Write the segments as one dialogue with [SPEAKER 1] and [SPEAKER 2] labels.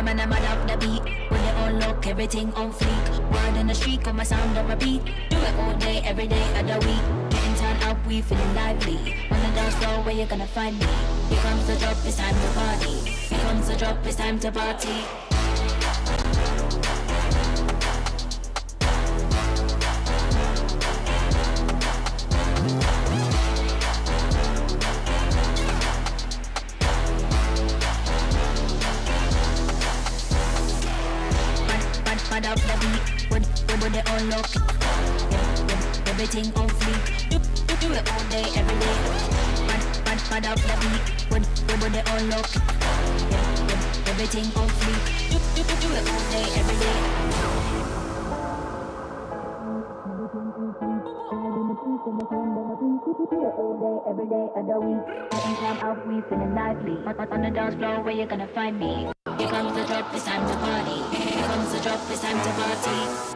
[SPEAKER 1] man, I'm up the beat. With it on lock, everything on fleek. Word in the street, got my sound on repeat. Do it all day, every day of the week. Getting turned up, we feeling lively. On the dance floor, where you gonna find me? Here comes the drop, it's time to party. Here comes the drop, it's time to party. Mad up the beat, with it on lock. Everything on fleek. Do it all day, every day. Mad up the beat, with it on lock. Everything on fleek. Do it all day, every day. All day, every day of the week. Getting clown out, we feeling lively. On the dance floor, where you gonna find me? Here comes the drop, it's time to party. Here comes the drop, it's time to party.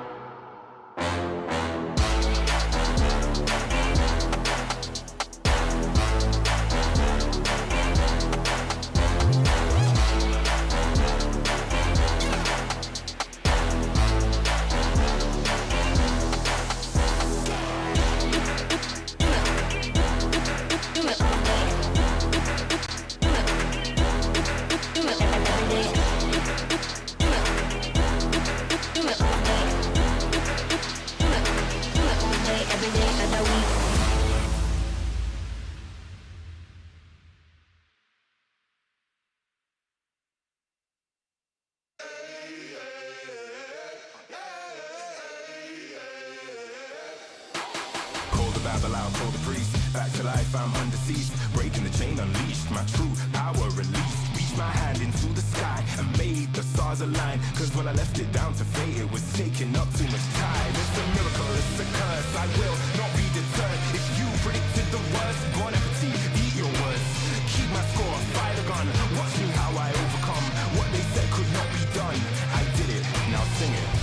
[SPEAKER 2] Babylon, call the priest. Back to life, I'm undeceased. Breaking the chain, unleashed. My true power released. Reached my hand into the sky and made the stars align. Cause when I left it down to fate, it was taking up too much time. It's a miracle, it's a curse. I will not be deterred. If you predicted the worst, bon appetit, eat your words. Keep my score, fire the gun. Watch me how I overcome what they said could not be done. I did it, now sing it.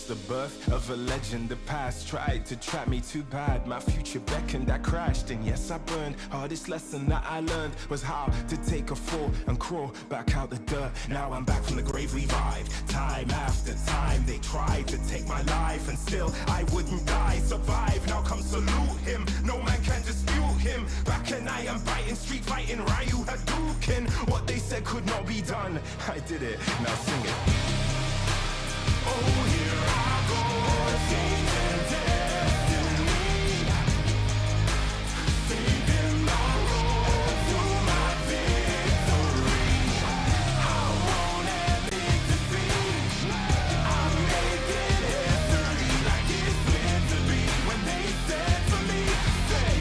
[SPEAKER 2] The birth of a legend, the past tried to trap me too bad. My future beckoned, I crashed, and yes I burned. Hardest lesson that I learned was how to take a fall and crawl back out the dirt. Now I'm back from the grave, revived. Time after time they tried to take my life, and still I wouldn't die, survive. Now come salute him, no man can dispute him. Back and I am biting, street fighting, Ryu Hadouken. What they said could not be done, I did it, now sing it. Oh, here I go, changing destiny, saving the road to my victory. I won't admit defeat. I'm making history like it's meant to be. When they said to me, say,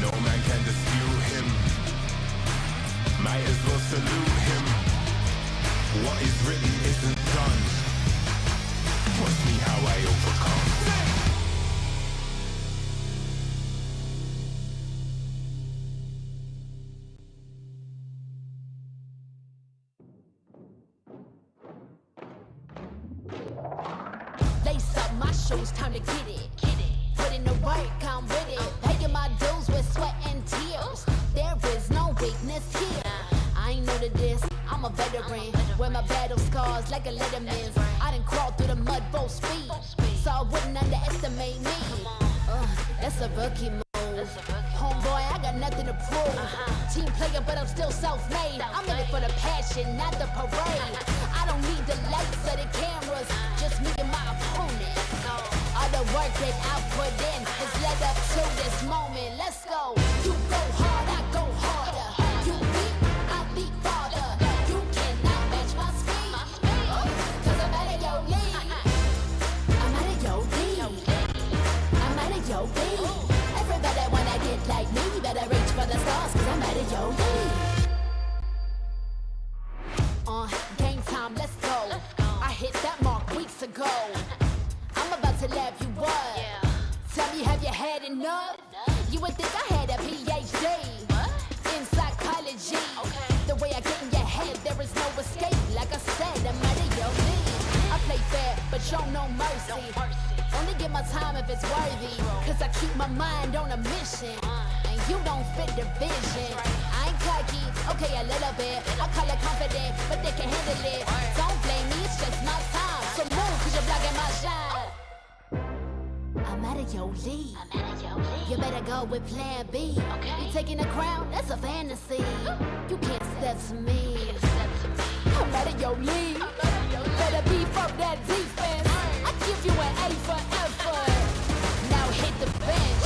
[SPEAKER 2] no man can dispute him. Might as well salute him. What is written isn't done. Watch me how I overcome.
[SPEAKER 3] Lace up my shoes, time to get it. Put in the work, I'm with it. Paying my dues with sweat and tears. There is no weakness here. I ain't new to this, I'm a veteran. Wear my battle scars like a letterman's. I done crawled through the mud full speed, so I wouldn't underestimate me. That's a rookie move. Homeboy, I got nothing to prove. Team player, but I'm still self-made. I'm in it for the passion, not the parade. I don't need the lights or the cameras, just me and my opponent. All the work that I put in has led up to this moment. Let's go. You go hard, I go harder. You beat, I beat farther. You cannot match my speed, cause I'm out of your league. I'm out of your league. I'm out of your league. Everybody wanna get like me, better reach for the stars. had enough. You would think I had a PhD in psychology. The way I get in your head, there is no escape. Like I said, I'm out of your league. I play fair, but show no mercy. Only give my time if it's worthy. Cause I keep my mind on a mission. And you don't fit the vision. I ain't cocky, okay, a little bit. I call it confident, but they can handle it. Don't blame me, it's just my time. So move, cause you're blocking my shine. I'm out of your league. You better go with plan B. You taking the crown? That's a fantasy. You can't step to me. I'm out of your league. Better beef up that defense. I give you an A for effort. Now hit the bench.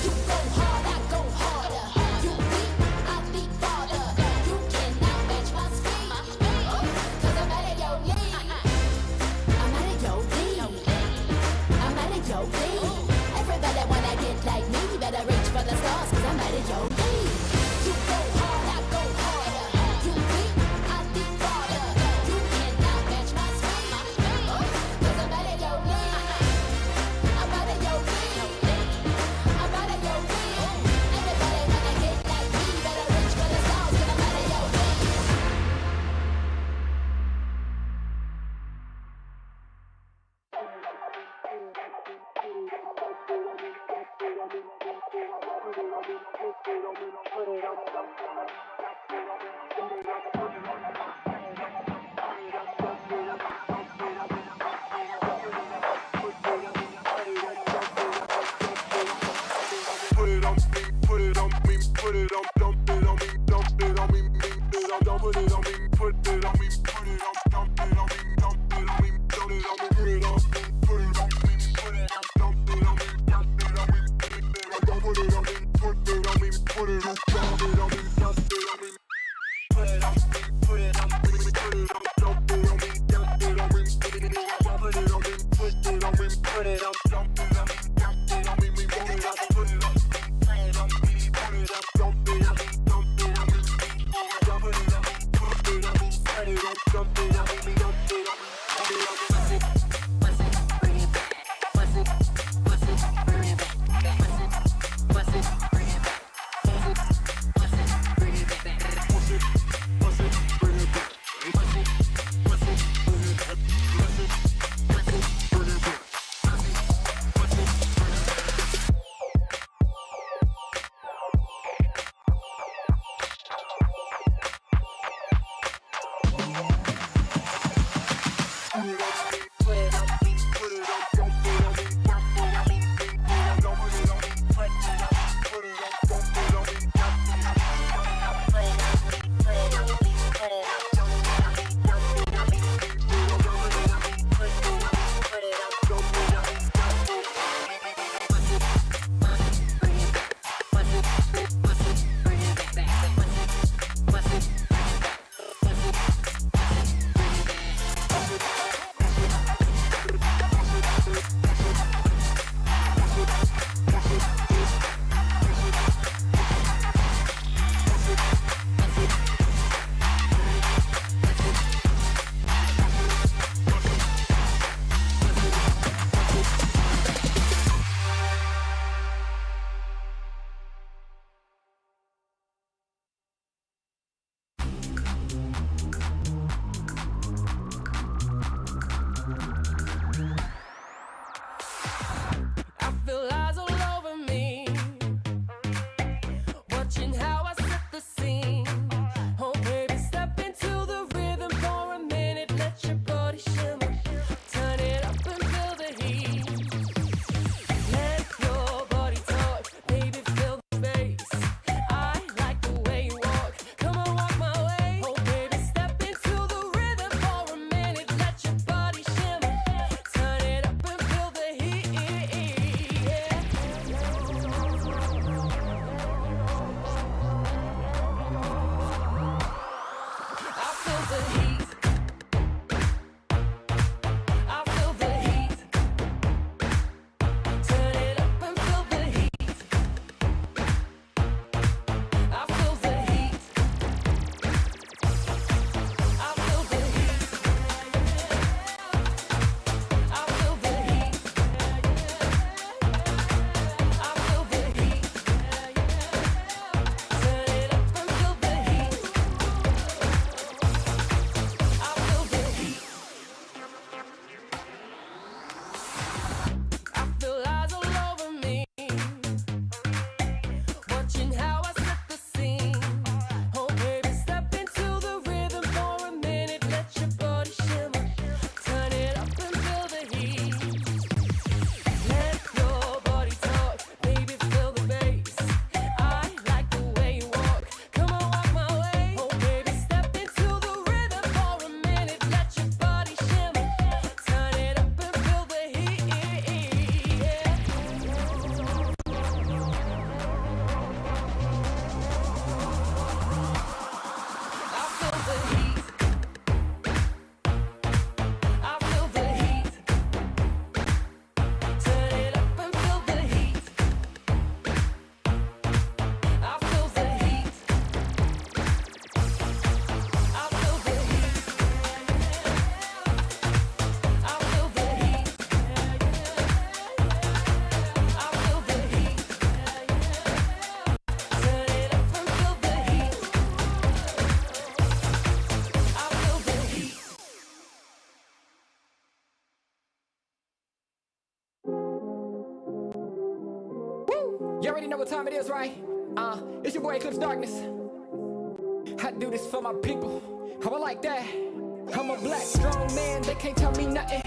[SPEAKER 3] You go hard, I go harder. You beat, I beat farther. You cannot match my speed. Cause I'm out of your league. I'm out of your league. I'm out of your league. Everybody wanna get like me. Better reach for the stars cause I'm out of your league. You go hard, I go harder. You beat, I beat farther. You cannot match my speed. Cause I'm out of your league. I'm out of your league. I'm out of your league. Everybody wanna get like me. Better reach for the stars cause I'm out of your league.
[SPEAKER 4] Put it on me, put it on me, put it on, dump it on me, dump it on me, dump it on me, put it on me, put it on, dump it on me, dump it on me, dump it on me, put it on me, put it on me, put it on, dump it on me, dump it on me, dump it on me, put it on me, put it on, dump it on me.
[SPEAKER 5] You already know what time it is, right? It's your boy Eclipse Darkness. I do this for my people. How I like that. I'm a black, strong man, they can't tell me nothing.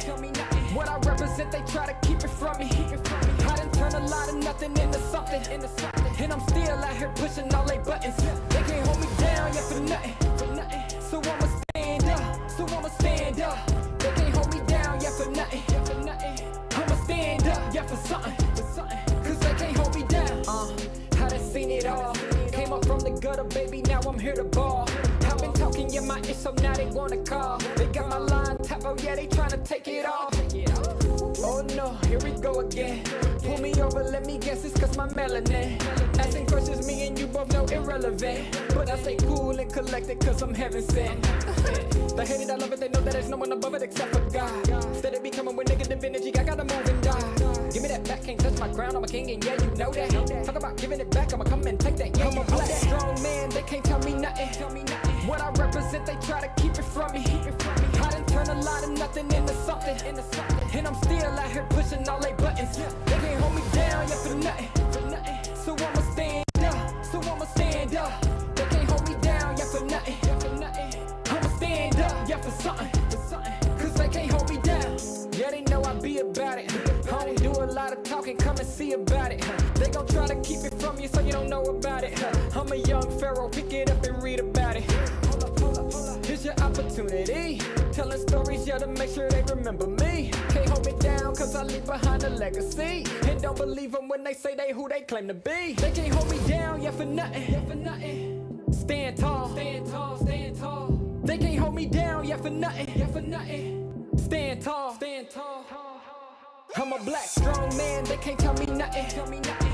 [SPEAKER 5] What I represent, they try to keep it from me. I done turned a lot of nothing into something. And I'm still out here pushing all they buttons. They can't hold me down, yeah, for nothing. So I'ma stand up. They can't hold me down, yeah, for nothing. I'ma stand up, yeah, for something. Cause they can't hold me down. I done seen it all. Came up from the gutter, baby, now I'm here to ball. I've been talking in my ear, so now they wanna call. They got my line tap, oh yeah, they tryna take it off. Oh no, here we go again. Pull me over, let me guess, it's cause my melanin. Asking questions, me and you both know irrelevant. But I stay cool and collected cause I'm heaven sent. They hate it, I love it, they know that there's no one above it except for God. Instead of becoming with negative energy, I gotta move and die. Give me that back, can't touch my crown, I'm a king and yeah, you know that. Talk about giving it back, I'ma come and take that. Yeah, I'm a black, strong man, they can't tell me nothing. What I represent, they try to keep it from me. I done turned a lot of nothing into something. And I'm still out here pushing all they buttons. They can't hold me down, yeah, for nothing. So I'ma stand up. They can't hold me down, yeah, for nothing. I'ma stand up, yeah, for something. Cause they can't hold me down. Yeah, they know I be about it. I don't do a lot of talking, come and see about it. They gon' try to keep it from you so you don't know about it. I'm a young pharaoh, pick it up and read about it. Here's your opportunity. Telling stories, yeah, to make sure they remember me. Can't hold me down, cause I leave behind a legacy. And don't believe them when they say they who they claim to be. They can't hold me down, yeah, for nothing. Stand tall. They can't hold me down, yeah, for nothing. Stand tall. I'm a black, strong man, they can't tell me nothing.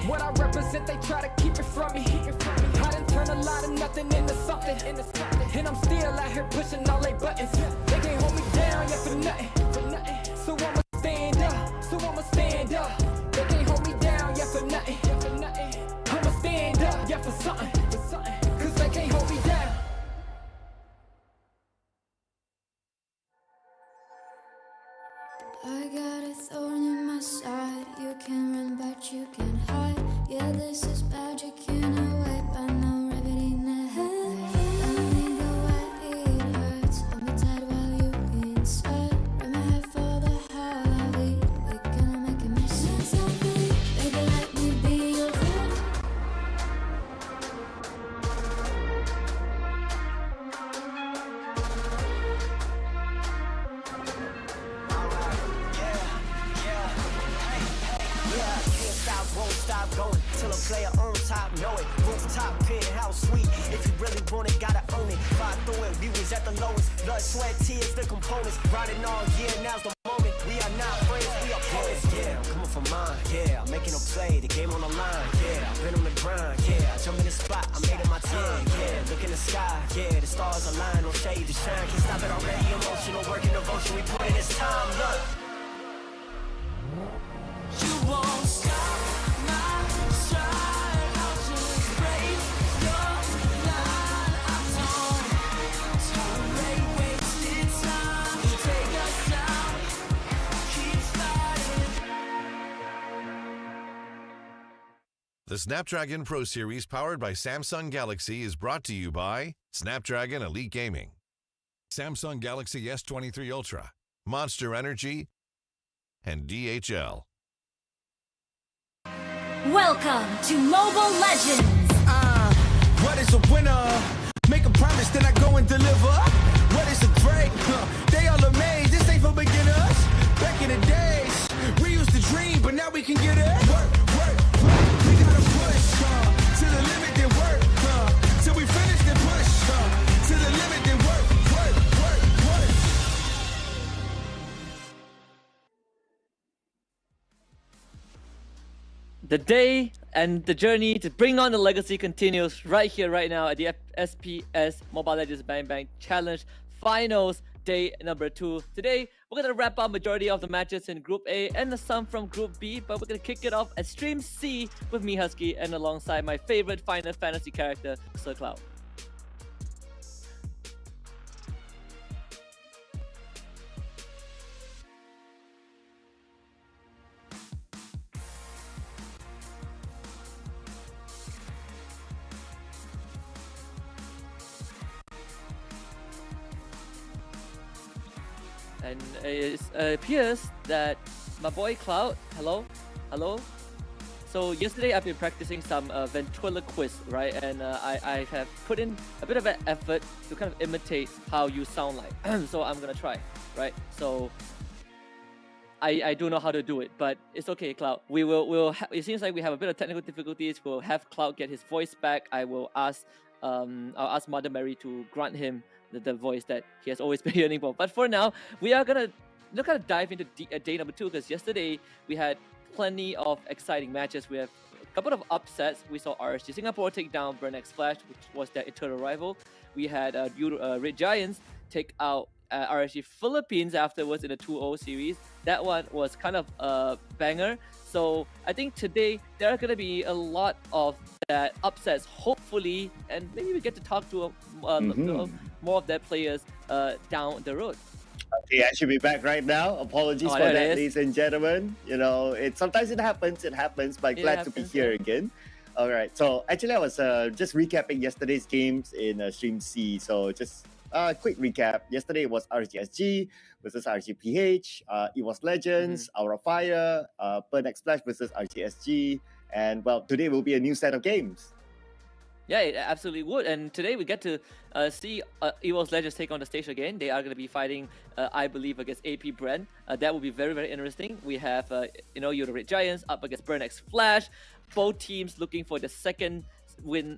[SPEAKER 5] What I represent, they try to keep it from me. I done turned a lot of nothing into something. And I'm still out here pushing all they buttons. They can't hold me down, yeah, for nothing. So I'ma stand up. They can't hold me down, yeah, for nothing. I'ma stand up, yeah, for something. Cause they can't hold me down.
[SPEAKER 6] I got a thorn in my side. You can run, but you can't hide. Yeah, this is magic, you know it, but no remedy in the head. Don't think of what it hurts. Hold me tight while you inside. Run my head for the holiday. We're gonna make a mess of me. Baby, let me be your friend.
[SPEAKER 7] Won't stop going till a player on top know it. Rooftop, penthouse, sweet. If you really want it, gotta own it. Fight through it, we was at the lowest. Blood, sweat, tears, the components. Riding all year, now's the moment. We are not friends, we are opponents. Yeah, I'm coming for mine. Yeah, I'm making a play, the game on the line. Yeah, I've been on the grind. Yeah, I jump in the spot, I made it my time. Yeah, look in the sky. Yeah, the stars align, no shade to shine. Can't stop it already. Emotional work and devotion, we put in this time. Look, you won't stop.
[SPEAKER 8] The Snapdragon Pro Series powered by Samsung Galaxy is brought to you by Snapdragon Elite Gaming, Samsung Galaxy S23 Ultra, Monster Energy, and DHL.
[SPEAKER 1] Welcome to Mobile Legends.
[SPEAKER 9] What is a winner? Make a promise, then I go and deliver. What is a great? They all amazed, this ain't for beginners. Back in the days, we used to dream, but now we can get it. Work. We gotta push to the limit, then work. Till we finish, then push to the limit, then work.
[SPEAKER 10] The day and the journey to bring on the legacy continues right here, right now at the SPS Mobile Legends Bang Bang Challenge Finals, day number 2. Today, we're going to wrap up majority of the matches in Group A and some from Group B, but we're going to kick it off at Stream C with me, Husky, and alongside my favorite Final Fantasy character, Sir Cloud. And it appears that my boy Cloud, hello. So yesterday I've been practicing some ventriloquist, right? And I have put in a bit of an effort to kind of imitate how you sound like. So I'm gonna try, right? So I don't know how to do it, but it's okay, Cloud. It seems like we have a bit of technical difficulties. We'll have Cloud get his voice back. I'll ask Mother Mary to grant him the voice that he has always been yearning for. But for now, we are gonna kind of dive into day number 2, because yesterday we had plenty of exciting matches. We have a couple of upsets. We saw RSG Singapore take down Burnex Flash, which was their eternal rival. We had Red Giants take out RSG Philippines afterwards in a 2-0 series. That one was kind of a banger. So I think today there are going to be a lot of that upsets, hopefully, and maybe we get to talk to more of their players down the road.
[SPEAKER 11] Okay, I should be back right now. Apologies for that, ladies and gentlemen. You know, sometimes it happens, but glad to be here again. All right, so actually I was just recapping yesterday's games in Stream C. So just a quick recap. Yesterday was RGSG versus RGPH, Evos Legends, Aura Fire, Burnex Flash versus RGSG, and well, today will be a new set of games.
[SPEAKER 10] Yeah, it absolutely would. And today we get to see Evos Legends take on the stage again. They are going to be fighting, I believe, against AP Brand. That will be very, very interesting. We have, the Red Giants up against Burnex Flash. Both teams looking for the second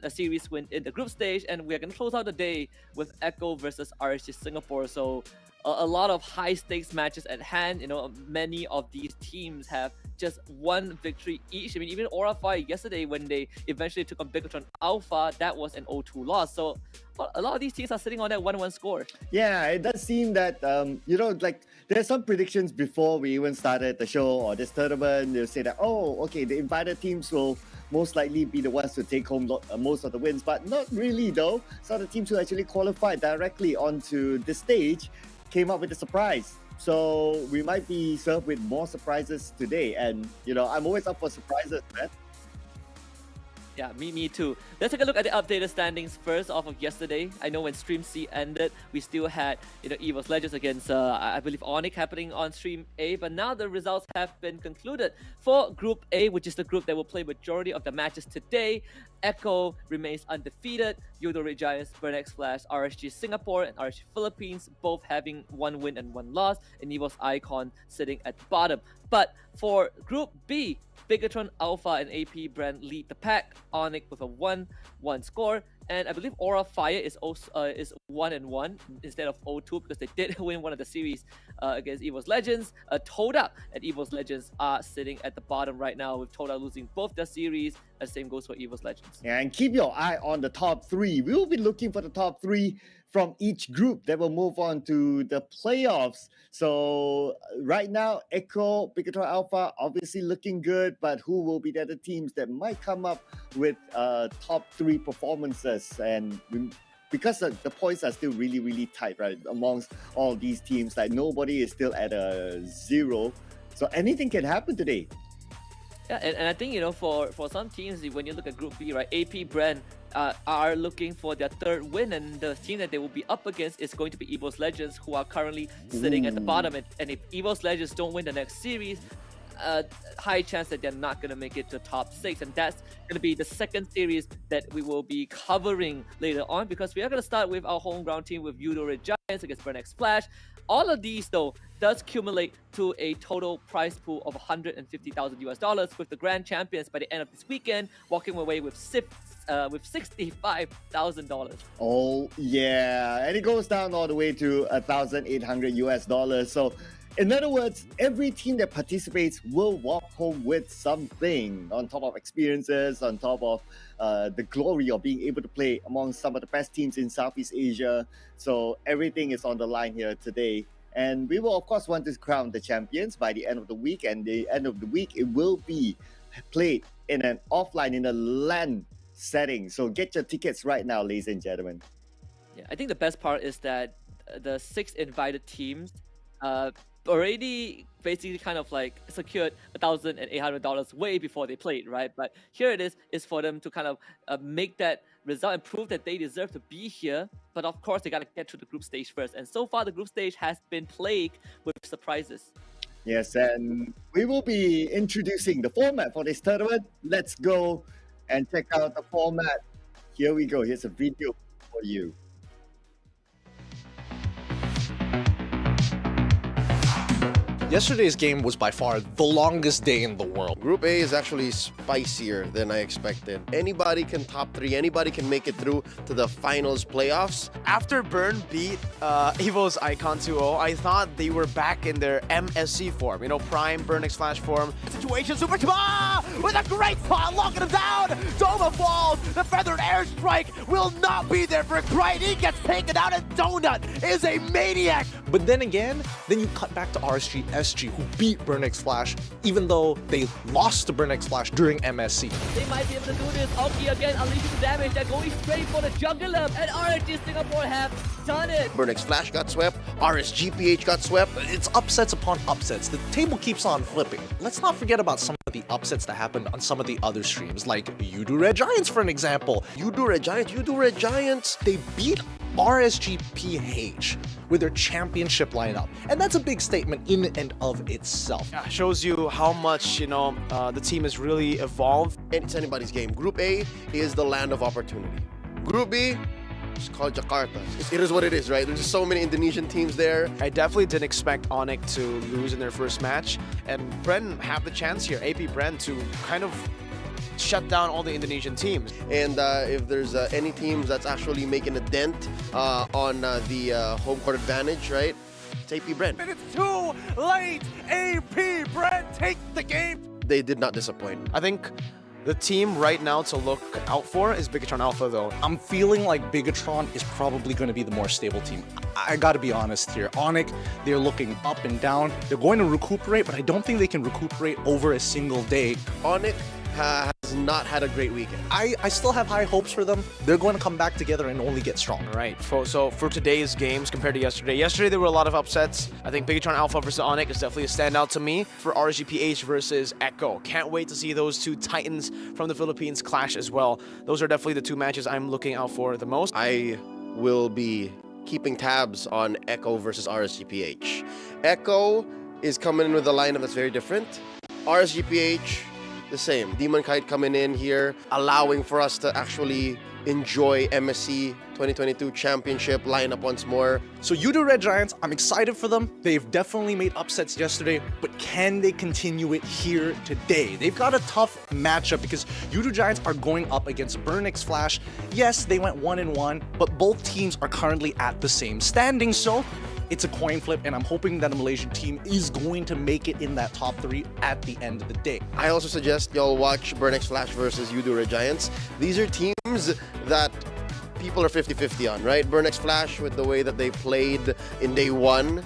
[SPEAKER 10] series win in the group stage. And we're going to close out the day with Echo versus RSG Singapore. So a lot of high stakes matches at hand. You know, many of these teams have just one victory each. I mean, even Aura Fire yesterday, when they eventually took on Beacon Alpha, that was an 0-2 loss. So a lot of these teams are sitting on that 1-1 score.
[SPEAKER 11] Yeah, it does seem that, there's some predictions before we even started the show or this tournament. They'll say that, the invited teams will most likely be the ones to take home most of the wins, but not really though. Some of the teams who actually qualified directly onto the stage came up with a surprise. So we might be served with more surprises today. And, I'm always up for surprises, man.
[SPEAKER 10] Yeah, me too. Let's take a look at the updated standings first off of yesterday. I know when Stream C ended, we still had Evos Legends against, I believe, Onyx happening on Stream A. But now the results have been concluded. For Group A, which is the group that will play majority of the matches today, Echo remains undefeated. Red Giants, Burnex Flash, RSG Singapore, and RSG Philippines both having 1 win and 1 loss, and Evos Icon sitting at the bottom. But for Group B, Bigatron Alpha and AP Brand lead the pack. Onyx with a 1-1 score, and I believe Aura Fire is also is 1-1 instead of 0-2 because they did win one of the series against Evos Legends. Toda and Evos Legends are sitting at the bottom right now, with Toda losing both their series. The same goes for Evos Legends.
[SPEAKER 11] And keep your eye on the top 3. We will be looking for the top 3 from each group that will move on to the playoffs. So right now, Echo, Bigatron Alpha, obviously looking good, but who will be the other teams that might come up with top 3 performances? And because the points are still really, really tight, right, amongst all these teams, like nobody is still at a 0. So anything can happen today.
[SPEAKER 10] Yeah, and I think, for some teams, when you look at Group B, right, AP Brand are looking for their 3rd win, and the team that they will be up against is going to be Evos Legends, who are currently sitting at the bottom. And if Evos Legends don't win the next series, high chance that they're not going to make it to top 6, and that's going to be the second series that we will be covering later on, because we are going to start with our home ground team with Red Giants against Burnex Flash. All of these though does accumulate to a total prize pool of $150,000, with the grand champions by the end of this weekend walking away with $65,000.
[SPEAKER 11] Oh yeah, and it goes down all the way to $1,800. So in other words, every team that participates will walk home with something, on top of experiences, on top of the glory of being able to play among some of the best teams in Southeast Asia. So everything is on the line here today. And we will, of course, want to crown the champions by the end of the week. And the end of the week, it will be played in an offline, in a LAN setting. So get your tickets right now, ladies and gentlemen.
[SPEAKER 10] Yeah, I think the best part is that the 6 invited teams already basically kind of like secured $1,800 way before they played, right? But here it is for them to kind of make that result and prove that they deserve to be here. But of course, they got to get to the group stage first. And so far, the group stage has been plagued with surprises.
[SPEAKER 11] Yes, and we will be introducing the format for this tournament. Let's go and check out the format. Here we go. Here's a video for you.
[SPEAKER 12] Yesterday's game was by far the longest day in the world.
[SPEAKER 13] Group A is actually spicier than I expected. Anybody can top 3, anybody can make it through to the finals playoffs.
[SPEAKER 14] After Burn beat Evos Icon 2-0, I thought they were back in their MSC form, you know, prime Burn X Flash form. Situation Super Tama with a great spot, locking him down. Doma falls, the feathered airstrike will not be there for Bright. He gets taken out, and Donut is a maniac.
[SPEAKER 12] But then again, then you cut back to RSG SG, who beat Burn X Flash, even though they lost to Burn X Flash during MSC.
[SPEAKER 10] They might be able to do this. Oki again unleashing the damage. They're going straight for the jungler, and RSG Singapore have done it.
[SPEAKER 13] Burn X Flash got swept, RSGPH got swept.
[SPEAKER 12] It's upsets upon upsets. The table keeps on flipping. Let's not forget about some of the upsets that happened on some of the other streams, like Yudu Red Giants, for an example.
[SPEAKER 13] Yudu Red Giants.
[SPEAKER 12] They beat RSGPH with their championship lineup, and that's a big statement in and of itself.
[SPEAKER 14] Yeah, shows you how much, you know, the team has really evolved.
[SPEAKER 13] And it's anybody's game. Group A is the land of opportunity. Group B, it's called Jakarta. It is what it is, right? There's just so many Indonesian teams there.
[SPEAKER 14] I definitely didn't expect Onyx to lose in their first match, and Bren have the chance here, AP Bren, to kind of shut down all the Indonesian teams.
[SPEAKER 13] And if there's any teams that's actually making a dent on the home court advantage, right? It's AP Bren.
[SPEAKER 14] And it's too late! AP Bren take the game!
[SPEAKER 13] They did not disappoint.
[SPEAKER 14] I think the team right now to look out for is Bigatron Alpha, though.
[SPEAKER 12] I'm feeling like Bigatron is probably going to be the more stable team. I gotta be honest here. Onyx, they're looking up and down. They're going to recuperate, but I don't think they can recuperate over a single day.
[SPEAKER 13] Onyx has not had a great weekend.
[SPEAKER 12] I still have high hopes for them. They're going to come back together and only get stronger.
[SPEAKER 14] Right. So for today's games compared to yesterday there were a lot of upsets. I think Bigatron Alpha versus Onyx is definitely a standout to me. For RGPH versus Echo, can't wait to see those two titans from the Philippines clash as well. Those are definitely the two matches I'm looking out for the most.
[SPEAKER 13] I will be keeping tabs on Echo versus RSGPH. Echo is coming in with a lineup that's very different. RSGPH, the same. Demon Kite coming in here, allowing for us to actually enjoy MSC 2022 championship lineup once more.
[SPEAKER 12] So Yudu Red Giants, I'm excited for them. They've definitely made upsets yesterday, but can they continue it here today? They've got a tough matchup because Yudu Giants are going up against Burn X Flash. Yes, they went 1-1, but both teams are currently at the same standing, so it's a coin flip, and I'm hoping that a Malaysian team is going to make it in that top 3 at the end of the day.
[SPEAKER 13] I also suggest y'all watch Burn X Flash versus Yudu Red Giants. These are teams that people are 50-50 on, right? Burn X Flash with the way that they played in day 1.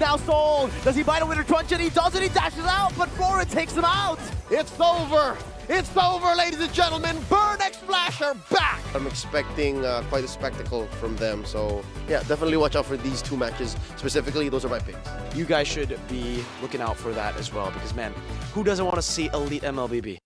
[SPEAKER 14] Now Soul, does he buy the winner crunch? And he does it, he dashes out, but Flora takes him out.
[SPEAKER 13] It's over. It's over, ladies and gentlemen. Burn X Flash are back. I'm expecting quite a spectacle from them. So yeah, definitely watch out for these two matches. Specifically, those are my picks.
[SPEAKER 14] You guys should be looking out for that as well, because man, who doesn't want to see elite MLBB?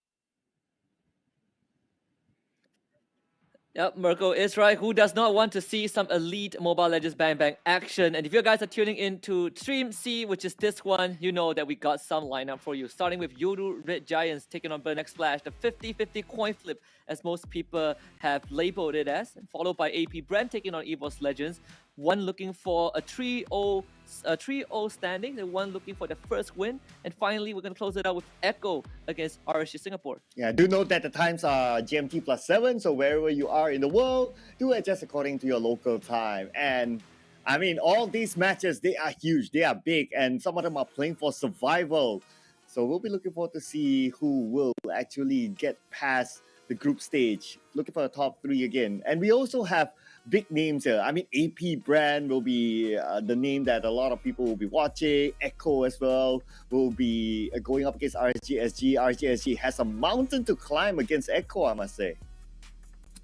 [SPEAKER 10] Yep, Mirko is right. Who does not want to see some elite Mobile Legends Bang Bang action? And if you guys are tuning into Stream C, which is this one, you know that we got some lineup for you. Starting with Yudu Red Giants taking on Burn X Flash, the 50-50 coin flip, as most people have labeled it as, and followed by AP Brand taking on Evos Legends. One looking for a 3-0 standing, and one looking for the first win. And finally, we're going to close it out with Echo against RSG Singapore.
[SPEAKER 11] Yeah, do note that the times are GMT +7, so wherever you are in the world, do adjust according to your local time. And I mean, all these matches, they are huge, they are big, and some of them are playing for survival. So we'll be looking forward to see who will actually get past the group stage. Looking for the top 3 again. And we also have big names here. I mean, AP Brand will be the name that a lot of people will be watching. Echo as well will be going up against RSGSG. RSGSG has a mountain to climb against Echo, I must say.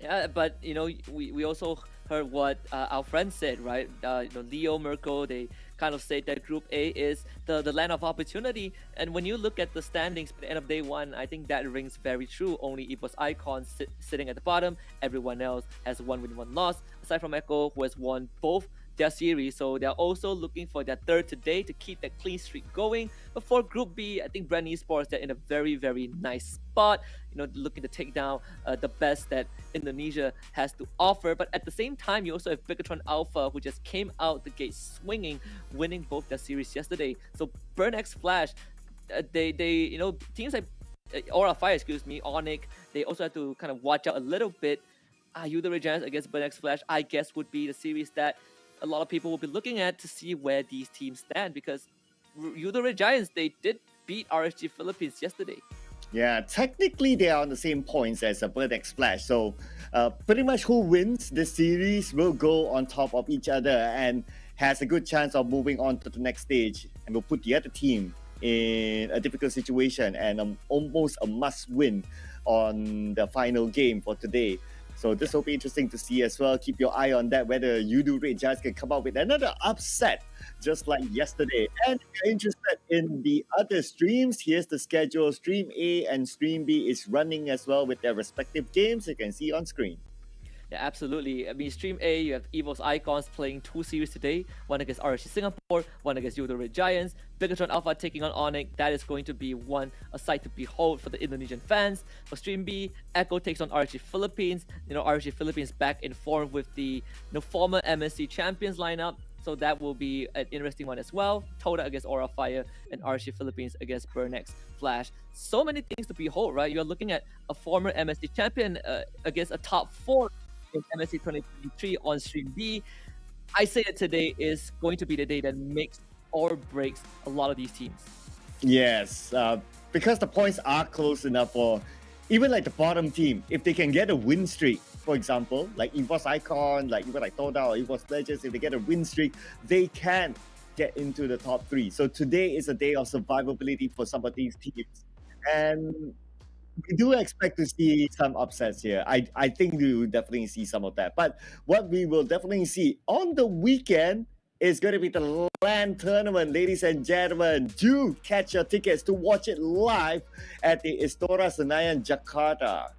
[SPEAKER 10] Yeah, but you know, we also heard what our friend said, right? Leo, Mirko, they kind of said that Group A is the land of opportunity. And when you look at the standings at the end of day one, I think that rings very true. Only Evos Icon sitting at the bottom. Everyone else has 1 win, 1 loss. Aside from Echo, who has won both their series, so they're also looking for their third today to keep that clean streak going. But for Group B, I think Brand Esports, they're in a very, very nice spot, looking to take down the best that Indonesia has to offer. But at the same time, you also have Bigatron Alpha, who just came out the gate swinging, winning both their series yesterday. So Burn X Flash, they teams like Aura Fire, Onyx, they also have to kind of watch out a little bit. Yudo Red Giants against Burn X Flash, I guess, would be the series that a lot of people will be looking at to see where these teams stand, because Yudo Red Giants, they did beat RSG Philippines yesterday.
[SPEAKER 11] Yeah, technically they are on the same points as Burn X Flash. So pretty much who wins this series will go on top of each other and has a good chance of moving on to the next stage, and will put the other team in a difficult situation and almost a must-win on the final game for today. So this will be interesting to see as well. Keep your eye on that, whether Yudo Red Giants can come up with another upset just like yesterday. And if you're interested in the other streams, here's the schedule. Stream A and Stream B is running as well with their respective games. You can see on screen.
[SPEAKER 10] Yeah, absolutely. I mean, Stream A, you have Evos Icons playing 2 series today. One against RSG Singapore, one against Yudo Red Giants. Bigatron Alpha taking on Onyx. That is going to be a sight to behold for the Indonesian fans. For Stream B, Echo takes on RSG Philippines. RSG Philippines back in form with the former MSC champions lineup. So that will be an interesting one as well. Toda against Aura Fire and RSG Philippines against Burn X Flash. So many things to behold, right? You're looking at a former MSC champion against a top 4 in MSC 2023 on Stream B. I say that today is going to be the day that makes or breaks a lot of these teams.
[SPEAKER 11] Yes, because the points are close enough for even like the bottom team. If they can get a win streak, for example, like Evos Icon, even like Toda or Evos Legends, if they get a win streak, they can get into the top 3. So today is a day of survivability for some of these teams. And we do expect to see some upsets here. I think we will definitely see some of that. But what we will definitely see on the weekend is going to be the LAN tournament, ladies and gentlemen. Do catch your tickets to watch it live at the Istora Senayan, Jakarta.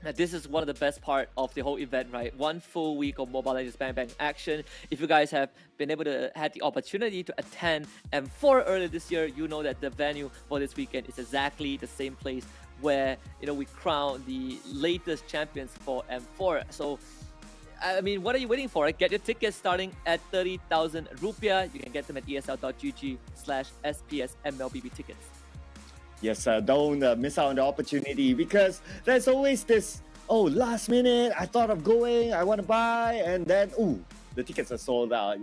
[SPEAKER 10] Now, this is one of the best part of the whole event, right? 1 full week of Mobile Legends Bang Bang action. If you guys have been able to have the opportunity to attend M4 earlier this year, you know that the venue for this weekend is exactly the same place where we crown the latest champions for M4. So I mean, what are you waiting for? Right? Get your tickets starting at 30,000 rupiah. You can get them at esl.gg/SPS MLBB tickets.
[SPEAKER 11] Yes, don't miss out on the opportunity, because there's always this, last minute, I thought of going, I want to buy, and then, the tickets are sold out.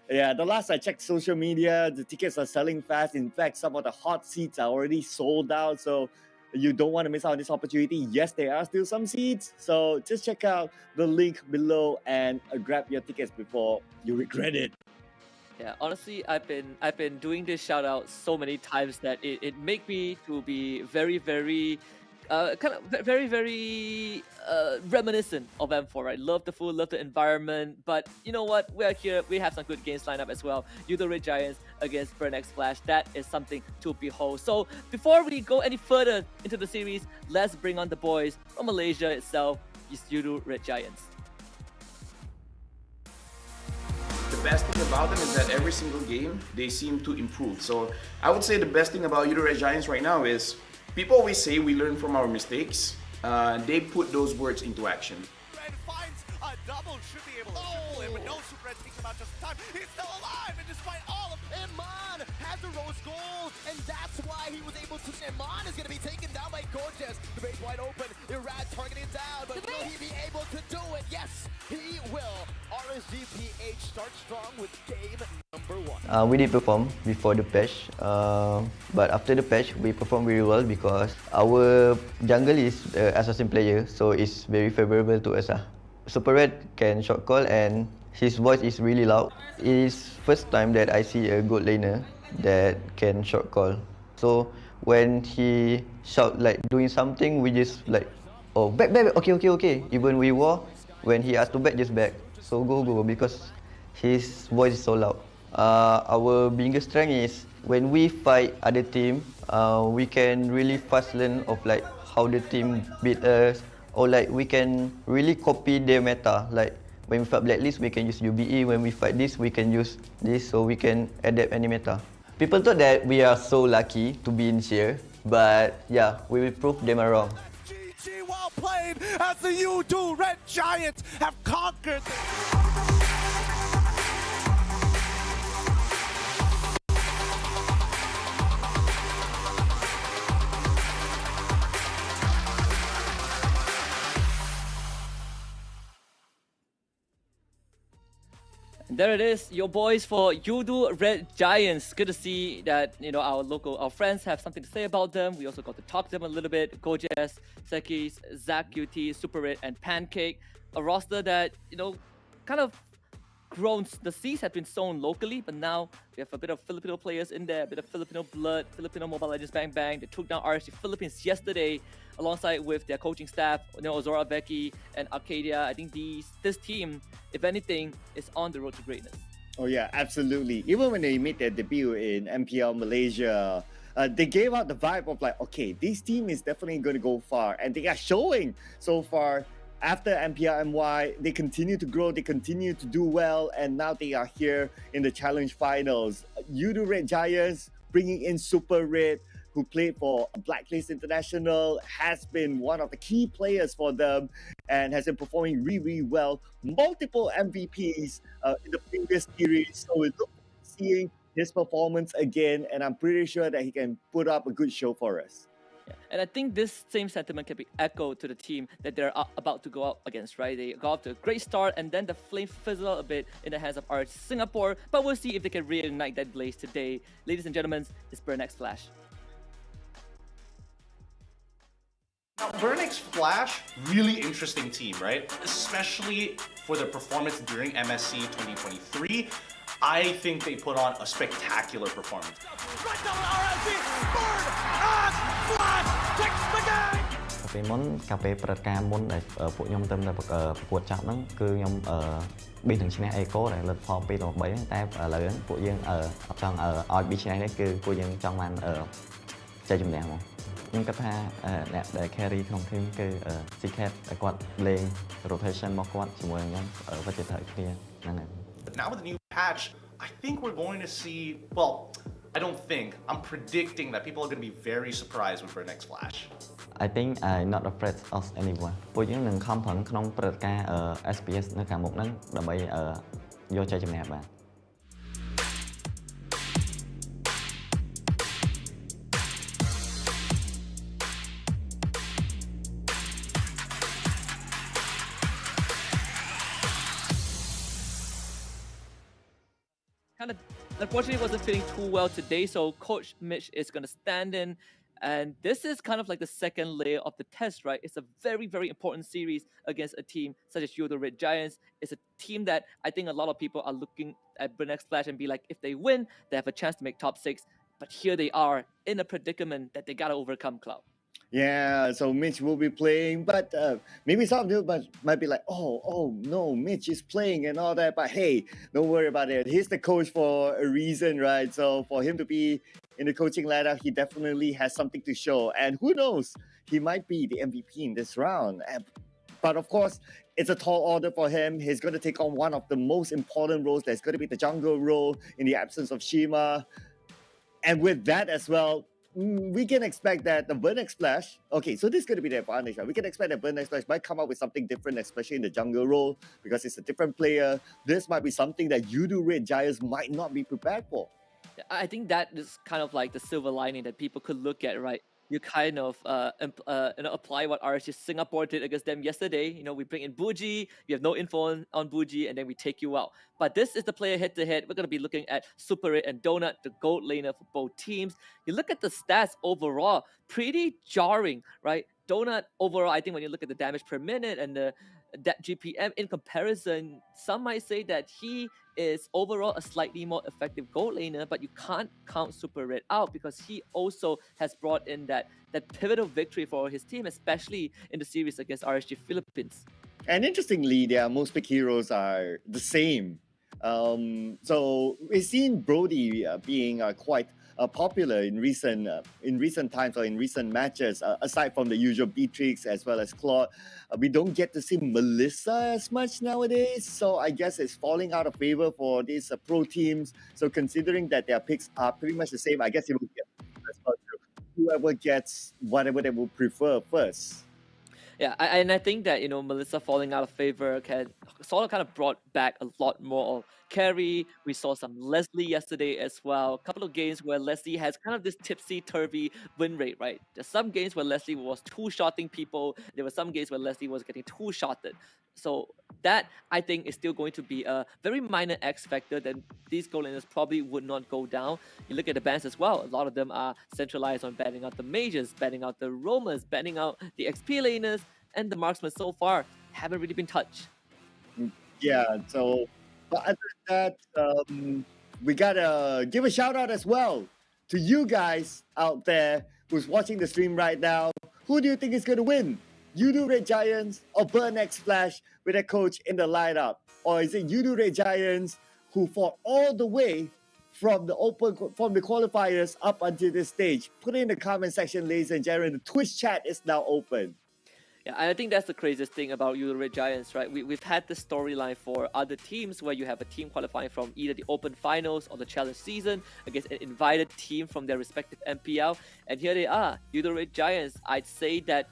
[SPEAKER 11] Yeah, the last I checked social media, the tickets are selling fast. In fact, some of the hot seats are already sold out. So you don't want to miss out on this opportunity. Yes, there are still some seats. So just check out the link below and grab your tickets before you regret it.
[SPEAKER 10] Yeah, honestly, I've been doing this shout out so many times that it make me to be very, very reminiscent of M4, right? Love the food, love the environment, but you know what? We're here, we have some good games lined up as well. Yudo Red Giants against Burn X Flash, that is something to behold. So before we go any further into the series, let's bring on the boys from Malaysia itself, Yudo Red Giants.
[SPEAKER 15] The best thing about them is that every single game, they seem to improve. So I would say the best thing about Yudo Red Giants right now is people always say we learn from our mistakes. They put those words into action.
[SPEAKER 16] Red finds a double, should be able to triple it, but no Super Red takes him out just in time. He's still alive, and despite all of Iman has the rose gold, and that's why he was able to. Iman is going to be taken down by Gorgeous. The base wide open, Irad targeting down, but will he be able to do it? Yes, he will. RSGPH starts strong with game number 1.
[SPEAKER 17] We did perform before the patch, but after the patch, we performed very well because our jungle is assassin player, so it's very favorable to us. Super Red can short call and his voice is really loud. It is first time that I see a good laner that can short call. So when he shout like doing something, we just like, oh, back, okay. Even we war, when he asked to back, just back. So go, because his voice is so loud. Our biggest strength is when we fight other team, we can really fast learn of like how the team beat us, or like we can really copy their meta. Like when we fight Blacklist, we can use UBE. When we fight this, we can use this, so we can adapt any meta. People thought that we are so lucky to be in here, but yeah, we will prove them wrong.
[SPEAKER 9] GG, well played as the U2 Red Giants have conquered.
[SPEAKER 10] There it is, your boys for Yudu Red Giants. Good to see that our friends have something to say about them. We also got to talk to them a little bit. Gojes, Sekis, Zach QT, Super Red, and Pancake. A roster that kind of grown. The seeds have been sown locally, but now we have a bit of Filipino players in there, a bit of Filipino blood, Filipino Mobile Legends Bang Bang. They took down RSG Philippines yesterday, alongside with their coaching staff, Ozora Vecchi and Arcadia. I think this team, if anything, is on the road to greatness.
[SPEAKER 11] Oh yeah, absolutely. Even when they made their debut in MPL Malaysia, they gave out the vibe of like, okay, this team is definitely going to go far, and they are showing so far. After MPL MY, they continue to grow, they continue to do well, and now they are here in the Challenge Finals. Yudu Red Giants bringing in Super Red, who played for Blacklist International, has been one of the key players for them and has been performing really, really well. Multiple MVPs in the previous series, so we look forward to seeing his performance again, and I'm pretty sure that he can put up a good show for us.
[SPEAKER 10] Yeah. And I think this same sentiment can be echoed to the team that they're about to go up against, right? They got off to a great start, and then the flame fizzled out a bit in the hands of RSG Singapore, but we'll see if they can reignite that blaze today. Ladies and gentlemen, it's Burnx Flash.
[SPEAKER 12] Now, Burnx Flash, really interesting team, right? Especially for their performance during MSC 2023. I think they put on a spectacular performance.
[SPEAKER 9] Right down RSG, Burn and Flash takes the game.
[SPEAKER 18] ពីមុនកាលពេលព្រឹត្តិការណ៍មុនដែលពួកខ្ញុំទៅប្រកួតចប់ហ្នឹងគឺខ្ញុំប៊ីសនឹងឈ្នះអេកូដែលលទ្ធផល2-3តែឥឡូវហ្នឹងពួកយើងអត់ចង់ឲ្យប៊ីសឈ្នះទេគឺពួកយើងចង់បានចែកជំនះមកខ្ញុំគិតថាអ្នកដែល carry ក្នុង team គឺ Secret ដែលគាត់លេង rotation មកគាត់ជាមួយខ្ញុំវិចិត្រគ្នាហ្នឹងហើយ
[SPEAKER 12] But now with the new patch, I think we're going to see, well, I don't think, I'm predicting that people are going to be very surprised with Burnx Flash.
[SPEAKER 18] I think I'm not afraid of anyone. ពួកយើងនឹងខំប្រឹងក្នុងព្រឹត្តិការណ៍ SPS នៅខាងមុខហ្នឹងដើម្បីយកជ័យជំនះបាន
[SPEAKER 10] Unfortunately, wasn't feeling too well today, so Coach Mitch is going to stand in. And this is kind of like the second layer of the test, right? It's a very, very important series against a team such as Yudu Red Giants. It's a team that I think a lot of people are looking at Burnx Flash and be like, if they win, they have a chance to make top 6. But here they are in a predicament that they got to overcome, Cloud.
[SPEAKER 11] Yeah, so Mitch will be playing, but maybe some of you might be like, oh no, Mitch is playing and all that. But hey, don't worry about it. He's the coach for a reason, right? So for him to be in the coaching ladder, he definitely has something to show. And who knows, he might be the MVP in this round. But of course, it's a tall order for him. He's going to take on one of the most important roles. That's going to be the jungle role in the absence of Shima. And with that as well, we can expect that the Burnx Flash, okay, so this is going to be the advantage, right? We can expect that Burnx Flash might come up with something different, especially in the jungle role, because it's a different player. This might be something that Yudu Red Giants might not be prepared for.
[SPEAKER 10] I think that is kind of like the silver lining that people could look at, right? You kind of apply what RSG Singapore did against them yesterday. You know, we bring in Buji, we have no info on Buji, and then we take you out. But this is the player head-to-head. We're going to be looking at Super Red and Donut, the gold laner for both teams. You look at the stats overall, pretty jarring, right? Donut overall, I think when you look at the damage per minute and that GPM in comparison, some might say that he is overall a slightly more effective gold laner, but you can't count Super Red out because he also has brought in that pivotal victory for his team, especially in the series against RSG Philippines.
[SPEAKER 11] And interestingly, their most pick heroes are the same. So we've seen Brody being quite popular in recent times or in recent matches. Aside from the usual Beatrix as well as Claude, we don't get to see Melissa as much nowadays. So I guess it's falling out of favor for these pro teams. So considering that their picks are pretty much the same, I guess it will get as well to whoever gets whatever they will prefer first.
[SPEAKER 10] Yeah, and I think that Melissa falling out of favor can sort of kind of brought back a lot more of Carrie. We saw some Leslie yesterday as well. A couple of games where Leslie has kind of this tipsy-turvy win rate, right? There's some games where Leslie was two-shotting people. There were some games where Leslie was getting two-shotted. So that, I think, is still going to be a very minor X factor that these goal laners probably would not go down. You look at the bans as well. A lot of them are centralized on banning out the mages, banning out the roamers, banning out the XP laners, and the marksmen so far haven't really been touched.
[SPEAKER 11] Yeah, so but other than that, we gotta give a shout out as well to you guys out there who's watching the stream right now. Who do you think is gonna win? Udo Red Giants or Burn X Flash with a coach in the lineup? Or is it Udo Red Giants who fought all the way from the qualifiers up until this stage? Put it in the comment section, ladies and gentlemen. The Twitch chat is now open.
[SPEAKER 10] Yeah, and I think that's the craziest thing about Udo Red Giants, right? We've had the storyline for other teams where you have a team qualifying from either the Open Finals or the Challenge Season against an invited team from their respective MPL. And here they are, Udo Red Giants. I say that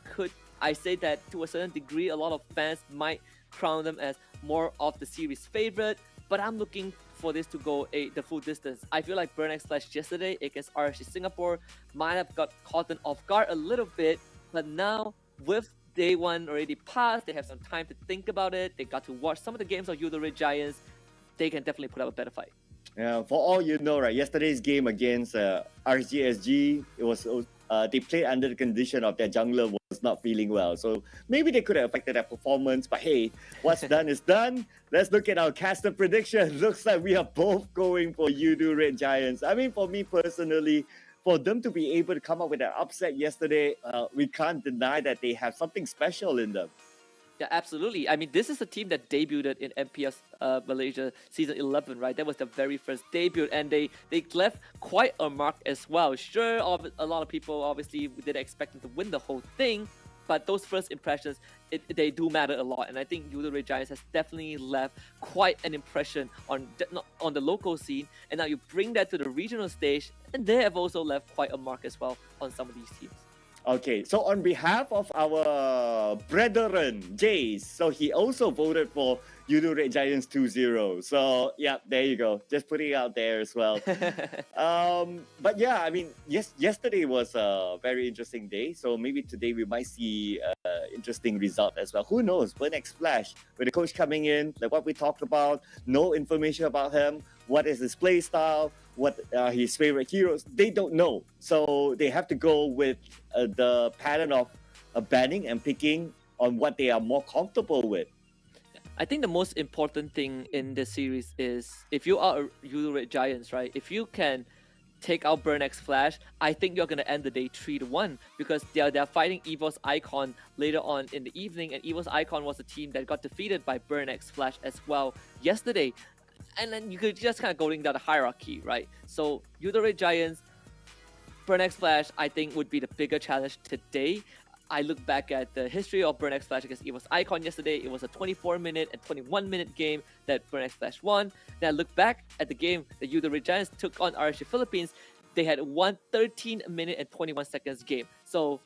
[SPEAKER 10] to a certain degree, a lot of fans might crown them as more of the series favorite, but I'm looking for this to go the full distance. I feel like Burn X Flash yesterday against RSG Singapore might have got caught off guard a little bit, but now with day one already passed, they have some time to think about it, they got to watch some of the games of Udo Red Giants, they can definitely put up a better fight.
[SPEAKER 11] Yeah, for all you know, right, yesterday's game against RGSG, it was they played under the condition of their jungler was not feeling well. So maybe they could have affected their performance, but hey, what's done is done. Let's look at our caster prediction. Looks like we are both going for Udo Red Giants. I mean, for me personally, for them to be able to come up with an upset yesterday, we can't deny that they have something special in them.
[SPEAKER 10] Yeah, absolutely. I mean, this is a team that debuted in MPS Malaysia Season 11, right? That was the very first debut, and they left quite a mark as well. Sure, a lot of people obviously didn't expect them to win the whole thing, but those first impressions, they do matter a lot. And I think Udo Red Giants has definitely left quite an impression on the local scene. And now you bring that to the regional stage, and they have also left quite a mark as well on some of these teams.
[SPEAKER 11] Okay, so on behalf of our brethren, Jace, so he also voted for Udo Red Giants 2-0. So, yeah, there you go. Just putting it out there as well. But yeah, I mean, yesterday was a very interesting day. So maybe today we might see an interesting result as well. Who knows? Burn X Flash, with the coach coming in, like what we talked about, no information about him, what is his play style, what are his favorite heroes, they don't know. So they have to go with the pattern of banning and picking on what they are more comfortable with.
[SPEAKER 10] I think the most important thing in this series is if you are a Udo Red Giants, right? If you can take out Burn X Flash, I think you're going to end the day 3-1 because they're fighting Evos Icon later on in the evening, and Evos Icon was a team that got defeated by Burn X Flash as well yesterday. And then you could just kind of going down the hierarchy, right? So Udo Red Giants, Burn X Flash, I think would be the bigger challenge today. I look back at the history of Burn X Flash against Evos Icon yesterday. It was a 24-minute and 21-minute game that Burn X Flash won. Then I look back at the game that Udo Red Giants took on RSG Philippines. They had one 13-minute and 21 seconds game. So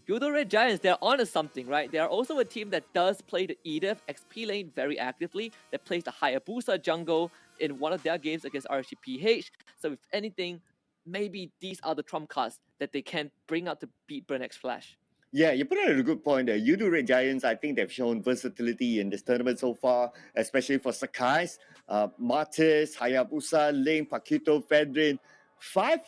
[SPEAKER 10] Udo Red Giants, they're onto something, right? They are also a team that does play the EDF XP lane very actively. That plays the Hayabusa jungle in one of their games against RSGPH. So if anything, maybe these are the trump cards that they can bring out to beat Burn X Flash.
[SPEAKER 11] Yeah, you put it in a good point there. Udo Red Giants, I think they've shown versatility in this tournament so far, especially for Sakai's, Martis, Hayabusa, Ling, Paquito, Fedrin. 5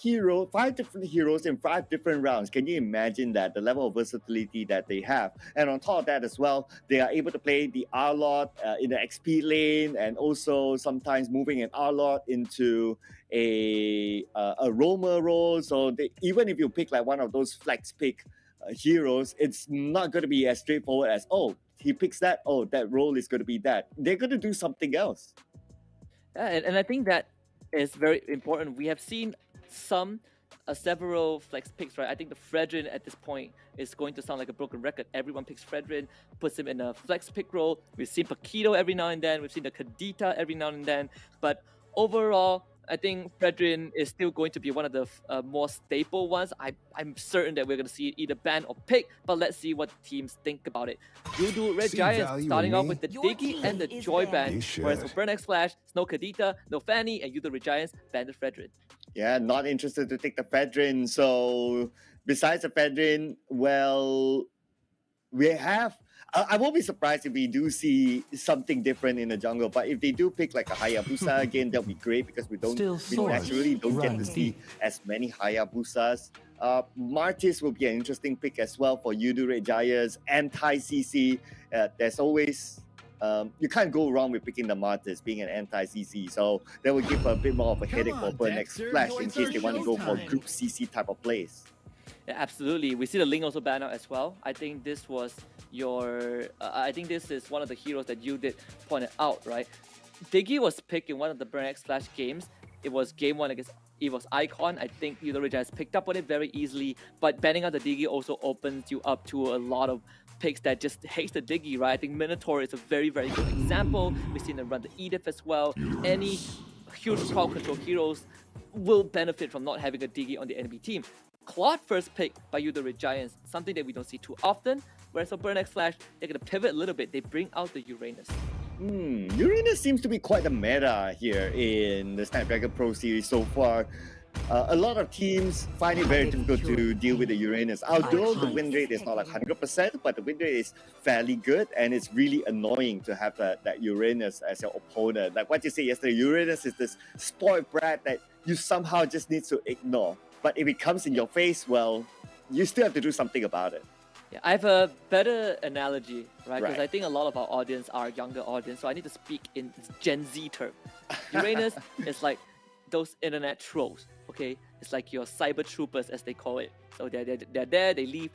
[SPEAKER 11] different heroes in 5 different rounds. Can you imagine that? The level of versatility that they have. And on top of that as well, they are able to play the R-Lord in the XP lane and also sometimes moving an R-Lord into a roamer role. So even if you pick like one of those flex pick heroes, it's not going to be as straightforward as, oh, he picks that, oh, that role is going to be that. They're going to do something else.
[SPEAKER 10] Yeah, and I think that is very important. We have seen several flex picks, right? I think the Fredrin at this point is going to sound like a broken record. Everyone picks Fredrin, puts him in a flex pick role. We've seen Paquito every now and then. We've seen the Kadita every now and then. But overall, I think Fredrin is still going to be one of the more staple ones. I'm certain that we're going to see it either ban or pick, but let's see what the teams think about it. Yudu Red
[SPEAKER 2] See
[SPEAKER 10] Giants
[SPEAKER 2] value
[SPEAKER 10] starting
[SPEAKER 2] in
[SPEAKER 10] off
[SPEAKER 2] me?
[SPEAKER 10] with the
[SPEAKER 2] Your
[SPEAKER 10] Diggy
[SPEAKER 2] team
[SPEAKER 10] and the
[SPEAKER 2] is
[SPEAKER 10] Joy
[SPEAKER 2] bad.
[SPEAKER 10] ban,
[SPEAKER 2] You
[SPEAKER 10] whereas for
[SPEAKER 2] should.
[SPEAKER 10] Burnex Flash, no Kadita, no Fanny, and Yudu Red Giants ban the Fredrin.
[SPEAKER 11] Yeah, not interested to take the Fedrin. So besides the Fedrin, well, we have. I won't be surprised if we do see something different in the jungle. But if they do pick like a Hayabusa again, that'll be great because we naturally don't get to see as many Hayabusas. Martis will be an interesting pick as well for Yudu Giants, anti-CC. There's always you can't go wrong with picking the Martis being an anti-CC. So that will give a bit more of a headache for Burnex Flash in case they want to go for group CC type of plays.
[SPEAKER 10] Yeah, absolutely. We see the Ling also ban out as well. I think this was your. I think this is one of the heroes that you did point it out, right? Diggy was picked in one of the Burnex Flash games. It was game 1 against Evos Icon. I think Yudo has picked up on it very easily. But banning out the Diggy also opens you up to a lot of picks that just hates the Diggy, right? I think Minotaur is a very, very good example. We've seen them run the Edith as well. Any huge crowd control heroes will benefit from not having a Diggy on the enemy team. Claude first pick by Yudo Giants, something that we don't see too often. Whereas for Burnex Flash, they're going to pivot a little bit. They bring out the Uranus.
[SPEAKER 11] Uranus seems to be quite the meta here in the Snapdragon Pro Series so far. A lot of teams find it very difficult to deal with the Uranus. Although the win rate is not like 100%, but the win rate is fairly good, and it's really annoying to have that Uranus as your opponent. Like what you said yesterday, Uranus is this spoiled brat that you somehow just need to ignore. But if it comes in your face, well, you still have to do something about it.
[SPEAKER 10] Yeah, I have a better analogy, right? Because
[SPEAKER 11] Right.
[SPEAKER 10] I think a lot of our audience are younger audience, so I need to speak in Gen Z term. Uranus is like those internet trolls, okay? It's like your cyber troopers, as they call it. So they're there, they leave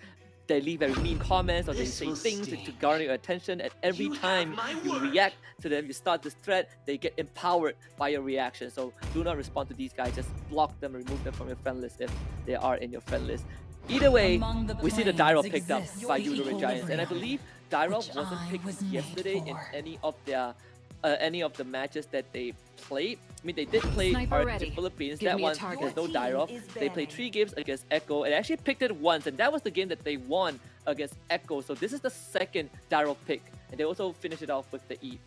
[SPEAKER 10] very mean comments, or they say things to garner your attention. And every time you react to them, you start this thread, they get empowered by your reaction. So do not respond to these guys, just block them, remove them from your friend list if they are in your friend list. Either way, we see the Dyrop picked up by Yudo Giants, and I believe Dyrop wasn't picked yesterday in any of the matches that they played. I mean, they did play RT Philippines. That one, there's no Dyrop. They played 3 games against Echo, and actually picked it once, and that was the game that they won against Echo. So this is the second Dyrop pick, and they also finished it off with the E.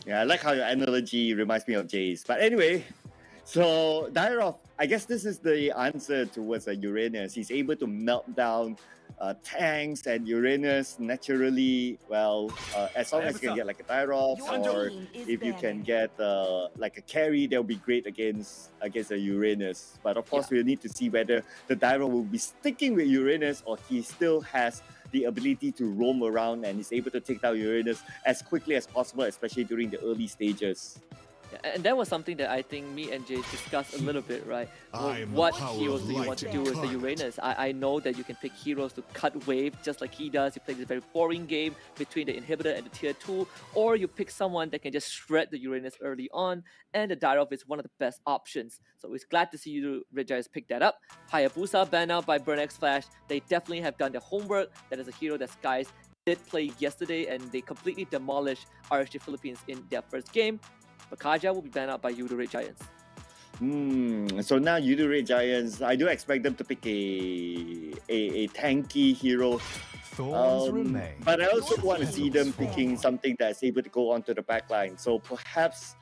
[SPEAKER 11] Yeah, I like how your analogy reminds me of Jay's. But anyway, so Dyrov, I guess this is the answer towards Uranus. He's able to melt down tanks and Uranus naturally. Well, as long as you can get like a Dyrov, or if you can get like a carry, that'll be great against a Uranus. But of course, we'll need to see whether the Dyrov will be sticking with Uranus, or he still has the ability to roam around and is able to take down Uranus as quickly as possible, especially during the early stages.
[SPEAKER 10] And that was something that I think me and Jay discussed a little bit, right? Well, what heroes do you want to do with the Uranus? I know that you can pick heroes to cut wave just like he does. You play this very boring game between the inhibitor and the tier 2, or you pick someone that can just shred the Uranus early on, and the Dyrov is one of the best options. So it's glad to see you Red Giants pick that up. Hayabusa banned out by Burnex Flash. They definitely have done their homework. That is a hero that Skies did play yesterday, and they completely demolished RSG Philippines in their first game. Bakaja will be banned out by Yudo Red Giants.
[SPEAKER 11] So now Yudo Red Giants, I do expect them to pick a tanky hero. But I also want to see them picking something that's able to go onto the backline. So perhaps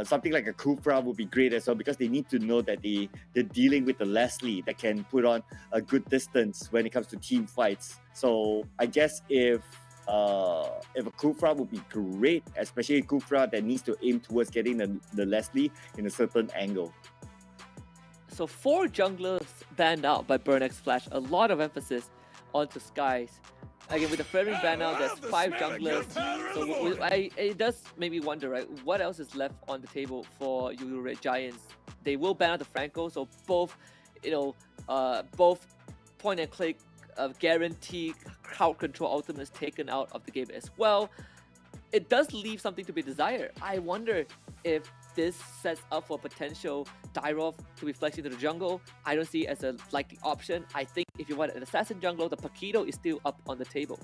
[SPEAKER 11] something like a Kufra would be great as well, because they need to know that they're dealing with the Leslie that can put on a good distance when it comes to team fights. So I guess if a Kufra would be great, especially a Kufra that needs to aim towards getting the Leslie in a certain angle.
[SPEAKER 10] So 4 junglers banned out by Burnex Flash. A lot of emphasis onto Skies. Again, with the Fredrin ban out, there's 5 junglers. So it does make me wonder, right? What else is left on the table for Yudo Red Giants? They will ban out the Franco, so both point and click guarantee crowd control ultimate is taken out of the game as well. It does leave something to be desired. I wonder if this sets up for potential Dyrov to be flexed into the jungle, I don't see it as a likely option. I think if you want an assassin jungler, the Paquito is still up on the table.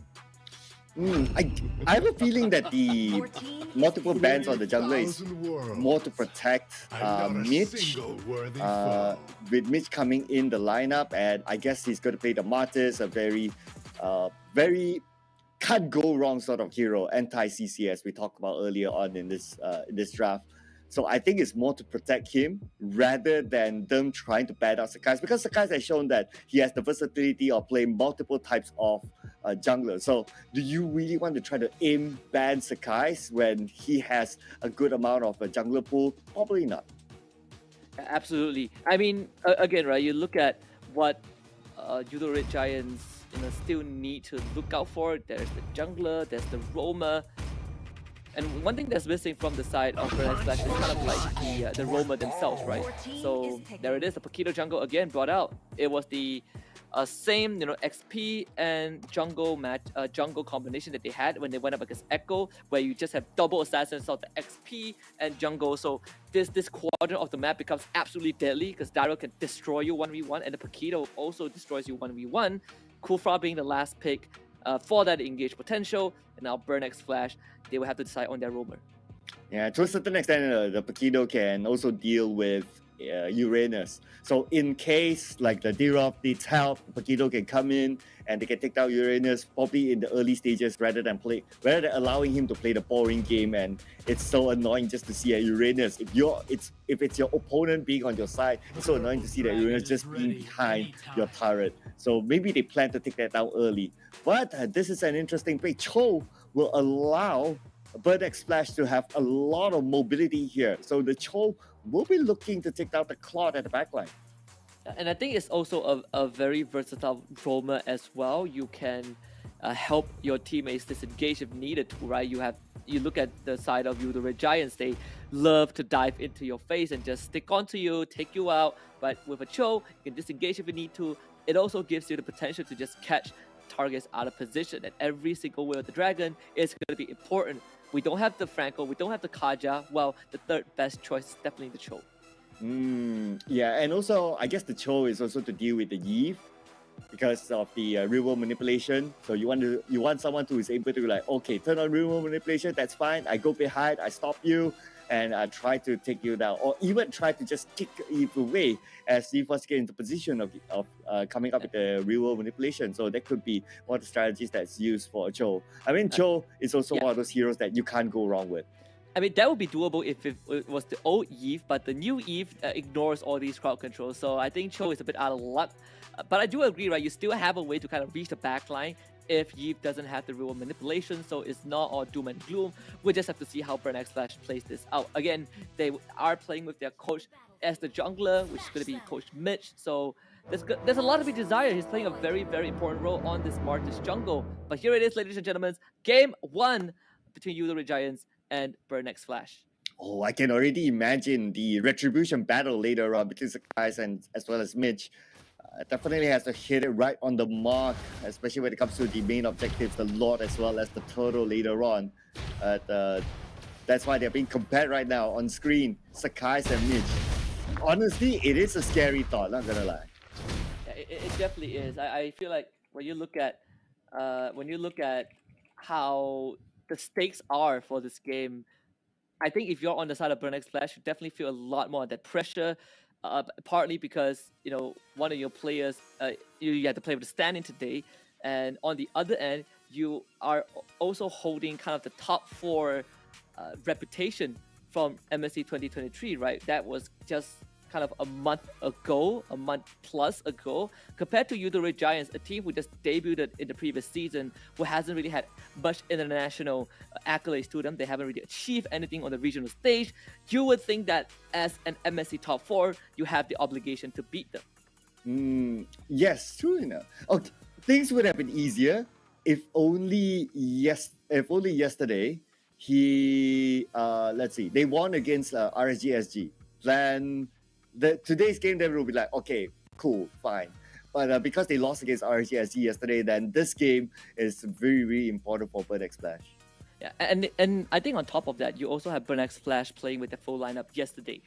[SPEAKER 11] I have a feeling that the multiple bans on the jungler is more to protect Mitch. With Mitch coming in the lineup, and I guess he's going to play the Martyrs, a very can't go wrong sort of hero, anti-CC as we talked about earlier on in this draft. So I think it's more to protect him rather than them trying to ban out Sakai, because Sakai has shown that he has the versatility of playing multiple types of jungler. So do you really want to try to ban Sakai when he has a good amount of a jungler pool? Probably not.
[SPEAKER 10] Absolutely. I mean, again, right, you look at what Judo Red Giants still need to look out for. There's the jungler, there's the roamer. And one thing that's missing from the side of Burnex Flash is kind of like the roamer themselves, right? So there it is, the Paquito jungle again brought out. It was the same, XP and jungle combination that they had when they went up against Echo, where you just have double assassins of the XP and jungle. So this quadrant of the map becomes absolutely deadly because Daryl can destroy you 1v1, and the Paquito also destroys you 1v1. Kufra being the last pick for that engage potential, and now Burnex Flash, they will have to decide on their roamer.
[SPEAKER 11] Yeah, to a certain extent, the Paquito can also deal with Uranus. So in case like the D-Rob needs help, Paquito can come in and they can take down Uranus probably in the early stages rather than allowing him to play the boring game. And it's so annoying just to see a Uranus. If it's your opponent being on your side, it's so annoying to see that Uranus just being behind your turret. So maybe they plan to take that down early. But this is an interesting pick. Cho will allow Burnex Flash to have a lot of mobility here. So the Cho will be looking to take down the Claude at the backline.
[SPEAKER 10] And I think it's also a very versatile roamer as well. You can help your teammates disengage if needed to, right? You look at the side of you, the Red Giants, they love to dive into your face and just stick onto you, take you out. But with a Cho, you can disengage if you need to. It also gives you the potential to just catch targets out of position, and every single Will of the Dragon is going to be important. We don't have the Franco, we don't have the Kaja. Well, the third best choice is definitely the Cho.
[SPEAKER 11] Yeah, and also I guess the Cho is also to deal with the Eve because of the real world manipulation. So you want someone who is able to turn on real world manipulation, that's fine. I go behind, I stop you, and I try to take you down, or even try to just kick Eve away as Eve was getting into position of coming up with the real world manipulation. So that could be one of the strategies that's used for Cho. I mean, Cho is also one of those heroes that you can't go wrong with.
[SPEAKER 10] I mean, that would be doable if it was the old Eve, but the new Eve ignores all these crowd controls. So I think Cho is a bit out of luck. But I do agree, right? You still have a way to kind of reach the backline if Eve doesn't have the real manipulation, so it's not all doom and gloom. We just have to see how Burnex Flash plays this out. Again, they are playing with their coach as the jungler, which is going to be Coach Mitch. So there's a lot to be desired. He's playing a very, very important role on this Martyrs jungle. But here it is, ladies and gentlemen, game 1 between you, the Red Giants, and Burnex Flash.
[SPEAKER 11] Oh, I can already imagine the retribution battle later on between Sakai and as well as Mitch. Definitely has to hit it right on the mark, especially when it comes to the main objectives, the Lord as well as the Turtle later on. That's why they're being compared right now on screen, Sakai and Mitch. Honestly, it is a scary thought, not gonna lie.
[SPEAKER 10] Yeah, it definitely is. I feel like when you look at how the stakes are for this game, I think if you're on the side of Burnex Flash, you definitely feel a lot more of that pressure. Partly because one of your players you had to play with the standing today, and on the other end you are also holding kind of the top 4 reputation from MSC 2023, right? That was just kind of a month plus ago, compared to the Red Giants, a team who just debuted in the previous season, who hasn't really had much international accolades to them. They haven't really achieved anything on the regional stage. You would think that as an MSC top 4, you have the obligation to beat them.
[SPEAKER 11] Yes, true enough. Okay, things would have been easier if only yesterday they won against RSGSG. Then today's game, they will be like, okay, cool, fine. But because they lost against RSGSG yesterday, then this game is very, very important for Burnex Flash.
[SPEAKER 10] Yeah, and I think on top of that, you also have Burnex Flash playing with the full lineup yesterday.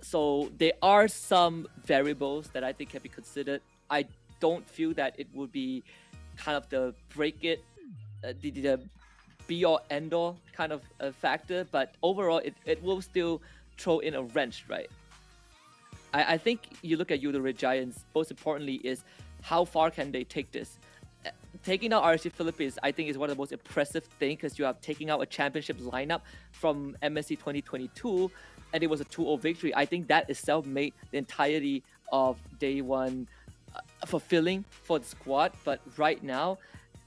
[SPEAKER 10] So there are some variables that I think can be considered. I don't feel that it would be kind of the break it, the be or end all kind of factor, but overall it will still throw in a wrench, right? I think you look at Red Giants, most importantly is how far can they take this? Taking out RSG Philippines, I think, is one of the most impressive things because you are taking out a championship lineup from MSC 2022 and it was a 2-0 victory. I think that itself made the entirety of day one fulfilling for the squad. But right now,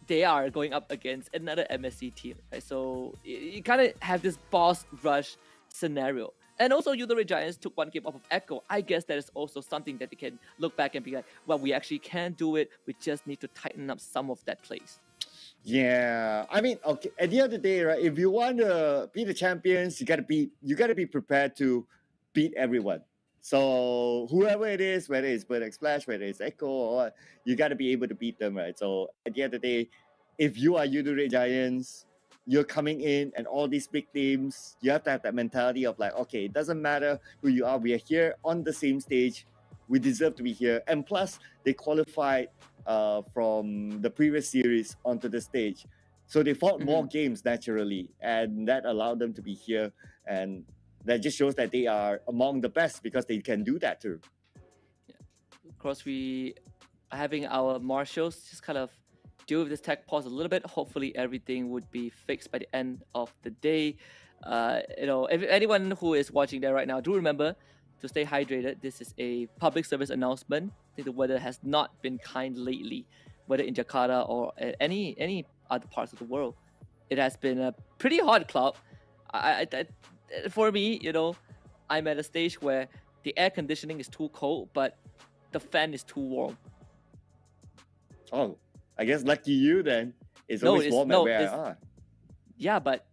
[SPEAKER 10] they are going up against another MSC team, right? So you kind of have this boss rush scenario. And also, Red Giants took one game off of Echo. I guess that is also something that they can look back and be like, well, we actually can do it. We just need to tighten up some of that plays.
[SPEAKER 11] Yeah, I mean, okay. At the end of the day, right? If you want to be the champions, you gotta be prepared to beat everyone. So whoever it is, whether it's Burnex Splash, whether it's Echo, or what, you gotta be able to beat them, right? So at the end of the day, if you are Red Giants, you're coming in and all these big teams, you have to have that mentality of like, okay, it doesn't matter who you are, we are here on the same stage, we deserve to be here. And plus, they qualified from the previous series onto the stage. So they fought more games naturally, and that allowed them to be here. And that just shows that they are among the best because they can do that too.
[SPEAKER 10] Yeah. Of course, we are having our marshals just kind of deal with this tech pause a little bit. Hopefully everything would be fixed by the end of the day. If anyone who is watching there right now, do remember to stay hydrated. This is a public service announcement. I think the weather has not been kind lately, whether in Jakarta or any other parts of the world. It has been a pretty hot, Cloud. For me, I'm at a stage where the air conditioning is too cold, but the fan is too warm.
[SPEAKER 11] Oh, I guess lucky you then. It's always warm at where I are.
[SPEAKER 10] Yeah, but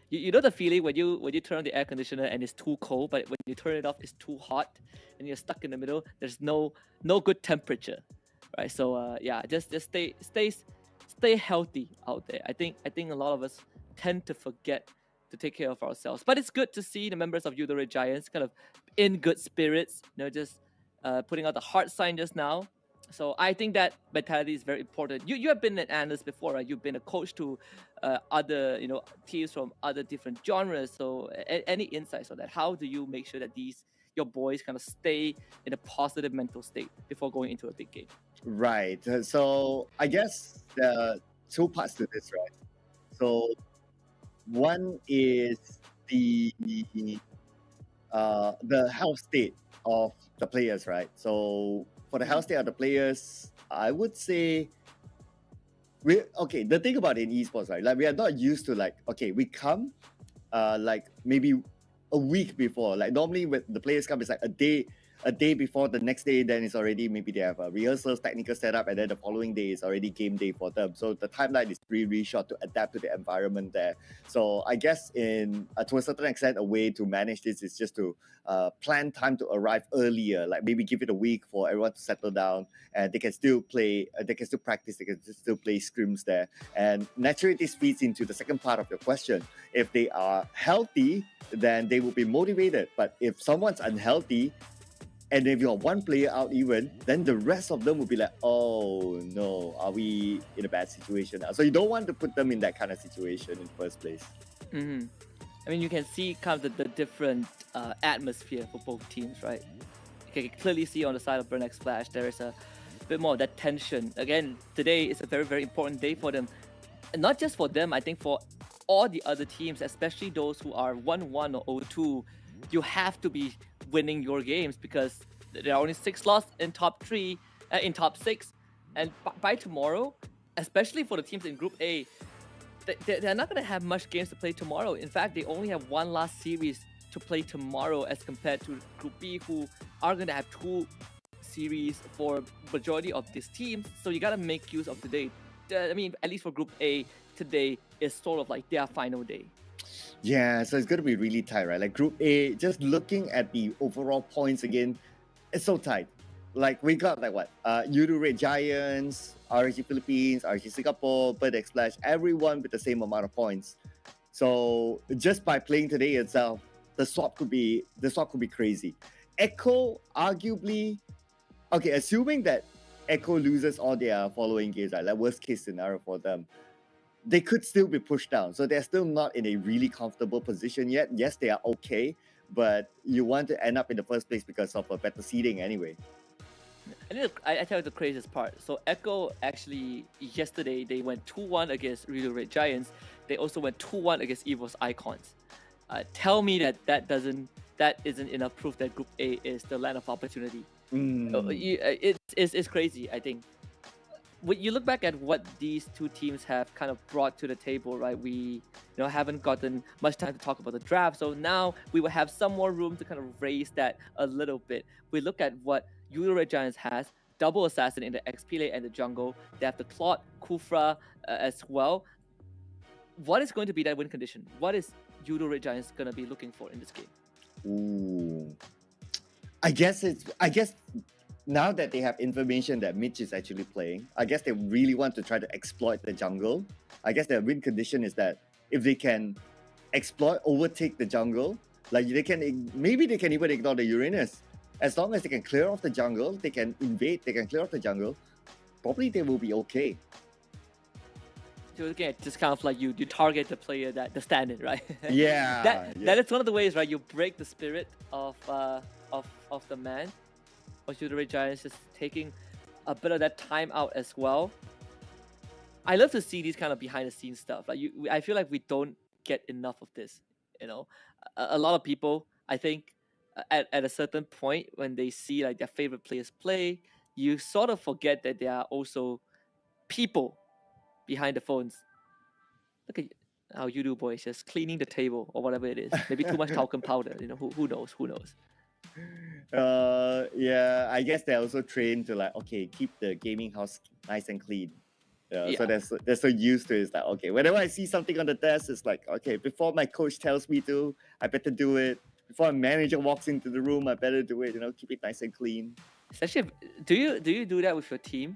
[SPEAKER 10] you know the feeling when you turn on the air conditioner and it's too cold, but when you turn it off, it's too hot, and you're stuck in the middle. There's no good temperature, right? So just stay healthy out there. I think a lot of us tend to forget to take care of ourselves, but it's good to see the members of Red Giants kind of in good spirits. Just putting out the heart sign just now. So I think that mentality is very important. You have been an analyst before, right? You've been a coach to other teams from other different genres. So any insights on that? How do you make sure that your boys kind of stay in a positive mental state before going into a big game?
[SPEAKER 11] Right. So I guess there are two parts to this, right? So one is the health state of the players, right? So for the health state of the players, I would say the thing about it in esports, right? Like we are not used to we come like maybe a week before. Like normally when the players come, it's like a day before the next day, then it's already maybe they have a rehearsals, technical setup, and then the following day is already game day for them. So the timeline is really short to adapt to the environment there. So I guess to a certain extent, a way to manage this is just to plan time to arrive earlier, like maybe give it a week for everyone to settle down, and they can still play, they can still practice, they can still play scrims there. And naturally, this feeds into the second part of your question. If they are healthy, then they will be motivated. But if someone's unhealthy, and if you're one player out even, then the rest of them will be like, oh no, are we in a bad situation now? So you don't want to put them in that kind of situation in the first place.
[SPEAKER 10] Mm-hmm. I mean, you can see kind of the different atmosphere for both teams, right? You can clearly see on the side of Burnex Flash, there is a bit more of that tension. Again, today is a very, very important day for them. And not just for them, I think for all the other teams, especially those who are 1-1 or 0-2, you have to be winning your games because there are only 6 slots in top 6, and by tomorrow, especially for the teams in Group A, they're not going to have much games to play tomorrow. In fact, they only have one last series to play tomorrow as compared to Group B, who are going to have 2 series for majority of these teams. So you got to make use of today. I mean, at least for Group A, today is sort of like their final day.
[SPEAKER 11] Yeah, so it's going to be really tight, right? Like Group A, just looking at the overall points again, it's so tight. Like we got Red Giants, RSG Philippines, RSG Singapore, Burnex Splash, everyone with the same amount of points. So just by playing today itself, the swap could be crazy. Echo arguably, okay, assuming that Echo loses all their following games, right? Like worst case scenario for them, they could still be pushed down. So they're still not in a really comfortable position yet. Yes, they are okay, but you want to end up in the first place because of a better seeding anyway.
[SPEAKER 10] I tell you the craziest part. So Echo actually yesterday they went 2-1 against Real Red Giants. They also went 2-1 against Evos Icons. Tell me that isn't enough proof that Group A is the land of opportunity. It's crazy. I think when you look back at what these two teams have kind of brought to the table, right? We haven't gotten much time to talk about the draft, so now we will have some more room to kind of raise that a little bit. We look at what Euro Red Giants has: double assassin in the XP lane and the jungle. They have the Claude, Kufra as well. What is going to be that win condition? What is Euro Red Giants gonna be looking for in this game?
[SPEAKER 11] Ooh, I guess now that they have information that Mitch is actually playing, I guess they really want to try to exploit the jungle. I guess their win condition is that if they can overtake the jungle, like maybe they can even ignore the Uranus. As long as they can clear off the jungle, they can invade, they can clear off the jungle, probably they will be okay.
[SPEAKER 10] So again, just kind of like you target the player that the stand-in, right?
[SPEAKER 11] Yeah.
[SPEAKER 10] That is one of the ways, right? You break the spirit of the man. Or the Red Giants just taking a bit of that time out as well. I love to see these kind of behind-the-scenes stuff. Like I feel like we don't get enough of this. A lot of people, I think, at a certain point when they see like their favorite players play, you sort of forget that there are also people behind the phones. Look at how you do, boys, just cleaning the table or whatever it is. Maybe too much talcum powder. Who knows?
[SPEAKER 11] Yeah, I guess they're also trained to like, okay, keep the gaming house nice and clean. So they're so used to it. It's like, okay, whenever I see something on the desk, it's like, okay, before my coach tells me to, I better do it. Before a manager walks into the room, I better do it. Keep it nice and clean.
[SPEAKER 10] Especially, do you do that with your team?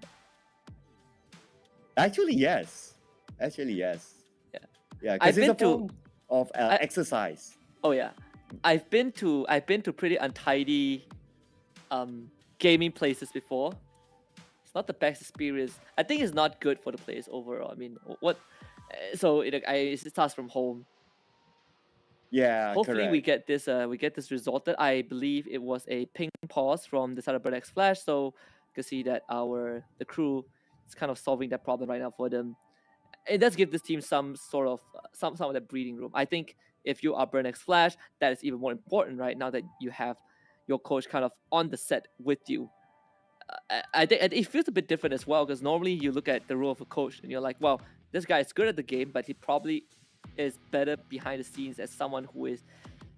[SPEAKER 11] Actually, yes. Yeah, because it's a form of exercise.
[SPEAKER 10] Oh yeah, I've been to pretty untidy gaming places before. It's not the best experience. I think it's not good for the players overall. I mean, so it starts from home.
[SPEAKER 11] Yeah,
[SPEAKER 10] hopefully
[SPEAKER 11] correct.
[SPEAKER 10] we get this resorted. I believe it was a ping pause from the Cyberburn X Flash, so you can see that the crew is kind of solving that problem right now for them. It does give this team some sort of some of that breathing room. I think if you are Burn X Flash, that is even more important right now that you have your coach kind of on the set with you. I think it feels a bit different as well, because normally you look at the role of a coach and you're like, well, this guy is good at the game, but he probably is better behind the scenes as someone who is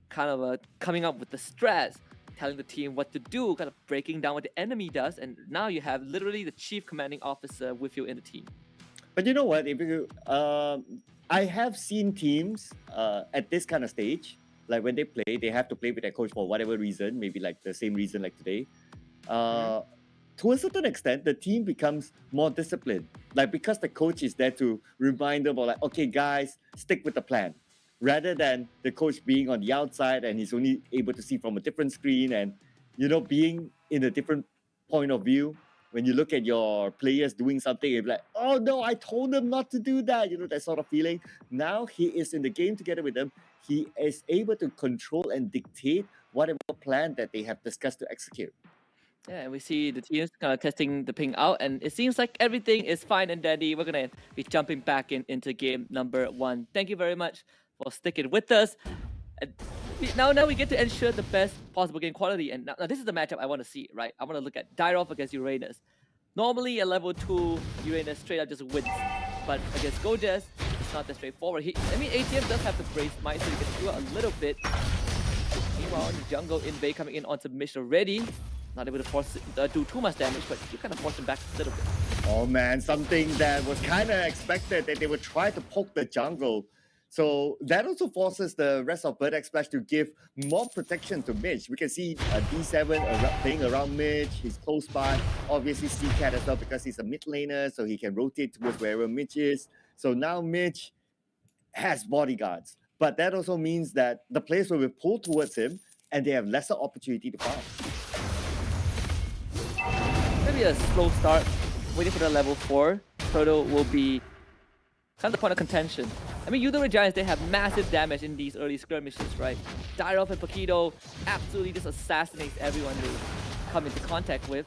[SPEAKER 10] kind of coming up with the strats, telling the team what to do, kind of breaking down what the enemy does, and now you have literally the chief commanding officer with you in the team.
[SPEAKER 11] But you know what? I have seen teams at this kind of stage, like when they play, they have to play with their coach for whatever reason, maybe like the same reason like today. To a certain extent, the team becomes more disciplined. Like, because the coach is there to remind them of like, okay, guys, stick with the plan. Rather than the coach being on the outside and he's only able to see from a different screen and, being in a different point of view. When you look at your players doing something, you're like, oh no, I told them not to do that. That sort of feeling. Now he is in the game together with them. He is able to control and dictate whatever plan that they have discussed to execute.
[SPEAKER 10] Yeah, and we see the teams kind of testing the ping out, and it seems like everything is fine and dandy. We're going to be jumping back into game number 1. Thank you very much for sticking with us. And now we get to ensure the best possible game quality, and now this is the matchup I want to see, right? I want to look at Dyrov against Uranus. Normally a level 2 Uranus straight up just wins, but against Gojas, it's not that straightforward. ATM does have the Brace Might, so you can do it a little bit. Meanwhile, in the jungle, Invade coming in onto Mish already. Not able to do too much damage, but you kind of force him back a little bit.
[SPEAKER 11] Oh man, something that was kind of expected, that they would try to poke the jungle. So that also forces the rest of Bird X Splash to give more protection to Mitch. We can see D7 playing around Mitch. He's close by. Obviously, C-Cat as well, because he's a mid laner, so he can rotate towards wherever Mitch is. So now Mitch has bodyguards. But that also means that the players will be pulled towards him and they have lesser opportunity to farm.
[SPEAKER 10] Maybe a slow start, waiting for the level 4. Turtle will be kind of the point of contention. I mean, Udon Giants, they have massive damage in these early skirmishes, right? Dyrov and Paquito absolutely just assassinates everyone they come into contact with.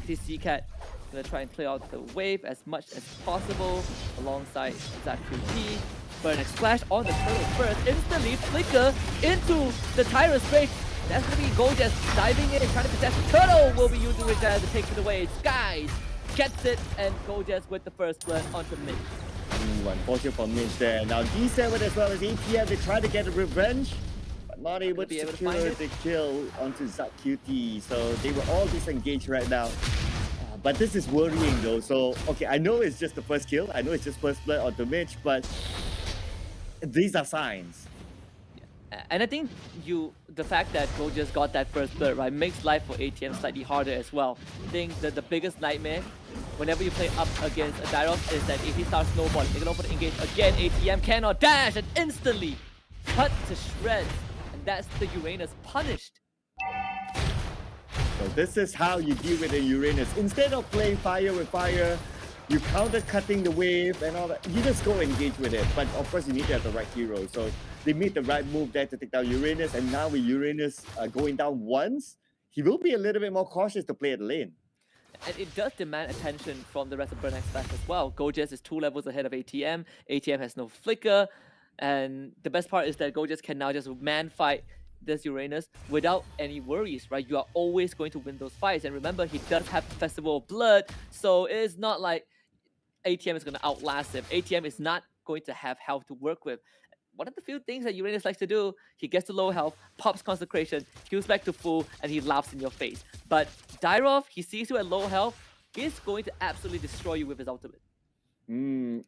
[SPEAKER 10] This C-Cat gonna try and play out the wave as much as possible alongside ZQT. Burnex Splash on the Turtle first, instantly flicker into the Tyrant's Rage. That's gonna be Goldjess diving in, trying to possess the Turtle. Will be Udon Giants to take it away. Skies gets it, and Goldjess with the first blood onto mid.
[SPEAKER 11] Unfortunate for Mitch there. Now D7 as well as ATM, they try to get a revenge, but not able to secure the kill onto ZQT. So they were all disengaged right now. But this is worrying though. So, okay, I know it's just the first kill. I know it's just first blood onto Mitch, but these are signs.
[SPEAKER 10] And I think the fact that Go just got that first blood, right, makes life for ATM slightly harder as well. I think that the biggest nightmare whenever you play up against a Dyrov is that if he starts snowballing, they can open the engage again. ATM cannot dash and instantly cut to shreds. And that's the Uranus punished.
[SPEAKER 11] So this is how you deal with a Uranus. Instead of playing fire with fire, you counter cutting the wave and all that. You just go engage with it. But of course, you need to have the right hero. So they made the right move there to take down Uranus. And now with Uranus going down once, he will be a little bit more cautious to play at the lane.
[SPEAKER 10] And it does demand attention from the rest of Burnex Flash as well. Goldjess is 2 levels ahead of ATM. ATM has no flicker. And the best part is that Goldjess can now just man fight this Uranus without any worries, right? You are always going to win those fights. And remember, he does have Festival of Blood. So it's not like ATM is going to outlast him. ATM is not going to have health to work with. One of the few things that Uranus likes to do, he gets to low health, pops Consecration, heals back to full, and he laughs in your face. But Dyrov, he sees you at low health, he's going to absolutely destroy you with his ultimate.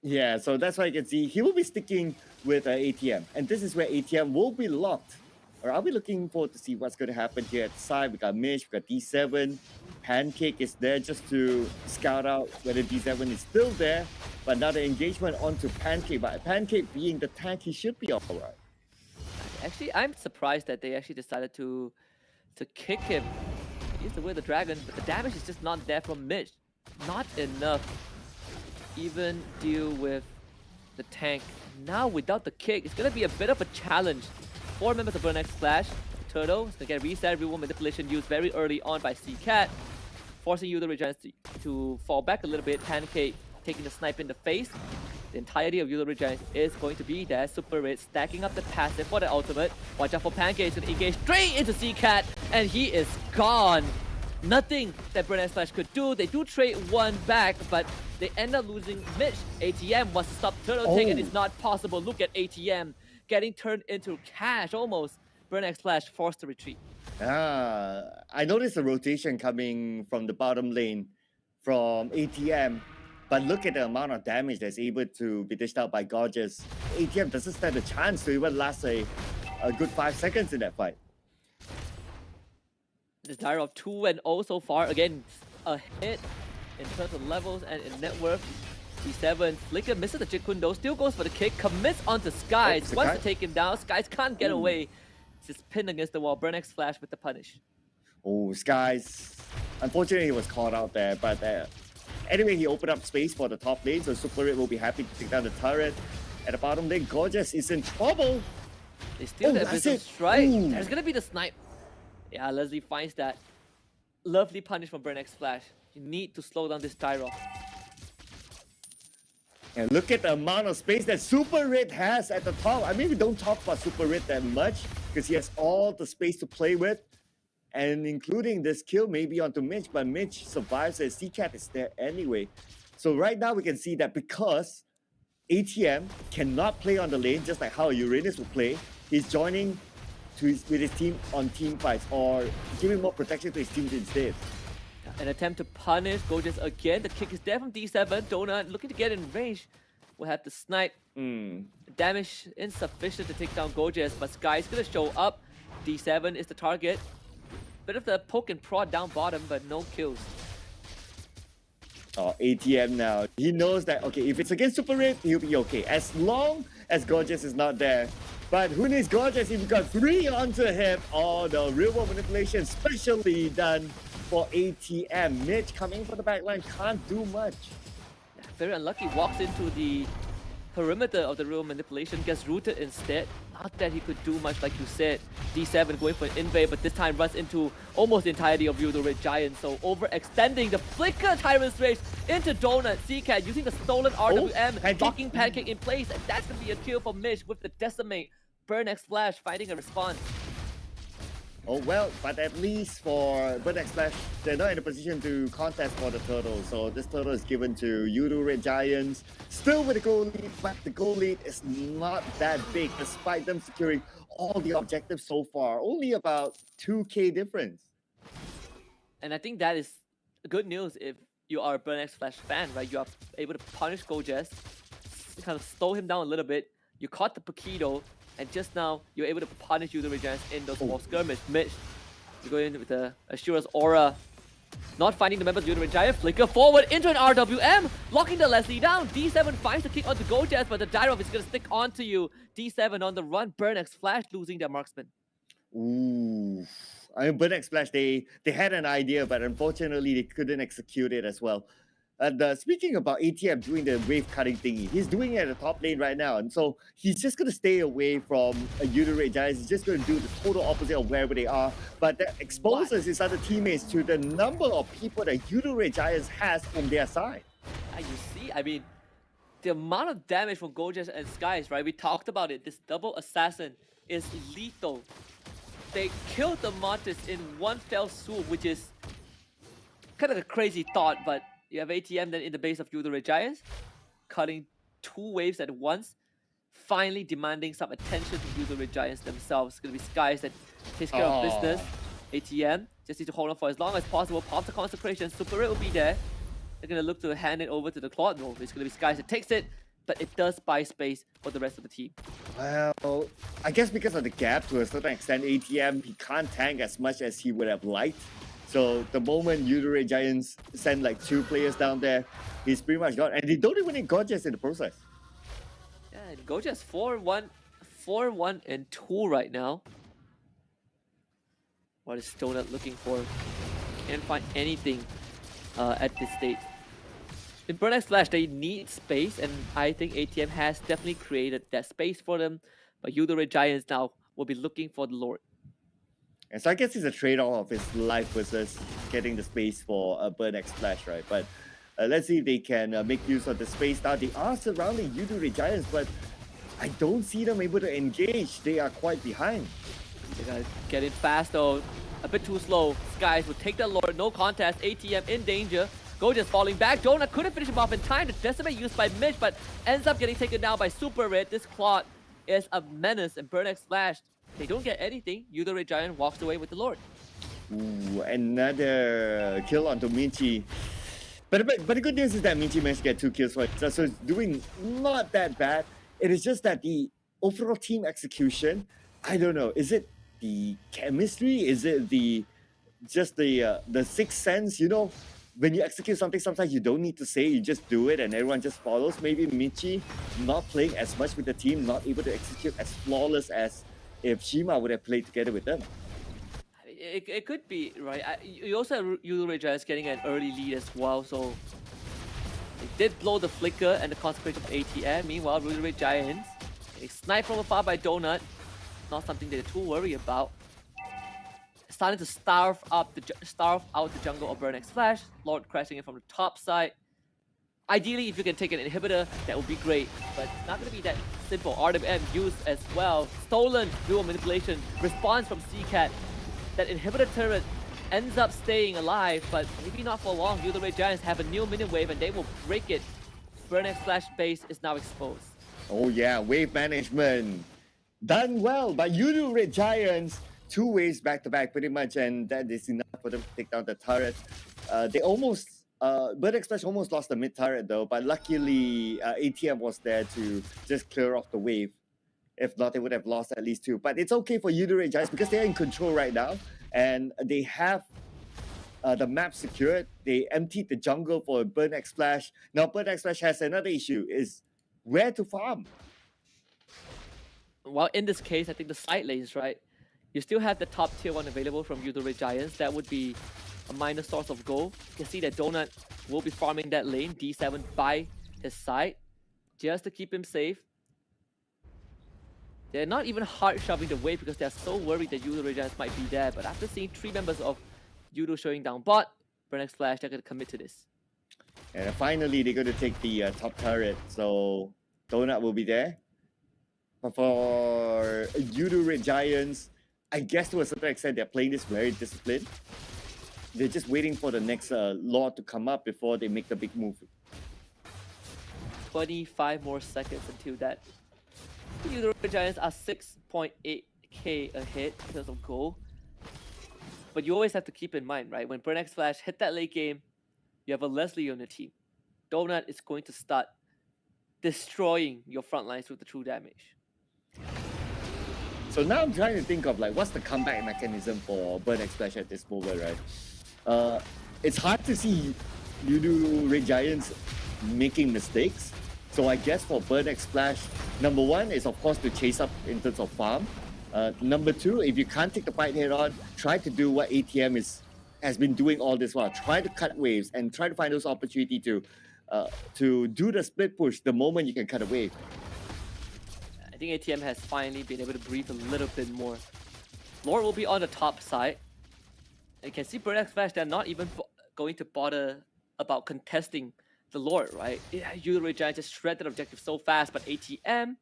[SPEAKER 11] Yeah, so that's why you can see he will be sticking with ATM. And this is where ATM will be locked. Or are we looking forward to see what's going to happen here at the side? We got Mish, we got D7. Pancake is there just to scout out whether D7 is still there. But another engagement onto Pancake. But Pancake being the tank, he should be alright.
[SPEAKER 10] Actually, I'm surprised that they actually decided to kick him. He used to wear the dragon, but the damage is just not there from Mitch. Not enough. Even deal with the tank. Now without the kick, it's going to be a bit of a challenge. 4 members of Burnex Flash. Turtle is going to get reset, reroll manipulation used very early on by C-Cat, forcing you the Regiants to fall back a little bit. Pancake taking the snipe in the face. The entirety of Yudo Regiants is going to be there. Super Red stacking up the passive for the ultimate. Watch out for Pancake. He's going to engage straight into C-Cat, and he is gone. Nothing that Burnex Flash could do. They do trade one back, but they end up losing Mitch. ATM wants to stop Turtle Tank, and it's not possible. Look at ATM getting turned into cash almost. Burnex Flash forced to retreat.
[SPEAKER 11] I noticed a rotation coming from the bottom lane from ATM, but look at the amount of damage that's able to be dished out by Gorgeous. ATM doesn't stand a chance to even last a good 5 seconds in that fight.
[SPEAKER 10] This Dyrov 2-0 so far. Again, ahead in terms of levels and in net worth. D7, Flicker misses the Jit Kundo, still goes for the kick, commits onto Skies, wants to take him down. Skies can't get away. Just pinned against the wall. Burnex Flash with the punish.
[SPEAKER 11] Oh, Skies. Unfortunately, he was caught out there, but anyway, he opened up space for the top lane, so Super Red will be happy to take down the turret. At the bottom lane, Gorgeous is in trouble.
[SPEAKER 10] They steal the Abyssal Strike. There's gonna be the snipe. Yeah, Leslie finds that. Lovely punish from Burnex Flash. You need to slow down this Dyrov.
[SPEAKER 11] And look at the amount of space that Super Red has at the top. I mean, we don't talk about Super Red that much because he has all the space to play with. And including this kill maybe onto Mitch, but Mitch survives as C-Cat is there anyway. So right now we can see that because ATM cannot play on the lane just like how Uranus will play, he's joining with his team on team fights or giving more protection to his teams instead.
[SPEAKER 10] An attempt to punish Gorgeous again. The kick is there from D7. Donut looking to get in range. Will have to snipe. Damage insufficient to take down Gorgeous, but Sky's gonna show up. D7 is the target. Bit of the poke and prod down bottom, but no kills.
[SPEAKER 11] Oh, ATM now. He knows that, okay, if it's against Super Red, he'll be okay. As long as Gorgeous is not there. But who needs Gorgeous if you got 3 onto him? Oh, the real world manipulation, specially done for ATM. Mitch coming from the backline, can't do much.
[SPEAKER 10] Very unlucky, walks into the perimeter of the real manipulation, gets rooted instead. Not that he could do much, like you said. D7 going for an invade, but this time runs into almost the entirety of the Red Giant. So overextending the flicker Tyrant's Rage into Donut. CCAT using the stolen RWM, blocking Pancake in place, and that's gonna be a kill for Mitch with the Decimate. Burn X Flash finding a response.
[SPEAKER 11] Oh well, but at least for Burn X Flash, they're not in a position to contest for the turtle. So this turtle is given to Yudu Red Giants. Still with the goal lead, but the goal lead is not that big despite them securing all the objectives so far. Only about 2k difference.
[SPEAKER 10] And I think that is good news if you are a Burn X Flash fan, right? You are able to punish Gojes, kind of slow him down a little bit. You caught the Paquito, and just now you're able to punish Yudu Red Giants in those small skirmish. Mitch, you go in with the Ashura's Aura. Not finding the members of Yudu Red Giant. Flicker forward into an RWM, locking the Leslie down. D7 finds the kick onto Gojes, but the Dyrov is going to stick onto you. D7 on the run. Burn X Flash losing their marksman.
[SPEAKER 11] Ooh. I mean, Burn X Flash, they had an idea, but unfortunately they couldn't execute it as well. And speaking about ATM doing the wave cutting thingy, he's doing it at the top lane right now. And so he's just going to stay away from Yudu Red Giants. He's just going to do the total opposite of wherever they are. But that exposes his other teammates to the number of people that Yudu Red Giants has on their side.
[SPEAKER 10] You see, I mean, the amount of damage from Gojes and Skies, right? We talked about it. This double assassin is lethal. They killed the Martyrs in one fell swoop, which is kind of a crazy thought, but you have ATM then in the base of Yudu Red Giants, cutting 2 waves at once, finally demanding some attention to Yudu Red Giants themselves. It's going to be Skies that takes care of business. ATM just need to hold on for as long as possible, pop the Consecration, Super Red will be there. They're going to look to hand it over to the Claude. No, it's going to be Skies that takes it, but it does buy space for the rest of the team.
[SPEAKER 11] Well, I guess because of the gap to a certain extent, ATM, he can't tank as much as he would have liked. So the moment Yudu Red Giants send like 2 players down there, he's pretty much gone. And they don't even need Gorgeous in the process.
[SPEAKER 10] Yeah, Gorgeous 4-1 and 2 right now. What is Donut looking for? Can't find anything at this stage. In Burn X Flash, they need space, and I think ATM has definitely created that space for them. But Yudu Red Giants now will be looking for the Lord.
[SPEAKER 11] And so I guess it's a trade-off of his life versus getting the space for a Burn X Flash, right? But let's see if they can make use of the space now. They are surrounding Yudu Red Giants, but I don't see them able to engage. They are quite behind.
[SPEAKER 10] They gotta get in fast though. A bit too slow. Skies will take the Lord. No contest. ATM in danger. Gojes falling back. Donut couldn't finish him off in time. The Decimate used by Mitch, but ends up getting taken down by Super Red. This Claude is a menace, and Burn X Flash, they don't get anything. Yudu Red Giant walks away with the Lord.
[SPEAKER 11] Ooh, another kill onto Minchi. But the good news is that Minchi managed to get 2 kills for it. So it's doing not that bad. It is just that the overall team execution, I don't know. Is it the chemistry? Is it the sixth sense? You know, when you execute something, sometimes you don't need to say, you just do it and everyone just follows. Maybe Michi not playing as much with the team, not able to execute as flawless as if Shima would have played together with them.
[SPEAKER 10] It could be, right? You also have Yudu Red Giants getting an early lead as well, so they did blow the Flicker and the Consecration of ATM. Meanwhile, Yudu Red Giants getting sniped from afar by Donut. Not something they're too worried about. Starting to starve out the jungle of Burn X Flash. Lord crashing in from the top side. Ideally, if you can take an inhibitor, that would be great, but it's not going to be that simple. RWM used as well. Stolen dual manipulation. Response from CCAT. That inhibitor turret ends up staying alive, but maybe not for long. Yudu Red Giants have a new minion wave and they will break it. Burn X Flash base is now exposed.
[SPEAKER 11] Oh yeah, wave management. Done well by Yudu Red Giants. 2 waves back to back pretty much, and that is enough for them to take down the turret. They almost Burn X Flash almost lost the mid turret though, but luckily ATM was there to just clear off the wave. If not, they would have lost at least 2. But it's okay for Yudu Red Giants because they're in control right now, and they have the map secured. They emptied the jungle for Burn X Flash. Now Burn X Flash has another issue: is where to farm.
[SPEAKER 10] Well, in this case, I think the side lanes, right? You still have the top tier 1 available from Yudo Red Giants. That would be a minor source of goal. You can see that Donut will be farming that lane. D7 by his side just to keep him safe. They're not even hard shoving the wave because they're so worried that Yudo Red Giants might be there. But after seeing 3 members of Yudo showing down bot, Burnex Flash, they're going to commit to this.
[SPEAKER 11] And finally, they're going to take the top turret. So Donut will be there. But for Yudo Red Giants, I guess to a certain extent, they're playing this very disciplined. They're just waiting for the next Lord to come up before they make the big move.
[SPEAKER 10] 25 more seconds until that. The Red Giants are 6.8k ahead in terms of goal. But you always have to keep in mind, right? When Burnex Flash hit that late game, you have a Leslie on your team. Donut is going to start destroying your front lines with the true damage.
[SPEAKER 11] So now I'm trying to think of like what's the comeback mechanism for Burnex Flash at this moment, right? It's hard to see Yudo Red Giants making mistakes. So I guess for Burnex Flash, number 1 is of course to chase up in terms of farm. Number 2, if you can't take the fight head on, try to do what ATM has been doing all this while. Try to cut waves and try to find those opportunity to do the split push the moment you can cut a wave.
[SPEAKER 10] I think ATM has finally been able to breathe a little bit more. Lord will be on the top side. And you can see Burnex Flash, they're not even going to bother about contesting the Lord, right? Yudo Red Giant just shred that objective so fast, but ATM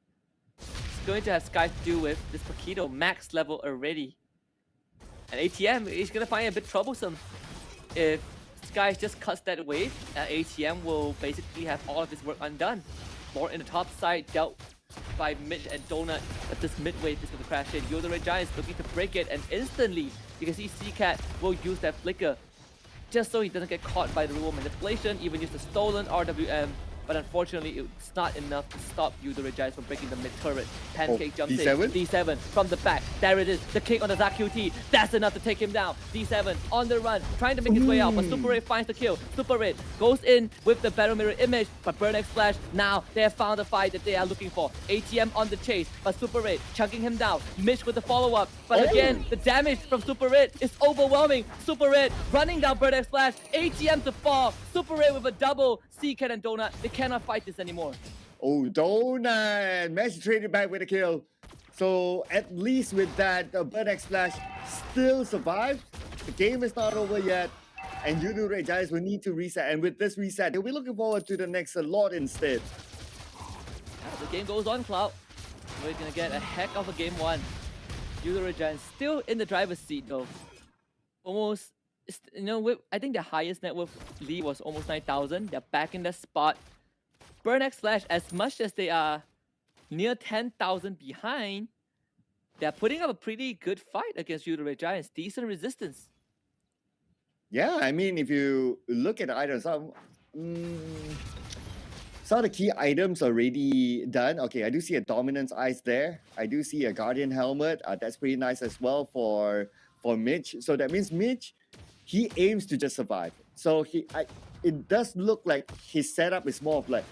[SPEAKER 10] is going to have Sky to deal with. This Paquito max level already. And ATM is going to find it a bit troublesome. If Sky just cuts that wave, ATM will basically have all of his work undone. Lord in the top side dealt by Mitch and Donut, but this mid wave is going to crash in. Yudo Red Giants looking to break it, and instantly you can see CCat will use that flicker just so he doesn't get caught by the rule manipulation, even use the stolen RWM, but unfortunately it's not enough to stop Yudo Red Giants from breaking the mid turret. Pancake jumps
[SPEAKER 11] D7?
[SPEAKER 10] in, D7 from the back, there it is, the kick on the ZQT, that's enough to take him down. D7 on the run, trying to make his way out, but Super Red finds the kill. Super Red goes in with the battle mirror image, but Burnex Flash, now they have found the fight that they are looking for. ATM on the chase, but Super Red chunking him down, Mitch with the follow-up, but again, the damage from Super Red is overwhelming. Super Red running down Burnex Flash, ATM to fall, Super Red with a double, CCat and Donut, they cannot fight this anymore.
[SPEAKER 11] Oh, Donut managed to trade it back with a kill. So at least with that, Burnex Flash still survived. The game is not over yet. And Yudo Red Giants will need to reset. And with this reset, they'll be looking forward to the next Lord instead.
[SPEAKER 10] The game goes on, Cloud. We're going to get a heck of a game 1. Yudo Red Giants still in the driver's seat though. Almost, you know, I think the highest net worth lead was almost 9,000. They're back in the spot. Burnex Flash, as much as they are near 10,000 behind, they're putting up a pretty good fight against Yudo Red Giants. Decent resistance.
[SPEAKER 11] Yeah, I mean, if you look at the items, some of the key items already done. Okay, I do see a Dominance Eyes there. I do see a Guardian Helmet. That's pretty nice as well for Mitch. So that means Mitch, he aims to just survive. So it does look like his setup is more of like,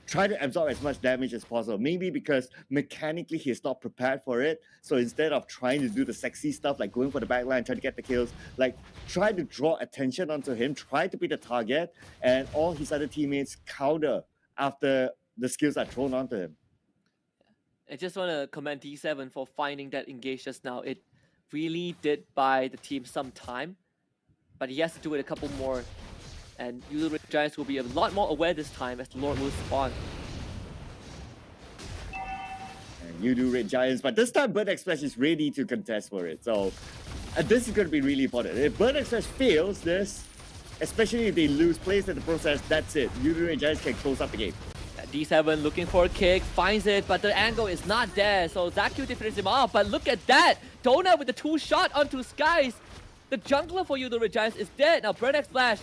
[SPEAKER 11] try to absorb as much damage as possible. Maybe because mechanically he's not prepared for it. So instead of trying to do the sexy stuff like going for the backline, trying to get the kills, like try to draw attention onto him, try to be the target, and all his other teammates counter after the skills are thrown onto him.
[SPEAKER 10] I just want to commend D7 for finding that engage just now. It really did buy the team some time, but he has to do it a couple more. And Yudo Red Giants will be a lot more aware this time as the Lord will spawn.
[SPEAKER 11] And Yudo Red Giants, but this time Burnex Flash is ready to contest for it. So this is going to be really important. If Burnex Flash fails this, especially if they lose plays in the process, that's it. Yudo Red Giants can close up the game.
[SPEAKER 10] D7 looking for a kick, finds it, but the angle is not there. So ZQ finishes him off, but look at that! Donut with the 2-shot onto Skies. The jungler for Yudo Red Giants is dead. Now Burnex Flash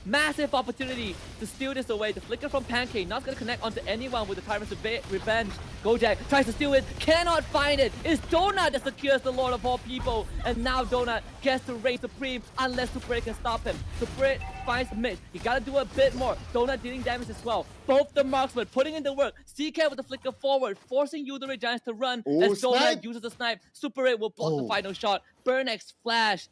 [SPEAKER 10] Massive opportunity to steal this away. The flicker from Pancake, not going to connect onto anyone with the Tyrant's Revenge. Gojek tries to steal it, cannot find it. It's Donut that secures the Lord of all people. And now Donut gets to reign supreme unless Super 8 can stop him. Super 8 finds Mitch. He got to do a bit more. Donut dealing damage as well. Both the marksmen putting in the work. CK with the flicker forward, forcing Yudere Giants to run as Donut uses the snipe. Super 8 will block the final shot. Burnex flash.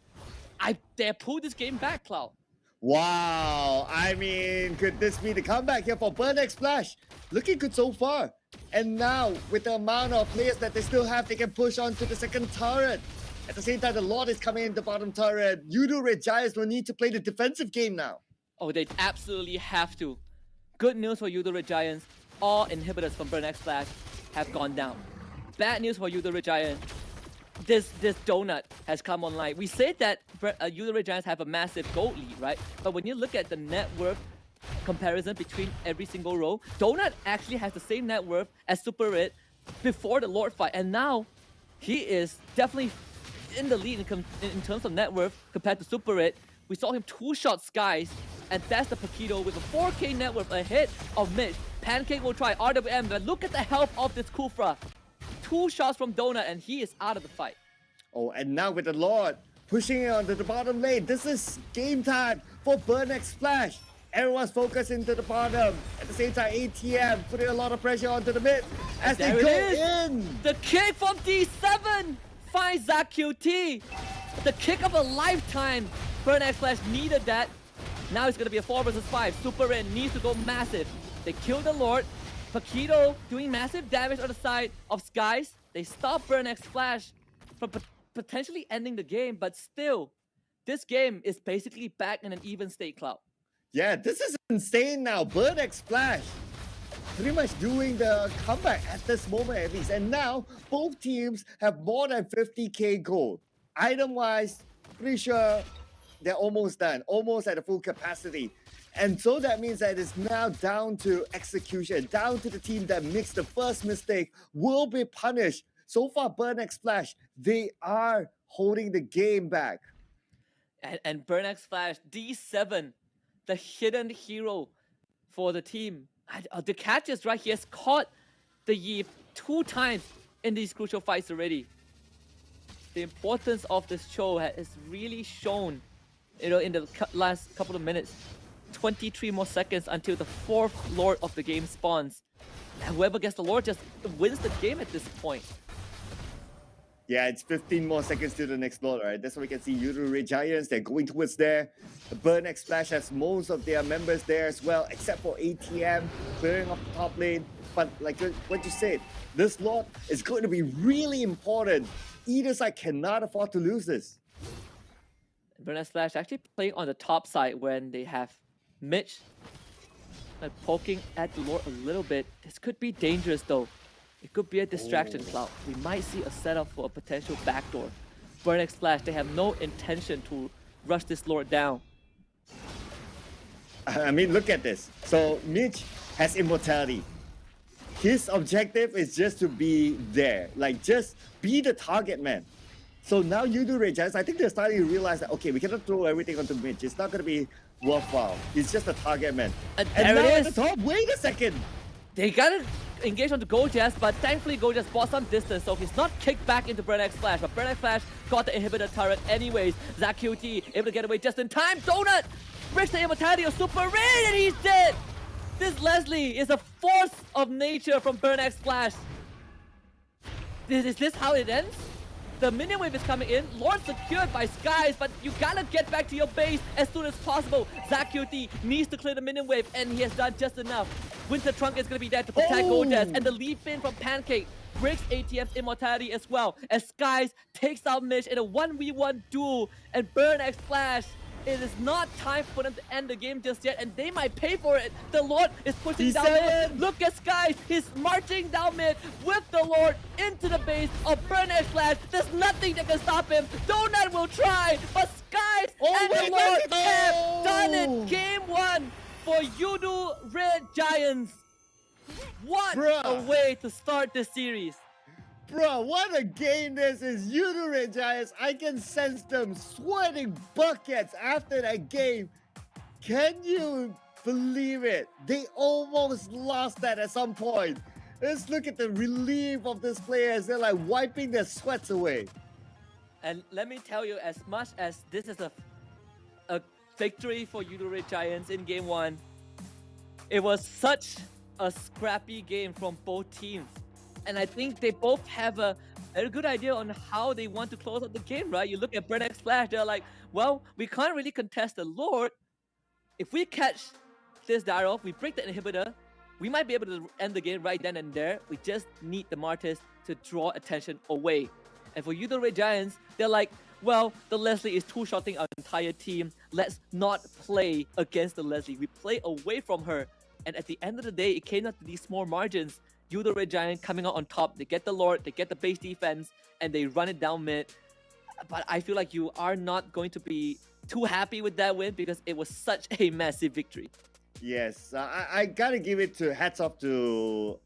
[SPEAKER 10] They pull this game back, Cloud.
[SPEAKER 11] Wow, I mean, could this be the comeback here for Burnex Flash? Looking good so far. And now, with the amount of players that they still have, they can push on to the second turret. At the same time, the Lord is coming in the bottom turret. Yudu Red Giants will need to play the defensive game now.
[SPEAKER 10] Oh, they absolutely have to. Good news for Yudu Red Giants. All inhibitors from Burnex Flash have gone down. Bad news for Yudu Red Giants. This donut has come online. We said that Yudu Red Giants have a massive gold lead, right? But when you look at the net worth comparison between every single row, Donut actually has the same net worth as Super Red before the Lord fight. And now, he is definitely in the lead in terms of net worth compared to Super Red. We saw him two-shot Skies, and that's the Paquito with a 4K net worth ahead of Mitch. Pancake will try RWM, but look at the health of this Kufra. 2 shots from Donut, and he is out of the fight.
[SPEAKER 11] Oh, and now with the Lord pushing it onto the bottom lane, this is game time for Burnex Flash. Everyone's focused into the bottom. At the same time, ATM putting a lot of pressure onto the mid as they go in.
[SPEAKER 10] The kick from D7 finds ZQT. The kick of a lifetime. Burnex Flash needed that. Now it's going to be a 4 versus 5. Super Red needs to go massive. They kill the Lord. Paquito doing massive damage on the side of Skies. They stop Burnex Flash from potentially ending the game, but still, this game is basically back in an even state, Cloud.
[SPEAKER 11] Yeah, this is insane now. Burnex Flash pretty much doing the comeback at this moment at least. And now, both teams have more than 50k gold. Item-wise, pretty sure they're almost done, almost at a full capacity. And so that means that it's now down to execution, down to the team that makes the first mistake will be punished. So far, Burnex Flash, they are holding the game back.
[SPEAKER 10] And Burnex Flash, D7, the hidden hero for the team. The catch is right, he has caught the Yi 2 times in these crucial fights already. The importance of this show is really shown, in the last couple of minutes. 23 more seconds until the 4th Lord of the game spawns. And whoever gets the Lord just wins the game at this point.
[SPEAKER 11] Yeah, it's 15 more seconds to the next Lord, right? That's why we can see Yudu Red Giants, they're going towards there. The Burnex Flash has most of their members there as well, except for ATM, clearing off the top lane. But like what you said, this Lord is going to be really important. Either side cannot afford to lose this.
[SPEAKER 10] Burnex Flash actually playing on the top side when they have Mitch poking at the Lord a little bit. This could be dangerous though. It could be a distraction, Cloud. We might see a setup for a potential backdoor. Burnex Flash, they have no intention to rush this Lord down.
[SPEAKER 11] I mean, look at this. So Mitch has immortality. His objective is just to be there. Like, just be the target man. So now Yudu Red Giants, I think they're starting to realize that, okay, we cannot throw everything onto Mitch. It's not going to be worthwhile. He's just a target man.
[SPEAKER 10] And
[SPEAKER 11] now
[SPEAKER 10] there it
[SPEAKER 11] at the top, wait a second.
[SPEAKER 10] They gotta engage onto Gojaz, but thankfully Gojaz bought some distance, so he's not kicked back into Burnex Flash. But Burnex Flash got the inhibitor turret anyways. ZQT able to get away just in time. Donut breaks the immortality of Super Red, and he's dead. This Leslie is a force of nature from Burnex Flash. Is this how it ends? The minion wave is coming in. Lord secured by Skies, but you gotta get back to your base as soon as possible. ZQT needs to clear the minion wave, and he has done just enough. Winter Trunk is gonna be there to protect Gojaz, and the lead in from Pancake breaks ATM's immortality as well, as Skies takes out Mitch in a 1v1 duel, and Burnex Flash. It is not time for them to end the game just yet, and they might pay for it. The Lord is pushing down mid. Look at Skies. He's marching down mid with the Lord into the base of Burnex Flash. There's nothing that can stop him. Donut will try, but Skies and the Lord have done it. Game 1 for Yudu Red Giants. What a way to start this series.
[SPEAKER 11] Bro, what a game this is. Yudu Red Giants, I can sense them sweating buckets after that game. Can you believe it? They almost lost that at some point. Let's look at the relief of these players. They're like wiping their sweats away.
[SPEAKER 10] And let me tell you, as much as this is a victory for Udare Giants in game 1, it was such a scrappy game from both teams. And I think they both have a very good idea on how they want to close out the game, right? You look at Burn X Flash, they're like, well, we can't really contest the Lord. If we catch this Dire off, we break the inhibitor, we might be able to end the game right then and there. We just need the Martyrs to draw attention away. And for Udare Giants, they're like, well, the Leslie is two-shotting our entire team. Let's not play against the Leslie. We play away from her. And at the end of the day, it came down to these small margins. Udare Giant coming out on top. They get the Lord, they get the base defense, and they run it down mid. But I feel like you are not going to be too happy with that win because it was such a massive victory.
[SPEAKER 11] Yes, I gotta give it to hats off to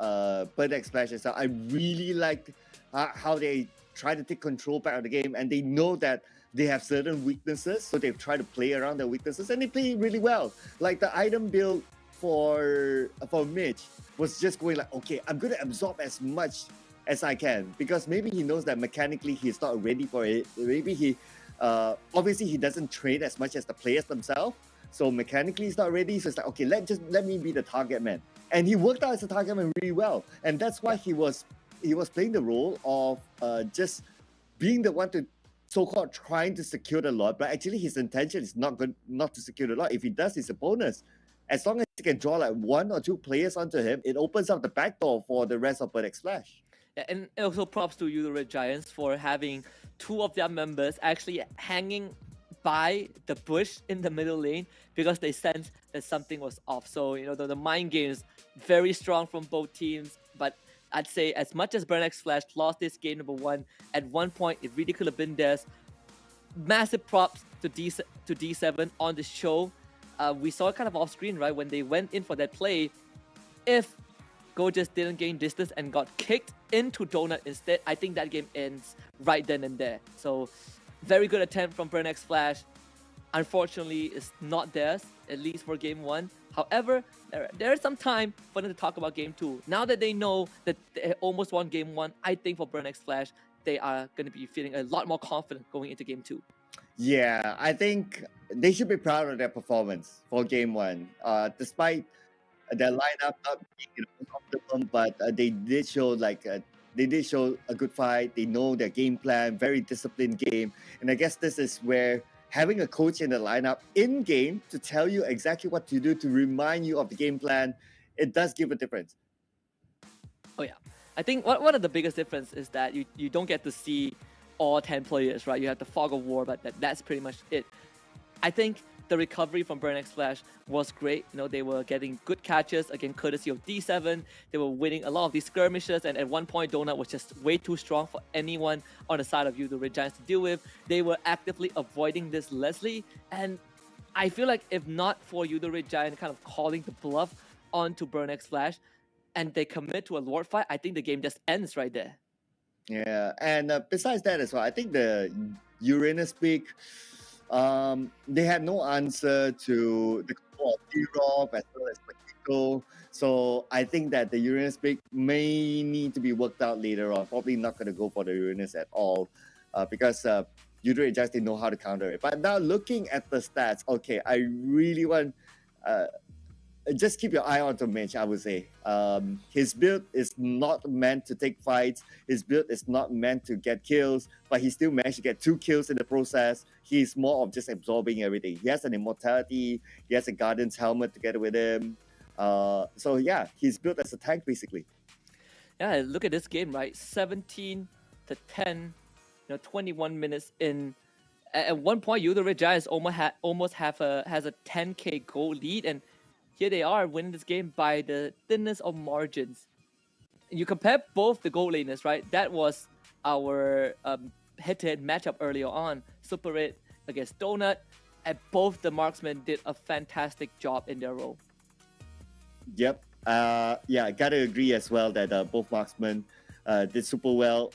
[SPEAKER 11] Bird X Flash. I really liked how they try to take control back of the game, and they know that they have certain weaknesses, so they've tried to play around their weaknesses, and they play really well. Like the item build for Mitch was just going like, okay, I'm gonna absorb as much as I can, because maybe he knows that mechanically he's not ready for it. Maybe he obviously he doesn't train as much as the players themselves, so mechanically he's not ready. So it's like, okay, let me be the target man, and he worked out as a target man really well, and that's why he was playing the role of just being the one to so-called trying to secure the lot, but actually his intention is not to secure the lot. If he does, it's a bonus. As long as he can draw like 1 or 2 players onto him, it opens up the back door for the rest of Bird X Flash.
[SPEAKER 10] Yeah, and also props to Udare Giants for having 2 of their members actually hanging by the bush in the middle lane because they sensed that something was off. So, you know, the mind games very strong from both teams, but I'd say as much as Burn X Flash lost this game number 1, at one point it really could have been theirs. Massive props to D7 on the show. We saw it kind of off screen, right? When they went in for that play, if Go just didn't gain distance and got kicked into Donut instead, I think that game ends right then and there. So very good attempt from Burn X Flash. Unfortunately, it's not theirs, at least for game 1. However, there is some time for them to talk about game 2. Now that they know that they almost won game 1, I think for Burn X Flash, they are going to be feeling a lot more confident going into game 2.
[SPEAKER 11] Yeah, I think they should be proud of their performance for game 1. Despite their lineup not being optimum, but they did show a good fight. They know their game plan, very disciplined game. And I guess this is where having a coach in the lineup in game to tell you exactly what to do, to remind you of the game plan, it does give a difference.
[SPEAKER 10] Oh yeah, I think one of the biggest difference is that you don't get to see all 10 players, right? You have the fog of war, but that's pretty much it. I think the recovery from Burn X Flash was great. You know, they were getting good catches, again, courtesy of D7. They were winning a lot of these skirmishes, and at one point, Donut was just way too strong for anyone on the side of Udare Giants to deal with. They were actively avoiding this Leslie, and I feel like if not for Udare Giant kind of calling the bluff onto Burn X Flash, and they commit to a Lord fight, I think the game just ends right there.
[SPEAKER 11] Yeah, and besides that as well, I think the Uranus pick, they had no answer to the call of T-Rob as well as Paquito. So I think that the Uranus pick may need to be worked out later on. Probably not going to go for the Uranus at all because Udare Giants, they know how to counter it. But now looking at the stats, okay, I really want... just keep your eye on to Mitch, I would say. His build is not meant to take fights. His build is not meant to get kills, but he still managed to get 2 kills in the process. He's more of just absorbing everything. He has an immortality. He has a Guardian's helmet together with him. So yeah, he's built as a tank basically.
[SPEAKER 10] Yeah, look at this game, right? 17 to 10, 21 minutes in. At one point, Udare Giants almost has a 10k goal lead, and here they are winning this game by the thinness of margins. And you compare both the goal laners, right? That was our head-to-head matchup earlier on. Super Red against Donut, and both the marksmen did a fantastic job in their role.
[SPEAKER 11] Yep. Yeah, I gotta agree as well that both marksmen did super well.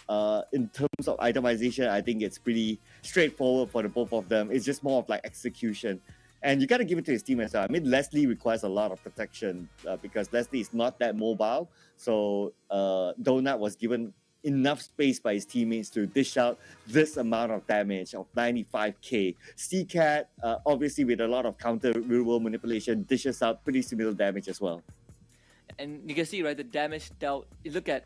[SPEAKER 11] In terms of itemization, I think it's pretty straightforward for the both of them. It's just more of like execution. And you got to give it to his team as well. I mean, Leslie requires a lot of protection because Leslie is not that mobile. So Donut was given enough space by his teammates to dish out this amount of damage of 95k. CCAT, obviously with a lot of counter real-world manipulation, dishes out pretty similar damage as well.
[SPEAKER 10] And you can see, right, the damage dealt. You look at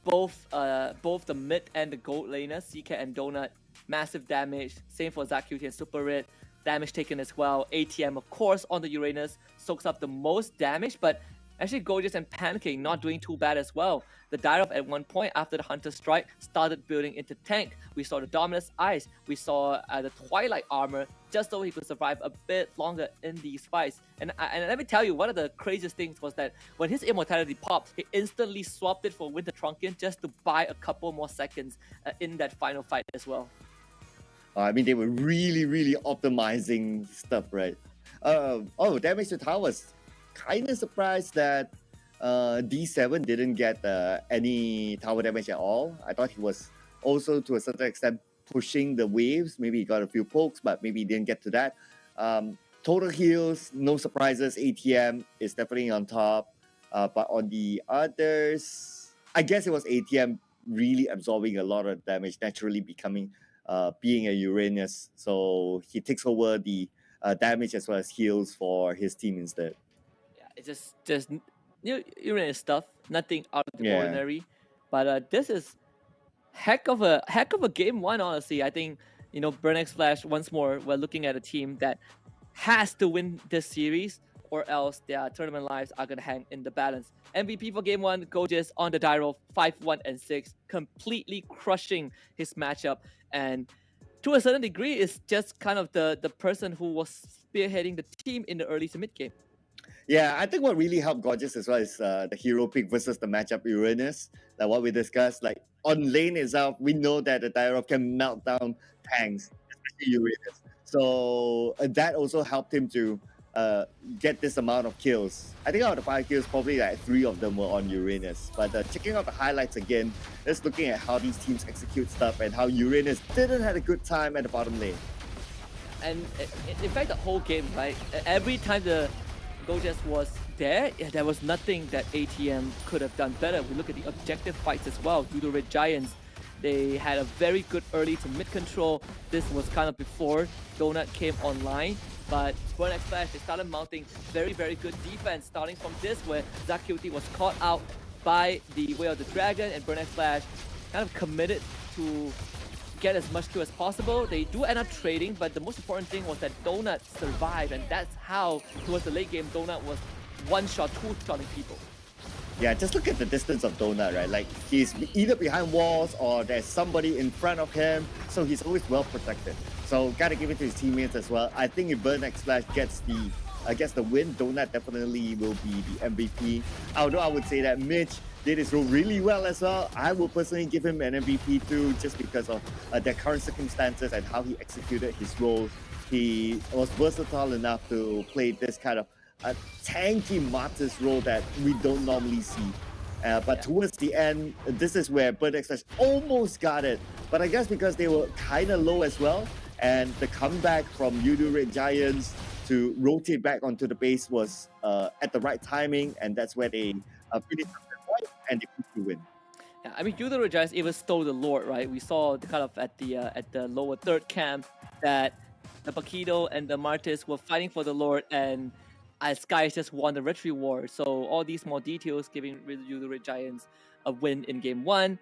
[SPEAKER 10] both the mid and the gold laners, CCAT and Donut, massive damage. Same for Zacuti and Super Red. Damage taken as well. ATM, of course, on the Uranus soaks up the most damage, but actually Gorgeous and Pancake not doing too bad as well. The Diref at one point after the Hunter Strike started building into tank. We saw the Dominus Ice. We saw the Twilight Armor just so he could survive a bit longer in these fights. And let me tell you, one of the craziest things was that when his immortality popped, he instantly swapped it for Winter Trunkian just to buy a couple more seconds in that final fight as well.
[SPEAKER 11] I mean, they were really optimizing stuff, right? Damage to towers. Kind of surprised that D7 didn't get any tower damage at all. I thought he was also, to a certain extent, pushing the waves. Maybe he got a few pokes, but maybe he didn't get to that. Total heals, no surprises. ATM is definitely on top. But on the others, I guess it was ATM really absorbing a lot of damage, naturally being a Uranus. So he takes over the damage as well as heals for his team instead.
[SPEAKER 10] It's just Uranus stuff, nothing out of the ordinary. But this is heck of a game one, honestly. I think, Burnex Flash, once more, we're looking at a team that has to win this series, or else their tournament lives are gonna hang in the balance. MVP for game one, Gorgeous on the Dyro, 5-1 and 6, completely crushing his matchup, and to a certain degree is just kind of the person who was spearheading the team in the early to mid game.
[SPEAKER 11] Yeah, I think what really helped Gorgeous as well is the hero pick versus the matchup Uranus. Like what we discussed, like on lane itself, we know that the Tyrov can melt down tanks, especially Uranus. So that also helped him to get this amount of kills. I think out of the 5 kills, probably like 3 of them were on Uranus. But checking out the highlights again, just looking at how these teams execute stuff and how Uranus didn't have a good time at the bottom lane.
[SPEAKER 10] And in fact, the whole game, right? Every time the Gorgeous was there was nothing that ATM could have done better. We look at the objective fights as well. Judo Red Giants, they had a very good early to mid control. This was kind of before Donut came online. But Burnex Flash, they started mounting very good defense, starting from this where Zacuti was caught out by the Way of the Dragon, and Burnex Flash kind of committed to get as much kill as possible. They do end up trading, but the most important thing was that Donut survived, and that's how, towards the late game, Donut was one-shot, two-shotting people.
[SPEAKER 11] Yeah, just look at the distance of Donut, right? Like, he's either behind walls or there's somebody in front of him, so he's always well protected. So, gotta give it to his teammates as well. I think if Burnex Flash gets the win, Donut definitely will be the MVP. Although I would say that Mitch did his role really well as well. I will personally give him an MVP too, just because of their current circumstances and how he executed his role. He was versatile enough to play this kind of tanky Martyrs role that we don't normally see. But towards the end, this is where Burnex Flash almost got it. But I guess because they were kind of low as well, and the comeback from Yudu Red Giants to rotate back onto the base was at the right timing, and that's where they finished the point and they put the win.
[SPEAKER 10] Yeah, I mean, Yudu Red Giants even stole the Lord, right? We saw kind of at the lower third camp that the Paquido and the Martyrs were fighting for the Lord, and Skies just won the Retry War. So all these small details giving Yudu Red Giants a win in game one.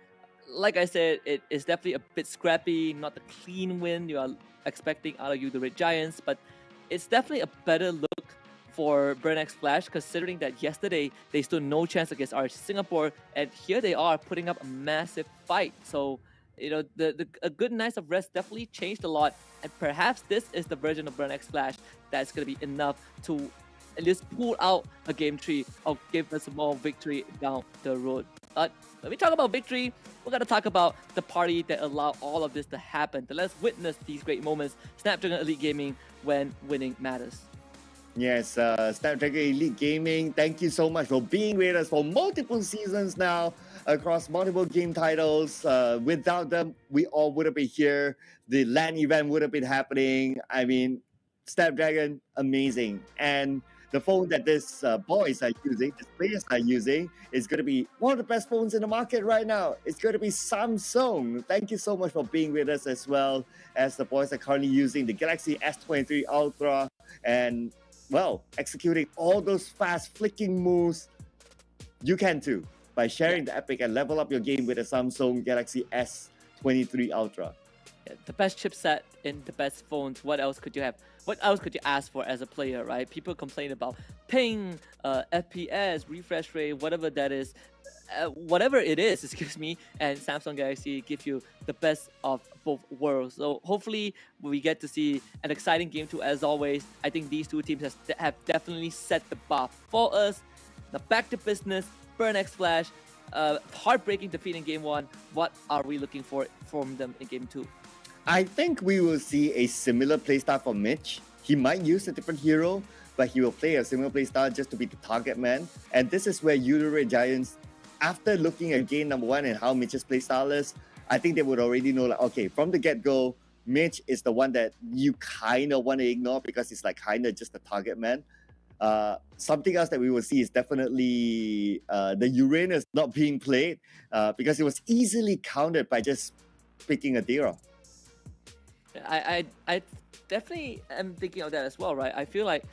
[SPEAKER 10] Like I said, it is definitely a bit scrappy, not the clean win you are expecting out of Yudu Red Giants, but it's definitely a better look for Burnex Flash, considering that yesterday they stood no chance against RC Singapore, and here they are putting up a massive fight. So, a good night of rest definitely changed a lot, and perhaps this is the version of Burnex Flash that's going to be enough to at least pull out a game 3 or give us more victory down the road. But when we talk about victory, we're going to talk about the party that allowed all of this to happen. So let's witness these great moments. Snapdragon Elite Gaming, when winning matters.
[SPEAKER 11] Yes, Snapdragon Elite Gaming, thank you so much for being with us for multiple seasons now across multiple game titles. Without them, we all would have been here. The LAN event would have been happening. I mean, Snapdragon, amazing. And the phone that these boys are using, these players are using, is going to be one of the best phones in the market right now. It's going to be Samsung. Thank you so much for being with us as well, as the boys are currently using the Galaxy S23 Ultra and, well, executing all those fast flicking moves. You can too, by sharing the epic and level up your game with a Samsung Galaxy S23 Ultra.
[SPEAKER 10] The best chipset in the best phones. What else could you have? What else could you ask for as a player, right? People complain about ping, FPS, refresh rate, whatever that is, whatever it is, excuse me, and Samsung Galaxy give you the best of both worlds. So hopefully we get to see an exciting game too. As always, I think these two teams have definitely set the bar for us. Now back to business. Burn X Flash, heartbreaking defeat in game 1. What are we looking for from them in game 2?
[SPEAKER 11] I think we will see a similar playstyle for Mitch. He might use a different hero, but he will play a similar playstyle just to be the target man. And this is where Red Giants, after looking at game number 1 and how Mitch's playstyle is, I think they would already know, like, okay, from the get-go, Mitch is the one that you kind of want to ignore because he's like kind of just a target man. Something else that we will see is definitely the Uranus not being played because it was easily countered by just picking a Dira.
[SPEAKER 10] I definitely am thinking of that as well, right? I feel like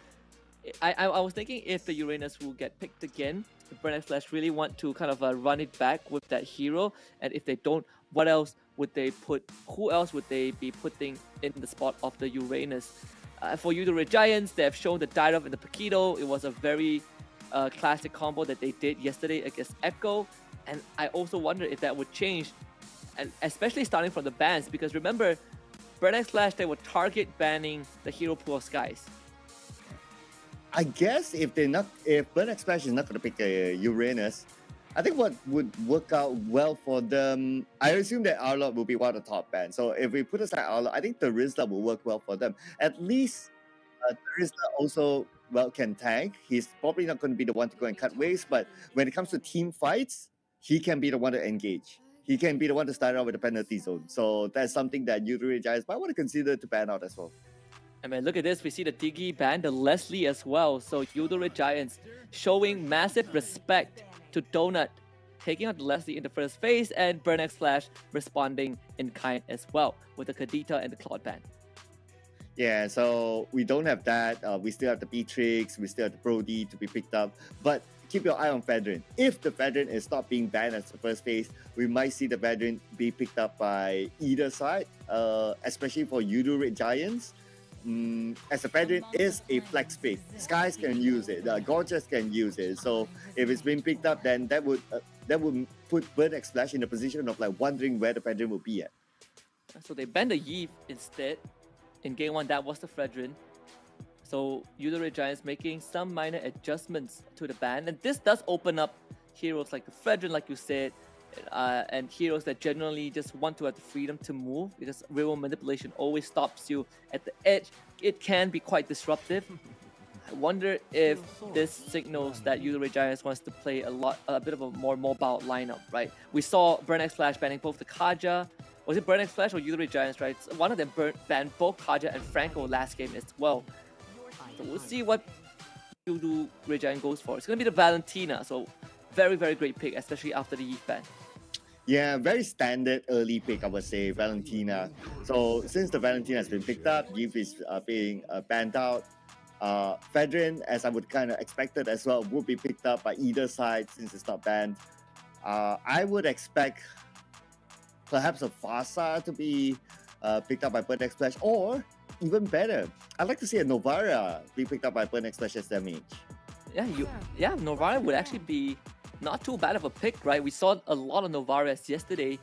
[SPEAKER 10] I was thinking if the Uranus will get picked again, the Burn X Flash really want to kind of run it back with that hero, and if they don't, what else would they put? Who else would they be putting in the spot of the Uranus? For Red Giants, they have shown the Diref and the Paquito. It was a very classic combo that they did yesterday against Echo, and I also wonder if that would change, and especially starting from the bans, because remember, Burn X Flash, they were target banning the hero pool of Skies.
[SPEAKER 11] I guess if Burn X Flash is not going to pick a Uranus, I think what would work out well for them, I assume that Arlot will be one of the top bans. So if we put aside Arlot, I think the Rizla will work well for them. At least Rizla also, well, can tank. He's probably not going to be the one to go and cut waste, but when it comes to team fights, he can be the one to engage. He can be the one to start out with the penalty zone. So that's something that Red Giants might want to consider to ban out as well.
[SPEAKER 10] I mean, look at this. We see the Diggy ban the Leslie as well. So Red Giants showing massive respect to Donut, taking out the Leslie in the first phase, and Burn X Flash responding in kind as well with the Kadita and the Cloud ban.
[SPEAKER 11] Yeah, so we don't have that. We still have the Beatrix, we still have the Brody to be picked up. But keep your eye on Fedrin. If the Fedrin is not being banned as the first phase, we might see the Fedrin be picked up by either side, especially for Red Giants. As the Fedrin is a flex phase, Skies can use it, Gorgeous can use it. So if it's been picked up, then that would put Burn X Flash in a position of like wondering where the Fedrin will be at.
[SPEAKER 10] So they banned the Yves instead. In game 1, that was the Fredrin. So Red Giants making some minor adjustments to the ban. And this does open up heroes like the Fredrin, like you said, and heroes that generally just want to have the freedom to move, because real manipulation always stops you at the edge. It can be quite disruptive. I wonder if this signals that Red Giants wants to play a bit of a more mobile lineup, right? We saw Burn X Flash banning both the Kaja. Was it Burn X Flash or Red Giants, right? One of them banned both Kaja and Franco last game as well. So we'll see what Red Giant goes for. It's going to be the Valentina, so very, very great pick, especially after the Yves ban.
[SPEAKER 11] Yeah, very standard early pick, I would say, Valentina. So since the Valentina has been picked up, Yves is being banned out. Fedrin, as I would kind of expected as well, would be picked up by either side since it's not banned. I would expect perhaps a Fasa to be picked up by Burn X Flash, or even better, I'd like to see a Novara be picked up by Burn X Flash SMH.
[SPEAKER 10] Yeah, Novara would actually be not too bad of a pick, right? We saw a lot of Novaras yesterday.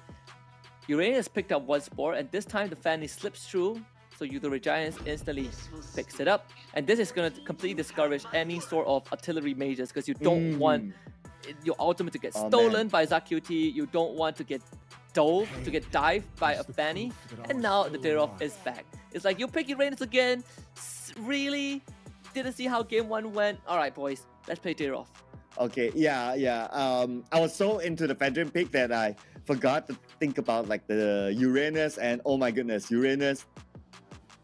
[SPEAKER 10] Uranus picked up one spore, and this time the Fanny slips through, so Red Giants instantly picks it up. And this is going to completely discourage any sort of artillery mages, because you don't want your ultimate to get stolen by ZQT. You don't want to get dived by a Fanny. And now the Diref is back. It's like, you pick Uranus again? Really? Didn't see how game 1 went? Alright boys, let's play Diref.
[SPEAKER 11] Okay, yeah. I was so into the Fedrin pick that I forgot to think about like the Uranus, and oh my goodness, Uranus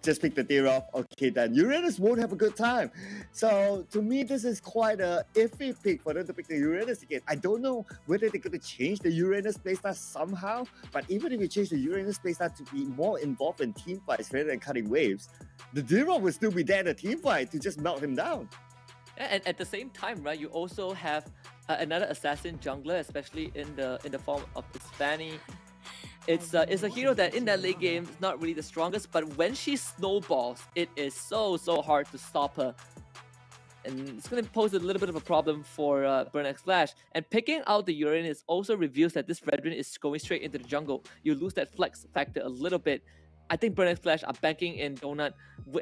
[SPEAKER 11] just pick the deer off. Okay, then Uranus won't have a good time. So to me, this is quite a iffy pick for them to pick the Uranus again. I don't know whether they're going to change the Uranus playstyle somehow, but even if you change the Uranus playstyle to be more involved in team fights rather than cutting waves, the deer off will still be there in a team fight to just melt him down.
[SPEAKER 10] And at the same time, right, you also have another assassin jungler, especially in the form of this Fanny. It's a hero that in that late game is not really the strongest, but when she snowballs, it is so hard to stop her. And it's going to pose a little bit of a problem for Burnex Flash. And picking out the Uranus also reveals that this Redrin is going straight into the jungle. You lose that flex factor a little bit. I think Burnex Flash are banking in Donut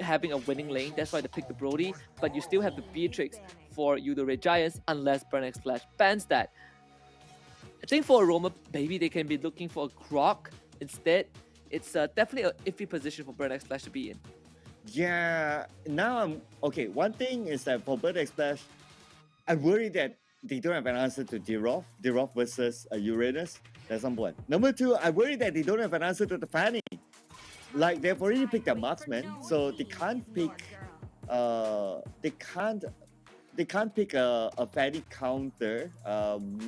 [SPEAKER 10] having a winning lane. That's why they pick the Brody. But you still have the Beatrix for you, the Red Giants, unless Burnex Flash bans that. I think for Aroma, maybe they can be looking for a Croc instead. It's definitely an iffy position for Burnex Flash to be in.
[SPEAKER 11] Yeah, now I'm... Okay, one thing is that for Burnex Flash, I'm worried that they don't have an answer to Diroff versus Uranus. That's number one. Number two, I'm worried that they don't have an answer to the Fanny. Like, they've already picked a marksman, so they can't pick... They can't pick a Fanny counter,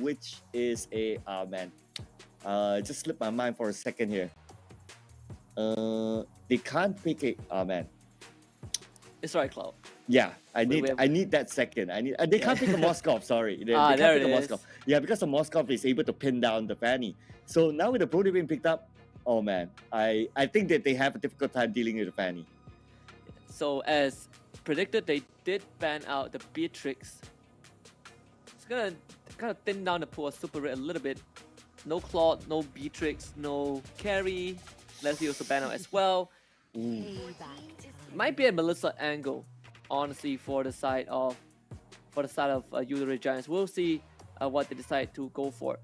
[SPEAKER 11] which is a... just slipped my mind for a second here. They can't pick a...
[SPEAKER 10] It's right, Cloud.
[SPEAKER 11] Yeah, I need that second. They can't pick a Moskov, sorry. They
[SPEAKER 10] there
[SPEAKER 11] can't pick
[SPEAKER 10] it
[SPEAKER 11] a
[SPEAKER 10] is.
[SPEAKER 11] Moskov. Yeah, because the Moskov is able to pin down the Fanny. So now with the Brody being picked up, oh man, I think that they have a difficult time dealing with the Fanny.
[SPEAKER 10] So as predicted, they did ban out the Beatrix. It's gonna kind of thin down the pool of Super Red a little bit. No Claude, no Beatrix, no Carry. Leslie also ban out as well. Might be a Melissa angle, honestly, for the side of Uber Giants. We'll see what they decide to go for.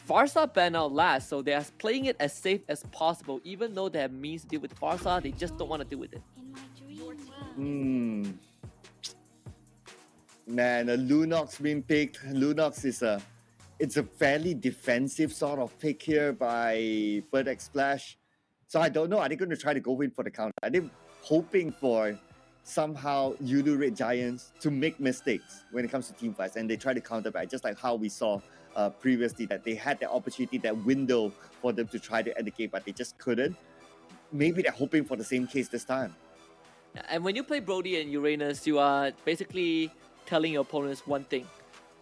[SPEAKER 10] Farsa ban out last, so they are playing it as safe as possible. Even though they have means to deal with Farsa, they just don't want to deal with it.
[SPEAKER 11] Man, a Lunox being picked. Lunox is it's a fairly defensive sort of pick here by Burnex Flash. So I don't know. Are they going to try to go in for the counter? Are they hoping for somehow Yudu Red Giants to make mistakes when it comes to team fights and they try to counter back, just like how we saw previously that they had the opportunity, that window for them to try to end the game, but they just couldn't. Maybe they're hoping for the same case this time.
[SPEAKER 10] And when you play Brody and Uranus, you are basically telling your opponents one thing.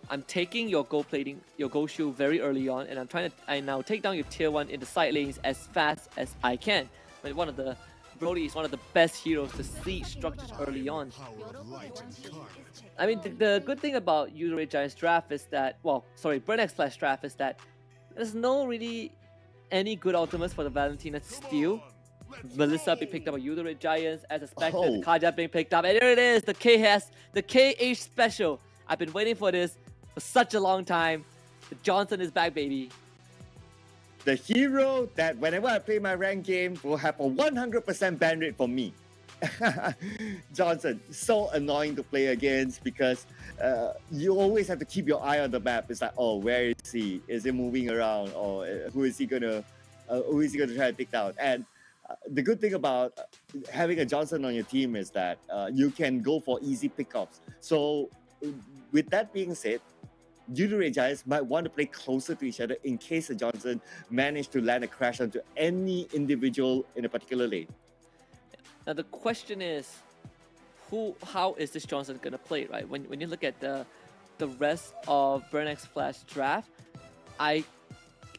[SPEAKER 10] I'm taking your gold plating, your gold shield very early on, and I now take down your tier 1 in the side lanes as fast as I can. But Brody is one of the best heroes to see structures early on. I mean, the good thing about Uber Giants draft is that, Burnex Flash draft is that there's no really any good ultimates for the Valentina to steal. Melissa being picked up by Uber Giants as expected, Kaja being picked up, and there it is, the KH special. I've been waiting for this for such a long time. The Johnson is back, baby.
[SPEAKER 11] The hero that whenever I play my ranked game will have a 100% ban rate for me. Johnson, so annoying to play against because you always have to keep your eye on the map. It's like, oh, where is he? Is he moving around? Or who is he gonna try to take down? And the good thing about having a Johnson on your team is that you can go for easy pickups. So with that being said, Uber Giants might want to play closer to each other in case the Johnson managed to land a crash onto any individual in a particular lane.
[SPEAKER 10] Now the question is, how is this Johnson gonna play, right? When you look at the rest of Burnex Flash draft,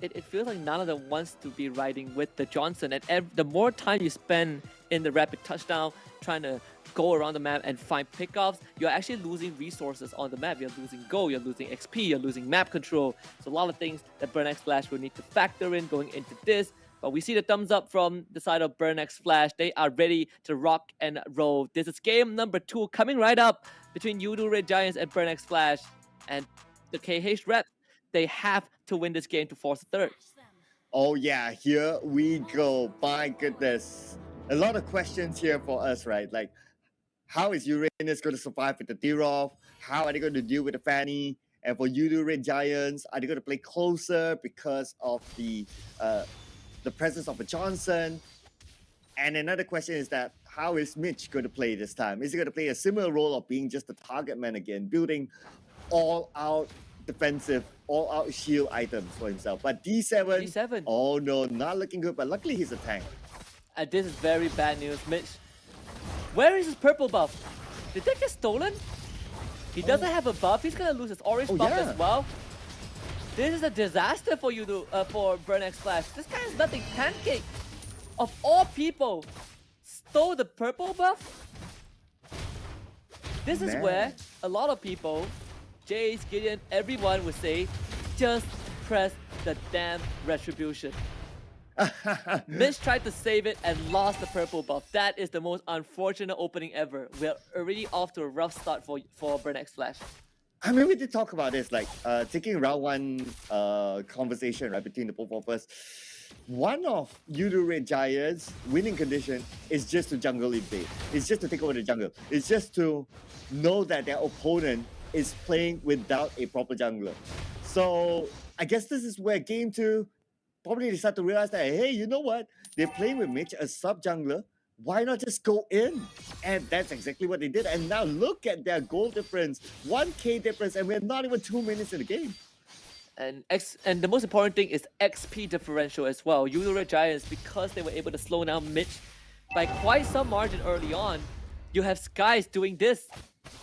[SPEAKER 10] it feels like none of them wants to be riding with the Johnson. And the more time you spend in the rapid touchdown trying to go around the map and find pickups, you're actually losing resources on the map. You're losing gold, you're losing XP, you're losing map control. So a lot of things that Burnex Flash will need to factor in going into this. But we see the thumbs up from the side of Burnex Flash. They are ready to rock and roll. This is game number 2 coming right up between Udu Red Giants and Burnex Flash. And the KH reps, they have to win this game to force a third.
[SPEAKER 11] Oh yeah, here we go. My goodness. A lot of questions here for us, right? Like, how is Uranus going to survive with the Dirov? How are they going to deal with the Fanny? And for Udu Red Giants, are they going to play closer because of the presence of a Johnson? And another question is that how is Mitch going to play this time? Is he going to play a similar role of being just a target man again, building all-out defensive, all-out shield items for himself? But D7, oh no, not looking good. But luckily he's a tank.
[SPEAKER 10] And this is very bad news, Mitch. Where is his purple buff? Did that get stolen? He doesn't have a buff. He's gonna lose his orange buff as well. This is a disaster for you for Burn X Flash. This guy has nothing. Pancake, of all people, stole the purple buff. This is where a lot of people, Jace, Gideon, everyone would say, just press the damn retribution. Mitch tried to save it and lost the purple buff. That is the most unfortunate opening ever. We're already off to a rough start for Burn X Flash.
[SPEAKER 11] I mean, we did talk about this, like taking round one conversation right between the both of us. One of Yudu Red Giants' winning condition is just to jungle in bait. It's just to take over the jungle. It's just to know that their opponent is playing without a proper jungler. So I guess this is where game two probably they start to realize that, hey, you know what? They're playing with Mitch, a sub-jungler. Why not just go in? And that's exactly what they did. And now look at their goal difference. 1k difference, and we're not even 2 minutes in the game.
[SPEAKER 10] And the most important thing is XP differential as well. Yudu Red Giants, because they were able to slow down Mitch by quite some margin early on, you have Skies doing this.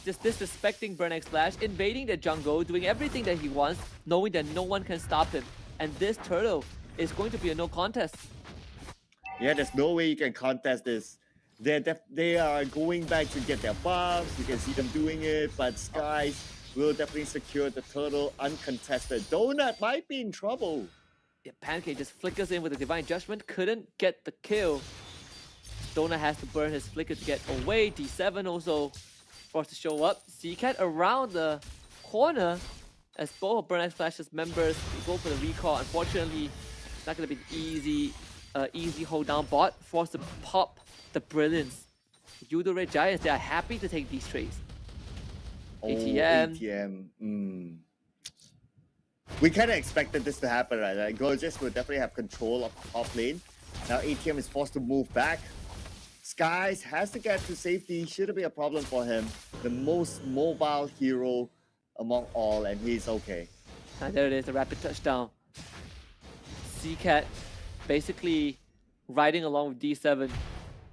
[SPEAKER 10] Just disrespecting Burn X Flash, invading the jungle, doing everything that he wants, knowing that no one can stop him. And this turtle is going to be a no contest.
[SPEAKER 11] Yeah, there's no way you can contest this. They are going back to get their buffs. You can see them doing it, but Skies will definitely secure the turtle uncontested. Donut might be in trouble.
[SPEAKER 10] Yeah, Pancake just flickers in with a Divine Judgment, couldn't get the kill. Donut has to burn his flicker to get away. D7 also forced to show up. CCat around the corner as both of Burn X Flash's members go for the recall. Unfortunately, it's not going to be an easy hold down bot. Forced to pop the Brilliance. Yudu Red Giants, they are happy to take these trades.
[SPEAKER 11] ATM. We kind of expected this to happen, right? Like, Gorgeous will definitely have control of the top lane. Now ATM is forced to move back. Skies has to get to safety. Shouldn't be a problem for him. The most mobile hero among all, and he's okay.
[SPEAKER 10] And there it is, the rapid touchdown. CCat basically riding along with D7.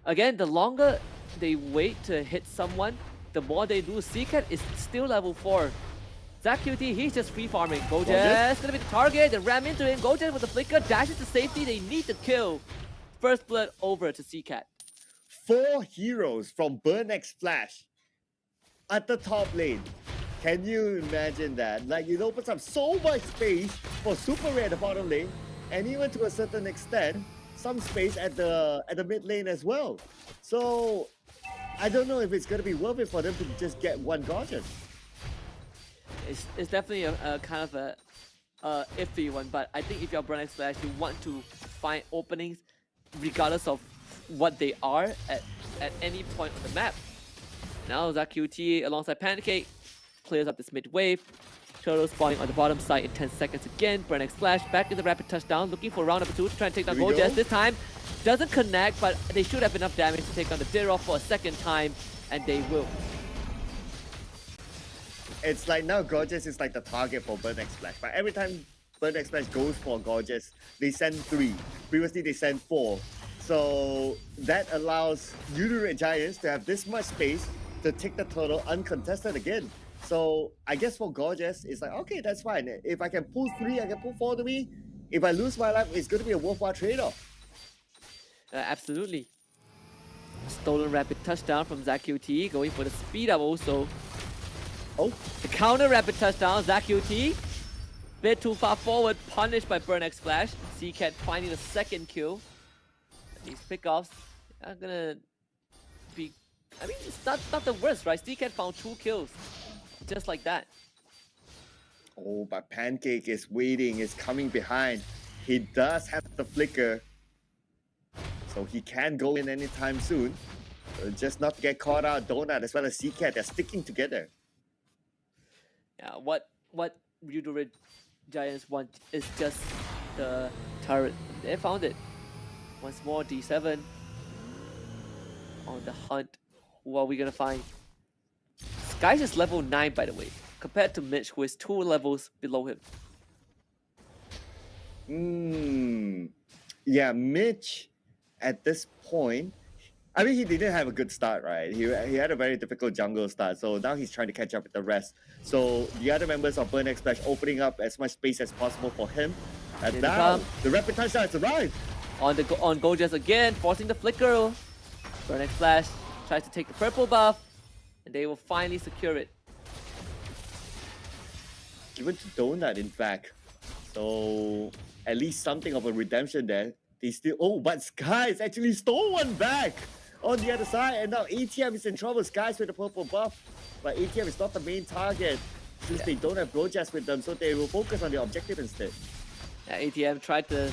[SPEAKER 10] Again, the longer they wait to hit someone, the more they lose. CCat is still level 4. ZachQT, he's just free farming. Gojes gonna be the target. They ram into him. Gojes with the flicker, dashes to safety. They need the kill. First blood over to CCat.
[SPEAKER 11] 4 heroes from Burn X Flash at the top lane. Can you imagine that? Like, it opens up so much space for Super Rare at the bottom lane, and even to a certain extent, some space at the mid lane as well. So I don't know if it's gonna be worth it for them to just get one Guardian.
[SPEAKER 10] It's definitely a kind of a iffy one, but I think if you're Burn X Flash, you want to find openings regardless of what they are at any point on the map. Now ZachQT alongside Pancake clears up this mid wave. Turtle spawning on the bottom side in 10 seconds again. Burn X Flash back in the rapid touchdown, looking for round number 2 to try and take down Gojes. This time doesn't connect, but they should have enough damage to take on the Diroff for a second time, and they will.
[SPEAKER 11] It's like now Gorgeous is like the target for Burn X Flash. But every time Burn X Flash goes for Gorgeous, they send 3. Previously they sent 4. So that allows Yudu Red Giants to have this much space to take the turtle uncontested again. So I guess for Gorgeous, it's like, okay, that's fine. If I can pull 3, I can pull 4 to me. If I lose my life, it's going to be a worthwhile trade-off.
[SPEAKER 10] Absolutely. Stolen rapid touchdown from ZachQT, going for the speed up also.
[SPEAKER 11] Oh,
[SPEAKER 10] the counter rapid touchdown, ZachQT. Bit too far forward, punished by Burn X Flash. CCat finding the second kill. These pickoffs are gonna be, I mean, it's not the worst, right? CCat found 2 kills, just like that.
[SPEAKER 11] Oh, but Pancake is waiting, is coming behind. He does have the flicker, so he can go in anytime soon. Just not to get caught out. Donut as well as CCat, they're sticking together.
[SPEAKER 10] Yeah, what Yudu Red Giants want is just the turret. They found it. Once more, D7 on the hunt. Who are we gonna find? Skies is level 9, by the way, compared to Mitch, who is 2 levels below him.
[SPEAKER 11] Yeah, Mitch, at this point, I mean, he didn't have a good start, right? He had a very difficult jungle start, so now he's trying to catch up with the rest. So the other members of Burn X Splash opening up as much space as possible for him. And now, the rapid touchdown has arrived.
[SPEAKER 10] On Gojaz again, forcing the flicker. Burn X Splash tries to take the purple buff, and they will finally secure it.
[SPEAKER 11] Given to Donut, in fact. So, at least something of a redemption there. They still... Oh, but Skies actually stole one back on the other side. And now ATM is in trouble. Skies with the purple buff. But ATM is not the main target since they don't have Gojaz with them. So they will focus on the objective instead.
[SPEAKER 10] Yeah, ATM tried to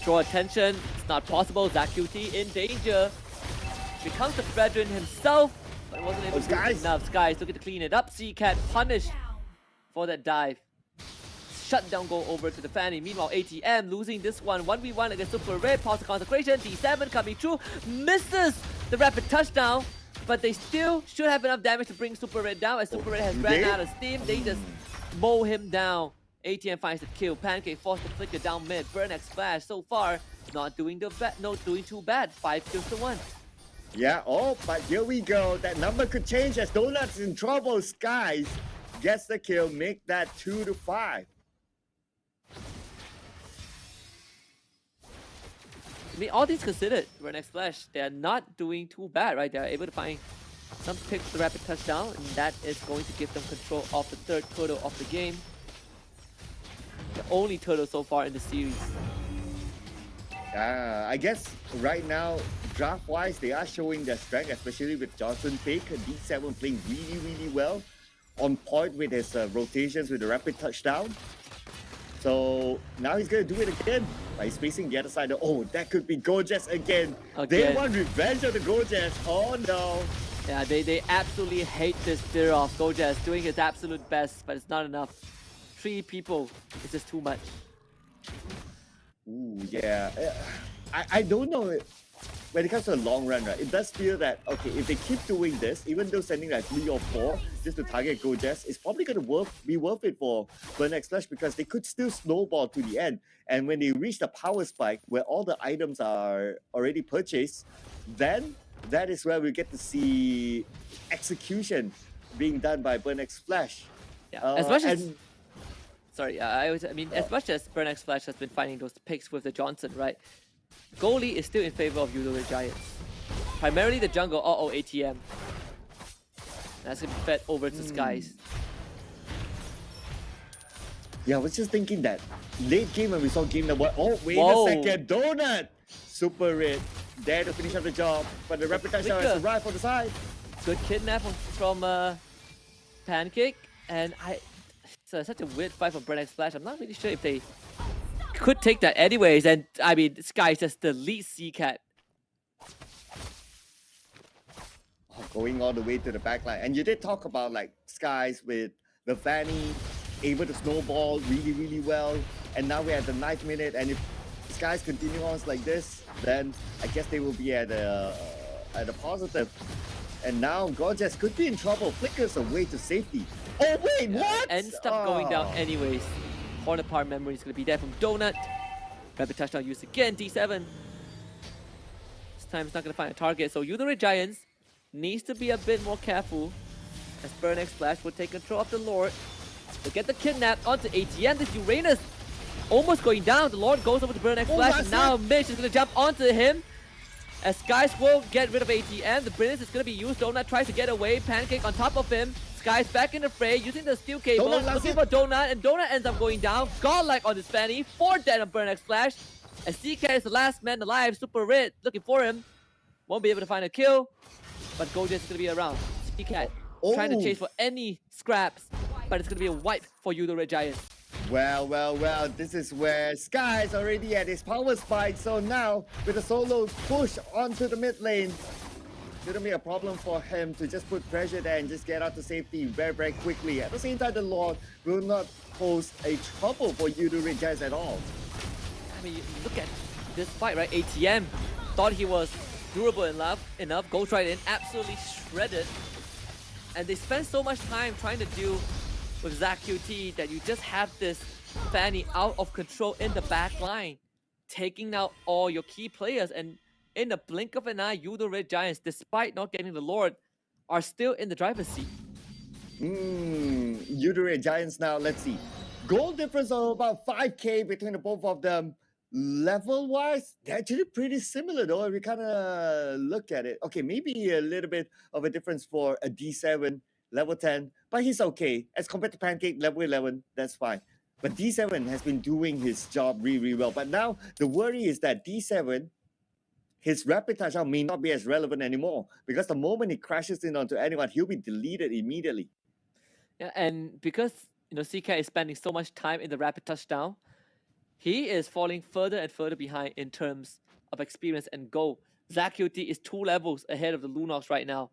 [SPEAKER 10] draw attention. It's not possible. ZachQT in danger. Becomes the Fredrin himself. But wasn't able to do enough. Skies looking to clean it up. Seacat punished for that dive. Shutdown go over to the Fanny. Meanwhile, ATM losing this one 1v1 against Super Red. Pause the consecration. D7 coming through. Misses the rapid touchdown. But they still should have enough damage to bring Super Red down. As Super Red has ran out of steam, they just mow him down. ATM finds the kill. Pancake forced the flicker down mid. Burn X Splash so far not doing too bad. 5 kills to 1.
[SPEAKER 11] Yeah, oh, but here we go. That number could change as Donuts in trouble. Skies gets the kill, make that 2-5.
[SPEAKER 10] I mean, all these considered, Burn X Splash, they are not doing too bad, right? They are able to find some picks with the rapid touchdown, and that is going to give them control of the third turtle of the game. The only turtle so far in the series.
[SPEAKER 11] I guess right now, draft-wise, they are showing their strength, especially with Johnson Pick. D7 playing really well. On point with his rotations with the rapid touchdown. So now he's going to do it again. But he's facing the other side. Oh, that could be Gojaz again. They want revenge on the Gojaz. Oh no.
[SPEAKER 10] Yeah, they absolutely hate this steer off. Gojaz doing his absolute best, but it's not enough. 3 people is just too much.
[SPEAKER 11] Ooh, yeah. I don't know. When it comes to a long run, right, it does feel that, okay, if they keep doing this, even though sending like 3 or 4 just to target Gojaz, it's probably going to be worth it for Burn X Splash because they could still snowball to the end. And when they reach the power spike where all the items are already purchased, then that is where we get to see execution being done by Burn X Splash.
[SPEAKER 10] Yeah, as much as... Sorry, as much as Burn X Splash has been finding those picks with the Johnson, right? Goalie is still in favor of Yudo Giants. Primarily the jungle, ATM. That's gonna be fed over to Skies.
[SPEAKER 11] Yeah, I was just thinking that late game when we saw game number 1. Oh, wait a second, Donut! Super Red, there to finish up the job, but the rapid touchdown has arrived on the side.
[SPEAKER 10] Good kidnap from Pancake, and it's such a weird fight from Burn X Splash. I'm not really sure if they could take that anyways, and I mean, Skies just delete Seacat.
[SPEAKER 11] Going all the way to the back line. And you did talk about like Skies with the Fanny able to snowball really well. And now we're at the 9th minute, and if Skies continue on like this, then I guess they will be at a positive. And now Gojaz could be in trouble. Flickers away to safety. Oh wait, what?
[SPEAKER 10] Ends up going down anyways. Corner part memory is going to be there from Donut. Rapid touchdown used again, D7. This time it's not going to find a target, so Yudo Giants needs to be a bit more careful as Burn X Splash will take control of the Lord. They'll get the kidnap onto ATM. This Uranus almost going down. The Lord goes over to Burn X Splash, and now Mitch is going to jump onto him. As Skies will get rid of ATM, the Brilliance is going to be used. Donut tries to get away. Pancake on top of him. Skies back in the fray, using the steel cable, looking for Donut, and Donut ends up going down. Godlike on this Fanny, 4 dead on Burn X Splash. As CK is the last man alive, Super Red looking for him. Won't be able to find a kill, but Gojaz is going to be around. CK trying to chase for any scraps, but it's going to be a wipe for Yudo Giants.
[SPEAKER 11] Well, this is where Skies already at his power spike, so now with a solo push onto the mid lane, shouldn't be a problem for him to just put pressure there and just get out to safety very quickly. At the same time, the Lord will not pose a trouble for Yudo Giants at all.
[SPEAKER 10] I mean, look at this fight, right? ATM thought he was durable enough. Goes right in, absolutely shredded. And they spend so much time trying to deal with Zach QT that you just have this Fanny out of control in the back line, taking out all your key players. And in the blink of an eye, Yudo Red Giants, despite not getting the Lord, are still in the driver's seat.
[SPEAKER 11] Yudo Red Giants now, let's see. Goal difference of about 5K between the both of them. Level-wise, they're actually pretty similar though, if we kind of look at it. Okay, maybe a little bit of a difference for a D7, level 10, but he's okay. As compared to Pancake, level 11, that's fine. But D7 has been doing his job really, really well. But now the worry is that D7, his rapid touchdown may not be as relevant anymore because the moment he crashes in onto anyone, he'll be deleted immediately.
[SPEAKER 10] Yeah, and because CK is spending so much time in the rapid touchdown, he is falling further and further behind in terms of experience and goal. Zach QT is 2 levels ahead of the Lunox right now.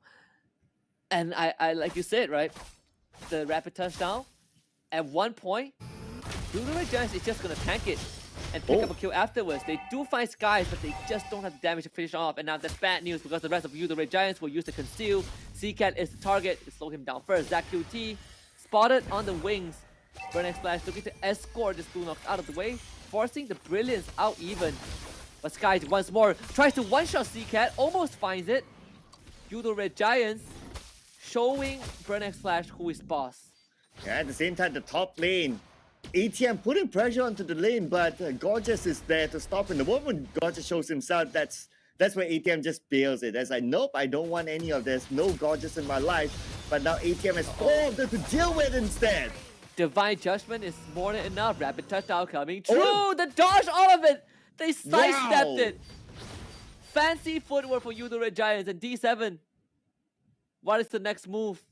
[SPEAKER 10] And I like you said, right? The rapid touchdown, at one point, Yudo Red Giants is just going to tank it and pick up a kill afterwards. They do find Skies, but they just don't have the damage to finish off. And now that's bad news because the rest of Yudo Red Giants will use the conceal. CCAT is the target to slow him down first. Zach QT spotted on the wings. Burnex Flash looking to escort this Lunox out of the way, forcing the Brilliance out even. But Skies once more tries to one-shot CCAT, almost finds it. Yudo Red Giants showing Burnex Flash who is boss.
[SPEAKER 11] Yeah, at the same time, the top lane, ATM putting pressure onto the lane, but Gorgeous is there to stop him. The moment Gorgeous shows himself, that's where ATM just bails it. That's like, nope, I don't want any of this. No Gorgeous in my life. But now ATM has 4 of them to deal with instead.
[SPEAKER 10] Divine Judgment is more than enough. Rapid touchdown coming true. The dodge, all of it. They sidestepped it. Fancy footwork for Yudo Red Giants and D7. What is the next move?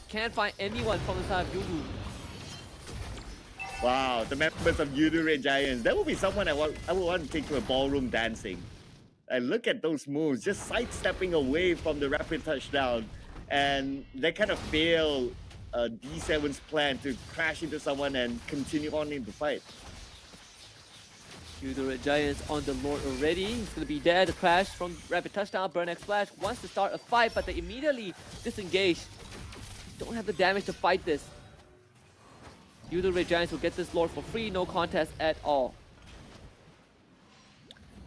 [SPEAKER 10] Can't find anyone from the side of Yudo.
[SPEAKER 11] Wow, the members of Yudo Red Giants. That would be someone I would want to take to a ballroom dancing. And look at those moves, just sidestepping away from the rapid touchdown. And they kind of fail D7's plan to crash into someone and continue on in the fight.
[SPEAKER 10] Yudo Red Giants on the Lord already. He's going to be there. The crash from rapid touchdown. Burnex Flash wants to start a fight, but they immediately disengage. Don't have the damage to fight this. Yudo Red Giants will get this Lord for free. No contest at all.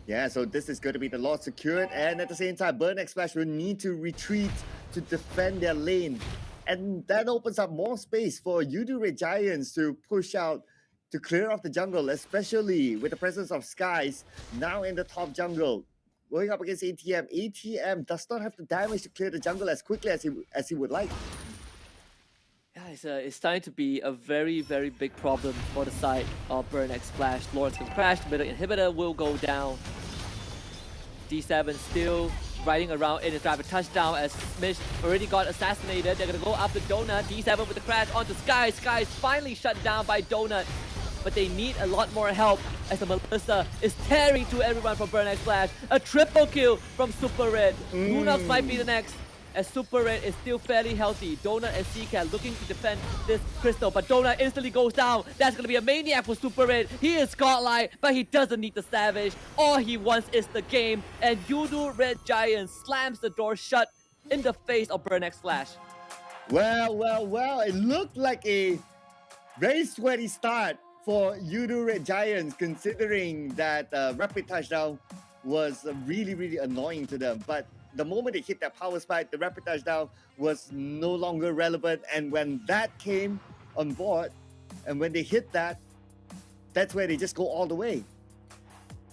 [SPEAKER 11] Yeah, so this is going to be the Lord secured, and at the same time, Burnex Flash will need to retreat to defend their lane. And that opens up more space for Yudo Red Giants to push out to clear off the jungle, especially with the presence of Skies now in the top jungle. Going up against ATM. ATM does not have the damage to clear the jungle as quickly as he would like.
[SPEAKER 10] Yeah, it's starting to be a very, very big problem for the side of Burnex Flash. Lord's gonna crash, the middle inhibitor will go down. D7 still riding around in his rapid touchdown as Smish already got assassinated. They're gonna go after Donut. D7 with the crash onto Sky. Sky is finally shut down by Donut. But they need a lot more help as the Melissa is tearing through everyone from Burnex Flash. A triple kill from Super Red. Lunox might be the next, as Super Red is still fairly healthy. Donut and CCAT looking to defend this crystal, but Donut instantly goes down. That's going to be a maniac for Super Red. He is godlike, but he doesn't need the Savage. All he wants is the game, and Yudo Red Giant slams the door shut in the face of Burnex Flash.
[SPEAKER 11] Well, it looked like a very sweaty start for Yudo Red Giants, considering that rapid touchdown was really, really annoying to them. But the moment they hit that power spike, the rapid touchdown was no longer relevant. And when that came on board, and when they hit that, that's where they just go all the way.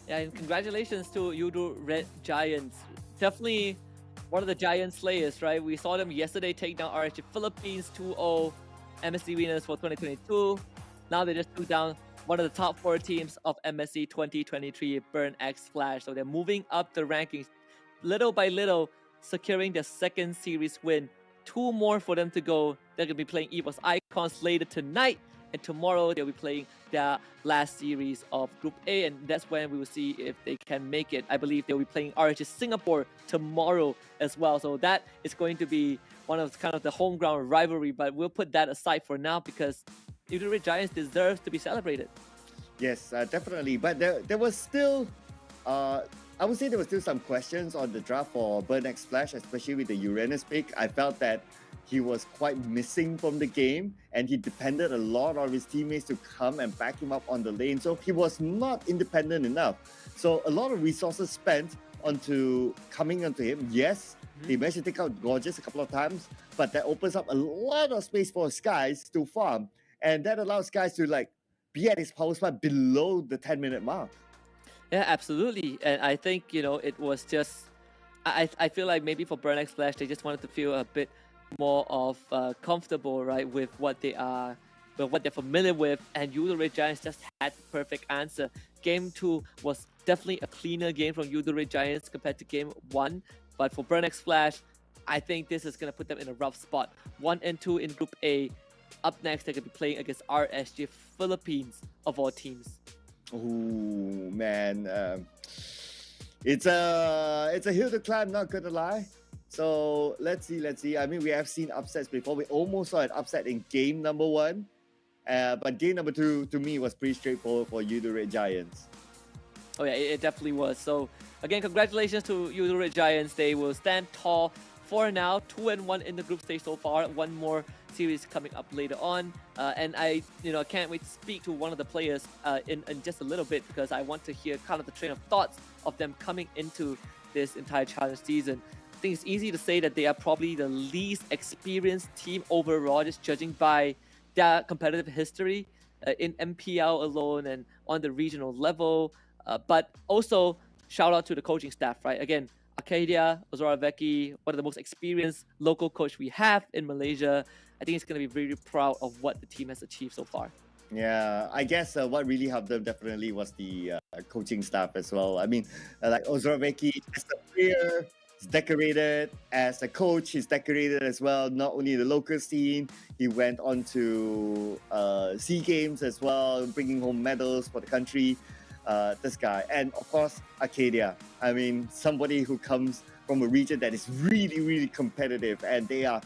[SPEAKER 10] Yeah, and congratulations to Yudo Red Giants. Definitely one of the Giant Slayers, right? We saw them yesterday take down RSG Philippines 2-0, MSC winners for 2022. Now they just took down one of the top 4 teams of MSC 2023, Burnex Flash. So they're moving up the rankings little by little, securing their second series win. 2 more for them to go. They're going to be playing Evos Icons later tonight, and tomorrow they'll be playing their last series of Group A, and that's when we will see if they can make it. I believe they'll be playing RSG Singapore tomorrow as well. So that is going to be one of kind of the home ground rivalry, but we'll put that aside for now because Yudo Red Giants deserves to be celebrated.
[SPEAKER 11] Yes, definitely. But there was still I would say there were still some questions on the draft for Burnex Flash, especially with the Uranus pick. I felt that he was quite missing from the game, and he depended a lot on his teammates to come and back him up on the lane. So he was not independent enough. So a lot of resources spent onto coming onto him. Yes, they managed to take out Gorgeous a couple of times, but that opens up a lot of space for Skies to farm, and that allows Skies to like be at his power spot below the 10-minute mark.
[SPEAKER 10] Yeah, absolutely. And I think, it was just, I feel like maybe for Burnex Flash, they just wanted to feel a bit more of comfortable, right, with what they are, with what they're familiar with. And Yudore Giants just had the perfect answer. Game 2 was definitely a cleaner game from Yudore Giants compared to Game 1. But for Burnex Flash, I think this is going to put them in a rough spot. 1 and 2 in Group A. Up next, they're going to be playing against RSG Philippines, of all teams.
[SPEAKER 11] Oh man, it's a hill to climb, not gonna lie. So let's see. I mean, we have seen upsets before. We almost saw an upset in game number 1, but game number 2 to me was pretty straightforward for Yudore Giants.
[SPEAKER 10] Oh yeah, it definitely was. So again, congratulations to Yudore Giants. They will stand tall for now. 2-1 in the group stage so far. One more series coming up later on. And I can't wait to speak to one of the players in just a little bit, because I want to hear kind of the train of thoughts of them coming into this entire challenge season. I think it's easy to say that they are probably the least experienced team overall, just judging by their competitive history in MPL alone and on the regional level. But also, shout out to the coaching staff, right? Again, Arcadia, Ozoravecki, one of the most experienced local coach we have in Malaysia. I think he's going to be really proud of what the team has achieved so far.
[SPEAKER 11] Yeah, I guess what really helped them definitely was the coaching staff as well. I mean, like Ozoravecki, as a player, he's decorated. As a coach, he's decorated as well. Not only the local scene, he went on to SEA Games as well, bringing home medals for the country. This guy, and of course Arcadia. I mean, somebody who comes from a region that is really, really competitive, and they are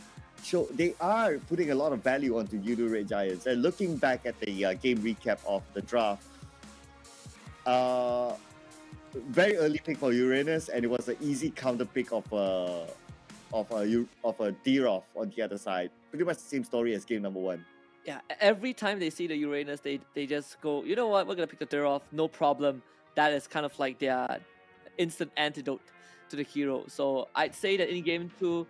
[SPEAKER 11] putting a lot of value onto Yudore Giants. And looking back at the game recap of the draft, very early pick for Uranus, and it was an easy counter pick of a Dirov on the other side. Pretty much the same story as game number 1.
[SPEAKER 10] Yeah, every time they see the Uranus, they just go, you know what, we're going to pick the Dirov, no problem. That is kind of like their instant antidote to the hero. So I'd say that in game 2,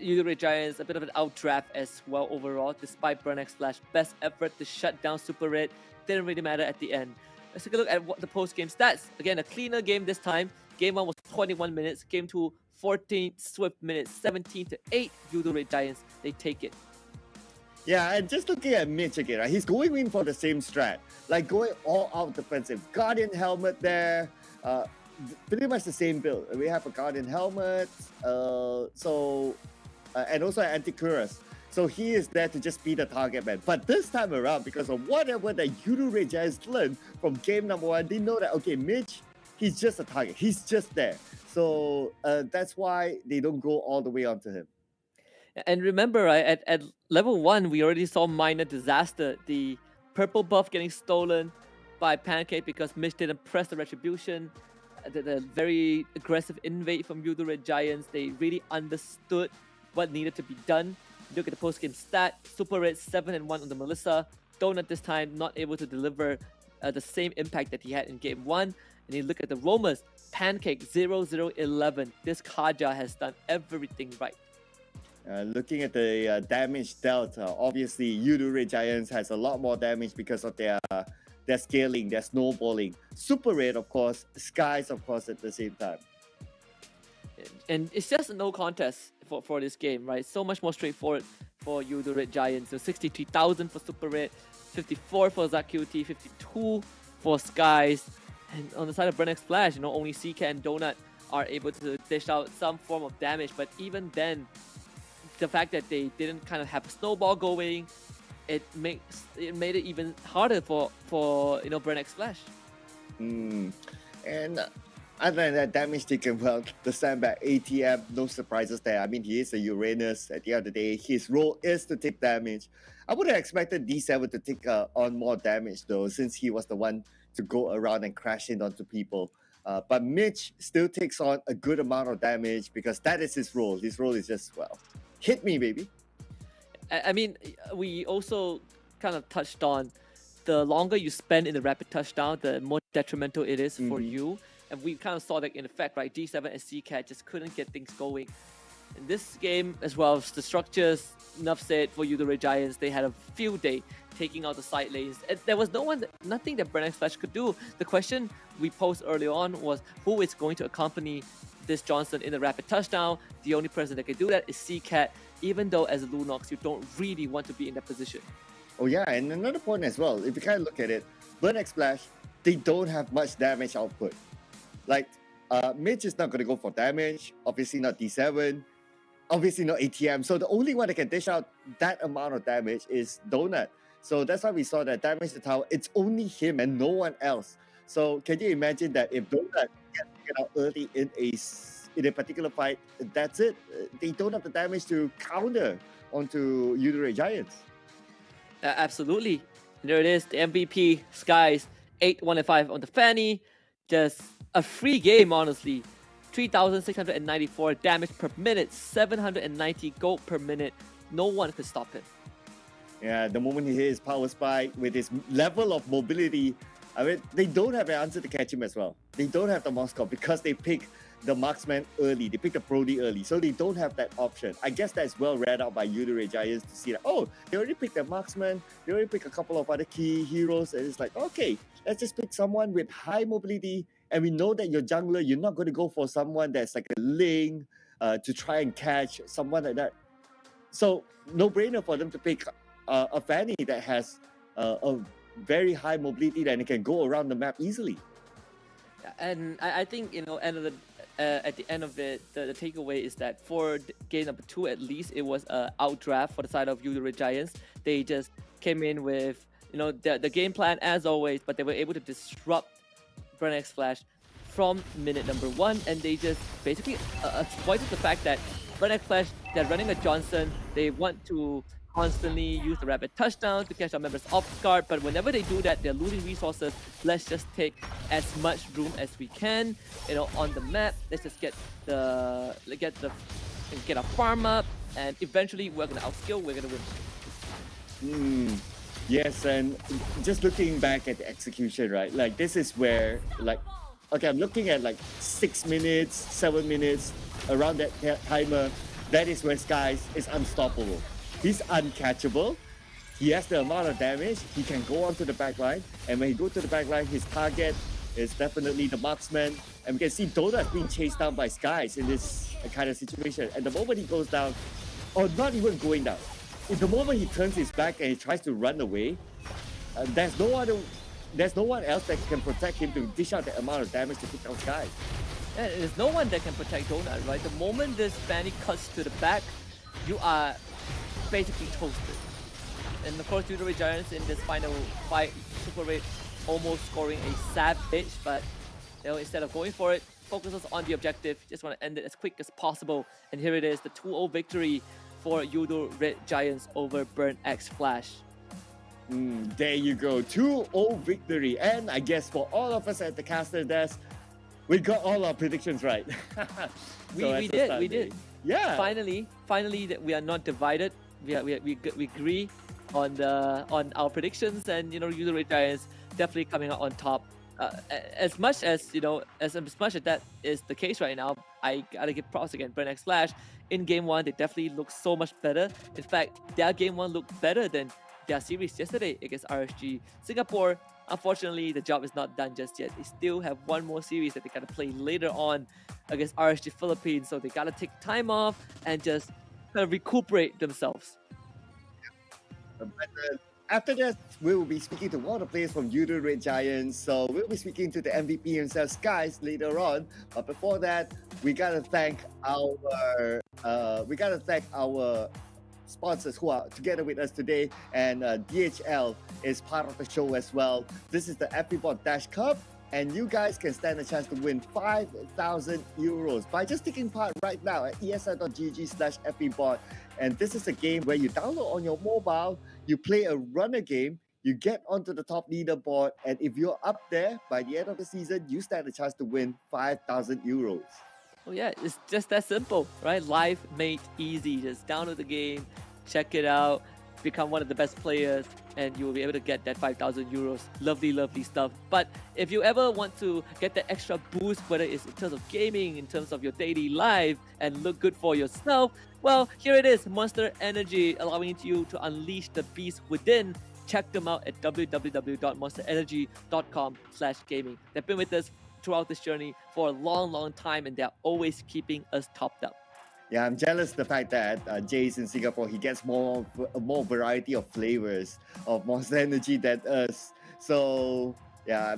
[SPEAKER 10] Yudore Giants, a bit of an outdraft as well overall, despite Burnex Flash best effort to shut down Super Red. Didn't really matter at the end. Let's take a look at what the post-game stats. Again, a cleaner game this time. Game 1 was 21 minutes. Game 2, 14 swift minutes. 17-8, Yudore Giants, they take it.
[SPEAKER 11] Yeah, and just looking at Mitch again, right? He's going in for the same strat, like going all out defensive. Guardian helmet there, pretty much the same build. We have a Guardian helmet, and also an anti-cuirass. So he is there to just be the target man. But this time around, because of whatever that Yudore Giants learned from game number 1, they know that, okay, Mitch, he's just a target. He's just there. So that's why they don't go all the way onto him.
[SPEAKER 10] And remember, right, at level 1, we already saw minor disaster. The purple buff getting stolen by Pancake because Mitch didn't press the retribution. The very aggressive invade from Yudore Giants. They really understood what needed to be done. Look at the post-game stat. Super Red 7-1 on the Melissa. Donut this time not able to deliver the same impact that he had in game 1. And you look at the Roamers. Pancake 0-0-11. This Kaja has done everything right.
[SPEAKER 11] Looking at the damage dealt, obviously Yudore Giants has a lot more damage because of their scaling, their snowballing. Super Red, of course, Skies, of course, at the same time.
[SPEAKER 10] And it's just a no contest for this game, right? So much more straightforward for Yudore Giants. So 63,000 for Super Red, 54 for Zakuti, 52 for Skies. And on the side of Burnex Flash, only CK and Donut are able to dish out some form of damage. But even then, the fact that they didn't kind of have a snowball going, it made it even harder for Burnex Flash.
[SPEAKER 11] And other than that, damage taken, well, the sandbag ATM, no surprises there. I mean, he is a Uranus. At the end of the day, his role is to take damage. I would have expected D7 to take on more damage though, since he was the one to go around and crash in onto people. But Mitch still takes on a good amount of damage because that is his role. His role is just, well, hit me, baby.
[SPEAKER 10] I mean, we also kind of touched on the longer you spend in the rapid touchdown, the more detrimental it is for you. And we kind of saw that in effect, right? D7 and CCAT just couldn't get things going. In this game, as well as the structures, enough said for Udare Giants, they had a field day taking out the side lanes. And there was nothing that Brennan Flash could do. The question we posed early on was who is going to accompany this Johnson in the rapid touchdown? The only person that can do that is CCAT, even though as a Lunox, you don't really want to be in that position.
[SPEAKER 11] Oh yeah, and another point as well, if you kind of look at it, Burn X Splash, they don't have much damage output. Like, Mitch is not going to go for damage, obviously not D7, obviously not ATM. So the only one that can dish out that amount of damage is Donut. So that's why we saw that damage the tower, it's only him and no one else. So can you imagine that if Donut gets taken out early in a particular fight, that's it. They don't have the damage to counter onto Udare Giants.
[SPEAKER 10] Absolutely. There it is, the MVP, Skies, 8-1-5 on the Fanny. Just a free game, honestly. 3,694 damage per minute, 790 gold per minute. No one could stop him.
[SPEAKER 11] Yeah, the moment he hit his power spike with his level of mobility, I mean, they don't have an answer to catch him as well. They don't have the Moscow because they pick the marksman early. They pick the Brody early, so they don't have that option. I guess that's well read out by Udare Giants to see that, oh, they already picked the marksman, they already picked a couple of other key heroes, and it's like, okay, let's just pick someone with high mobility, and we know that your jungler, you're not going to go for someone that's like a Ling to try and catch someone like that. So, no-brainer for them to pick a Fanny that has a very high mobility that it can go around the map easily.
[SPEAKER 10] And I think, at the end of it, the takeaway is that for game number 2, at least, it was an outdraft for the side of Udare Giants. They just came in with, the game plan as always, but they were able to disrupt Burn X Flash from minute number 1, and they just basically exploited the fact that Burn X Flash, they're running a Johnson, they want to constantly use the rapid touchdown to catch our members off guard, but whenever they do that, they're losing resources. Let's just take as much room as we can, on the map. Let's just get a farm up, and eventually we're gonna outskill, we're gonna win.
[SPEAKER 11] Yes, and just looking back at the execution, right? Like, this is where, okay, I'm looking at 6 minutes, 7 minutes, around that timer. That is where Skies is unstoppable. He's uncatchable. He has the amount of damage. He can go onto the back line. And when he goes to the back line, his target is definitely the marksman. And we can see Donut being chased down by Skies in this kind of situation. And the moment he goes down, or not even going down, in the moment he turns his back and he tries to run away, there's no one else that can protect him to dish out the amount of damage to pick out Skies.
[SPEAKER 10] Yeah, there's no one that can protect Donut, right? The moment this Fanny cuts to the back, you are basically toasted. And of course, Udare Giants in this final fight, Super Raid almost scoring a savage, but instead of going for it, focuses on the objective, just want to end it as quick as possible. And here it is, the 2-0 victory for Udare Giants over Burn X Flash.
[SPEAKER 11] There you go, 2-0 victory. And I guess for all of us at the caster desk, we got all our predictions right.
[SPEAKER 10] We did.
[SPEAKER 11] Yeah.
[SPEAKER 10] Finally, that we are not divided. We agree on our predictions, and Udare Giants definitely coming out on top. As much as that is the case right now, I gotta give props again. Burn X Flash in game 1, they definitely look so much better. In fact, their game 1 looked better than their series yesterday against RSG Singapore. Unfortunately, the job is not done just yet. They still have one more series that they gotta play later on against RSG Philippines, so they gotta take time off and just kind of recuperate themselves.
[SPEAKER 11] But after that, we will be speaking to one of the players from Udare Giants. So we'll be speaking to the MVP himself, Skies, later on. But before that, we gotta thank our sponsors who are together with us today, and DHL is part of the show as well. This is the FBBot Dash Cup, and you guys can stand a chance to win 5,000 euros by just taking part right now at esi.gg/FBBot. And this is a game where you download on your mobile, you play a runner game, you get onto the top leaderboard, and if you're up there by the end of the season, you stand a chance to win 5,000 euros.
[SPEAKER 10] Oh yeah, it's just that simple, right? Life made easy. Just download the game, check it out, become one of the best players, and you will be able to get that 5,000 euros. Lovely, lovely stuff. But if you ever want to get that extra boost, whether it's in terms of gaming, in terms of your daily life, and look good for yourself, well, here it is, Monster Energy, allowing you to unleash the beast within. Check them out at www.monsterenergy.com/gaming. They've been with us throughout this journey for a long, long time, and they're always keeping us topped up.
[SPEAKER 11] Yeah, I'm jealous the fact that Jay's in Singapore, he gets more variety of flavors of Monster Energy than us. So yeah,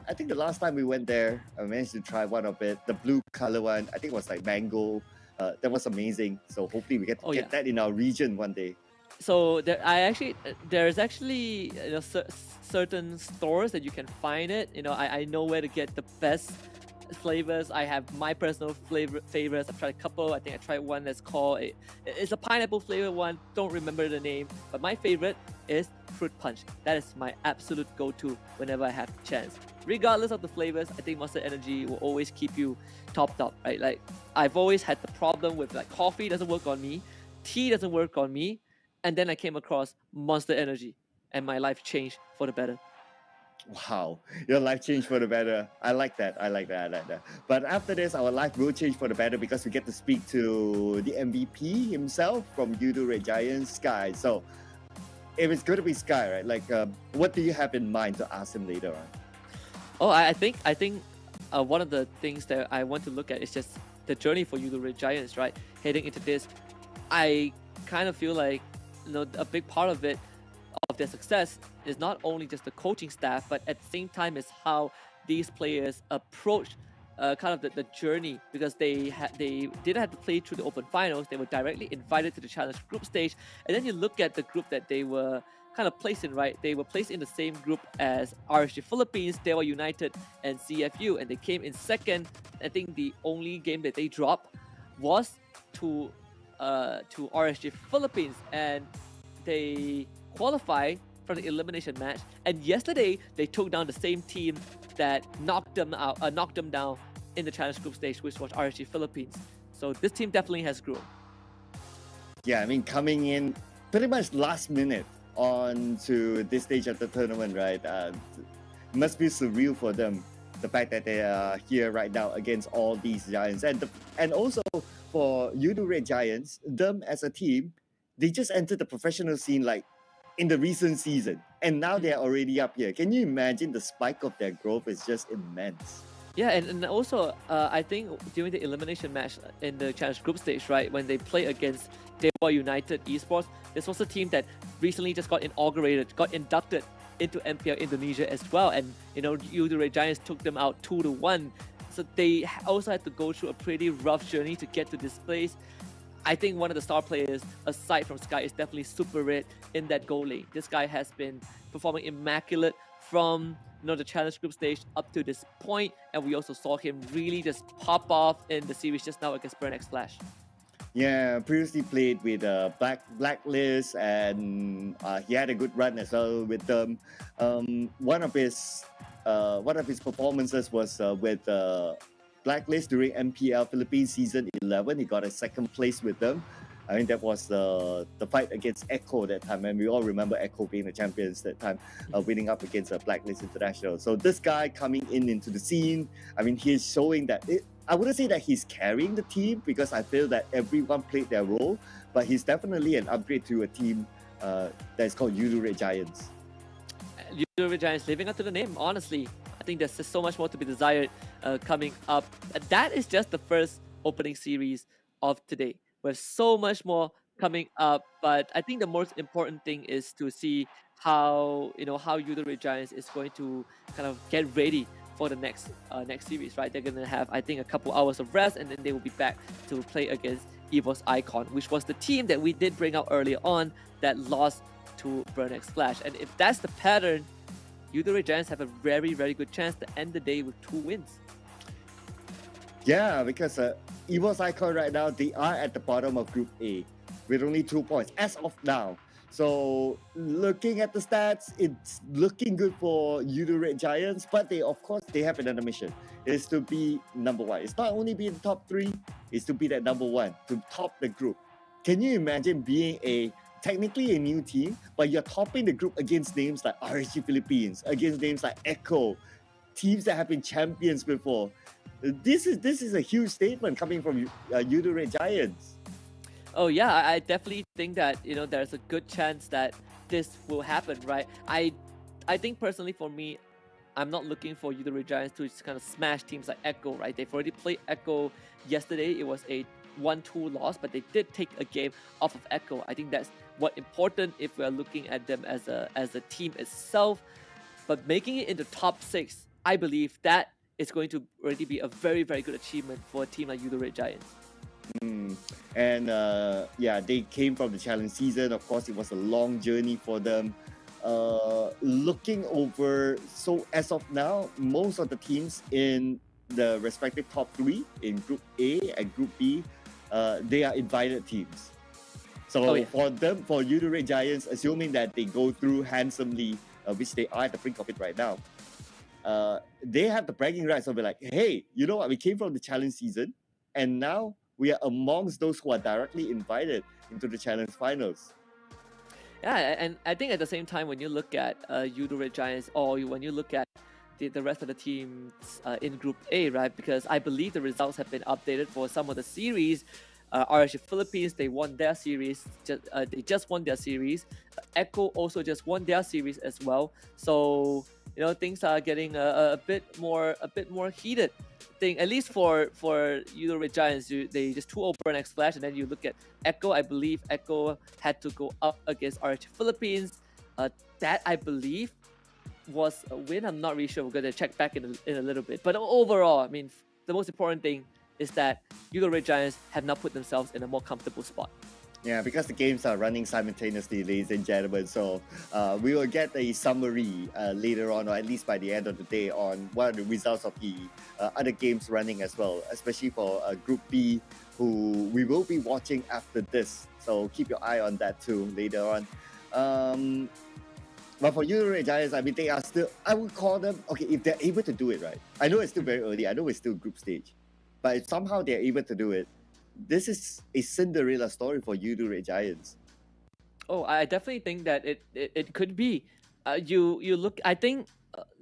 [SPEAKER 11] I think the last time we went there, I managed to try one of it, the blue color one. I think it was like mango. That was amazing. So hopefully we get to get that in our region one day.
[SPEAKER 10] So there's actually certain stores that you can find it. I know where to get the best flavors. I have my personal favorites. I've tried a couple. I think I tried one that's called it's a pineapple flavor one. Don't remember the name, but my favorite is fruit punch. That is my absolute go-to whenever I have the chance. Regardless of the flavors, I think Monster Energy will always keep you topped up, right? Like I've always had the problem with like coffee doesn't work on me, tea doesn't work on me, and then I came across Monster Energy, and my life changed for the better.
[SPEAKER 11] Wow, your life changed for the better. I like that. But after this, our life will change for the better because we get to speak to the MVP himself from Yudu Red Giants, Sky. So if it's going to be Sky, right? Like, what do you have in mind to ask him later on?
[SPEAKER 10] Oh, I think one of the things that I want to look at is just the journey for Yudu Red Giants, right? Heading into this, I kind of feel like a big part of it, of their success, is not only just the coaching staff, but at the same time is how these players approach kind of the journey, because they didn't have to play through the Open Finals. They were directly invited to the Challenge Group stage, and then you look at the group that they were kind of placed in, right? They were placed in the same group as RSG Philippines, Dewa United, and CFU, and they came in second. I think the only game that they dropped was to RSG Philippines, and they qualified for the elimination match. And yesterday they took down the same team that knocked them down in the Challenge Group stage, which was RSG Philippines. So this team definitely has grown.
[SPEAKER 11] Yeah, I mean, coming in pretty much last minute on to this stage of the tournament, right? It must be surreal for them, the fact that they are here right now against all these giants. And also for Yudu Red Giants, them as a team, they just entered the professional scene like in the recent season, and now they're already up here. Can you imagine the spike of their growth is just immense?
[SPEAKER 10] Yeah, and also I think during the elimination match in the Challenge Group stage, right, when they play against Dewa United Esports, this was a team that recently just got inducted into MPL Indonesia as well, and Yudu Red Giants took them out 2-1. So they also had to go through a pretty rough journey to get to this place. I think one of the star players, aside from Sky, is definitely Super Red in that goal lane. This guy has been performing immaculate from the Challenge Group stage up to this point, and we also saw him really just pop off in the series just now against Burnex Flash.
[SPEAKER 11] Yeah, previously played with Blacklist, and he had a good run as well with them. One of his performances was with Blacklist during MPL Philippines Season 11. He got a second place with them. I think that was the fight against Echo that time, and we all remember Echo being the champions that time, winning up against Blacklist International. So this guy coming into the scene, I mean, he's showing that I wouldn't say that he's carrying the team, because I feel that everyone played their role, but he's definitely an upgrade to a team that's called Yudu Red Giants.
[SPEAKER 10] Yudu Red Giants living up to the name, honestly. I think there's just so much more to be desired coming up. That is just the first opening series of today. There's so much more coming up, but I think the most important thing is to see how Yudu Red Giants is going to kind of get ready for the next series, right? They're gonna have, I think, a couple hours of rest, and then they will be back to play against Evos Icon, which was the team that we did bring out earlier on that lost to Burnex Flash. And if that's the pattern, Yudu Red Giants have a very, very good chance to end the day with 2 wins.
[SPEAKER 11] Yeah, because Evos Icon right now, they are at the bottom of Group A with only 2 points as of now. So looking at the stats, it's looking good for Udo Red Giants, but of course they have another mission. It's to be number one. It's not only be in the top 3, it's to be that number 1, to top the group. Can you imagine being technically a new team, but you're topping the group against names like RSG Philippines, against names like Echo, teams that have been champions before? This is a huge statement coming from Udo Red Giants.
[SPEAKER 10] Oh yeah, I definitely think that there's a good chance that this will happen, right? I think personally for me, I'm not looking for Udo Red Giants to just kind of smash teams like Echo, right? They've already played Echo yesterday. It was a 1-2 loss, but they did take a game off of Echo. I think that's what's important if we're looking at them as a team itself. But making it into top 6, I believe that is going to already be a very, very good achievement for a team like Udo Red Giants.
[SPEAKER 11] And they came from the challenge season. Of course, it was a long journey for them. Looking over, so as of now, most of the teams in the respective top 3 in Group A and Group B, they are invited teams. So for Udo Red Giants, assuming that they go through handsomely, which they are at the brink of it right now, they have the bragging rights of be like, hey, you know what? We came from the challenge season, and now we are amongst those who are directly invited into the challenge finals.
[SPEAKER 10] Yeah, and I think at the same time, when you look at Udo Red Giants, or when you look at the rest of the teams in Group A, right? Because I believe the results have been updated for some of the series. RSG Philippines, they won their series. They just won their series. Echo also just won their series as well. So things are getting a bit more heated. At least for Udo Red Giants, they just 2-0 Burnex Flash, and then you look at Echo. I believe Echo had to go up against RSG Philippines. That I believe was a win. I'm not really sure. We're gonna check back in a little bit. But overall, I mean, the most important thing is that Udo Red Giants have now put themselves in a more comfortable spot.
[SPEAKER 11] Yeah, because the games are running simultaneously, ladies and gentlemen. So we will get a summary later on, or at least by the end of the day, on what are the results of the other games running as well, especially for Group B, who we will be watching after this. So keep your eye on that too later on. But for Udo Red Giants, I mean, they are still, I would call them, okay, if they're able to do it, right? I know it's still very early. I know it's still group stage. But if somehow they're able to do it, this is a Cinderella story for Udo Red Giants.
[SPEAKER 10] Oh, I definitely think that it could be. You look, I think,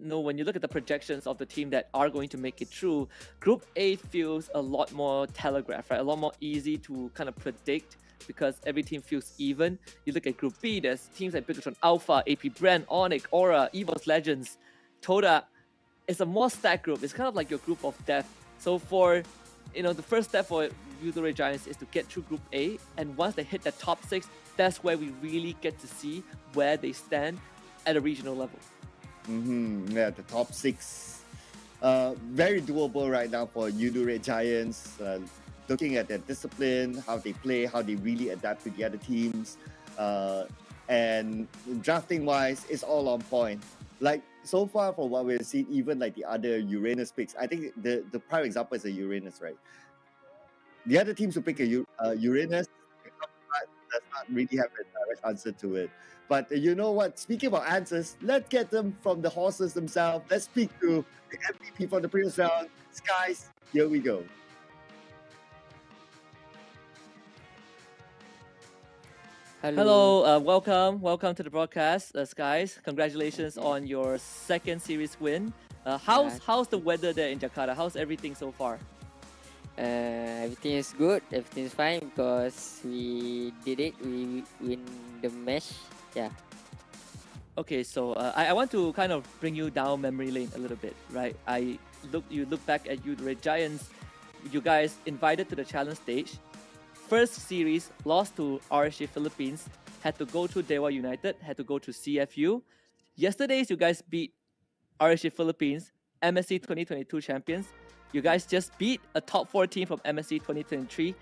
[SPEAKER 10] when you look at the projections of the team that are going to make it through, Group A feels a lot more telegraphed, right? A lot more easy to kind of predict because every team feels even. You look at Group B, there's teams like Bittotron Alpha, AP Brand, Onyx, Aura, Evos Legends, Toda. It's a more stacked group. It's kind of like your group of death. So for, the first step for Udo Red Giants is to get through Group A, and once they hit the top 6, that's where we really get to see where they stand at a regional level.
[SPEAKER 11] Yeah, the top 6, very doable right now for Udo Red Giants. Looking at their discipline, how they play, how they really adapt to the other teams, and drafting wise, it's all on point. Like so far, from what we've seen, even like the other Uranus picks, I think the prime example is a Uranus, right? The other teams who pick a Uranus does not really have a direct answer to it. But you know what? Speaking about answers, let's get them from the horses themselves. Let's speak to the MVP from the previous round, Skies. Here we go.
[SPEAKER 10] Hello, welcome to the broadcast, Skies. Congratulations on your second series win. How's the weather there in Jakarta? How's everything so far?
[SPEAKER 19] Everything is good. Everything is fine because we did it. We win the match. Yeah.
[SPEAKER 10] Okay, so I want to kind of bring you down memory lane a little bit, right? You look back at Udo Red Giants. You guys invited to the challenge stage. First series lost to RSG Philippines. Had to go through Dewa United. Had to go through CFU. Yesterday's you guys beat RSG Philippines, MSC 2022 champions. You guys just beat a top 4 team from MSC 2023.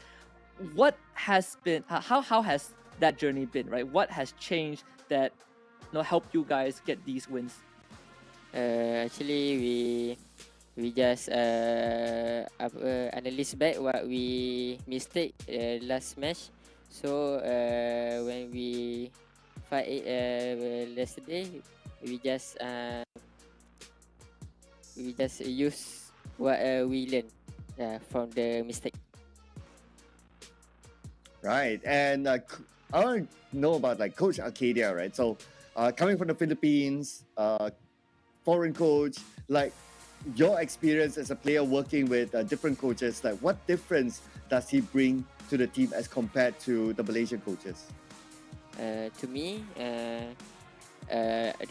[SPEAKER 10] What has been, how has that journey been, right? What has changed that helped you guys get these wins?
[SPEAKER 19] Actually, we just analyze back what we mistake last match. So when we fight yesterday, we just use what we learned from the mistake.
[SPEAKER 11] Right, and I want to know about like Coach Arcadia, right? So, coming from the Philippines, foreign coach, like your experience as a player working with different coaches, like what difference does he bring to the team as compared to the Malaysian coaches?
[SPEAKER 19] To me,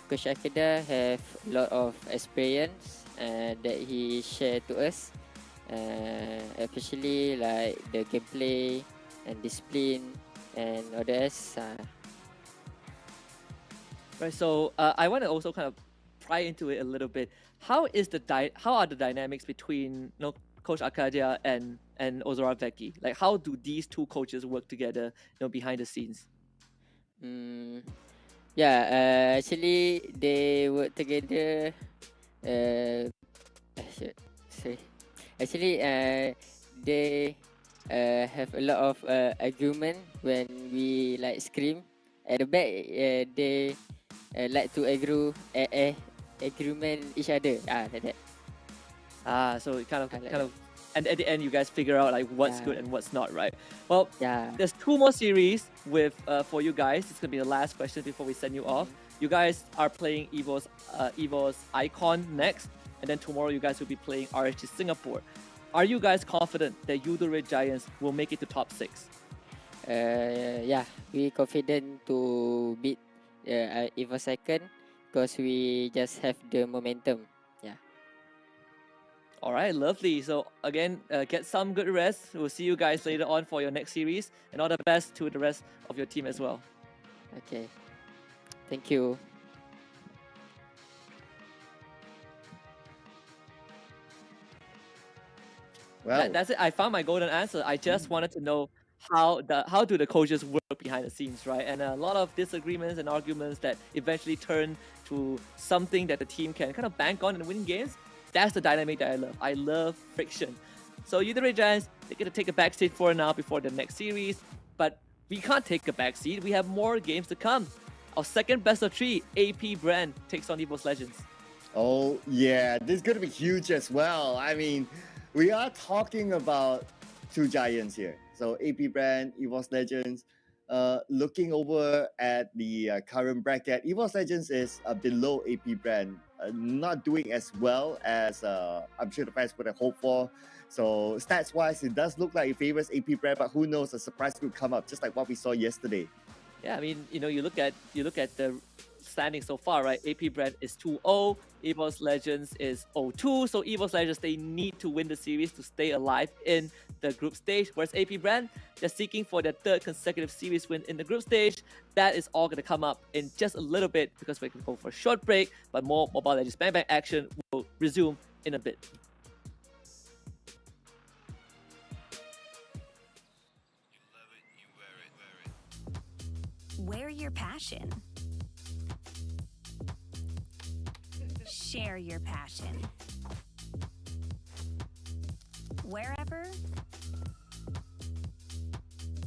[SPEAKER 19] Coach Akeda have a lot of experience that he shared to us, especially like the gameplay and discipline and others.
[SPEAKER 10] Right. So I want to also kind of pry into it a little bit. How are the dynamics between Coach Arcadia and Ozora Vecchi? Like, how do these two coaches work together, behind the scenes?
[SPEAKER 19] Yeah, actually they work together. Sorry. Actually, they have a lot of argument when we like scream at the back. They like to agreement each other. Like that.
[SPEAKER 10] So it kind of, and at the end you guys figure out like what's good and what's not, right? Well, there's 2 more series with for you guys. It's gonna be the last question before we send you off. You guys are playing Evos Icon next, and then tomorrow you guys will be playing RSG Singapore. Are you guys confident that Yudo Red Giants will make it to top 6?
[SPEAKER 19] Yeah, we confident to beat Evos second because we just have the momentum. Yeah.
[SPEAKER 10] All right, lovely. So again, get some good rest. We'll see you guys later on for your next series, and all the best to the rest of your team as well.
[SPEAKER 19] Okay. Thank you.
[SPEAKER 11] Well,
[SPEAKER 10] That's it. I found my golden answer. I just wanted to know how do the coaches work behind the scenes, right? And a lot of disagreements and arguments that eventually turn to something that the team can kind of bank on and win games. That's the dynamic that I love. I love friction. So Yudo Red Giants, they're going to take a backseat for now before the next series. But we can't take a backseat. We have more games to come. Our second best of 3, AP brand, takes on Evos Legends.
[SPEAKER 11] Oh, yeah. This is going to be huge as well. I mean, we are talking about 2 giants here. So AP brand, Evos Legends. Looking over at the current bracket, Evos Legends is below AP brand. Not doing as well as I'm sure the fans would have hoped for. So stats-wise, it does look like it favors AP brand, but who knows? A surprise could come up, just like what we saw yesterday.
[SPEAKER 10] Yeah, I mean, you look at the standing so far, right? AP brand is 2-0, Evos Legends is 0-2. So Evos Legends, they need to win the series to stay alive in the group stage. Whereas AP brand, they're seeking for their 3rd consecutive series win in the group stage. That is all going to come up in just a little bit because we're going to go for a short break. But more Mobile Legends Bang Bang action will resume in a bit.
[SPEAKER 20] Wear your passion. Share your passion. Wherever,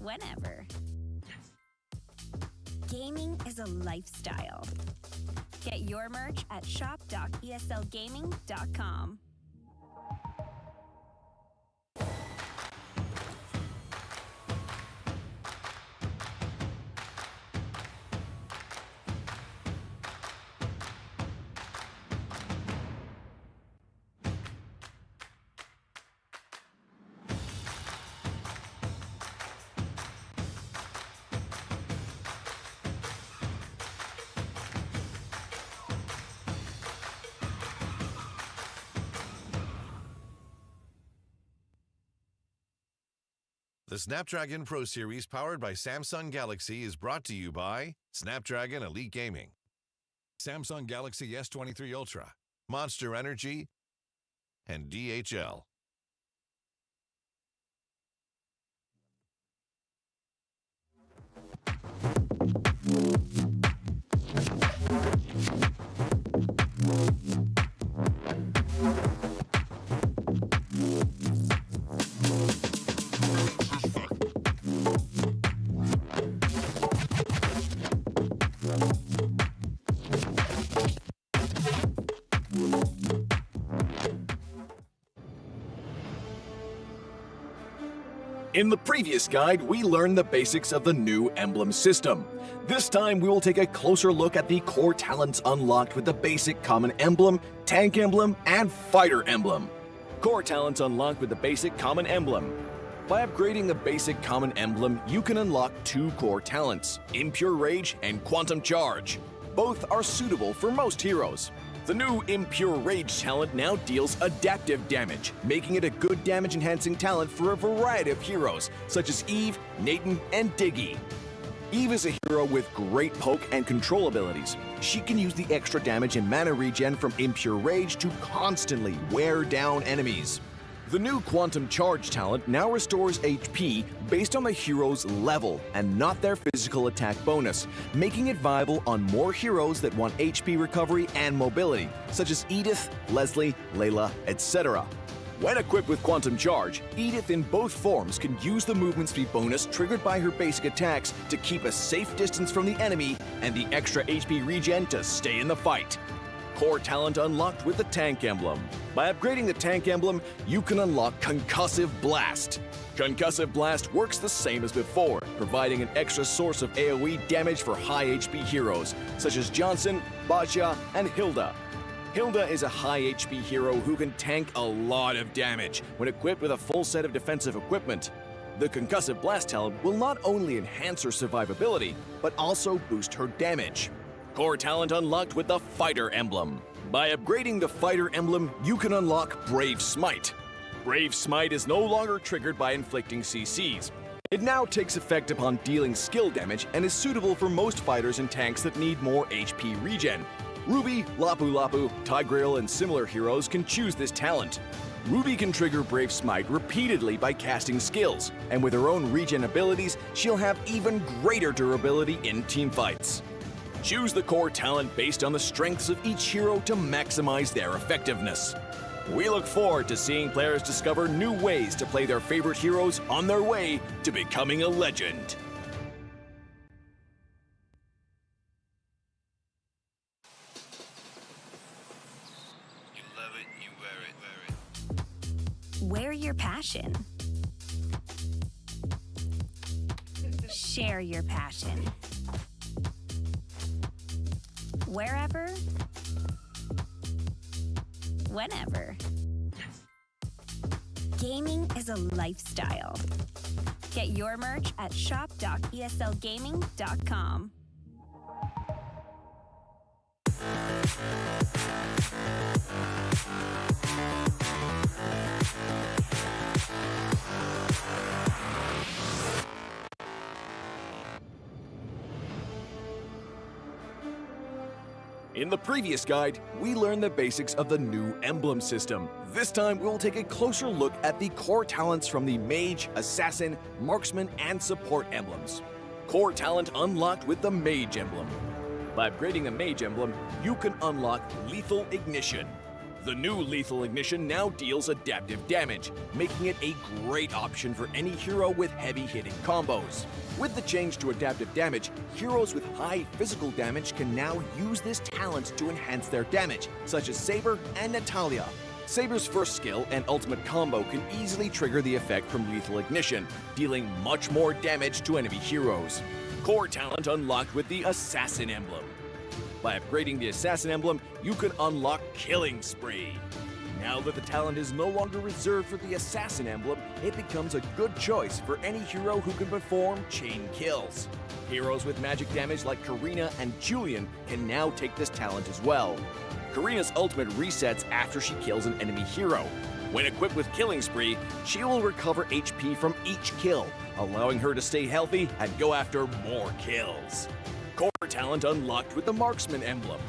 [SPEAKER 20] whenever. Gaming is a lifestyle. Get your merch at shop.eslgaming.com.
[SPEAKER 8] The Snapdragon Pro Series powered by Samsung Galaxy is brought to you by Snapdragon Elite Gaming, Samsung Galaxy S23 Ultra, Monster Energy, and DHL.
[SPEAKER 21] In the previous guide, we learned the basics of the new emblem system. This time, we will take a closer look at the core talents unlocked with the basic common emblem, tank emblem, and fighter emblem. Core talents unlocked with the basic common emblem. By upgrading the basic common emblem, you can unlock 2 core talents, Impure Rage and Quantum Charge. Both are suitable for most heroes. The new Impure Rage talent now deals adaptive damage, making it a good damage-enhancing talent for a variety of heroes, such as Eve, Nathan, and Diggy. Eve is a hero with great poke and control abilities. She can use the extra damage and mana regen from Impure Rage to constantly wear down enemies. The new Quantum Charge talent now restores HP based on the hero's level and not their physical attack bonus, making it viable on more heroes that want HP recovery and mobility, such as Edith, Leslie, Layla, etc. When equipped with Quantum Charge, Edith in both forms can use the movement speed bonus triggered by her basic attacks to keep a safe distance from the enemy and the extra HP regen to stay in the fight. Core talent unlocked with the tank emblem. By upgrading the tank emblem, you can unlock Concussive Blast. Concussive Blast works the same as before, providing an extra source of AoE damage for high HP heroes, such as Johnson, Baja, and Hilda. Hilda is a high HP hero who can tank a lot of damage when equipped with a full set of defensive equipment. The Concussive Blast talent will not only enhance her survivability, but also boost her damage. Core talent unlocked with the Fighter Emblem. By upgrading the Fighter Emblem, you can unlock Brave Smite. Brave Smite is no longer triggered by inflicting CCs. It now takes effect upon dealing skill damage and is suitable for most fighters and tanks that need more HP regen. Ruby, Lapu Lapu, Tigreal, and similar heroes can choose this talent. Ruby can trigger Brave Smite repeatedly by casting skills, and with her own regen abilities, she'll have even greater durability in teamfights. Choose the core talent based on the strengths of each hero to maximize their effectiveness. We look forward to seeing players discover new ways to play their favorite heroes on their way to becoming a legend.
[SPEAKER 20] You love it, you wear it. Wear your passion. Share your passion. Wherever, whenever. Gaming is a lifestyle. Get your merch at shop.eslgaming.com.
[SPEAKER 21] In the previous guide, we learned the basics of the new emblem system. This time, we'll take a closer look at the core talents from the Mage, Assassin, Marksman, and Support emblems. Core talent unlocked with the Mage emblem. By upgrading the Mage emblem, you can unlock Lethal Ignition. The new Lethal Ignition now deals adaptive damage, making it a great option for any hero with heavy-hitting combos. With the change to adaptive damage, heroes with high physical damage can now use this talent to enhance their damage, such as Saber and Natalia. Saber's first skill and ultimate combo can easily trigger the effect from Lethal Ignition, dealing much more damage to enemy heroes. Core talent unlocked with the Assassin emblem. By upgrading the Assassin emblem, you can unlock Killing Spree. Now that the talent is no longer reserved for the Assassin emblem, it becomes a good choice for any hero who can perform chain kills. Heroes with magic damage like Karina and Julian can now take this talent as well. Karina's ultimate resets after she kills an enemy hero. When equipped with Killing Spree, she will recover HP from each kill, allowing her to stay healthy and go after more kills. Core talent unlocked with the Marksman emblem.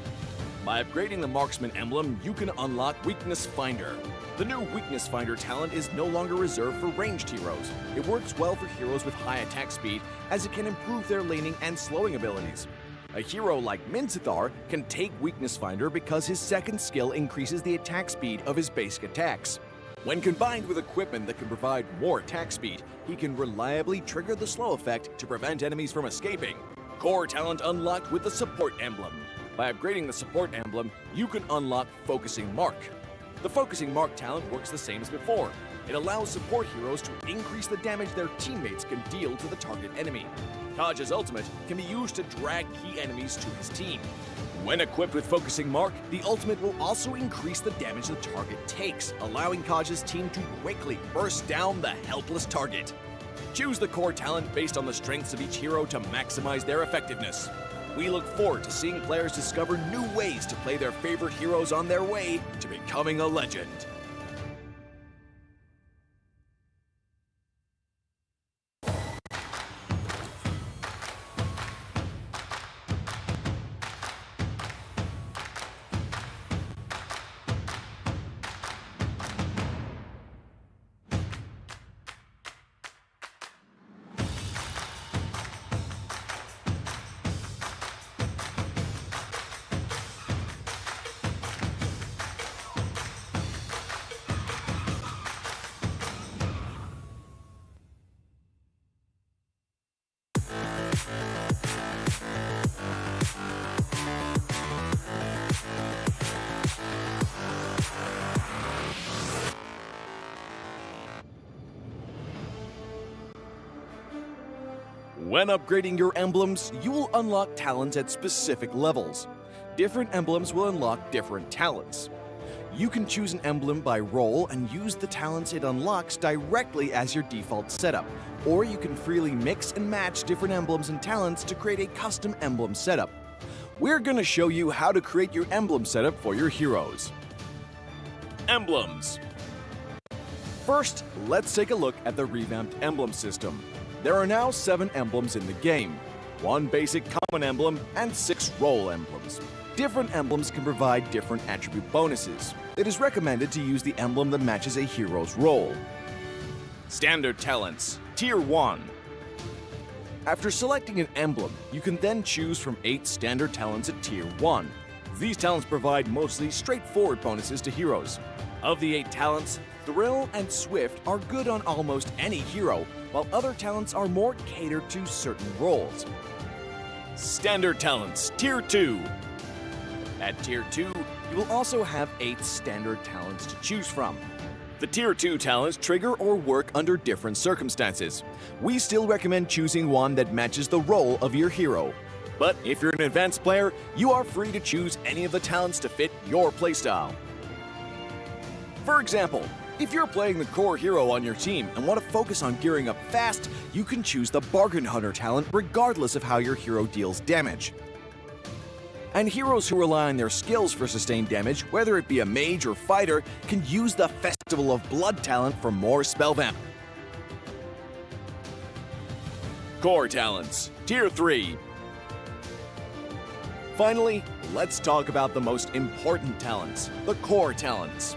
[SPEAKER 21] By upgrading the Marksman emblem, you can unlock Weakness Finder. The new Weakness Finder talent is no longer reserved for ranged heroes. It works well for heroes with high attack speed, as it can improve their laning and slowing abilities. A hero like Minzathar can take Weakness Finder because his second skill increases the attack speed of his basic attacks. When combined with equipment that can provide more attack speed, he can reliably trigger the slow effect to prevent enemies from escaping. Core talent unlocked with the Support emblem. By upgrading the Support emblem, you can unlock Focusing Mark. The Focusing Mark talent works the same as before. It allows support heroes to increase the damage their teammates can deal to the target enemy. Kaj's ultimate can be used to drag key enemies to his team. When equipped with Focusing Mark, the ultimate will also increase the damage the target takes, allowing Kaj's team to quickly burst down the helpless target. Choose the core talent based on the strengths of each hero to maximize their effectiveness. We look forward to seeing players discover new ways to play their favorite heroes on their way to becoming a legend. When upgrading your emblems, you will unlock talents at specific levels. Different emblems will unlock different talents. You can choose an emblem by role and use the talents it unlocks directly as your default setup, or you can freely mix and match different emblems and talents to create a custom emblem setup. We're going to show you how to create your emblem setup for your heroes. Emblems. First, let's take a look at the revamped emblem system. There are now 7 emblems in the game, 1 basic common emblem and 6 role emblems. Different emblems can provide different attribute bonuses. It is recommended to use the emblem that matches a hero's role. Standard talents, Tier 1. After selecting an emblem, you can then choose from 8 standard talents at Tier 1. These talents provide mostly straightforward bonuses to heroes. Of the 8 talents, Thrill and Swift are good on almost any hero, while other talents are more catered to certain roles. Standard talents, Tier 2. At Tier 2, you will also have 8 standard talents to choose from. The Tier 2 talents trigger or work under different circumstances. We still recommend choosing one that matches the role of your hero. But if you're an advanced player, you are free to choose any of the talents to fit your playstyle. For example, if you're playing the core hero on your team and want to focus on gearing up fast, you can choose the Bargain Hunter talent regardless of how your hero deals damage. And heroes who rely on their skills for sustained damage, whether it be a mage or fighter, can use the Festival of Blood talent for more spell vamp. Core talents, Tier 3. Finally, let's talk about the most important talents, the core talents.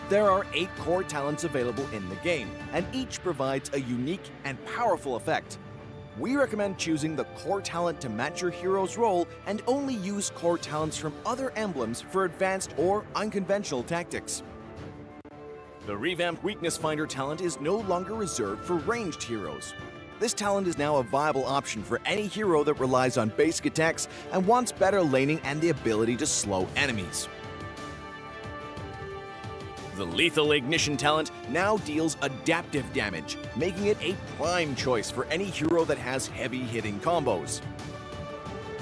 [SPEAKER 21] There are 8 core talents available in the game, and each provides a unique and powerful effect. We recommend choosing the core talent to match your hero's role and only use core talents from other emblems for advanced or unconventional tactics. The revamped Weakness Finder talent is no longer reserved for ranged heroes. This talent is now a viable option for any hero that relies on basic attacks and wants better laning and the ability to slow enemies. The Lethal Ignition talent now deals adaptive damage, making it a prime choice for any hero that has heavy-hitting combos.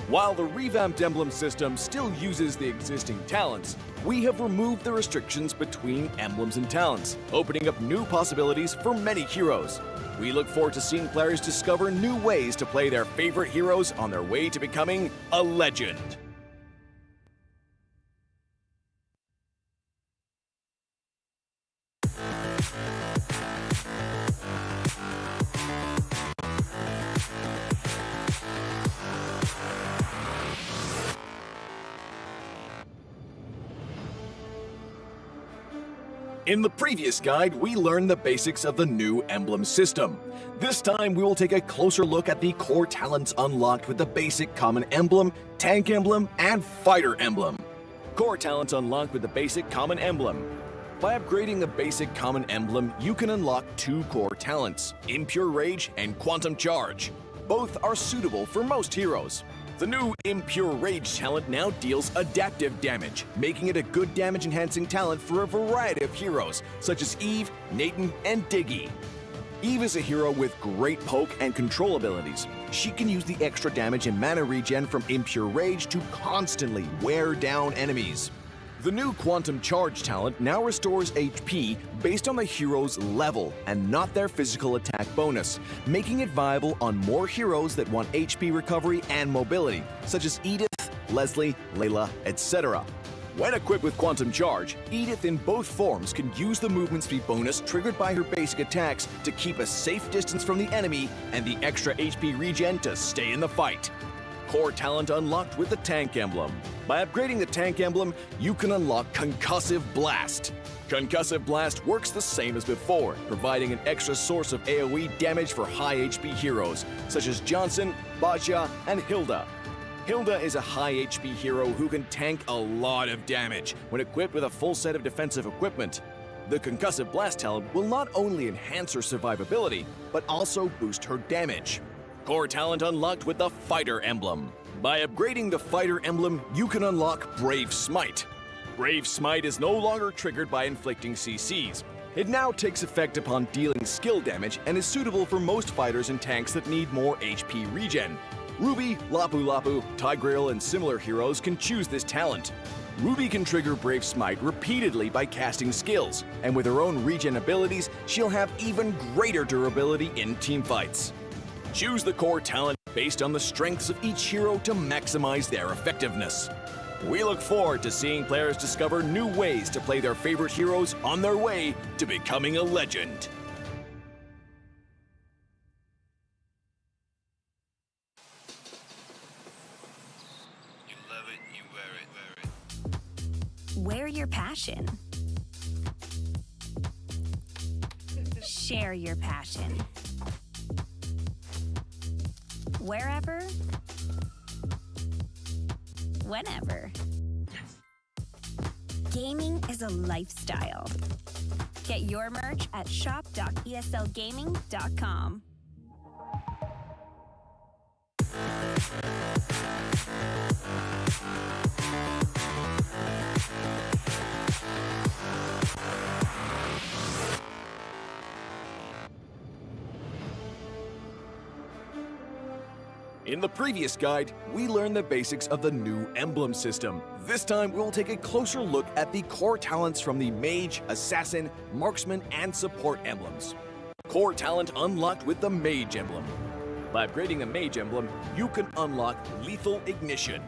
[SPEAKER 21] While the revamped emblem system still uses the existing talents, we have removed the restrictions between emblems and talents, opening up new possibilities for many heroes. We look forward to seeing players discover new ways to play their favorite heroes on their way to becoming a legend. In the previous guide, we learned the basics of the new emblem system. This time, we will take a closer look at the core talents unlocked with the basic common emblem, tank emblem, and fighter emblem. Core talents unlocked with the basic common emblem. By upgrading the basic common emblem, you can unlock 2 core talents, Impure Rage and Quantum Charge. Both are suitable for most heroes. The new Impure Rage talent now deals adaptive damage, making it a good damage-enhancing talent for a variety of heroes, such as Eve, Nathan, and Diggy. Eve is a hero with great poke and control abilities. She can use the extra damage and mana regen from Impure Rage to constantly wear down enemies. The new Quantum Charge talent now restores HP based on the hero's level and not their physical attack bonus, making it viable on more heroes that want HP recovery and mobility, such as Edith, Leslie, Layla, etc. When equipped with Quantum Charge, Edith in both forms can use the movement speed bonus triggered by her basic attacks to keep a safe distance from the enemy and the extra HP regen to stay in the fight. Core talent unlocked with the Tank emblem. By upgrading the Tank emblem, you can unlock Concussive Blast. Concussive Blast works the same as before, providing an extra source of AoE damage for high HP heroes, such as Johnson, Baja, and Hilda. Hilda is a high HP hero who can tank a lot of damage when equipped with a full set of defensive equipment. The Concussive Blast talent will not only enhance her survivability, but also boost her damage. Core talent unlocked with the Fighter emblem. By upgrading the Fighter emblem, you can unlock Brave Smite. Brave Smite is no longer triggered by inflicting CCs. It now takes effect upon dealing skill damage and is suitable for most fighters and tanks that need more HP regen. Ruby, Lapu Lapu, Tigreal, and similar heroes can choose this talent. Ruby can trigger Brave Smite repeatedly by casting skills, and with her own regen abilities, she'll have even greater durability in teamfights. Choose the core talent based on the strengths of each hero to maximize their effectiveness. We look forward to seeing players discover new ways to play their favorite heroes on their way to becoming a legend.
[SPEAKER 20] You love it, you wear it.
[SPEAKER 3] Wear your passion. Share your passion. Wherever, whenever. Gaming is a lifestyle. Get your merch at shop.eslgaming.com.
[SPEAKER 21] In the previous guide, we learned the basics of the new emblem system. This time, we'll take a closer look at the core talents from the Mage, Assassin, Marksman, and Support emblems. Core talent unlocked with the Mage emblem. By upgrading the Mage emblem, you can unlock Lethal Ignition.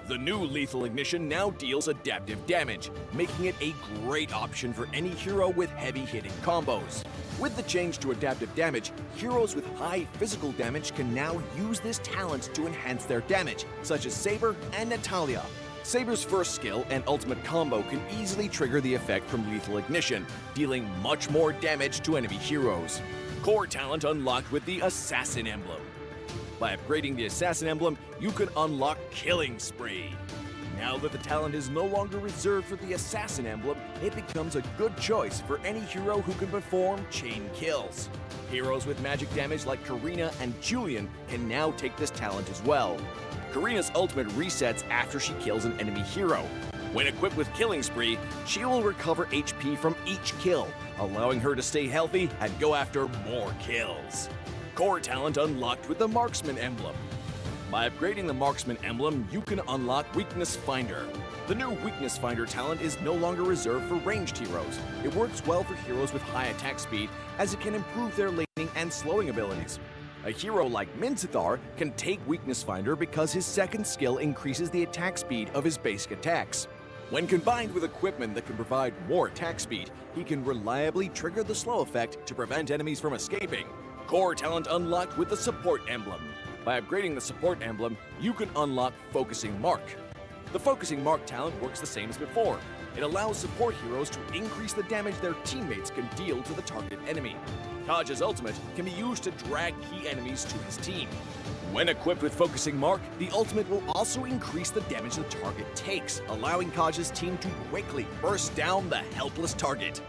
[SPEAKER 21] The new Lethal Ignition now deals adaptive damage, making it a great option for any hero with heavy-hitting combos. With the change to adaptive damage, heroes with high physical damage can now use this talent to enhance their damage, such as Saber and Natalia. Saber's first skill and ultimate combo can easily trigger the effect from Lethal Ignition, dealing much more damage to enemy heroes. Core talent unlocked with the Assassin emblem. By upgrading the Assassin emblem, you can unlock Killing Spree. Now that the talent is no longer reserved for the Assassin emblem, it becomes a good choice for any hero who can perform chain kills. Heroes with magic damage like Karina and Julian can now take this talent as well. Karina's ultimate resets after she kills an enemy hero. When equipped with Killing Spree, she will recover HP from each kill, allowing her to stay healthy and go after more kills. Core talent unlocked with the Marksman emblem. By upgrading the Marksman emblem, you can unlock Weakness Finder. The new Weakness Finder talent is no longer reserved for ranged heroes. It works well for heroes with high attack speed, as it can improve their laning and slowing abilities. A hero like Minzathar can take Weakness Finder because his second skill increases the attack speed of his basic attacks. When combined with equipment that can provide more attack speed, he can reliably trigger the slow effect to prevent enemies from escaping. Core talent unlocked with the Support emblem. By upgrading the Support emblem, you can unlock Focusing Mark. The Focusing Mark talent works the same as before. It allows support heroes to increase the damage their teammates can deal to the target enemy. Kaj's ultimate can be used to drag key enemies to his team. When equipped with Focusing Mark, the ultimate will also increase the damage the target takes, allowing Kaj's team to quickly burst down the helpless target.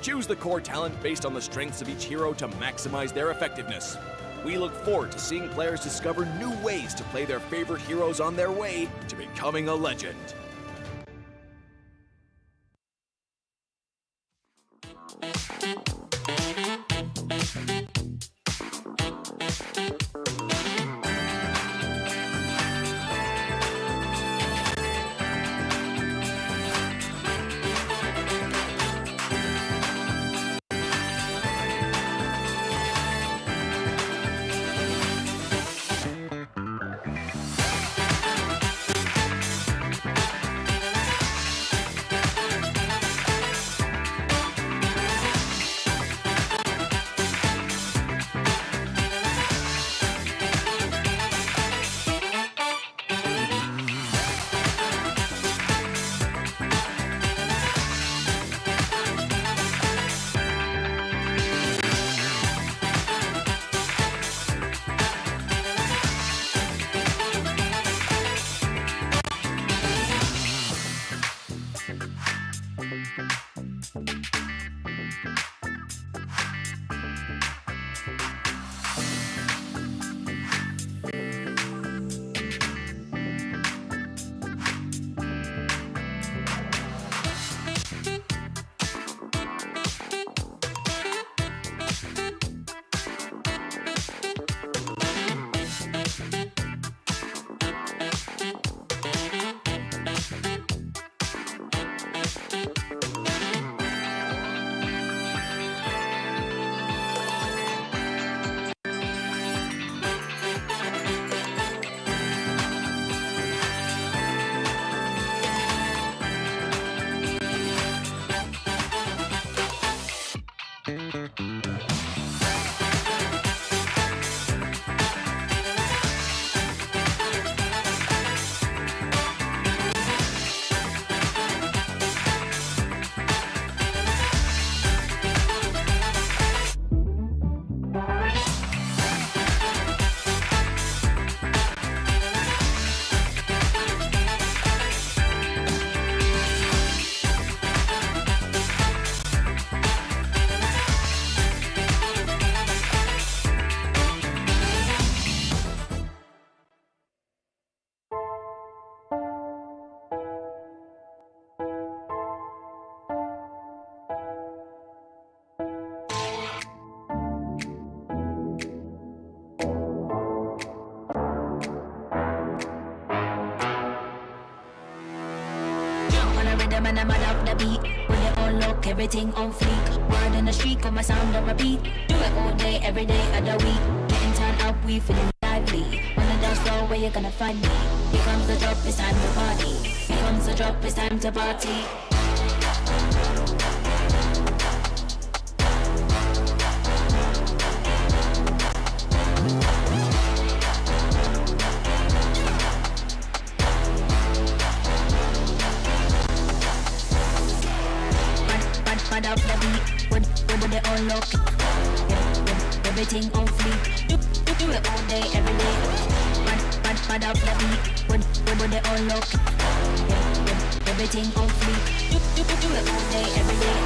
[SPEAKER 21] Choose the core talent based on the strengths of each hero to maximize their effectiveness. We look forward to seeing players discover new ways to play their favorite heroes on their way to becoming a legend.
[SPEAKER 1] rhythm and I'm on the beat. When it all look, everything on fleek. Word in the street, got my sound on repeat. Do it all day, every day of the week. Getting turned up, we feeling lively. On the dance floor, where you gonna find me? Here comes the drop, it's time to party. Here comes the drop, it's time to party. Bad up the beat, with it all look. Yeah, everything on fleek. Do it all day, every day. Bad up the beat, with it all look. Yeah, everything on fleek. Do it all day, every day.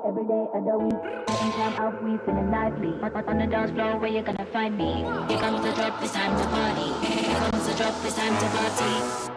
[SPEAKER 1] Every day of the week, getting time out, we feeling lively. On the dance floor, where you gonna find me? Here comes the drop, it's time to party. Here comes the drop, it's time to party.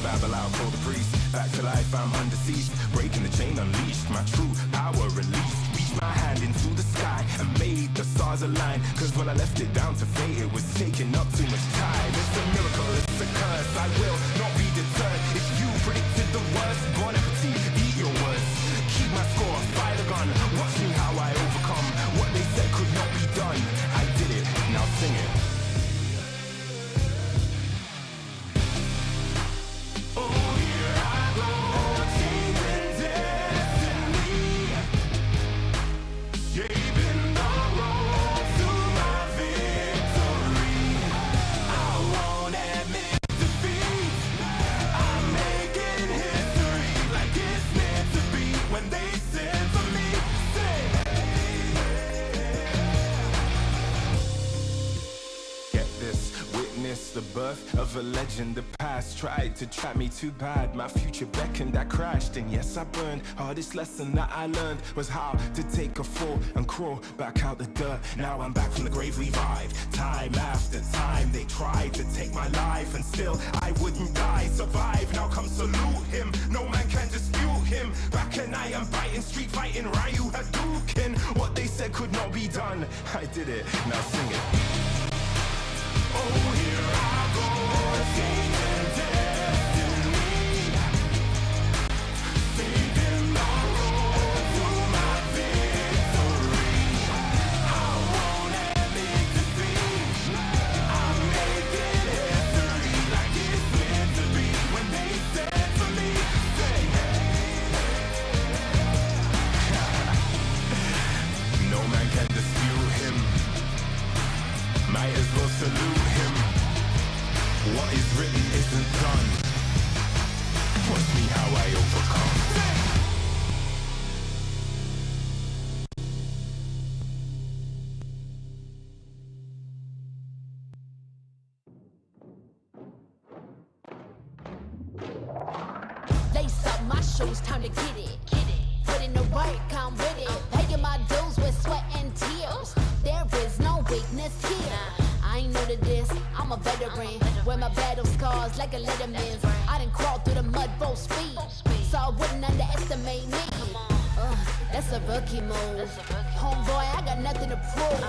[SPEAKER 2] Babylon, call the priest. Back to life, I'm undeceased. Breaking the chain, unleashed. My true power released. Reached my hand into the sky and made the stars align. Cause when I left it down to fate, it was taking up too much time. It's a miracle, it's a curse. I will not be deterred. If you a legend. The past tried to trap me too bad. My future beckoned, I crashed, and yes, I burned. Hardest lesson that I learned was how to take a fall and crawl back out the dirt. Now I'm back from the grave, revived. Time after time, they tried to take my life, and still I wouldn't die. Survive, now come salute him. No man can dispute him. Back and I am biting, street fighting, Ryu Hadouken. What they said could not be done, I did it. Now sing it. Oh, here I go, changing destiny, saving the road to my victory. I won't admit defeat. I'm making history like it's meant to be. When they said to me, say hey. No man can dispute him. Might as well salute him. What is written isn't done. Watch me how I overcome.
[SPEAKER 4] Lace up my shoes, time to get it. Put in the work, I'm with it. Paying my dues with sweat and tears. There is no weakness here. I ain't new to this, I'm a veteran. Wear my battle scars like a letterman's. I done crawled through the mud full speed, so I wouldn't underestimate me. That's a rookie move. Homeboy, I got nothing to prove.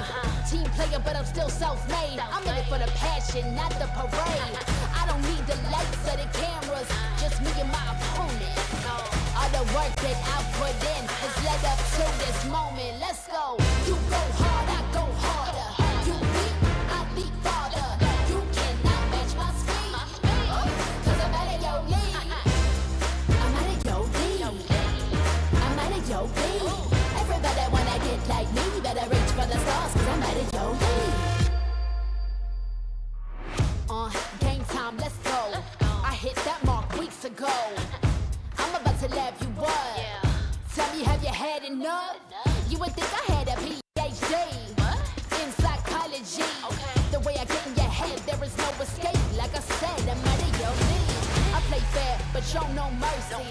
[SPEAKER 4] Team player, but I'm still self-made. I'm in it for the passion, not the parade. I don't need the lights or the cameras, just me and my opponent. All the work that I put in has led up to this moment. Let's go. You go hard, I go harder. You beat, I beat farther. You cannot match my speed. Cause I'm out of your league. I'm out of your league. I'm out of your league. Everybody wanna get like me, better reach for the stars, cause I'm out of your league. Game time, let's go. I hit that mark weeks ago. I'm about to laugh you up. Tell me, have you had enough? You would think I had a PhD in psychology. The way I get in your head, there is no escape. Like I said, I'm out of your league. I play fair, but show no mercy.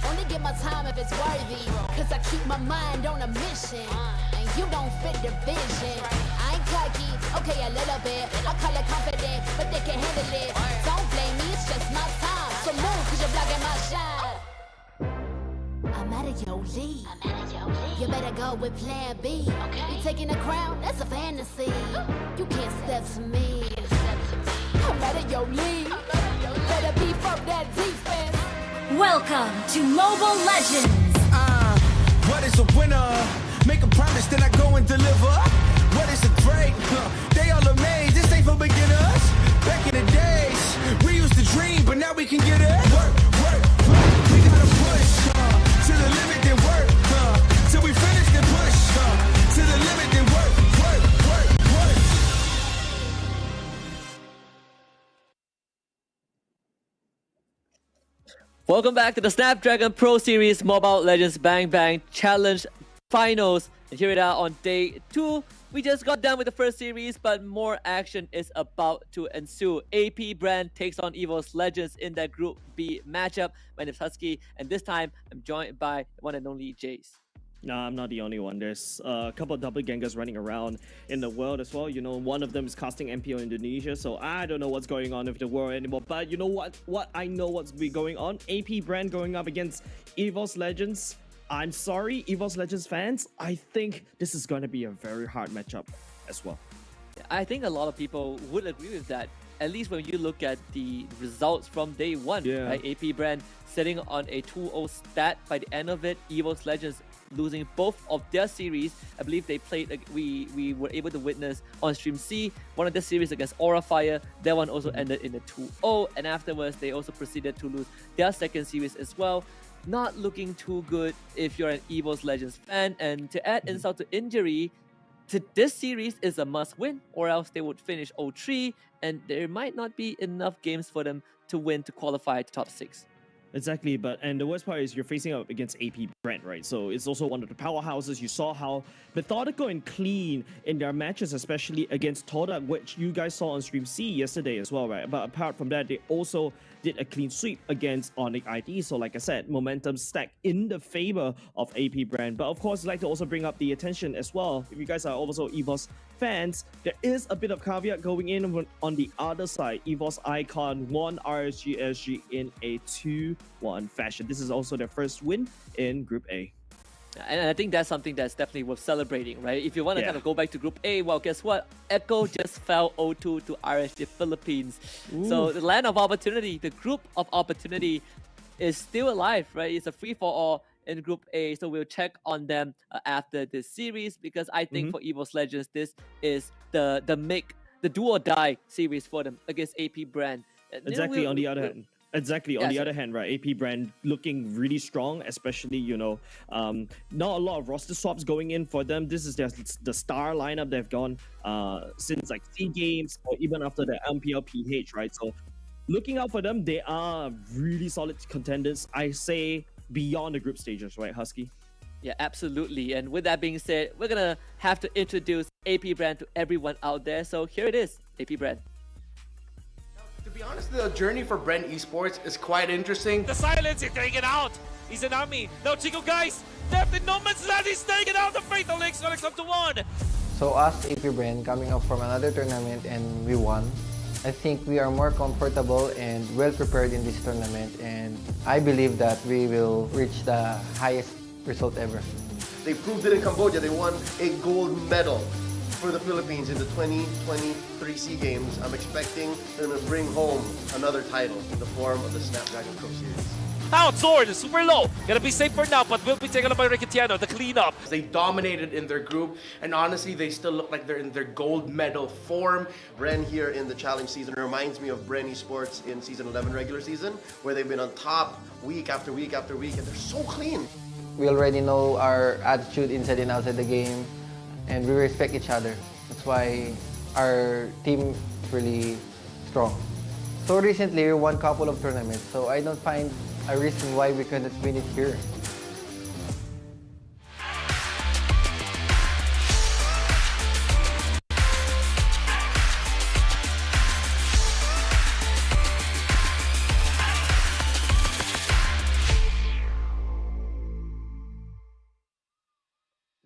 [SPEAKER 4] Only give my time if it's worthy. Cause I keep my mind on a mission. And you don't fit the vision. I ain't cocky, okay, a little bit. I call it confident, but they can handle it. Don't blame me, it's just my time. So move, cause you're blocking my shine. I'm out of your league. You better go with plan B. You taking the crown? That's a fantasy. You can't step to me. I'm out of your league. Better be from that defense.
[SPEAKER 1] Welcome to Mobile Legends.
[SPEAKER 9] What is a winner? Make a promise, then I go and deliver. What is a great? They all amazed. This ain't for beginners. Back in the days, we used to dream, but now we can get it. Work, work, work. We gotta push to the limit, then work. Till we finish, then push to the limit, then work, work, work, work.
[SPEAKER 10] Welcome back to the Snapdragon Pro Series Mobile Legends Bang Bang Challenge Finals. And here we are on day 2. We just got done with the first series, but more action is about to ensue. AP Brand takes on Evos Legends in their Group B matchup. My name is Husky, and this time I'm joined by the one and only Jace.
[SPEAKER 22] No, I'm not the only one. There's a couple of doppelgangers running around in the world as well. You know, one of them is casting MPO Indonesia, so I don't know what's going on with the world anymore. But you know what? I know what's going on. AP Brand going up against Evos Legends. I'm sorry, Evos Legends fans. I think this is going to be a very hard matchup as well.
[SPEAKER 10] I think a lot of people would agree with that. At least when you look at the results from day 1, right? AP Brand sitting on a 2-0 stat by the end of it. Evos Legends losing both of their series. I believe they played, we were able to witness on Stream C, one of the series against Aura Fire. That one also ended in a 2-0, and afterwards they also proceeded to lose their second series as well. Not looking too good if you're an Evos Legends fan. And to add insult to injury, this series is a must-win, or else they would finish 0-3, and there might not be enough games for them to win to qualify to top 6.
[SPEAKER 22] Exactly, and the worst part is you're facing up against AP Brent, right? So it's also one of the powerhouses. You saw how methodical and clean in their matches, especially against Todak, which you guys saw on Stream C yesterday as well, right? But apart from that, they also did a clean sweep against Onyx ID. So like I said, momentum stacked in the favor of AP Brand. But of course, I'd like to also bring up the attention as well. If you guys are also Evos fans, there is a bit of caveat going in on the other side. Evos Icon won RSG in a 2-1 fashion. This is also their first win in Group A.
[SPEAKER 10] And I think that's something that's definitely worth celebrating, right? If you want to kind of go back to Group A, well, guess what? Echo just fell 0-2 to RSG Philippines. So the land of opportunity, the group of opportunity is still alive, right? It's a free-for-all in Group A. So we'll check on them after this series, because I think for Evos Legends, this is the do or die series for them against AP Brand.
[SPEAKER 22] Exactly. On the other hand. Exactly. On the other hand, right, AP Brand looking really strong, especially, not a lot of roster swaps going in for them. This is the star lineup they've gone since like SEA Games or even after the MPLPH, right? So looking out for them, they are really solid contenders. I say beyond the group stages, right, Husky?
[SPEAKER 10] Yeah, absolutely. And with that being said, we're going to have to introduce AP Brand to everyone out there. So here it is, AP Brand.
[SPEAKER 5] To be honest, the journey for Brent Esports is quite interesting.
[SPEAKER 6] The silence, he's taking out. He's an army. Now Chico, guys, left in no man's land, he's taking out the Fatal Links, gonna come to one.
[SPEAKER 23] So us, AP Brand, coming up from another tournament and we won. I think we are more comfortable and well prepared in this tournament, and I believe that we will reach the highest result ever.
[SPEAKER 13] They proved it in Cambodia. They won a gold medal for the Philippines in the 2023 SEA Games. I'm expecting them to bring home another title in the form of the Snapdragon Pro Series.
[SPEAKER 6] Out, Sword is super low. Gonna be safe for now, but will be taken up by Ricketiano, the cleanup.
[SPEAKER 5] They dominated in their group, and honestly, they still look like they're in their gold medal form.
[SPEAKER 13] Bren here in the challenge season reminds me of Bren Esports in season 11 regular season, where they've been on top week after week after week, and they're so clean.
[SPEAKER 23] We already know our attitude inside and outside the game, and we respect each other. That's why our team is really strong. So recently, we won a couple of tournaments, so I don't find a reason why we couldn't win it here.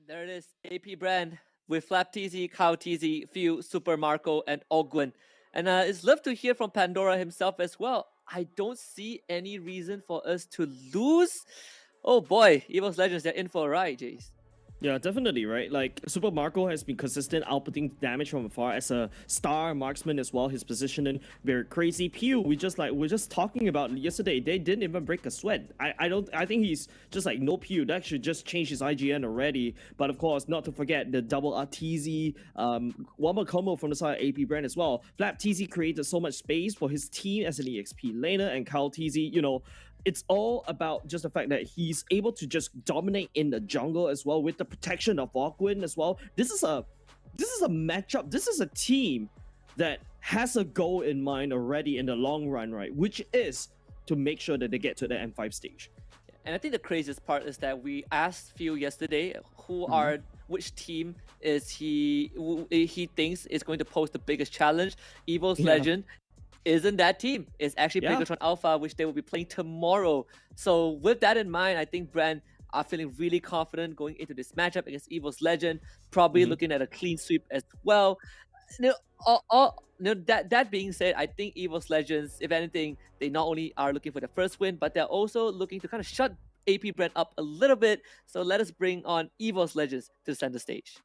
[SPEAKER 10] There it is, AP Brand with Flap TZ, Cow TZ, Few, Super Marco, and Ogwen. And it's love to hear from Pandora himself as well. I don't see any reason for us to lose. Oh boy, Evos Legends, they're in for a ride, Jace.
[SPEAKER 22] Yeah, definitely, right? Like, Super Marco has been consistent, outputting damage from afar as a star marksman as well. His positioning very crazy. Pew, we're just talking about yesterday. They didn't even break a sweat. I think he's just like no Pew. That should just change his IGN already. But of course, not to forget the double RTZ, one more combo from the side of AP Brand as well. Flap TZ created so much space for his team as an EXP laner, and Kyle TZ, it's all about just the fact that he's able to just dominate in the jungle as well with the protection of Ogwen as well. This is a matchup. This is a team that has a goal in mind already in the long run, right? Which is to make sure that they get to the M5 stage.
[SPEAKER 10] And I think the craziest part is that we asked Phil yesterday which team is he thinks is going to pose the biggest challenge. Evos Legend isn't that team. It's actually Bigatron Alpha, which they will be playing tomorrow. So with that in mind, I think Brand are feeling really confident going into this matchup against Evos Legend, probably looking at a clean sweep as well. That being said, I think Evos Legends, if anything, they not only are looking for the first win, but they're also looking to kind of shut AP Brand up a little bit. So let us bring on Evos Legends to the center stage.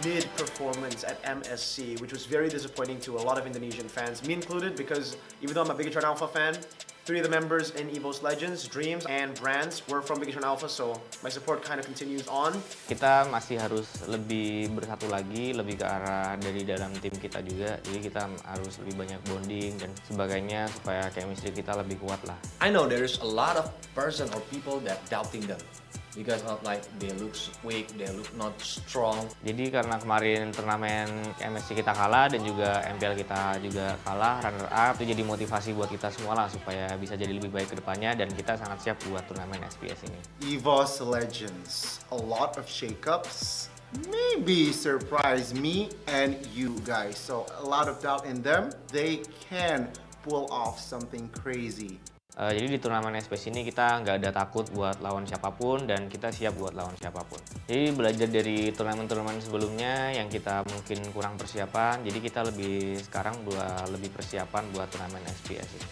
[SPEAKER 14] Mid-performance at MSC, which was very disappointing to a lot of Indonesian fans, me included, because even though I'm a Bigatron Alpha fan, 3 of the members in Evos Legends, Dreams, and Brands were from Bigatron Alpha, so my support kind of continues on.
[SPEAKER 24] Kita masih harus lebih bersatu lagi, lebih ke arah dari dalam tim kita juga, jadi kita harus lebih banyak bonding dan sebagainya supaya chemistry kita lebih kuat lah.
[SPEAKER 25] I know there's a lot of person or people that doubting them.
[SPEAKER 7] because of like they look weak, they look not strong.
[SPEAKER 24] Jadi karena kemarin turnamen MSC kita kalah dan juga MPL kita juga kalah runner up, itu jadi motivasi buat kita semua lah supaya bisa jadi lebih baik ke depannya dan kita sangat siap buat turnamen SPS ini.
[SPEAKER 15] Evos Legends, a lot of shakeups. Maybe surprise me and you guys. So a lot of doubt in them. They can pull off something crazy.
[SPEAKER 24] Jadi di turnamen SPS ini kita nggak ada takut buat lawan siapapun dan kita siap buat lawan siapapun. Jadi belajar dari turnamen-turnamen sebelumnya yang kita mungkin kurang persiapan, jadi kita sekarang lebih persiapan buat turnamen SPS ini.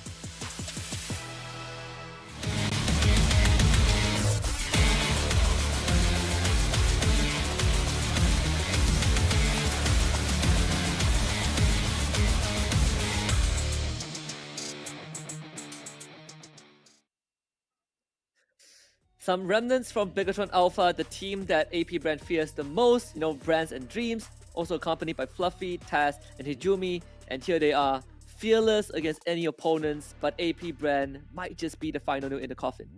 [SPEAKER 10] Some remnants from Bigatron Alpha, the team that AP Brand fears the most, Brands and Dreams, also accompanied by Fluffy, Taz, and Hijumi, and here they are, fearless against any opponents, but AP Brand might just be the final nail in the coffin.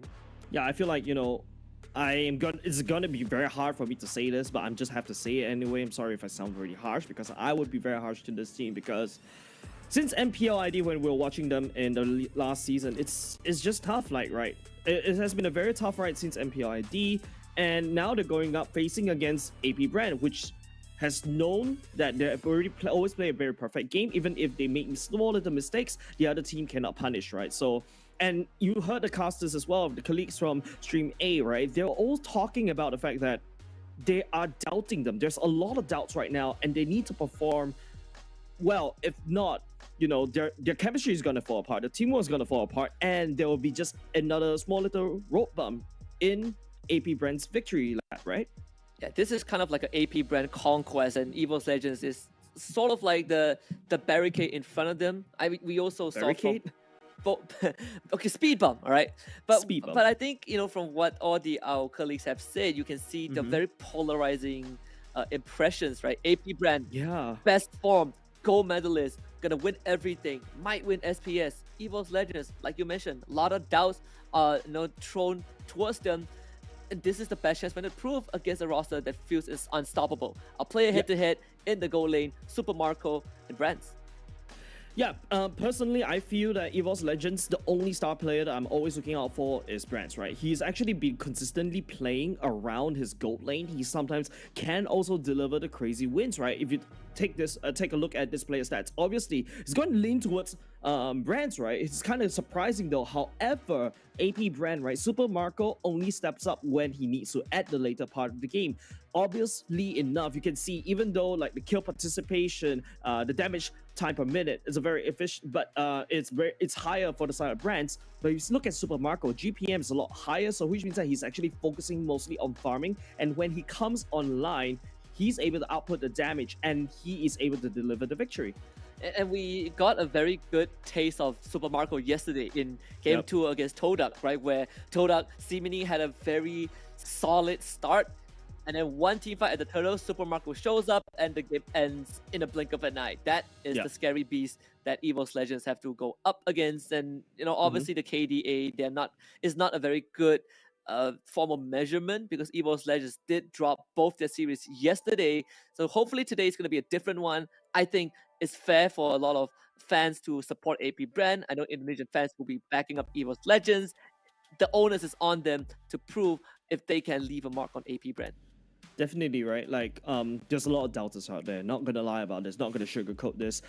[SPEAKER 22] Yeah, I feel like, it's gonna be very hard for me to say this, but I'm just have to say it anyway. I'm sorry if I sound really harsh, because I would be very harsh to this team, because since MPL ID, when we were watching them in the last season, it's just tough, right? It has been a very tough ride since MPL ID, and now they're going up facing against AP Brand, which has known that they always play a very perfect game. Even if they make small little mistakes, the other team cannot punish, right? So, and you heard the casters as well, the colleagues from Stream A, right? They're all talking about the fact that they are doubting them. There's a lot of doubts right now, and they need to perform well. If not, their chemistry is going to fall apart, the teamwork is going to fall apart, and there will be just another small little rope bump in AP Brand's victory lap, right?
[SPEAKER 10] Yeah, this is kind of like an AP Brand conquest, and Evos Legends is sort of like the barricade in front of them. We also
[SPEAKER 22] barricade?
[SPEAKER 10] saw okay, speed bump, all right? But
[SPEAKER 22] speed bump.
[SPEAKER 10] But I think, from what all our colleagues have said, you can see the very polarizing impressions, right? AP Brand, best form, gold medalist, gonna win everything, might win SPS. Evos Legends, like you mentioned, a lot of doubts are thrown towards them, and this is the best chance for them to prove against a roster that feels is unstoppable. I'll play a head-to-head in the goal lane, Super Marco and Brands.
[SPEAKER 22] Yeah, personally, I feel that Evos Legends, the only star player that I'm always looking out for is Brands, right? He's actually been consistently playing around his gold lane. He sometimes can also deliver the crazy wins, right? If you take a look at this player's stats, obviously, he's going to lean towards Brands, right? It's kind of surprising though. However, AP Brand, right? Super Marco only steps up when he needs to at the later part of the game. Obviously enough, you can see, even though like the kill participation, the damage time per minute is a very efficient, but it's higher for the side of Brands. But if you look at Super Marco, GPM is a lot higher, so which means that he's actually focusing mostly on farming, and when he comes online, he's able to output the damage and he is able to deliver the victory.
[SPEAKER 10] And we got a very good taste of Super Marco yesterday in Game 2 against Todak, right? Where Todak seemingly had a very solid start, and then one team fight at the turtle, Super Marco shows up, and the game ends in a blink of an eye. That is the scary beast that Evos Legends have to go up against. And obviously the KDA, is not a very good form of measurement, because Evos Legends did drop both their series yesterday. So hopefully today is going to be a different one. I think it's fair for a lot of fans to support AP Brand. I know Indonesian fans will be backing up Evos Legends. The onus is on them to prove if they can leave a mark on AP Brand.
[SPEAKER 22] Definitely, right? Like, there's a lot of doubters out there. Not gonna lie about this. Not gonna sugarcoat this.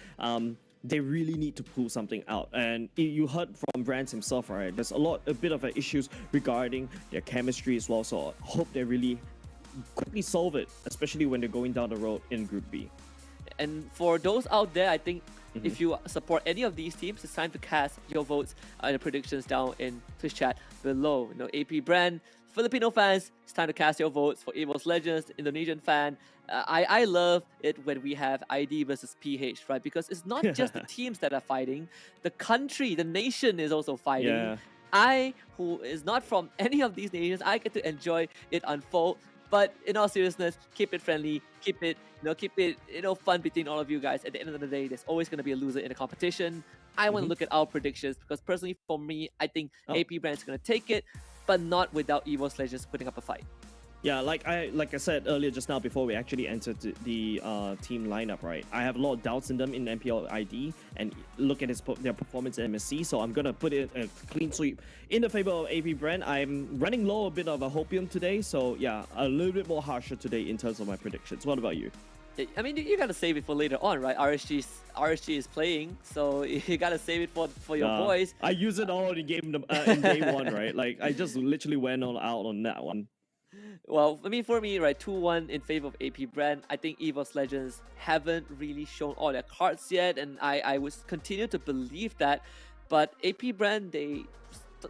[SPEAKER 22] They really need to pull something out. And you heard from Brands himself, right? There's a bit of issues regarding their chemistry as well. So I hope they really quickly solve it, especially when they're going down the road in Group B.
[SPEAKER 10] And for those out there, I think if you support any of these teams, it's time to cast your votes and predictions down in Twitch chat below. AP Brand, Filipino fans, it's time to cast your votes for Evos Legends. Indonesian fan, I love it when we have ID versus PH, right? Because it's not just the teams that are fighting, the country, the nation is also fighting.
[SPEAKER 22] Yeah.
[SPEAKER 10] I, who is not from any of these nations, I get to enjoy it unfold. But in all seriousness, keep it friendly, keep it fun between all of you guys. At the end of the day, there's always going to be a loser in the competition. I want to look at our predictions, because personally for me, I think AP Brand is going to take it. but not without Evos Legends putting up a fight.
[SPEAKER 22] Yeah, like I said earlier just now before we actually entered the team lineup, right? I have a lot of doubts in them in MPL ID and look at their performance in MSC, so I'm gonna put it a clean sweep in the favor of AP Brand. I'm running low a bit of a hopium today, so yeah, a little bit more harsher today in terms of my predictions. What about you?
[SPEAKER 10] I mean, you gotta save it for later on, right? RSG is playing, so you gotta save it for your boys.
[SPEAKER 22] I use it all in in day one, right? Like I just literally went all out on that one.
[SPEAKER 10] Well, I mean, for me, right, 2-1 in favor of AP Brand. I think Evos Legends haven't really shown all their cards yet, and I would continue to believe that. But AP Brand, they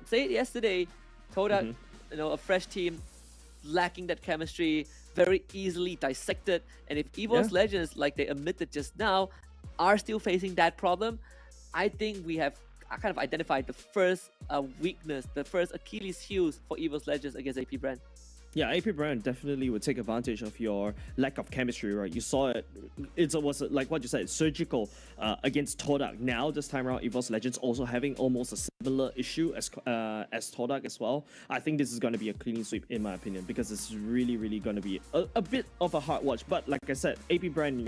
[SPEAKER 10] said yesterday, Todak, a fresh team, lacking that chemistry, very easily dissected. And if Evos Legends, like they admitted just now, are still facing that problem, I think we have kind of identified the first weakness, the first Achilles heels for Evos Legends against AP Brand.
[SPEAKER 22] Yeah, AP Brand definitely would take advantage of your lack of chemistry, right? You saw it. It was like what you said, surgical against Todak. Now this time around, Evos Legends also having almost a similar issue as Todak as well. I think this is going to be a clean sweep in my opinion because it's really going to be a bit of a hard watch. But like I said, AP Brand,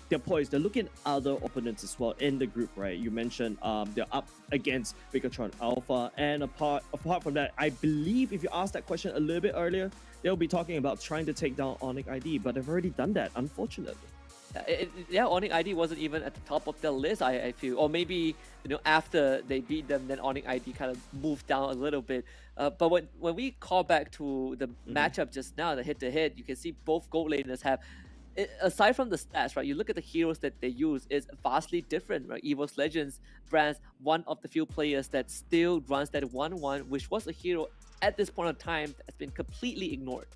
[SPEAKER 22] they're poised. They're looking at other opponents as well in the group, right? You mentioned they're up against Bigatron Alpha, and apart from that, I believe if you asked that question a little bit earlier, they'll be talking about trying to take down Onyx ID, but they've already done that, unfortunately.
[SPEAKER 10] Onyx ID wasn't even at the top of their list, I feel. Or maybe, after they beat them, then Onyx ID kind of moved down a little bit. But when we call back to the matchup just now, the head-to-head, you can see both gold laners have, aside from the stats, right, you look at the heroes that they use, it's vastly different, right? Evos Legends Brands, one of the few players that still runs that 1-1, which was a hero at this point of time that's been completely ignored.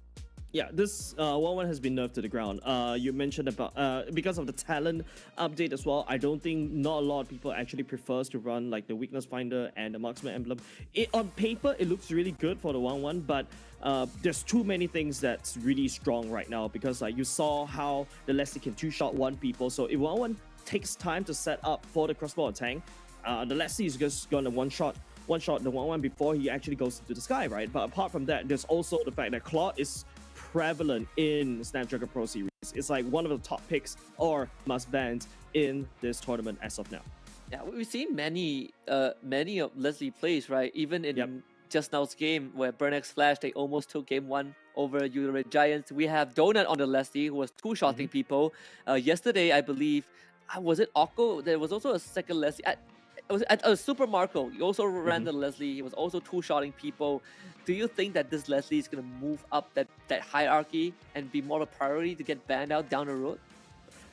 [SPEAKER 22] Yeah, this 1-1 has been nerfed to the ground. You mentioned about because of the talent update as well. I don't think not a lot of people actually prefers to run like the weakness finder and the marksman emblem. On paper, it looks really good for the 1-1, but there's too many things that's really strong right now because like you saw how the Leslie can two-shot one people. So if 1-1 takes time to set up for the crossbow tank, the Leslie is just gonna one-shot the 1-1 before he actually goes into the sky, right? But apart from that, there's also the fact that Claude is prevalent in Snapdragon Pro Series. It's like one of the top picks or must bans in this tournament as of now.
[SPEAKER 10] Yeah, we've seen many of Leslie plays, right? Even in just now's game where Burnex Flash, they almost took game 1 over Red Giants. We have Donut on the Leslie who was two-shotting people. Yesterday, I believe, was it Okko? There was also a second Leslie. It was at Super Marco. He also ran the Leslie. He was also two-shotting people. Do you think that this Leslie is going to move up that hierarchy and be more of a priority to get banned out down the road?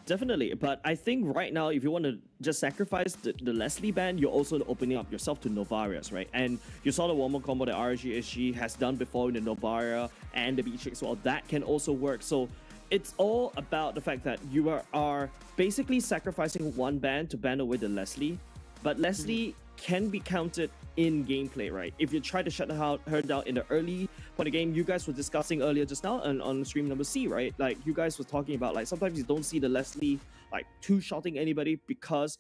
[SPEAKER 22] Definitely, but I think right now, if you want to just sacrifice the Leslie ban, you're also opening up yourself to Novarius, right? And you saw the one-more combo that RGSG has done before in the Novaria and the Beatrix. Well, that can also work. So it's all about the fact that you are basically sacrificing one ban to ban away the Leslie. But Leslie can be counted in gameplay, right? If you try to shut her down in the early part of the game, you guys were discussing earlier just now on stream number C, right? Like you guys were talking about like sometimes you don't see the Leslie like two-shotting anybody because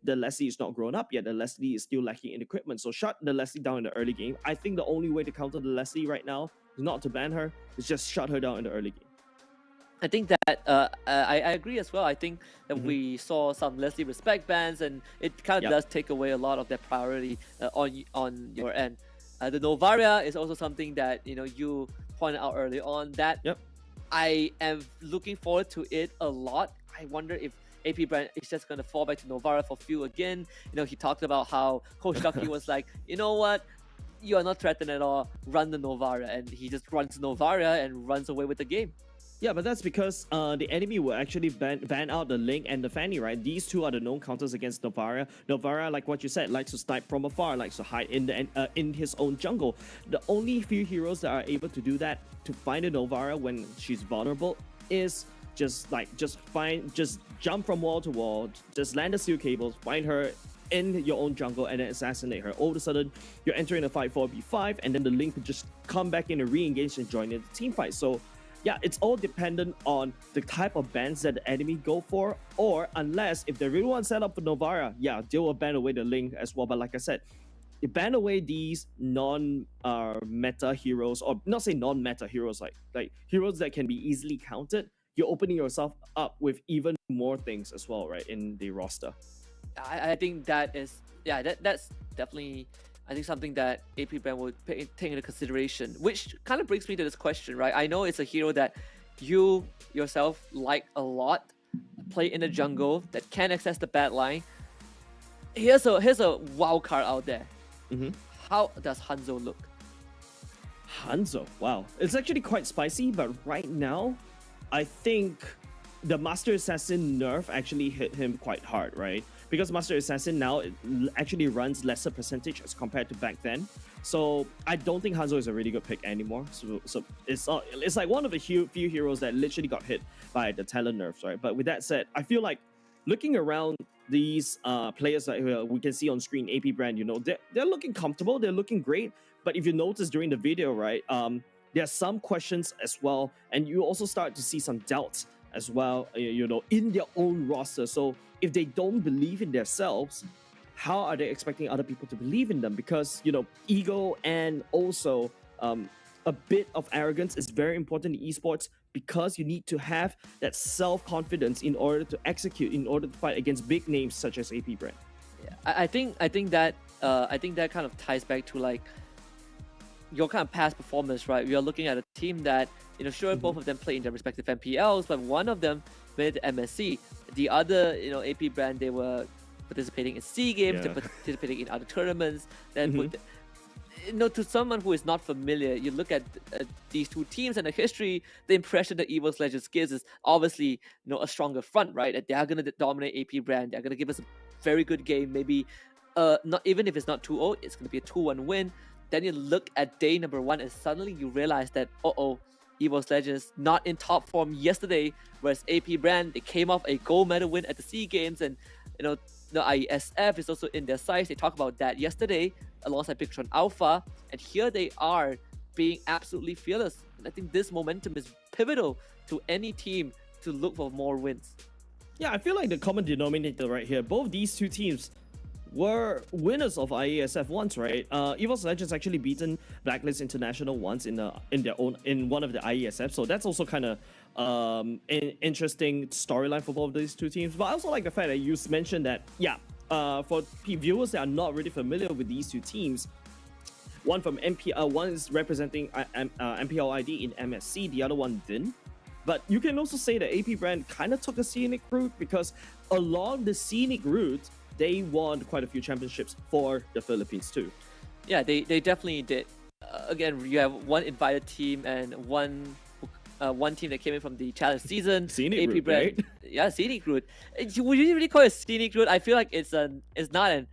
[SPEAKER 22] the Leslie is not grown up yet. The Leslie is still lacking in equipment. So shut the Leslie down in the early game. I think the only way to counter the Leslie right now is not to ban her, it's just shut her down in the early game.
[SPEAKER 10] I think that I agree as well. I think that we saw some Leslie respect bans, and it kind of does take away a lot of that priority on your end. The Novaria is also something that you pointed out early on that I am looking forward to it a lot. I wonder if AP Brand is just gonna fall back to Novaria for few again. He talked about how Coach Ducky was like, you know what? You are not threatened at all. Run the Novaria, and he just runs Novaria and runs away with the game.
[SPEAKER 22] Yeah, but that's because the enemy will actually ban out the Link and the Fanny, right? These two are the known counters against Novaria. Novaria, like what you said, likes to snipe from afar, likes to hide in his own jungle. The only few heroes that are able to do that, to find a Novaria when she's vulnerable, is just jump from wall to wall, just land the steel cables, find her in your own jungle and then assassinate her. All of a sudden, you're entering a fight 4v5, and then the Link could just come back in and re-engage and join in the team fight. So yeah, it's all dependent on the type of bans that the enemy go for, or unless if they really want to set up for Novaria, yeah, they will ban away the Link as well. But like I said, ban away these non-meta heroes, or not say non-meta heroes, like heroes that can be easily counted, you're opening yourself up with even more things as well, right, in the roster.
[SPEAKER 10] I think that is, that's definitely, I think, something that AP brand would take into consideration, which kind of brings me to this question, right? I know it's a hero that you yourself like a lot, play in the jungle, that can access the bad line. Here's a wild card out there. How does Hanzo look?
[SPEAKER 22] Hanzo, wow. It's actually quite spicy, but right now, I think the Master Assassin nerf actually hit him quite hard, right? Because Master Assassin now actually runs lesser percentage as compared to back then. So I don't think Hanzo is a really good pick anymore. So it's like one of the few heroes that literally got hit by the talent nerfs, right? But with that said, I feel like looking around these players that we can see on screen, AP brand, you know, they're looking comfortable, they're looking great. But if you notice during the video, right, there are some questions as well, and you also start to see some doubts as well, you know, in their own roster. So if they don't believe in themselves, how are they expecting other people to believe in them? Because, you know, ego and also a bit of arrogance is very important in esports, because you need to have that self-confidence in order to execute, in order to fight against big names such as AP brand.
[SPEAKER 10] Yeah, I think that kind of ties back to like your kind of past performance, right? We are looking at a team that, you know, sure, both of them play in their respective MPLs, but one of them made the MSC. The other, you know, AP brand, they were participating in SEA games, they're participating in other tournaments. Then, you know, to someone who is not familiar, you look at these two teams and the history, the impression that Evos Legends gives is obviously, you know, a stronger front, right? That they are going to dominate AP brand. They're going to give us a very good game. Maybe, not even if it's not 2-0, it's going to be a 2-1 win. Then you look at day number 1 and suddenly you realize that, Evos Legends not in top form yesterday, whereas AP brand, they came off a gold medal win at the SEA Games, and, you know, the ISF is also in their sights. They talked about that yesterday alongside Pictron Alpha, and here they are being absolutely fearless. And I think this momentum is pivotal to any team to look for more wins.
[SPEAKER 22] Yeah, I feel like the common denominator right here, both these two teams were winners of IASF once, right? Evos Legends actually beaten Blacklist International once in one of the IASF, so that's also kind of an interesting storyline for both of these two teams. But I also like the fact that you mentioned that, for viewers that are not really familiar with these two teams, one from one is representing MPL ID in MSC, the other one didn't. But you can also say that AP brand kind of took a scenic route, because along the scenic route, they won quite a few championships for the Philippines too.
[SPEAKER 10] Yeah, they definitely did. Again, you have one invited team and one team that came in from the challenge season.
[SPEAKER 22] Scenic
[SPEAKER 10] AP
[SPEAKER 22] route,
[SPEAKER 10] brand,
[SPEAKER 22] right?
[SPEAKER 10] Yeah, scenic route. Would you really call it scenic route? I feel like it's not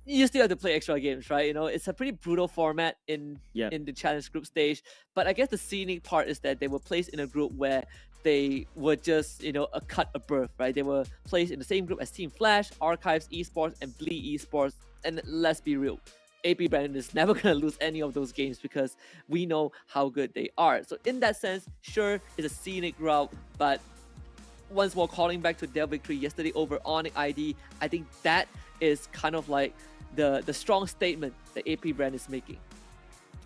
[SPEAKER 10] you still have to play extra games, right? You know, it's a pretty brutal format in the challenge group stage. But I guess the scenic part is that they were placed in a group where they were just, you know, a cut above, right? They were placed in the same group as Team Flash, Archives Esports, and Blee Esports. And let's be real, AP brand is never going to lose any of those games because we know how good they are. So in that sense, sure, it's a scenic route, but once more, calling back to their victory yesterday over Onyx ID, I think that is kind of like the strong statement that AP brand is making.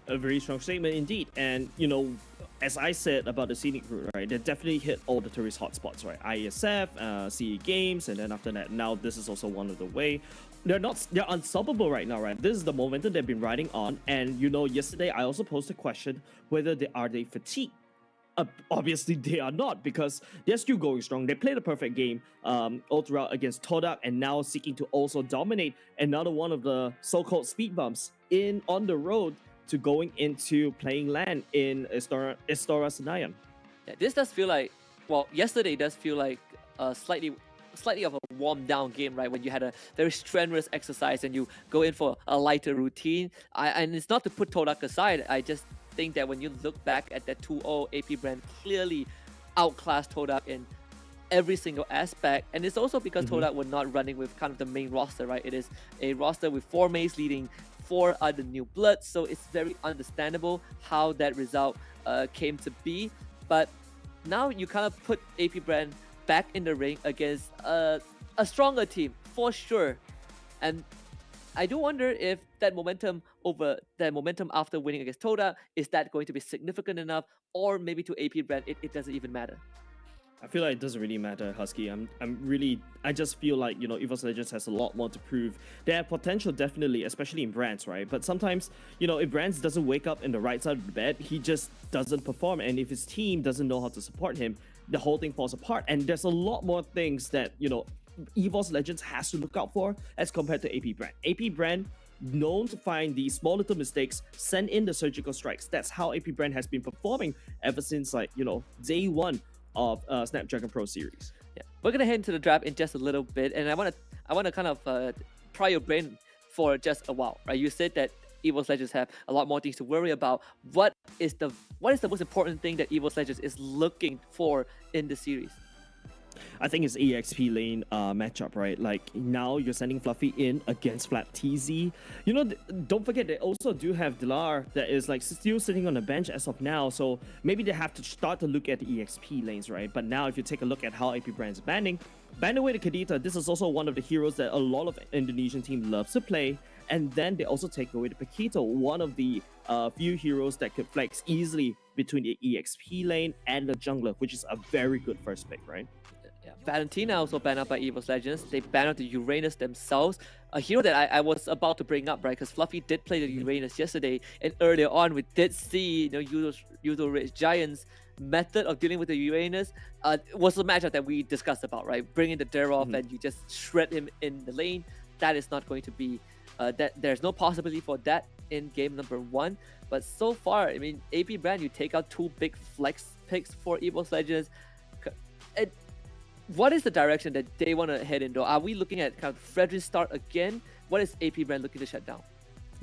[SPEAKER 22] A very strong statement indeed. And, you know, as I said about the scenic route, right, they definitely hit all the tourist hotspots, right? ISF, CE Games, and then after that, now this is also one of the way. They're unstoppable right now, right? This is the momentum they've been riding on. And, you know, yesterday I also posed a question whether they fatigued. Obviously, they are not, because they're still going strong. They played a perfect game all throughout against Todak, and now seeking to also dominate another one of the so-called speed bumps on the road to going into playing LAN in Estora Senayan.
[SPEAKER 10] Yeah, this does feel like, well, yesterday does feel like slightly of a warmed down game, right? When you had a very strenuous exercise and you go in for a lighter routine. And it's not to put Todak aside. I just think that when you look back at that 2-0, AP brand clearly outclassed Todak in every single aspect. And it's also because Todak were not running with kind of the main roster, right? It is a roster with 4 Mays leading 4 other new bloods, so it's very understandable how that result came to be. But now you kind of put AP brand back in the ring against a stronger team for sure, and I do wonder if that momentum after winning against Toda, is that going to be significant enough, or maybe to AP brand it doesn't even matter.
[SPEAKER 22] I feel like it doesn't really matter, Husky. I just feel like, Evos Legends has a lot more to prove. They have potential, definitely, especially in Brands, right? But sometimes, if Brands doesn't wake up in the right side of the bed, he just doesn't perform. And if his team doesn't know how to support him, the whole thing falls apart. And there's a lot more things that, Evos Legends has to look out for as compared to AP Brand. AP Brand, known to find the small little mistakes, send in the surgical strikes. That's how AP Brand has been performing ever since, day one of Snapdragon Pro Series.
[SPEAKER 10] Yeah, we're gonna head into the draft in just a little bit, and I wanna kind of pry your brain for just a while, right? You said that Evos Legends have a lot more things to worry about. What is the most important thing that Evos Legends is looking for in the series?
[SPEAKER 22] I think it's EXP lane matchup, right? Like now you're sending Fluffy in against Flat TZ. Don't forget they also do have Dilar that is still sitting on the bench as of now. So maybe they have to start to look at the EXP lanes, right? But now if you take a look at how AP Brand's banning away the Kadita, this is also one of the heroes that a lot of Indonesian team loves to play. And then they also take away the Paquito, one of the few heroes that could flex easily between the EXP lane and the jungler, which is a very good first pick, right?
[SPEAKER 10] Yeah. Valentina also banned out by Evos Legends. They banned out the Uranus themselves. A hero that I was about to bring up, right? Because Fluffy did play the Uranus yesterday, and earlier on we did see Yudo Rich Giants' method of dealing with the Uranus was a matchup that we discussed about, right? Bringing the Dare off and you just shred him in the lane. That is not going to be there's no possibility for that in game number 1. But so far, I mean, AP Brand, you take out 2 big flex picks for Evos Legends. What is the direction that they want to head in, though? Are we looking at kind of Fredrin start again? What is AP Brand looking to shut down?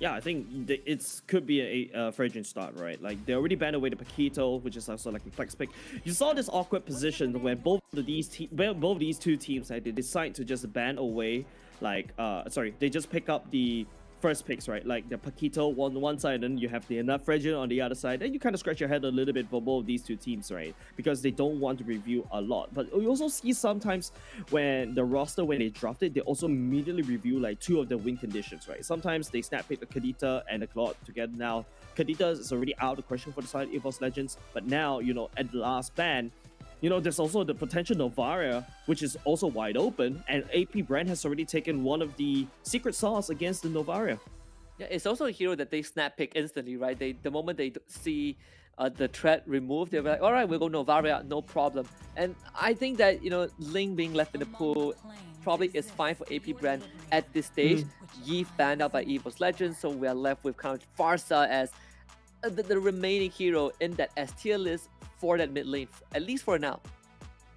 [SPEAKER 22] Yeah, I think it could be a Fredrin start, right? Like, they already banned away the Paquito, which is also like a flex pick. You saw this awkward position where both these two teams, they decide to just ban away, they just pick up the first picks, right? Like the Paquito on one side, and you have the enough Fredrin on the other side, and you kind of scratch your head a little bit for both of these two teams, right? Because they don't want to review a lot. But you also see sometimes when the roster, when they draft it, they also immediately review like 2 of the win conditions, right? Sometimes they snap pick the Kadita and the Claude together. Now Kadita is already out of the question for the side of Evos Legends, but now, at the last ban, there's also the potential Novaria, which is also wide open, and AP Brand has already taken one of the secret sauce against the Novaria.
[SPEAKER 10] Yeah, it's also a hero that they snap pick instantly, right? The moment they see the threat removed, they're like, all right, we'll go Novaria, no problem. And I think that, Ling being left in the pool probably is fine for AP Brand at this stage. Yi banned out by Evos Legends, so we are left with kind of Farsa as the remaining hero in that S tier list for that mid lane, at least for now.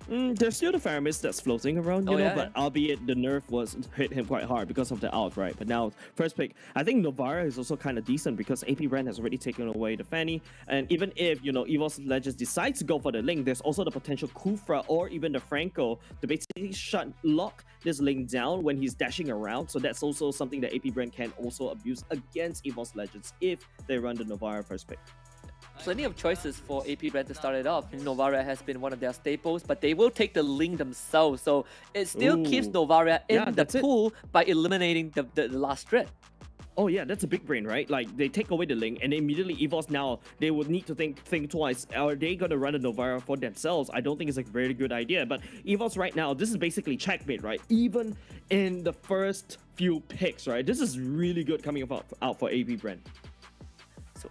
[SPEAKER 22] There's still the Faramis that's floating around, but albeit the nerf was hit him quite hard because of the out, right? But now, first pick, I think Novara is also kind of decent because AP Brand has already taken away the Fanny. And even if, Evos Legends decides to go for the Link, there's also the potential Kufra or even the Franco to basically lock this Link down when he's dashing around. So that's also something that AP Brand can also abuse against Evos Legends if they run the Novara first pick.
[SPEAKER 10] Plenty of choices for AP Brand to start it off. Novaria has been one of their staples, but they will take the Link themselves. So it still keeps Novaria in the pool by eliminating the last threat.
[SPEAKER 22] Oh yeah, that's a big brain, right? Like, they take away the Link, and immediately Evos now, they would need to think twice. Are they going to run a Novaria for themselves? I don't think it's a very good idea. But Evos right now, this is basically checkmate, right? Even in the first few picks, right? This is really good coming out for AP Brand.
[SPEAKER 10] So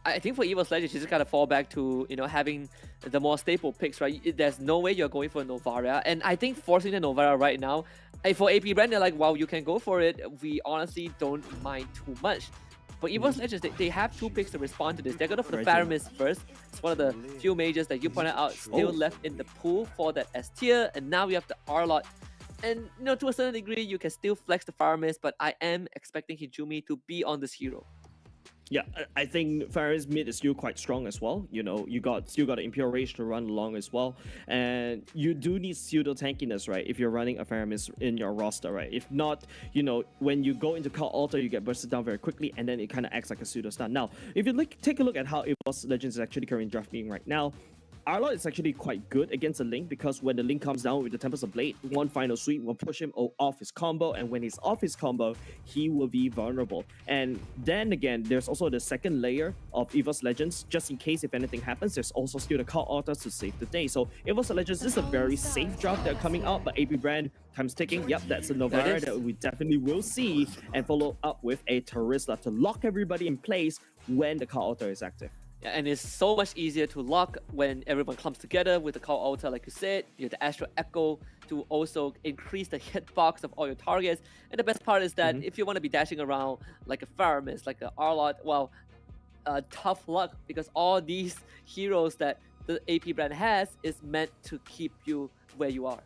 [SPEAKER 10] I think for Evos Legends, you just gotta fall back to, having the more staple picks, right? There's no way you're going for a Novaria. And I think forcing the Novaria right now, for AP Brand, they're like, wow, you can go for it. We honestly don't mind too much. For Evos Legends, they have 2 picks to respond to this. They're going for the Faramis first. It's one of the few mages that you pointed out still left in the pool for that S tier. And now we have the R-Lot. And, to a certain degree, you can still flex the Faramis, but I am expecting Hijumi to be on this hero.
[SPEAKER 22] Yeah, I think Faramis mid is still quite strong as well. You still got Imperial Rage to run along as well. And you do need pseudo tankiness, right? If you're running a Faramis in your roster, right? If not, when you go into Cult Altar, you get bursted down very quickly, and then it kind of acts like a pseudo stun. Now, if you take a look at how Evos Legends is actually currently drafting right now, Arlott is actually quite good against the Link because when the Link comes down with the Tempest of Blade, one final sweep will push him off his combo, and when he's off his combo, he will be vulnerable. And then again, there's also the second layer of Evos Legends, just in case if anything happens, there's also still the call alters to save the day. So Evos Legends is a very safe draft that are coming out, but AP Brand, time's ticking. Yep, that's a Novara that we definitely will see, and follow up with a Terizla to lock everybody in place when the call alter is active.
[SPEAKER 10] Yeah, and it's so much easier to lock when everyone comes together with the call altar, like you said. You have the Astral Echo to also increase the hitbox of all your targets. And the best part is that if you want to be dashing around like a Faramis, like a Arlott, well, tough luck, because all these heroes that the AP Brand has is meant to keep you where you are.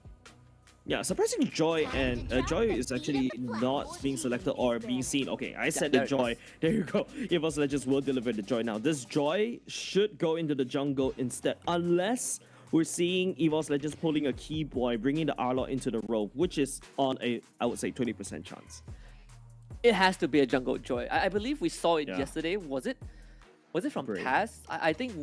[SPEAKER 22] Yeah, surprisingly, Joy is actually not being selected or being seen. Okay, I said the Joy. There you go. Evos Legends will deliver the Joy now. This Joy should go into the jungle instead, unless we're seeing Evos Legends pulling a Key Boy, bringing the Arlott into the role, which is on a, I would say, 20% chance.
[SPEAKER 10] It has to be a jungle Joy. I believe we saw it yesterday. Was it from TAS? I think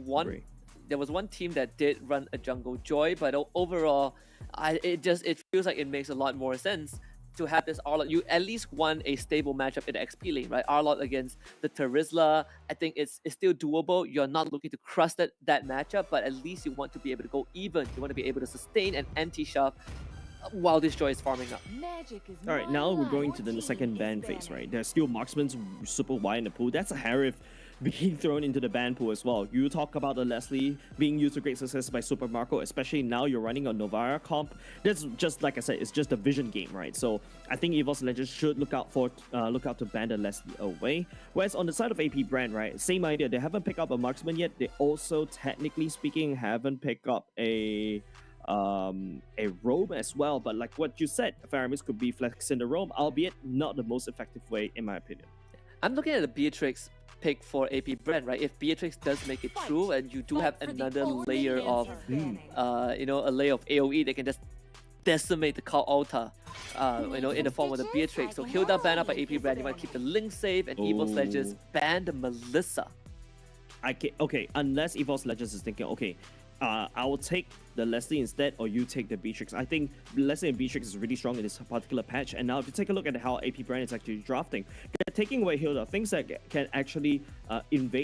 [SPEAKER 10] there was one team that did run a jungle Joy, but overall, it feels like it makes a lot more sense to have this Arlott. You at least won a stable matchup in the XP lane, right? Arlott against the Terizla, I think it's still doable. You're not looking to crush that matchup, but at least you want to be able to go even. You want to be able to sustain an anti-shove while this Joy is farming up.
[SPEAKER 22] Alright, now we're going to the second ban phase, right? There's still marksmen super wide in the pool. That's a Harif being thrown into the ban pool as well. You talk about the Leslie being used to great success by Super Marco, especially now you're running a Novara comp. That's just, like I said, it's just a vision game, right? So I think Evos Legends should look out to ban the Leslie away. Whereas on the side of AP Brand, right, same idea. They haven't picked up a marksman yet. They also, technically speaking, haven't picked up a roam as well. But like what you said, Faramis could be flexing the roam, albeit not the most effective way, in my opinion.
[SPEAKER 10] I'm looking at the Beatrix pick for AP Brand, right? If Beatrix does make it through, and you do have another layer of, a layer of AoE, they can just decimate the call altar, in the form of the Beatrix. So Hilda banned up by AP Brand. You want to keep the Link safe, and Evos Legends ban the Melissa.
[SPEAKER 22] Okay, unless Evos Legends is thinking, okay, I will take the Leslie instead, or you take the Beatrix. I think Leslie and Beatrix is really strong in this particular patch. And now if you take a look at how AP Brand is actually drafting, they're taking away Hilda, things that can actually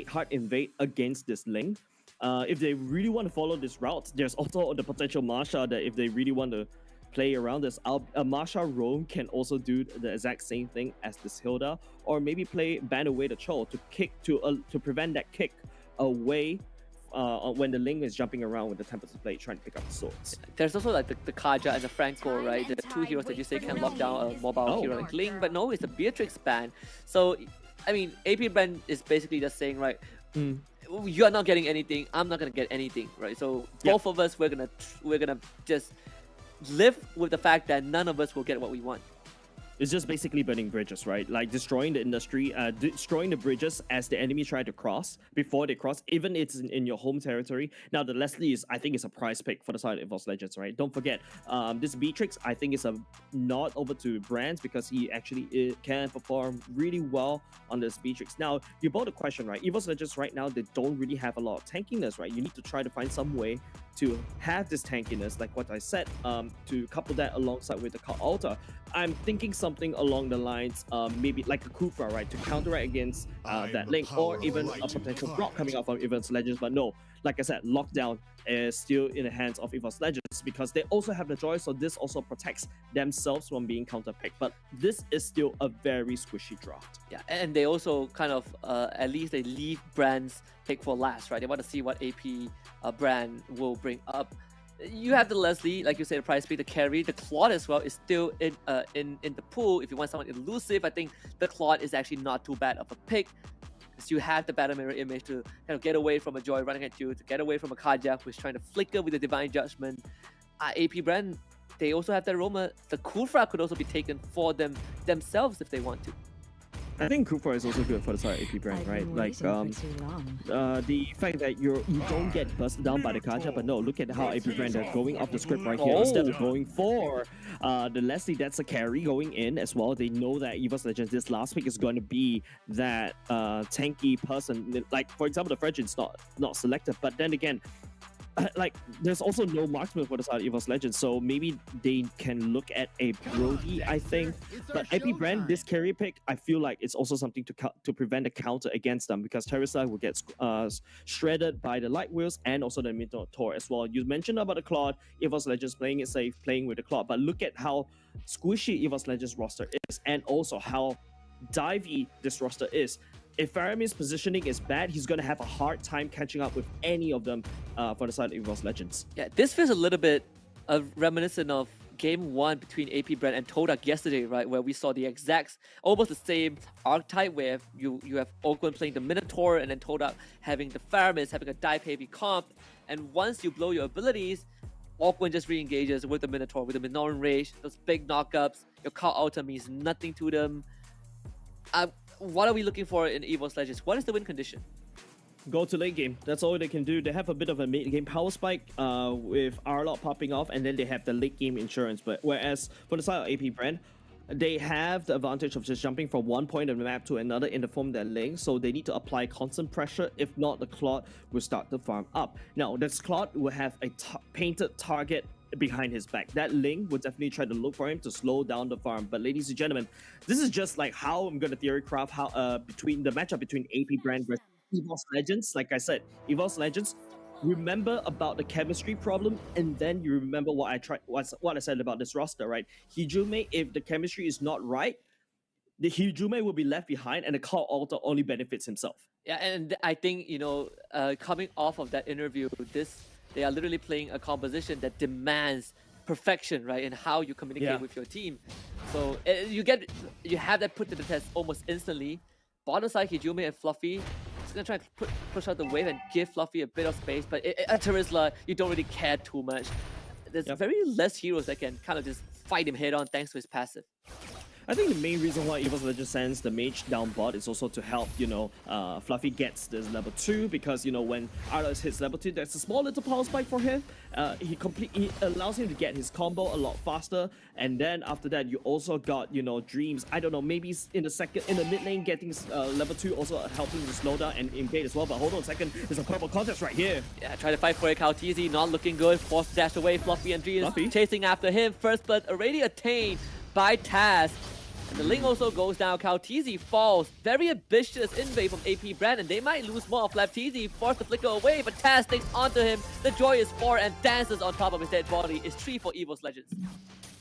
[SPEAKER 22] hard invade against this Link. If they really want to follow this route, there's also the potential Marsha that if they really want to play around this, a Marsha roam can also do the exact same thing as this Hilda, or maybe ban away the Chol to prevent that kick away when the Link is jumping around with the Tempest of Blade trying to pick up the swords.
[SPEAKER 10] There's also like the Kaja and the Franco, right? The two heroes that you say can lock down a mobile hero like Link, but no, it's a Beatrix ban. So, I mean, AP Brand is basically just saying, right, you're not getting anything, I'm not gonna get anything, right? So both of us, we're gonna just live with the fact that none of us will get what we want.
[SPEAKER 22] It's just basically burning bridges, right? Like destroying the industry, destroying the bridges as the enemy try to cross, before they cross, even it's in your home territory. Now, the Leslie I think is a prize pick for the side of Evos Legends, right? Don't forget, this Beatrix, I think is a nod over to Brands because he actually can perform really well on this Beatrix. Now, you brought the question, right? Evos Legends right now, they don't really have a lot of tankiness, right? You need to try to find some way to have this tankiness, like what I said, to couple that alongside with the call altar. I'm thinking something along the lines, maybe like a Kufra, right, to counteract against that Link, or even a potential block coming out from Evos Legends. But no, like I said, lockdown is still in the hands of Evos Legends because they also have the Joy, so this also protects themselves from being counterpicked. But this is still a very squishy draft.
[SPEAKER 10] Yeah, and they also kind of, at least they leave Brand's pick for last, right? They want to see what AP Brand will bring up. You have the Leslie, like you said, the prize pick, the carry, the Claude as well is still in the pool. If you want someone elusive, I think the Claude is actually not too bad of a pick. Because you have the Battle Mirror image to kind of get away from a Joy running at you, to get away from a Kaja who's trying to flicker with the Divine Judgment. AP Brand, they also have their Roma. The Kufra could also be taken for themselves if they want to.
[SPEAKER 22] I think Kufra is also good for the side of AP Brand, right? Like the fact that you don't get busted down by the Kaja, but no, look at how AP Brand are going off the script right here. Instead of going for the Leslie, that's a carry going in as well. They know that Evos Legends, this last pick is going to be that tanky person. Like, for example, the Fredgin's not selected, but then again, like there's also no marksman for the side of Evos Legends, so maybe they can look at a Brody, I think. But AP Brand, this carry pick, I feel like it's also something to prevent a counter against them, because Teresa will get shredded by the Light Wheels and also the Minotaur as well. You mentioned about the Claude, Evos Legends playing it safe, playing with the Claude, but look at how squishy Evos Legends roster is, and also how divey this roster is. If Faramir's positioning is bad, he's going to have a hard time catching up with any of them for the side of Evos Legends.
[SPEAKER 10] Yeah, this feels a little bit reminiscent of Game 1 between AP Brand and Todak yesterday, right? Where we saw the exact, almost the same archetype, where you have Oakland playing the Minotaur and then Todak having the Faramir, having a dive-heavy comp. And once you blow your abilities, Oakland just re-engages with the Minotaur, with the Minoran Rage, those big knockups. Your call outer means nothing to them. What are we looking for in Evos Legends? What is the win condition?
[SPEAKER 22] Go to late game. That's all they can do. They have a bit of a mid game power spike with Arlot popping off, and then they have the late game insurance. But whereas for the side of AP Brand, they have the advantage of just jumping from one point of the map to another in the form of their link, so they need to apply constant pressure. If not, the Claude will start to farm up. Now, this Claude will have a painted target behind his back. That Link would definitely try to look for him to slow down the farm. But ladies and gentlemen, this is just like how I'm gonna theory craft how between the matchup between AP Brand versus Evos Legends. Like I said, Evos Legends, remember about the chemistry problem, and then you remember what I said about this roster, right? Hijume, if the chemistry is not right, the Hijume will be left behind, and the Call Alter only benefits himself.
[SPEAKER 10] Yeah, and I think, coming off of that interview, they are literally playing a composition that demands perfection, right, in how you communicate with your team. So you have that put to the test almost instantly. Bottom side, Hijume and Fluffy is gonna try to push out the wave and give Fluffy a bit of space, but at Terizla, you don't really care too much. There's very less heroes that can kind of just fight him head on thanks to his passive.
[SPEAKER 22] I think the main reason why Evos Legends sends the mage down bot is also to help, Fluffy gets this level 2, because, when Arlos hits level 2, there's a small little power spike for him. He allows him to get his combo a lot faster, and then after that, you also got, Dreams. I don't know, maybe in the mid lane getting level 2 also helping to slow down and invade as well, but hold on a second, there's a purple contest right here.
[SPEAKER 10] Yeah, try to fight for it, Kaltizi, not looking good, forced dash away, Fluffy and Dreams chasing after him, first blood already attained by Taz. And the Link also goes down. Kaltizi falls. Very ambitious invade from AP Brand, and they might lose more of Flaptizi, forced to flicker away, but Taz takes onto him. The joy is 4 and dances on top of his dead body. Is 3 for Evos Legends.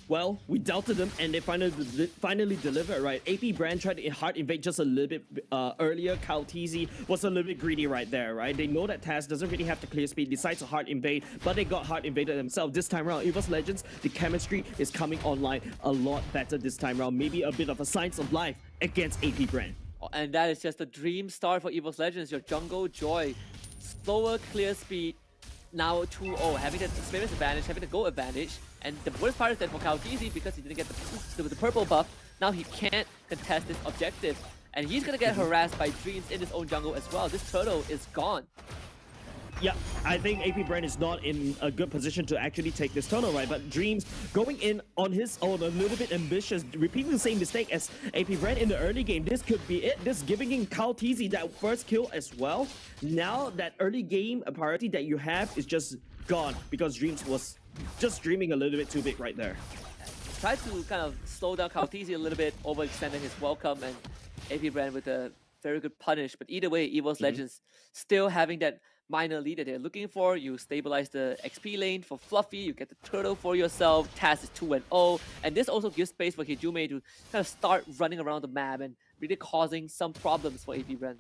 [SPEAKER 22] Well, we doubted them, and they finally delivered, right? AP Brand tried to hard invade just a little bit earlier. Kaltizi was a little bit greedy right there, right? They know that Taz doesn't really have the clear speed, decides to hard invade, but they got hard invaded themselves. This time around, Evos Legends, the chemistry is coming online a lot better this time around. Maybe a bit of a science of life against AP Brand.
[SPEAKER 10] And that is just a dream start for Evos Legends. Your jungle Joy, slower clear speed, now 2-0, having the experience advantage, having the goal advantage. And the worst part is that for Kaltizi, because he didn't get the purple buff, now he can't contest this objective. And he's gonna get harassed by Dreams in his own jungle as well. This turtle is gone.
[SPEAKER 22] Yeah, I think AP Brand is not in a good position to actually take this tunnel, right? But Dreams going in on his own, a little bit ambitious, repeating the same mistake as AP Brand in the early game. This could be it. This giving in Kaltizi that first kill as well. Now that early game priority that you have is just gone, because Dreams was just dreaming a little bit too big right there.
[SPEAKER 10] Tried to kind of slow down Kaltizi a little bit, overextending his welcome, and AP Brand with a very good punish. But either way, Evos Legends still having that minor lead that they're looking for. You stabilize the XP lane for Fluffy, you get the turtle for yourself. Taz is 2-0, and this also gives space for Hijume to kind of start running around the map and really causing some problems for AP Brand.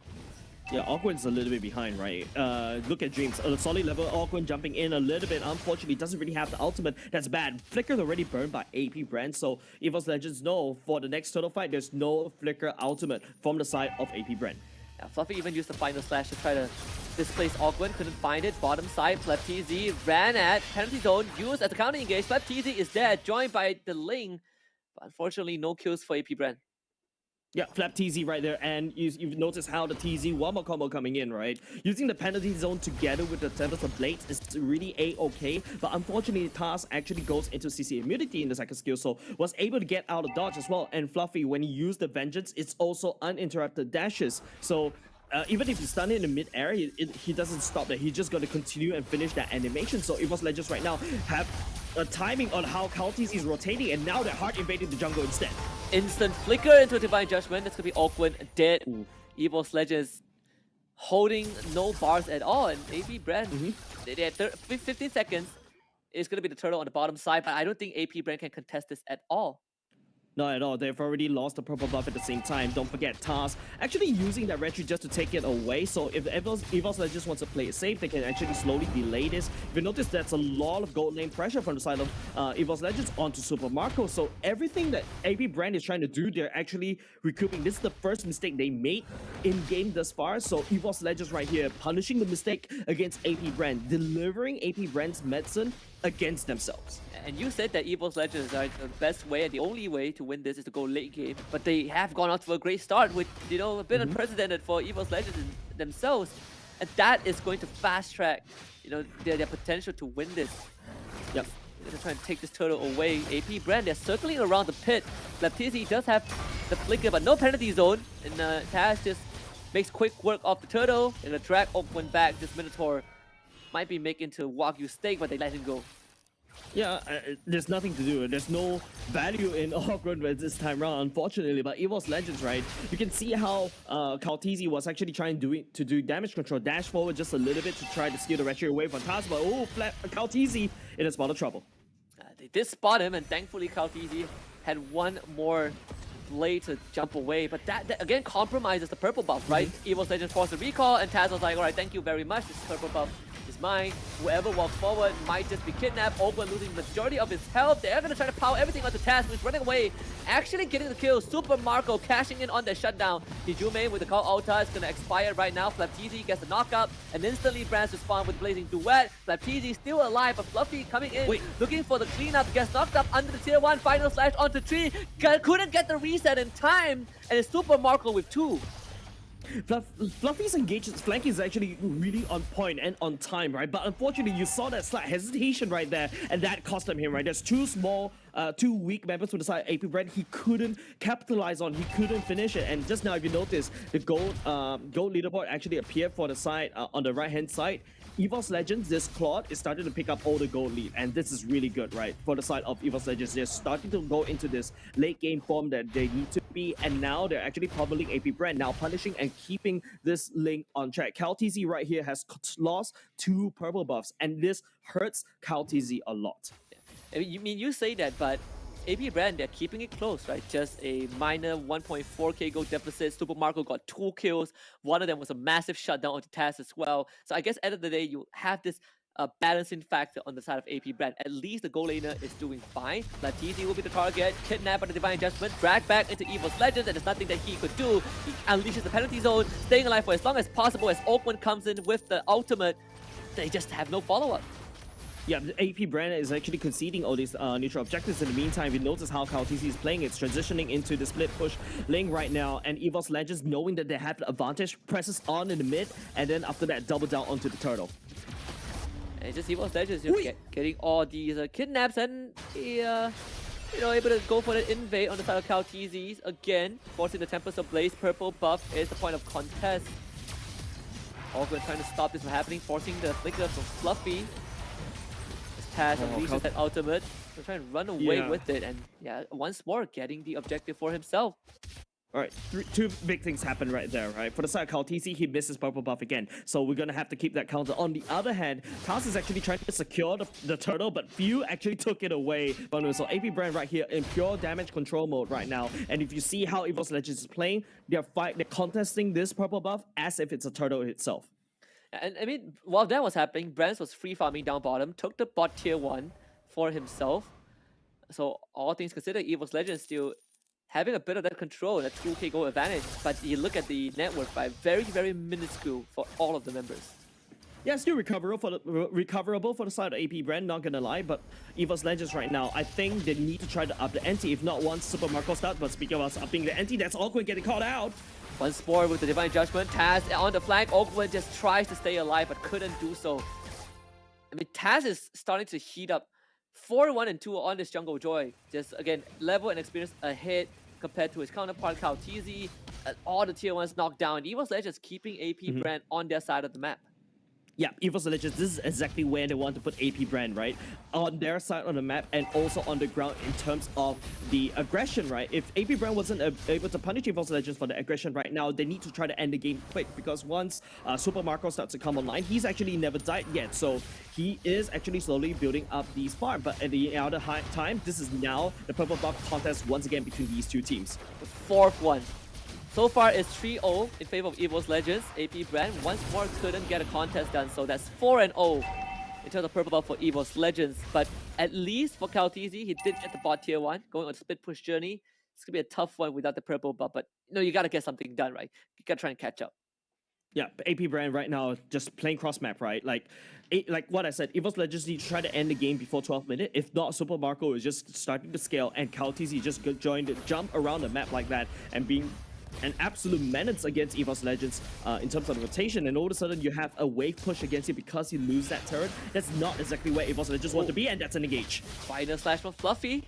[SPEAKER 22] Yeah, Awkward's a little bit behind, right? Look at Dreams, a solid level, Awkward jumping in a little bit. Unfortunately, doesn't really have the ultimate. That's bad. Flicker's already burned by AP Brand, so Evos Legends know for the next turtle fight, there's no Flicker ultimate from the side of AP Brand.
[SPEAKER 10] Yeah, Fluffy even used the final slash to try to displace Awkward, couldn't find it. Bottom side, Flaptizi ran at penalty zone, used as a counter engage. Flaptizi is dead, joined by the Ling, but unfortunately no kills for AP Brand.
[SPEAKER 22] Yeah, Flap TZ right there, and you've noticed how the TZ one more combo coming in, right? Using the penalty zone together with the Tempest of Blades is really a-okay, but unfortunately Taz actually goes into CC immunity in the second skill, so was able to get out of dodge as well. And Fluffy, when he used the Vengeance, it's also uninterrupted dashes. So even if you stun it in the mid-air, he doesn't stop there. He's just going to continue and finish that animation. So Evos Legends right now have a timing on how Kaltis is rotating, and now they're hard invading the jungle instead.
[SPEAKER 10] Instant flicker into a Divine Judgment. That's going to be awkward, dead. Evos Legends holding no bars at all, and AP Brand, they had 15 seconds. It's going to be the turtle on the bottom side, but I don't think AP Brand can contest this at all.
[SPEAKER 22] Not at all. They've already lost the purple buff at the same time. Don't forget Taz actually using that retreat just to take it away. So if the Evos Legends wants to play it safe, they can actually slowly delay this. If you notice, that's a lot of gold lane pressure from the side of Evos Legends onto Super Marco. So everything that AP Brand is trying to do, they're actually recouping. This is the first mistake they made in game thus far. So Evos Legends right here punishing the mistake against AP Brand, delivering AP Brand's medicine against themselves.
[SPEAKER 10] And you said that Evos Legends are the best way and the only way to win this is to go late game, but they have gone out to a great start with, you know, a bit unprecedented for Evos Legends themselves, and that is going to fast track, you know, their potential to win this.
[SPEAKER 22] Yep.
[SPEAKER 10] They're trying to take this turtle away. AP Brand, they're circling around the pit. Baptiste does have the flicker, but no penalty zone, and Taz just makes quick work of the turtle, and the drag went back. This Minotaur might be making to Wagyu steak, but they let him go.
[SPEAKER 22] Yeah, there's nothing to do. There's no value in Awkward this time around, unfortunately. But Evos Legends, right? You can see how Kaltizi was actually trying to do damage control, dash forward just a little bit to try to steal the retreat away from Taz. But Kaltizi in a spot of trouble.
[SPEAKER 10] They did spot him, and thankfully Kaltizi had one more blade to jump away. But that again compromises the purple buff, right? Evos Legends forced a recall, and Taz was like, all right, thank you very much. This purple buff is mine. Whoever walks forward might just be kidnapped. Open losing the majority of his health. They're gonna try to power everything onto Taz, who's running away, actually getting the kill. Super Marco cashing in on their shutdown. Hijume with the call Ulta is gonna expire right now. Flaptizi gets the knockup, and instantly Brands respond with Blazing Duet. Flaptizi still alive, but Fluffy coming in, looking for the cleanup, gets knocked up under the tier 1 final slash onto 3. Couldn't get the reset in time, and it's Super Marco with 2.
[SPEAKER 22] Fluffy's engagement flank is actually really on point and on time, right? But unfortunately, you saw that slight hesitation right there, and that cost him, right? There's two weak members to the side. AP Brand, he couldn't capitalize on, he couldn't finish it. And just now, if you notice, the gold leaderboard actually appeared for the side on the right-hand side. Evos Legends, this Claude is starting to pick up all the gold lead, and this is really good, right? For the side of Evos Legends, they're starting to go into this late game form that they need to be, and now they're actually pummeling AP Brand, now punishing and keeping this link on track. KalTZ right here has lost 2 purple buffs, and this hurts KalTZ a lot.
[SPEAKER 10] You say that, but AP Brand, they're keeping it close, right? Just a minor 1.4k gold deficit. Super Marco got 2 kills. One of them was a massive shutdown onto Taz as well. So I guess at the end of the day, you have this balancing factor on the side of AP Brand. At least the gold laner is doing fine. Latizi will be the target. Kidnapped by the Divine Judgment. Dragged back into Evos Legends, and there's nothing that he could do. He unleashes the penalty zone, staying alive for as long as possible as Oakman comes in with the ultimate. They just have no follow-up.
[SPEAKER 22] Yeah, the AP Brand is actually conceding all these neutral objectives. In the meantime, you notice how KalTZ is playing. It's transitioning into the split push lane right now, and Evos Legends, knowing that they have the advantage, presses on in the mid, and then after that, double down onto the turtle.
[SPEAKER 10] And just Evos Legends getting all these kidnaps, and able to go for the invade on the side of KalTZ's again, forcing the Tempest of Blaze. Purple buff is the point of contest. Also trying to stop this from happening, forcing the flicker from Fluffy. Taz unleashes that ultimate. They're trying to run away with it, and once more getting the objective for himself.
[SPEAKER 22] Alright, 2 big things happen right there, right? For the side of KalTZ, he misses purple buff again, so we're gonna have to keep that counter. On the other hand, Taz is actually trying to secure the turtle, but Few actually took it away. So AP Brand right here in pure damage control mode right now, and if you see how Evos Legends is playing, they're contesting this purple buff as if it's a turtle itself.
[SPEAKER 10] And I mean, while that was happening, Brands was free farming down bottom, took the bot tier 1 for himself. So all things considered, Evos Legends still having a bit of that control, that 2k gold advantage. But you look at the net worth, by very, very minuscule for all of the members.
[SPEAKER 22] Yeah, still recoverable for the side of AP Brand, not gonna lie, but Evos Legends right now, I think they need to try to up the ante, if not once Super Marco start. But speaking of us upping the ante, that's Awkward getting called out.
[SPEAKER 10] Once more with the Divine Judgment, Taz on the flank. Awkward just tries to stay alive, but couldn't do so. I mean, Taz is starting to heat up 4-1 and 2 on this Jungle Joy. Just, again, level and experience ahead compared to his counterpart, KalTZ. all the tier 1s knocked down. Evos Legends keeping AP brand on their side of the map.
[SPEAKER 22] Yeah, Evos Legends, this is exactly where they want to put AP brand, right? On their side of the map and also on the ground in terms of the aggression, right? If AP brand wasn't able to punish Evos Legends for the aggression right now, they need to try to end the game quick, because once Super Marco starts to come online, he's actually never died yet. So he is actually slowly building up these farm. But at the other time, this is now the purple buff contest once again between these two teams.
[SPEAKER 10] The fourth one. So far, it's 3-0 in favor of Evos Legends. AP brand once more couldn't get a contest done, so that's 4-0 in terms of purple buff for Evos Legends. But at least for Kaltizi, he did get the bot tier 1, going on a split push journey. It's gonna be a tough one without the purple buff, but you gotta get something done, right? You gotta try and catch up.
[SPEAKER 22] Yeah, AP brand right now just playing cross map, right? Like what I said, Evos Legends need to try to end the game before 12 minutes. If not, Super Marco is just starting to scale, and Kaltizi just jump around the map like that and being an absolute menace against Evos Legends in terms of the rotation, and all of a sudden you have a wave push against you because you lose that turret. That's not exactly where Evos Legends want to be, and that's an engage.
[SPEAKER 10] Final slash from Fluffy.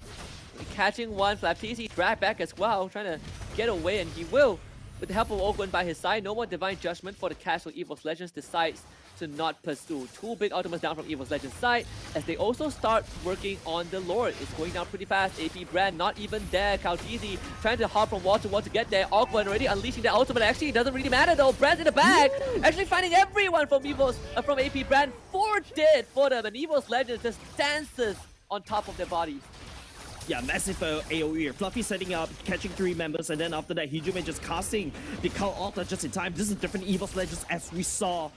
[SPEAKER 10] Catching one, Flaptisi dragged back as well, trying to get away, and he will. With the help of Ogwen by his side, no more Divine Judgment for the catch, so Evos Legends decides to not pursue. Two big ultimates down from Evos Legends' side, as they also start working on the Lord. It's going down pretty fast. AP brand not even there. Kaltizi trying to hop from wall to wall to get there. Ogwen already unleashing the ultimate. Actually, it doesn't really matter though. Brand's in the bag. Actually finding everyone from from AP brand. 4 dead for them, and Evos Legends just dances on top of their bodies.
[SPEAKER 22] Yeah, massive AoE. Fluffy setting up, catching 3 members, and then after that, Hijume just casting the Cult Altar just in time. This is different Evos Legends as we saw.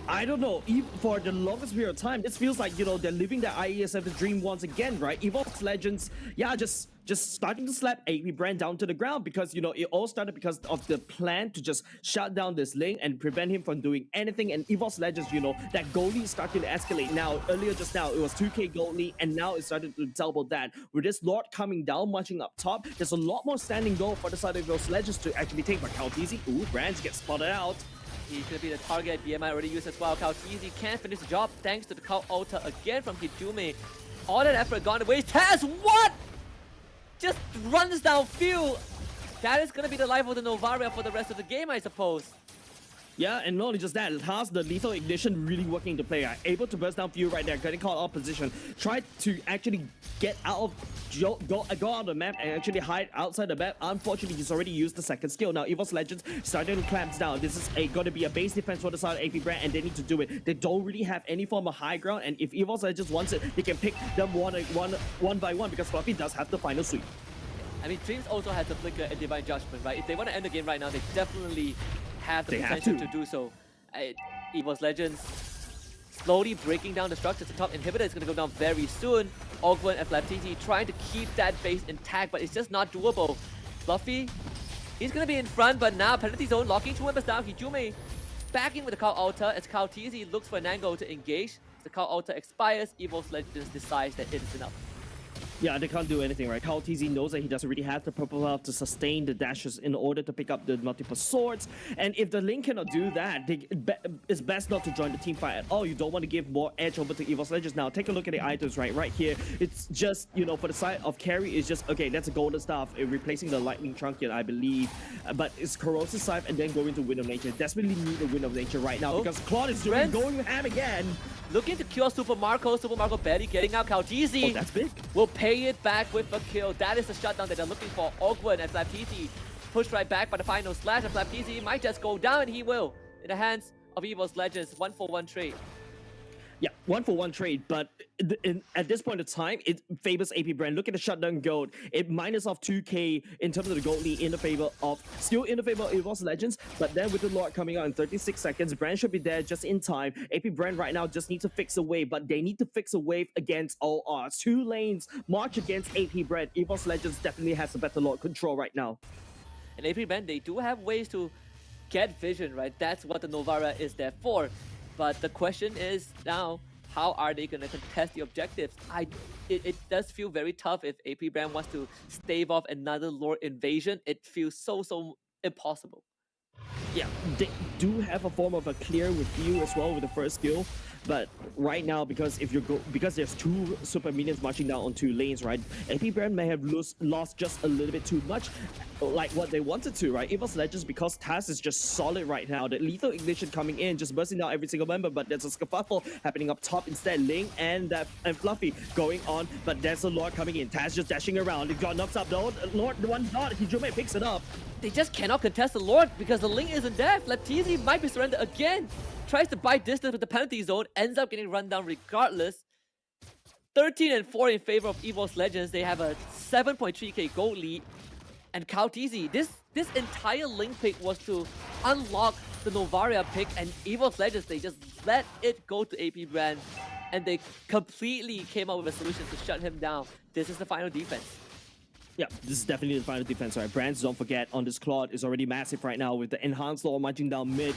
[SPEAKER 22] I don't know, for the longest period of time, this feels like, they're living their IESF dream once again, right? Evos Legends, yeah, just starting to slap AP brand down to the ground, because, it all started because of the plan to just shut down this lane and prevent him from doing anything. And Evos Legends, that gold lead started to escalate. Now, earlier just now, it was 2k gold lead, and now it started to double that. With this Lord coming down, marching up top, there's a lot more standing goal for the side of Evos Legends to actually take. But Kaltizi, Brands gets spotted out.
[SPEAKER 10] He's going to be the target. BMI already used as well. Kaltizi can't finish the job thanks to the Cult Altar again from Hijume. All that effort gone to waste. Taz, what? Just runs down field. That is going to be the life of the Novaria for the rest of the game, I suppose.
[SPEAKER 22] Yeah, and not only just that, has the lethal ignition really working to play. Able to burst down field right there, getting caught out position. Tried to actually get out of, go out of the map and actually hide outside the map. Unfortunately, he's already used the second skill. Now, Evos Legends starting to clamp down. This is going to be a base defense for the side of AP brand, and they need to do it. They don't really have any form of high ground, and if Evos Legends wants it, they can pick them one by one, because Fluffy does have the final sweep.
[SPEAKER 10] I mean, Dreams also has the Flicker and Divine Judgment, right? If they want to end the game right now, they definitely have the potential to do so. Evos Legends slowly breaking down the structures. The top inhibitor is going to go down very soon. Ogwen and Flaptisi trying to keep that base intact, but it's just not doable. Fluffy, he's going to be in front, but now penalty zone locking 2 members down. Hijume backing with the Cult Altar as Kaltizi looks for an angle to engage. The Cult Altar expires. Evos Legends decides that it is enough.
[SPEAKER 22] Yeah, they can't do anything, right? Kaltizi knows that he doesn't really have the purple health to sustain the dashes in order to pick up the multiple swords. And if the Link cannot do that, it's best not to join the team fight at all. You don't want to give more edge over to Evos Legends. Now, take a look at the items right here. It's just, for the side of carry, it's just, okay, that's a golden staff, replacing the lightning truncheon, I believe. But it's corrosive scythe and then going to Wind of Nature. Desperately need a Wind of Nature right now because Claude is going ham again.
[SPEAKER 10] Looking to kill Super Marco. Super Marco barely getting out. Kaltizi.
[SPEAKER 22] Oh, that's big.
[SPEAKER 10] Will pay it back with a kill. That is the shutdown that they're looking for. Ogwen and Flaptisi pushed right back by the final slash, and Flaptisi might just go down, and he will. In the hands of Evos Legends, 1-for-1 trade.
[SPEAKER 22] Yeah, 1-for-1 trade, but at this point of time, it favors AP brand. Look at the shutdown gold. It minus off 2k in terms of the gold lead still in the favor of Evos Legends, but then with the Lord coming out in 36 seconds, brand should be there just in time. AP brand right now just needs to fix a wave, but they need to fix a wave against all odds. 2 lanes march against AP brand. Evos Legends definitely has the better Lord control right now.
[SPEAKER 10] And AP brand, they do have ways to get vision, right? That's what the Novara is there for. But the question is now, how are they going to contest the objectives? It does feel very tough if AP brand wants to stave off another Lord invasion. It feels so impossible.
[SPEAKER 22] Yeah, they do have a form of a clear with you as well with the first skill. But right now, because because there's two super minions marching down on two lanes, right? AP Brand may have lost just a little bit too much, like what they wanted to, right? Evos Legends, because Taz is just solid right now. The lethal ignition coming in, just bursting down every single member, but there's a scuffle happening up top instead. Ling and Fluffy going on, but there's a Lord coming in. Taz just dashing around. It got knocked up though. Lord, the one dot, Hijome picks it up.
[SPEAKER 10] They just cannot contest the Lord because the Ling isn't there. Flaptizi might be surrendered again. Tries to buy distance with the penalty zone, ends up getting run down regardless. 13 and 4 in favor of Evos Legends. They have a 7.3k gold lead. And Kautizi, this entire Ling pick was to unlock the Novaria pick, and Evos Legends, they just let it go to AP Brand, and they completely came up with a solution to shut him down. This is the final defense.
[SPEAKER 22] Yeah, this is definitely the final defense, right? Brands, don't forget, on this Claude is already massive right now with the enhanced law marching down mid.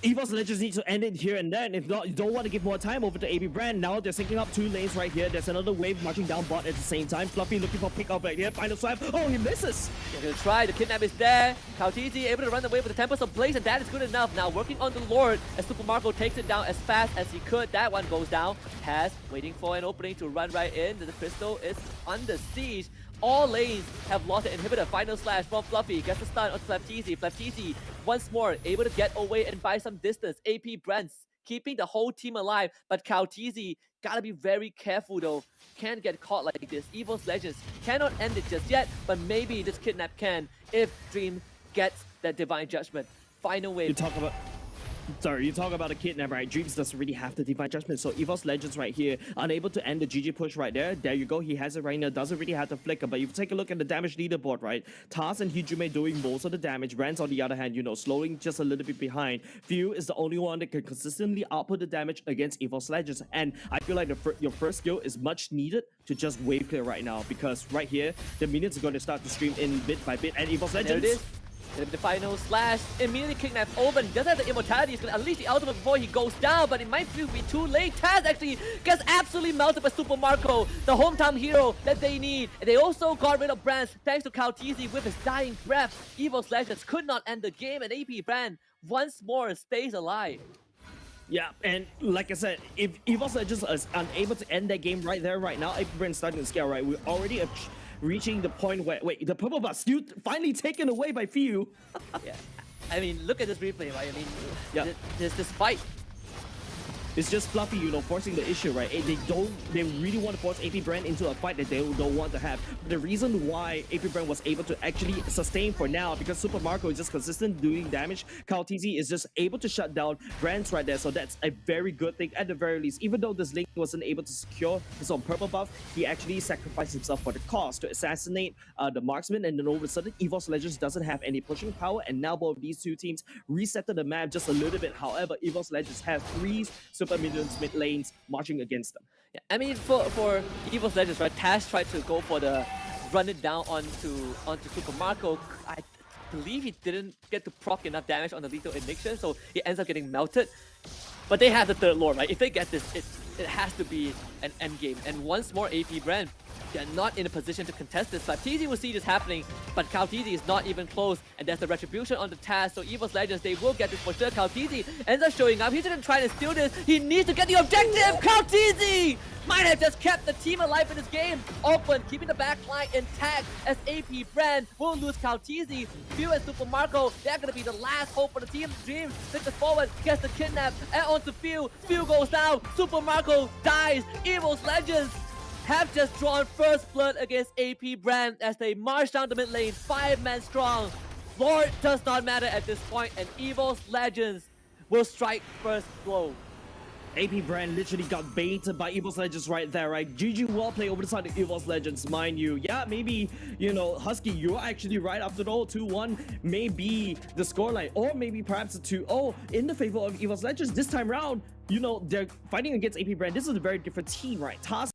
[SPEAKER 22] Evos Legends need to end it here and then. If not, you don't want to give more time over to AB Brand. Now they're syncing up two lanes right here. There's another wave marching down bot at the same time. Fluffy looking for pick up right here. Final swipe. Oh, he misses.
[SPEAKER 10] They're gonna try. The kidnap is there. Kautizi able to run away with the Tempest of Blaze, and that is good enough. Now working on the Lord as Super Marco takes it down as fast as he could. That one goes down. Has waiting for an opening to run right in. The Crystal is under siege. All lanes have lost the inhibitor. Final slash from Fluffy. Gets the stun on Flaptizi. Flaptizi once more able to get away and buy some distance. AP Brents keeping the whole team alive. But Kautizi gotta be very careful though. Can't get caught like this. Evos Legends cannot end it just yet. But maybe this kidnap can if Dream gets that Divine Judgment. Final wave.
[SPEAKER 22] You talk about a kidnap, right? Dreams doesn't really have the Divine Judgment, so Evos Legends right here, unable to end the GG push right there. There you go, he has it right now, doesn't really have the flicker, but if you take a look at the damage leaderboard, right? Taz and Hijume doing most of the damage. Rans, on the other hand, you know, slowing just a little bit behind. Few is the only one that can consistently output the damage against Evos Legends, and I feel like your first skill is much needed to just wave clear right now, because right here, the minions are going to start to stream in bit by bit, and Evos Legends...
[SPEAKER 10] There it is. The final slash immediately kidnaps Open. He doesn't have the immortality. He's gonna unleash the ultimate before he goes down, but it might be too late. Taz actually gets absolutely melted by Super Marco, the hometown hero that they need. And they also got rid of Brands thanks to Kautizi with his dying breath. Evos Legends could not end the game, and AP Brand once more stays alive.
[SPEAKER 22] Yeah, and like I said, if Evos Legends is unable to end that game right there, right now, AP Brand's starting to scale, right? We're already reaching the point where, wait, the purple buff still finally taken away by Few.
[SPEAKER 10] Yeah, I mean, look at this replay, right? I mean, yeah, there's this fight.
[SPEAKER 22] It's just Fluffy, you know, forcing the issue, right? They really want to force AP Brand into a fight that they don't want to have. But the reason why AP Brand was able to actually sustain for now, because Super Marco is just consistent doing damage. Kautizi is just able to shut down Brands right there, so that's a very good thing at the very least. Even though this Link wasn't able to secure his own purple buff, he actually sacrificed himself for the cause to assassinate the marksman, and then all of a sudden, Evos Legends doesn't have any pushing power, and now both of these two teams resetted the map just a little bit. However, Evos Legends have 3 super minions mid lanes marching against them.
[SPEAKER 10] Yeah, I mean, for Evos Legends, right? Taz tried to go for the run it down onto Super Marco. I believe he didn't get to proc enough damage on the lethal ignition, so he ends up getting melted. But they have the third lord, right? If they get this, it has to be an end game. And once more, AP Brand, they're not in a position to contest this. Flaptizi will see this happening, but Kautizi is not even close, and there's the retribution on the Taz, so Evos Legends, they will get this for sure. Kautizi ends up showing up. He's gonna try to steal this. He needs to get the objective. Kautizi might have just kept the team alive in this game. Open, keeping the back line intact as AP Brand will lose Kautizi. Few and Super Marco, they're gonna be the last hope for the team. Dream sticks it forward, gets the kidnap, and onto Few. Few goes down. Super Marco dies. Evos Legends have just drawn first blood against AP Brand as they march down the mid lane, 5-man strong. Lord does not matter at this point, and Evos Legends will strike first blow.
[SPEAKER 22] AP Brand literally got baited by Evos Legends right there, right? GG well play over the side of Evos Legends, mind you. Yeah, maybe, you know, Husky, you're actually right after all. 2-1 may be the scoreline, or maybe perhaps a 2-0 in the favor of Evos Legends. This time round, you know, they're fighting against AP Brand. This is a very different team, right? Taz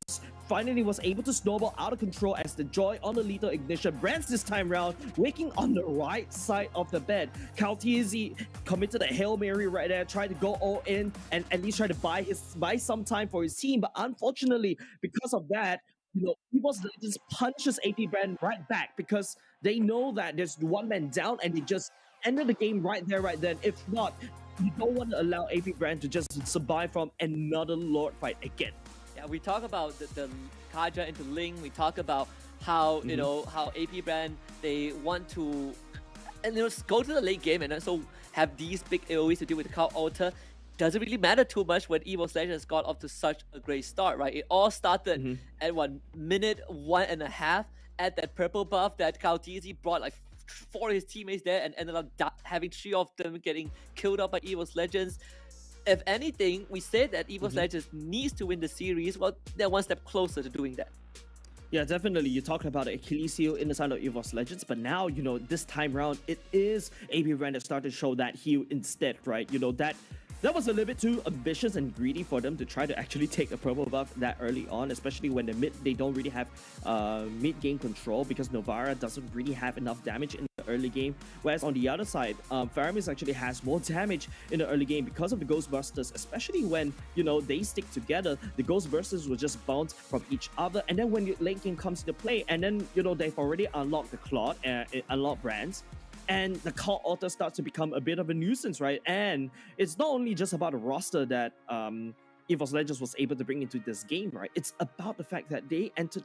[SPEAKER 22] finally was able to snowball out of control as the Joy on the lethal ignition. Brands this time round waking on the right side of the bed. Kautizi committed a Hail Mary right there, tried to go all in and at least try to buy some time for his team. But unfortunately, because of that, you know, Evos Legends punches AP Brand right back because they know that there's one man down and they just end of the game right there, right then. If not, you don't want to allow AP Brand to just survive from another Lord fight again.
[SPEAKER 10] Yeah, we talk about the Kaja into Ling. We talk about how you know how AP Brand they want to go to the late game and also have these big AoEs to deal with the Cow Altar. Doesn't really matter too much when Evos Legends got off to such a great start, right? It all started at 1 minute 1.5 at that purple buff that Kautizi brought like 4 of his teammates there and ended up having 3 of them getting killed up by Evos Legends. If anything, we said that Evos Legends needs to win the series. Well, they're one step closer to doing that.
[SPEAKER 22] Yeah, definitely. You're talking about Achilles heel in the side of Evos Legends, but now, you know, this time around, it is AP Brand that started to show that heel instead, right? You know, that was a little bit too ambitious and greedy for them to try to actually take a purple buff that early on, especially when they don't really have mid-game control because Novara doesn't really have enough damage in the early game. Whereas on the other side, Faramis actually has more damage in the early game because of the Ghostbusters, especially when, you know, they stick together. The Ghostbusters will just bounce from each other. And then when your late game comes into play, and then, you know, they've already unlocked the Claude, unlocked Brands, and the Cult Altar starts to become a bit of a nuisance, right? And it's not only just about the roster that Evos Legends was able to bring into this game, right? It's about the fact that they entered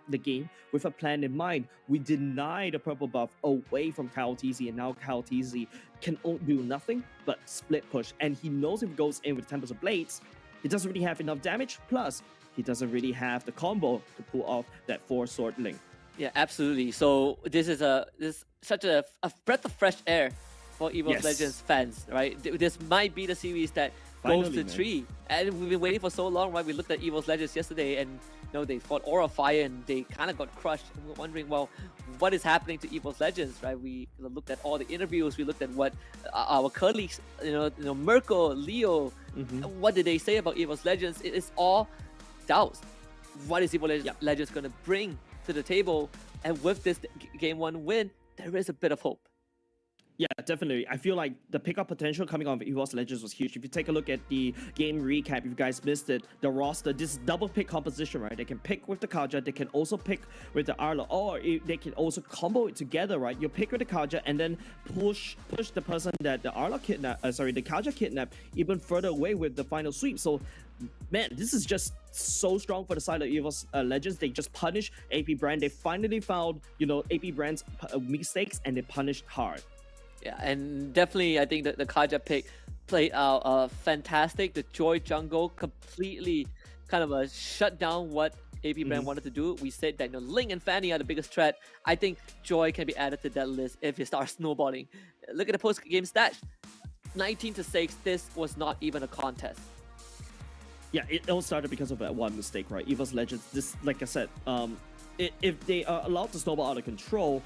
[SPEAKER 22] the game with a plan in mind. We deny the purple buff away from Kaotizi, and now Kaotizi can do nothing but split push. And he knows if he goes in with Tempest of Blades, he doesn't really have enough damage, plus he doesn't really have the combo to pull off that 4-sword link.
[SPEAKER 10] Yeah, absolutely. So this is such a breath of fresh air for Evos Legends fans, right? This might be the series that goes to 3. And we've been waiting for so long, right? We looked at Evos Legends yesterday and, you know, they fought Aura Fire and they kind of got crushed. And we're wondering, well, what is happening to Evos Legends, right? We looked at all the interviews. We looked at what our colleagues, you know, Merkel, Leo, what did they say about Evos Legends? It is all doubts. What is Evos Legends going to bring to the table? And with this game 1 win, there is a bit of hope.
[SPEAKER 22] Yeah, definitely. I feel like the pickup potential coming on Evos Legends was huge. If you take a look at the game recap, if you guys missed it, the roster, this double pick composition, right? They can pick with the Kaja, they can also pick with the Arlo, or they can also combo it together, right? You pick with the Kaja and then push the person that the Arlo kidnap, the Kaja kidnap even further away with the final sweep. So, man, this is just so strong for the side of Evos Legends. They just punish AP Brand. They finally found, you know, AP Brand's mistakes and they punished hard.
[SPEAKER 10] Yeah, and definitely I think that the Kaja pick played out fantastic. The Joy jungle completely kind of shut down what AP Brand wanted to do. We said that, you know, Ling and Fanny are the biggest threat. I think Joy can be added to that list if he starts snowballing. Look at the post-game stats. 19-6, this was not even a contest.
[SPEAKER 22] Yeah, it all started because of that one mistake, right? Evos Legends, this, like I said, if they are allowed to snowball out of control,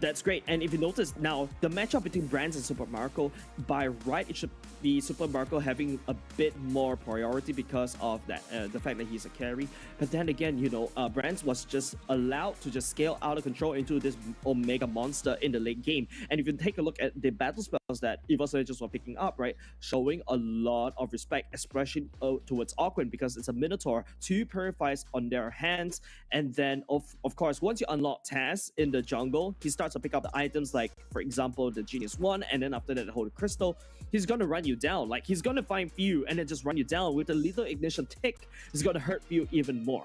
[SPEAKER 22] that's great. And if you notice now, the matchup between Brands and Super Marco, by right, it should be Super Marco having a bit more priority because of that, the fact that he's a carry. But then again, you know, Brands was just allowed to just scale out of control into this Omega monster in the late game. And if you take a look at the battle spells that Evos Legends were picking up, right, showing a lot of respect, especially towards Aquin, because it's a Minotaur, 2 Purifies on their hands, and then of course, once you unlock Taz in the jungle, he starts to pick up the items like, for example, the Genius 1, and then after that, the Holy Crystal. He's going to run you down. Like, he's going to find Few and then just run you down. With a little ignition tick, he's going to hurt Few even more.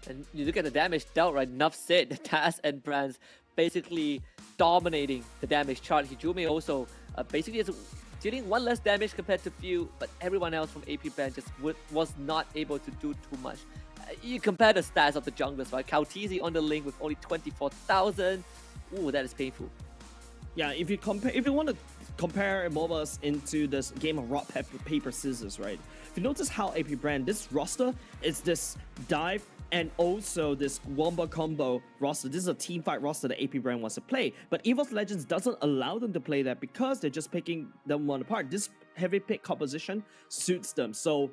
[SPEAKER 10] And you look at the damage dealt, right? Enough said, the Taz and Brands basically dominating the damage chart. Hijumi also basically is dealing 1 less damage compared to Few, but everyone else from AP Brand just was not able to do too much. You compare the stats of the junglers, right? Kautizi on the link with only 24,000. Ooh, that is painful.
[SPEAKER 22] Yeah, if you want to compare MOBAs into this game of rock, paper, scissors, right? If you notice how AP Brand, this roster is this dive and also this Wombo combo roster. This is a team fight roster that AP Brand wants to play. But Evos Legends doesn't allow them to play that because they're just picking them one apart. This heavy pick composition suits them. So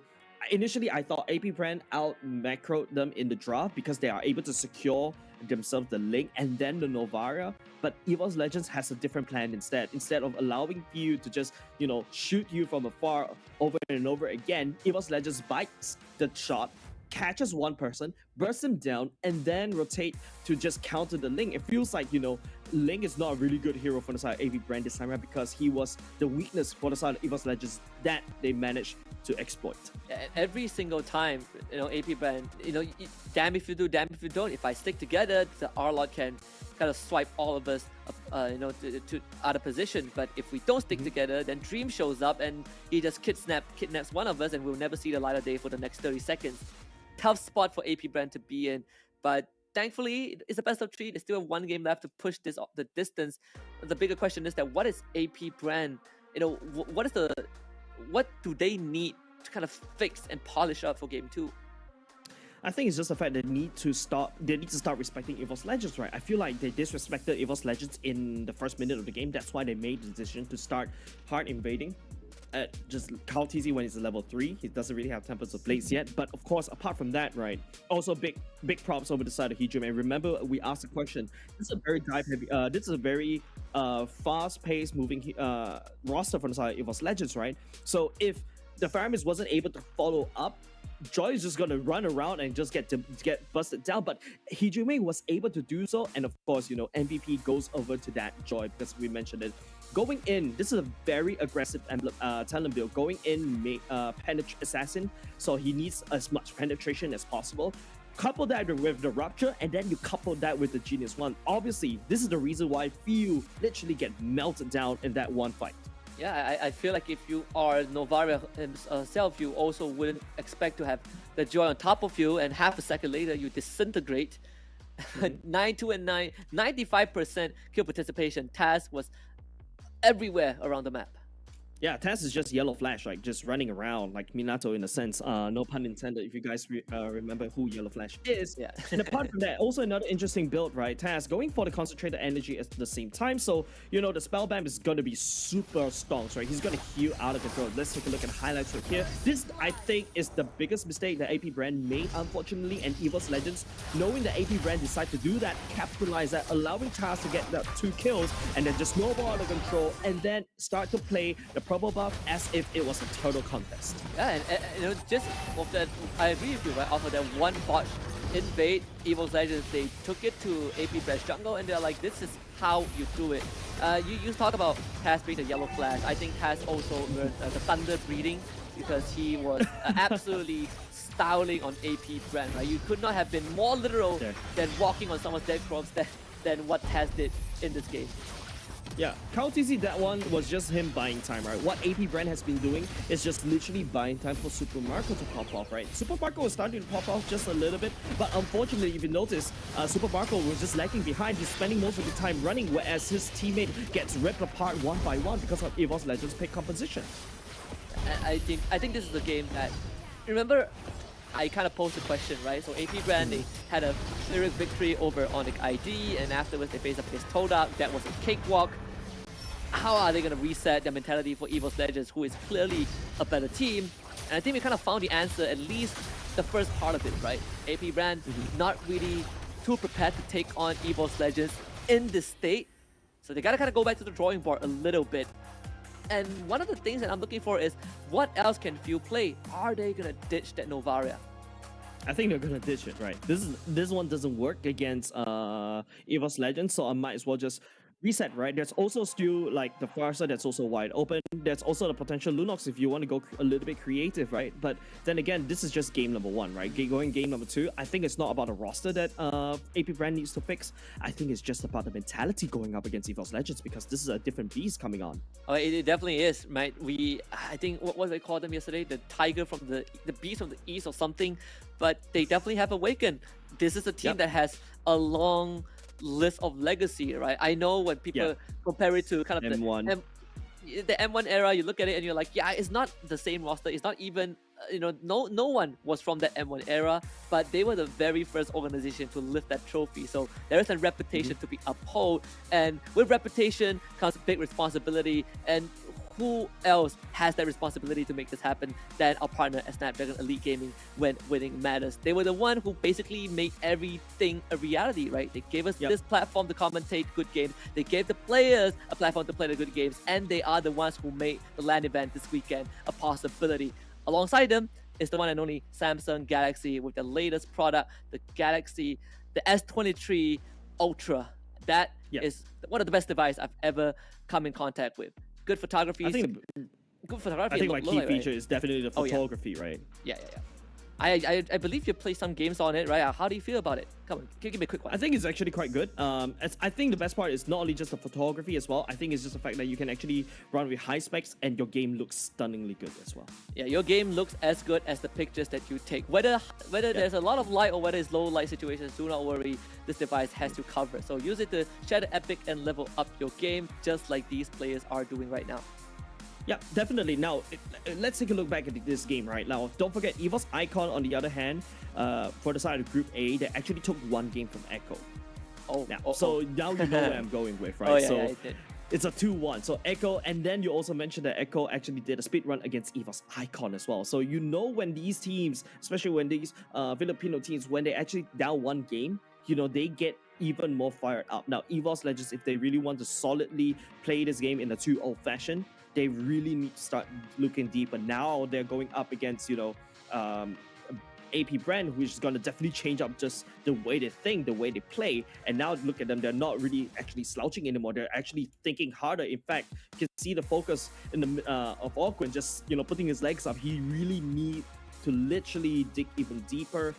[SPEAKER 22] initially, I thought AP Brand out macroed them in the draft because they are able to secure themselves the link and then the Novara. But Evos Legends has a different plan instead. Instead of allowing you to just, you know, shoot you from afar over and over again, Evos Legends bites the shot, catches one person, bursts him down, and then rotate to just counter the link. It feels like, you know, Ling is not a really good hero for the side of AP brand this time around because he was the weakness for the side of Evos Legends that they managed to exploit.
[SPEAKER 10] Every single time, AP brand, damn if you do, damn if you don't. If I stick together, the R-Lord can kind of swipe all of us, to out of position. But if we don't stick together, then Dream shows up and he just kidnaps one of us, and we'll never see the light of day for the next 30 seconds. Tough spot for AP brand to be in, but thankfully it's a best of 3. There's still one game left to push the distance. The bigger question is that what is AP brand? What do they need to kind of fix and polish up for game 2?
[SPEAKER 22] I think it's just the fact they need to start respecting Evos Legends, right? I feel like they disrespected Evos Legends in the first minute of the game. That's why they made the decision to start hard invading. Just Kyle TZ when he's a level 3, he doesn't really have Tempest of Blades yet. But of course, apart from that, right, also big props over the side of Hejum. And remember, we asked the question, this is a very dive heavy, this is a very fast-paced moving roster from the side of Evos Legends, right? So if the Faramis wasn't able to follow up, Joy is just gonna run around and just get busted down. But Hejum was able to do so, and of course, MVP goes over to that Joy because we mentioned it. Going in, this is a very aggressive talent build. Going in, penetrate assassin, so he needs as much penetration as possible. Couple that with the rupture, and then you couple that with the Genius One. Obviously, this is the reason why few literally get melted down in that one fight.
[SPEAKER 10] Yeah, I feel like if you are Novaria himself, you also wouldn't expect to have the Joy on top of you, and half a second later you disintegrate. 9-2 and 9, 95% kill participation. Taz was everywhere around the map.
[SPEAKER 22] Yeah, Taz is just Yellow Flash, like just running around like Minato in a sense. No pun intended if you guys remember who Yellow Flash is.
[SPEAKER 10] Yeah.
[SPEAKER 22] And apart from that, also another interesting build, right? Taz going for the concentrated energy at the same time. So, the spell bam is going to be super strong, right? He's going to heal out of control. Let's take a look at highlights right here. This, I think, is the biggest mistake that AP brand made, unfortunately, and Evos Legends, knowing that AP brand decided to do that, capitalize that, allowing Taz to get that 2 kills, and then just snowball out of control, and then start to play the purple buff as if it was a total contest.
[SPEAKER 10] Yeah, and just off that, I agree with you, right? Off of that one botch invade, Evos Legends, they took it to AP Brand's jungle, and they're like, this is how you do it. You talk about Taz being the Yellow Flash. I think Taz also learned the Thunder breathing because he was absolutely styling on AP Brand, right? You could not have been more literal than walking on someone's dead corpse than what Taz did in this game.
[SPEAKER 22] Yeah, Kyle TZ, that one was just him buying time, right? What AP brand has been doing is just literally buying time for Super Marco to pop off, right? Super Marco was starting to pop off just a little bit, but unfortunately, if you notice, Super Marco was just lagging behind. He's spending most of the time running, whereas his teammate gets ripped apart one by one because of Evos Legends pick composition.
[SPEAKER 10] I think this is a game that, remember, I kind of posed the question, right? So AP brand, they had a clear victory over Onyx ID, and afterwards they faced up against Todak. That was a cakewalk. How are they going to reset their mentality for Evos Legends, who is clearly a better team? And I think we kind of found the answer, at least the first part of it, right? AP brand not really too prepared to take on Evos Legends in this state. So they got to kind of go back to the drawing board a little bit. And one of the things that I'm looking for is, what else can Few play? Are they going to ditch that Novaria?
[SPEAKER 22] I think they're gonna ditch it, right? This one doesn't work against Evos Legends, so I might as well just reset, right? There's also still like the Farsa that's also wide open. There's also the potential Lunox if you want to go a little bit creative, right? But then again, this is just game number 1, right? Going game number 2, I think it's not about a roster that AP brand needs to fix. I think it's just about the mentality going up against Evos Legends, because this is a different beast coming on.
[SPEAKER 10] Oh, it definitely is, right? I think, what did they call them yesterday? The tiger from the beast from the east or something. But they definitely have awakened. This is a team that has a long list of legacy, right? I know when people compare it to kind of
[SPEAKER 22] M1.
[SPEAKER 10] The M1 era, you look at it and you're like, yeah, it's not the same roster. It's not even, no one was from that M1 era, but they were the very first organization to lift that trophy. So there is a reputation to be upheld, and with reputation comes big responsibility. And who else has that responsibility to make this happen than our partner at Snapdragon Elite Gaming when winning matters? They were the one who basically made everything a reality, right? They gave us this platform to commentate good games. They gave the players a platform to play the good games, and they are the ones who made the LAN event this weekend a possibility. Alongside them is the one and only Samsung Galaxy with the latest product, the Galaxy, the S23 Ultra. that is one of the best devices I've ever come in contact with. Good photography.
[SPEAKER 22] I think
[SPEAKER 10] good photography.
[SPEAKER 22] I think my key
[SPEAKER 10] light,
[SPEAKER 22] feature
[SPEAKER 10] right?
[SPEAKER 22] is definitely the photography, right?
[SPEAKER 10] Yeah. I believe you played some games on it, right? How do you feel about it? Come on, give me a quick one.
[SPEAKER 22] I think it's actually quite good. I think the best part is not only just the photography as well. I think it's just the fact that you can actually run with high specs and your game looks stunningly good as well.
[SPEAKER 10] Yeah, your game looks as good as the pictures that you take. Whether there's a lot of light or whether it's low light situations, do not worry. This device has to cover. So use it to shatter epic and level up your game, just like these players are doing right now.
[SPEAKER 22] Yeah, definitely. Now, let's take a look back at this game right now. Don't forget, Evos Icon, on the other hand, for the side of Group A, they actually took one game from Echo. So now you know where I'm going with, right? It's a 2-1. So Echo, and then you also mentioned that Echo actually did a speed run against Evos Icon as well. So you know when these teams, especially when these Filipino teams, when they actually down one game, they get even more fired up. Now, Evos Legends, if they really want to solidly play this game in a 2-0 fashion, they really need to start looking deeper. Now they're going up against, AP brand, which is going to definitely change up just the way they think, the way they play. And now look at them, they're not really actually slouching anymore. They're actually thinking harder. In fact, you can see the focus in the of Orquin just, putting his legs up. He really needs to literally dig even deeper.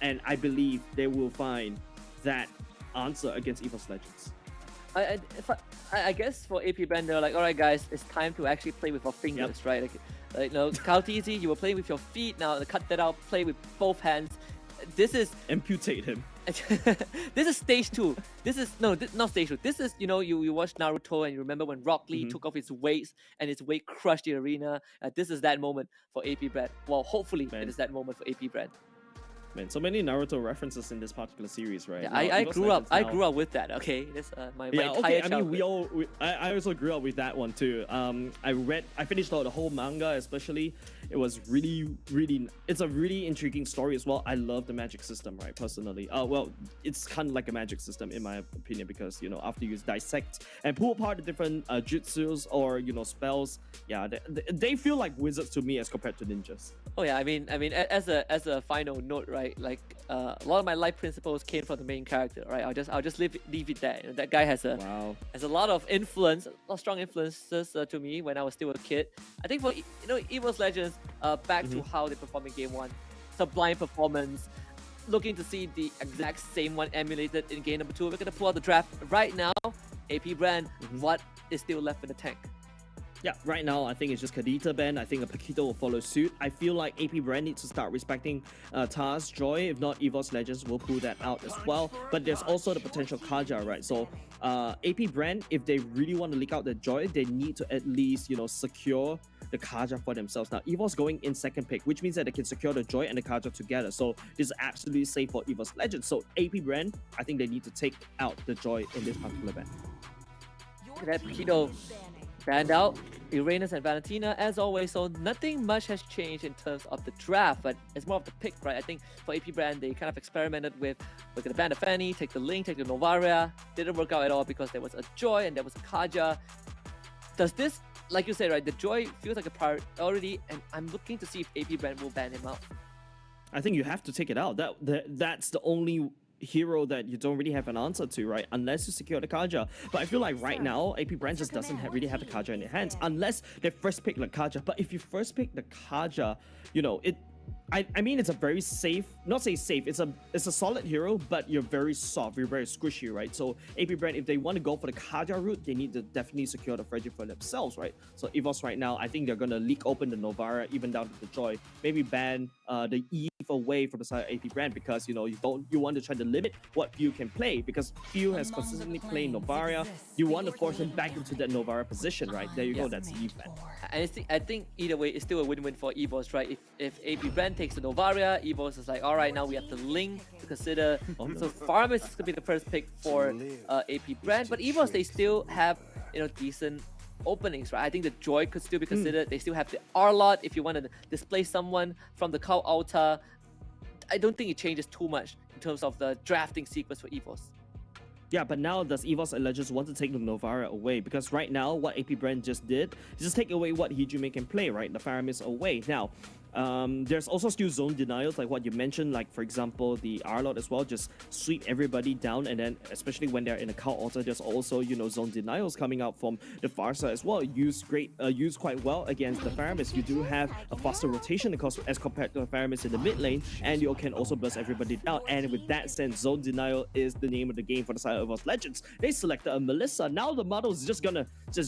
[SPEAKER 22] And I believe they will find that answer against Evos Legends.
[SPEAKER 10] I guess for AP brand, they're like, all right, guys, it's time to actually play with our fingers, right? Count easy, you were playing with your feet, now cut that out, play with both hands. This is...
[SPEAKER 22] Amputate him.
[SPEAKER 10] This is stage 2. This is... No, not stage 2. This is, you watch Naruto and you remember when Rock Lee took off his weights and his weight crushed the arena. This is that moment for AP brand. Well, hopefully it is that moment for AP brand.
[SPEAKER 22] Man, so many Naruto references in this particular series, right?
[SPEAKER 10] Yeah, I grew up with that. Okay, that's my entire childhood.
[SPEAKER 22] I also grew up with that one too. I finished the whole manga, especially. It was it's a really intriguing story as well. I love the magic system, right? Personally, well, it's kind of like a magic system in my opinion because after you dissect and pull apart the different jutsus or spells, yeah, they feel like wizards to me as compared to ninjas.
[SPEAKER 10] Oh yeah, I mean, as a final note, right? Like a lot of my life principles came from the main character, right? I'll just leave it there. That guy has a lot of influence, a lot of strong influences to me when I was still a kid. I think for Evos Legends, back to how they performed in Game 1, sublime performance. Looking to see the exact same one emulated in Game number 2. We're gonna pull out the draft right now. AP brand, what is still left in the tank?
[SPEAKER 22] Yeah, right now I think it's just Kadita Ben. I think a Paquito will follow suit. I feel like AP brand needs to start respecting Taz, Joy. If not, Evos Legends will pull that out as well. But there's also the potential Kaja, right? So AP brand, if they really want to leak out the Joy, they need to at least secure the Kaja for themselves. Now Evos going in second pick, which means that they can secure the Joy and the Kaja together. So this is absolutely safe for Evos Legends. So AP brand, I think they need to take out the Joy in this particular ban.
[SPEAKER 10] That Paquito banned out, Uranus and Valentina as always, so nothing much has changed in terms of the draft, but it's more of the pick, right? I think for AP brand, they kind of experimented with, we're gonna ban the Fanny, take the Link, take the Novaria. Didn't work out at all because there was a Joy and there was a Kaja. Does this, like you said, right, the Joy feels like a priority, and I'm looking to see if AP brand will ban him out.
[SPEAKER 22] I think you have to take it out. That's the only hero that you don't really have an answer to, right? Unless you secure the Kaja. But I feel like right now, AP brand just doesn't really have the Kaja in their hands unless they first pick the Kaja. But if you first pick the Kaja, I mean, it's a very safe, not say safe, it's a solid hero, but you're very soft, you're very squishy, right? So AP brand, if they want to go for the Kaja route, they need to definitely secure the Fragile for themselves, right? So Evos right now, I think they're gonna leak open the Novara, even down to the Joy, maybe ban the Eve away from the side of AP brand because you want to try to limit what Few can play because Few has consistently played Novaria. You want to force him back into that Novara position, right? There you go, that's Eve ban.
[SPEAKER 10] And I think either way, it's still a win-win for Evos, right? If AP brand takes the Novaria, Evos is like, all right, now we have the Link to consider. So Farm is going to be the first pick for AP brand, but Evos, they still have decent openings, right? I think the Joy could still be considered. They still have the Arlot if you want to display someone from the Cow Altar. I don't think it changes too much in terms of the drafting sequence for Evos.
[SPEAKER 22] Yeah, but now does Evos and Legends want to take the Novara away? Because right now, what AP brand just did is just take away what Hijime can play, right? The Faramis away. Now, There's also still zone denials, like what you mentioned, like for example the R-Lot as well, just sweep everybody down, and then especially when they're in a cow altar, there's also, you know, zone denials coming out from the far side as well. Used quite well against the Faramis. You do have a faster rotation as compared to the Faramis in the mid lane, and you can also burst everybody down. And with that sense, zone denial is the name of the game for the side of Evos Legends. They selected a Melissa. Now the model is just gonna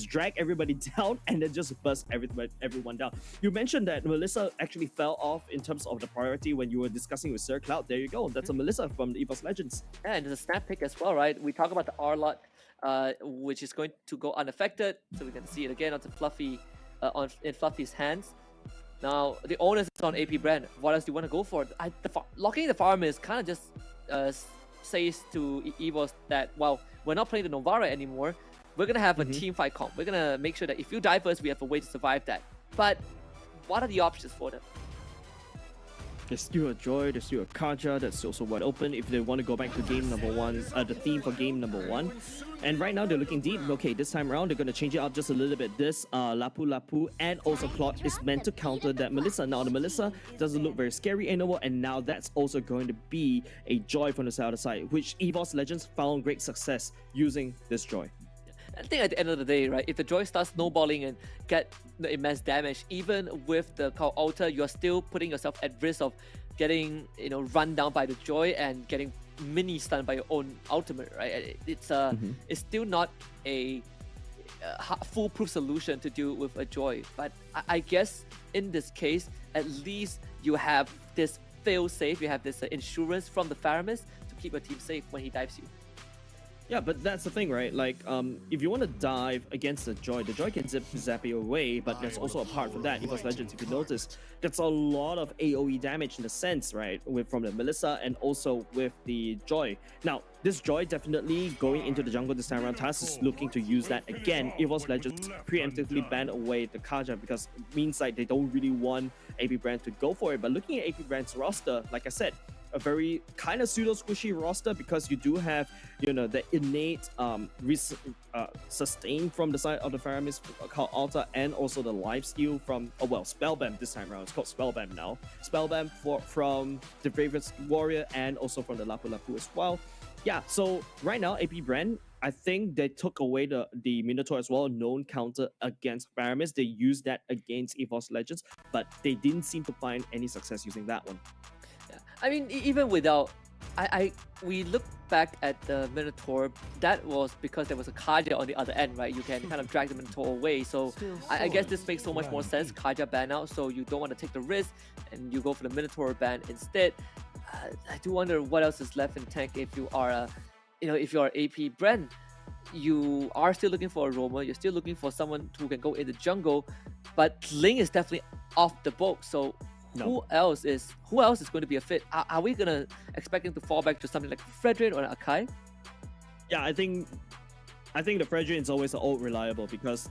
[SPEAKER 22] drag everybody down and then just burst everyone down. You mentioned that Melissa actually fell off in terms of the priority when you were discussing with Sir Cloud. There you go. That's a Melissa from the Evos Legends.
[SPEAKER 10] Yeah, and there's a snap pick as well, right? We talk about the R-Lot, which is going to go unaffected, so we can see it again onto Fluffy, in Fluffy's hands. Now the onus is on AP Brand. What else do you want to go for? Locking the farm is kind of just says to Evos that, well, we're not playing the Novara anymore. We're gonna have a team fight comp. We're gonna make sure that if you die first, we have a way to survive that. But what are the options for them?
[SPEAKER 22] There's still a Joy, there's still a Kaja that's also wide open if they want to go back to game number 1, the theme for game number 1. And right now they're looking deep. Okay, this time around they're going to change it up just a little bit. This Lapu Lapu and also Claude is meant to counter that Melissa. Now the Melissa doesn't look very scary anymore, and now that's also going to be a Joy from the other side, which Evos Legends found great success using this Joy.
[SPEAKER 10] I think at the end of the day, right, if the Joy starts snowballing and get the immense damage, even with the Cow Altar, you're still putting yourself at risk of getting, you know, run down by the Joy and getting mini stunned by your own ultimate, right? It's still not a foolproof solution to deal with a Joy. But I guess in this case, at least you have this fail safe, you have this insurance from the Faramis to keep your team safe when he dives you.
[SPEAKER 22] Yeah, but that's the thing, right? Like, if you want to dive against the Joy can zap you away, but there's also, apart from that, Evos Legends, if you notice, gets a lot of AoE damage in a sense, right? From the Melissa and also with the Joy. Now, this Joy definitely going into the jungle this time around, TaS is looking to use that again. Evos Legends preemptively ban away the Kaja because it means like they don't really want AP Brand to go for it. But looking at AP Brand's roster, like I said, a very kind of pseudo squishy roster because you do have, you know, the innate sustain from the side of the Faramis Alta and also the lifesteal from, Spellbam this time around. It's called Spellbam now. Spellbam from the Bravest Warrior and also from the Lapu Lapu as well. Yeah, so right now, AP Brand, I think they took away the Minotaur as well, known counter against Faramis. They used that against Evos Legends, but they didn't seem to find any success using that one.
[SPEAKER 10] I mean, even without, we look back at the Minotaur, that was because there was a Kaja on the other end, right? You can kind of drag the Minotaur away. So I guess this makes so much more sense. Kaja ban out, so you don't want to take the risk and you go for the Minotaur ban instead. I do wonder what else is left in tank if you are, if you are AP Brand. You are still looking for a roamer. You're still looking for someone who can go in the jungle, but Ling is definitely off the boat. So who else is going to be a fit? Are we gonna expect him to fall back to something like Fredrin or Akai?
[SPEAKER 22] Yeah, I think the Fredrin is always old reliable because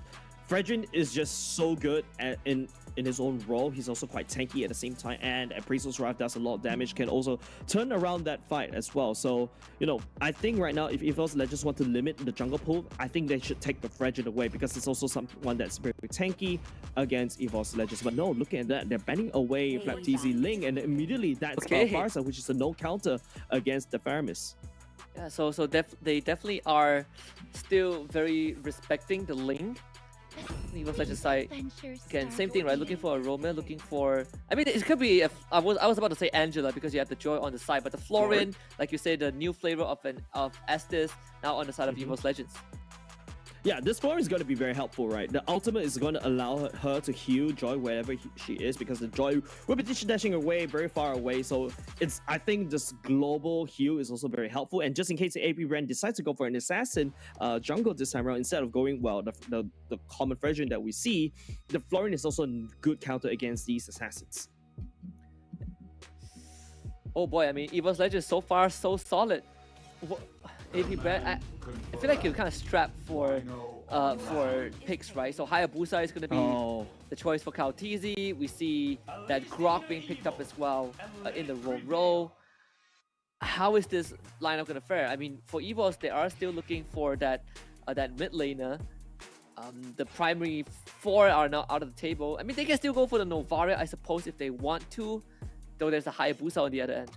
[SPEAKER 22] Fredrin is just so good in his own role. He's also quite tanky at the same time, and Appraisal's Wrath does a lot of damage, can also turn around that fight as well. So, I think right now, if Evos Legends want to limit the jungle pool, I think they should take the Fredrin away because it's also someone that's very tanky against Evos Legends. But no, looking at that, they're banning away Flap TZ Ling, and immediately that's Farsa, which is a no counter against the Faramis.
[SPEAKER 10] Yeah, so they definitely are still very respecting the Ling. Evos Legends side, again, same thing, right? Looking for a Roman, looking for... I mean, it could be... I was about to say Angela because you have the Joy on the side, but the Florin, like you say, the new flavor of Estes, now on the side of Evos Legends.
[SPEAKER 22] Yeah, this Florin is going to be very helpful, right? The ultimate is going to allow her to heal Joy wherever she is because the Joy will be dashing away very far away. So I think this global heal is also very helpful. And just in case the AP Brand decides to go for an assassin jungle this time around, instead of going, the common version that we see, the Florin is also a good counter against these assassins.
[SPEAKER 10] Oh boy, I mean, Evos Legends so far so solid. AP Brand, I feel like you're kind of strapped for picks, right? So Hayabusa is going to be the choice for Kaltizi. We see that Grok being picked up as well in the role. How is this lineup going to fare? I mean, for Evos, they are still looking for that mid laner. The primary 4 are now out of the table. I mean, they can still go for the Novara, I suppose, if they want to, though there's a Hayabusa on the other end.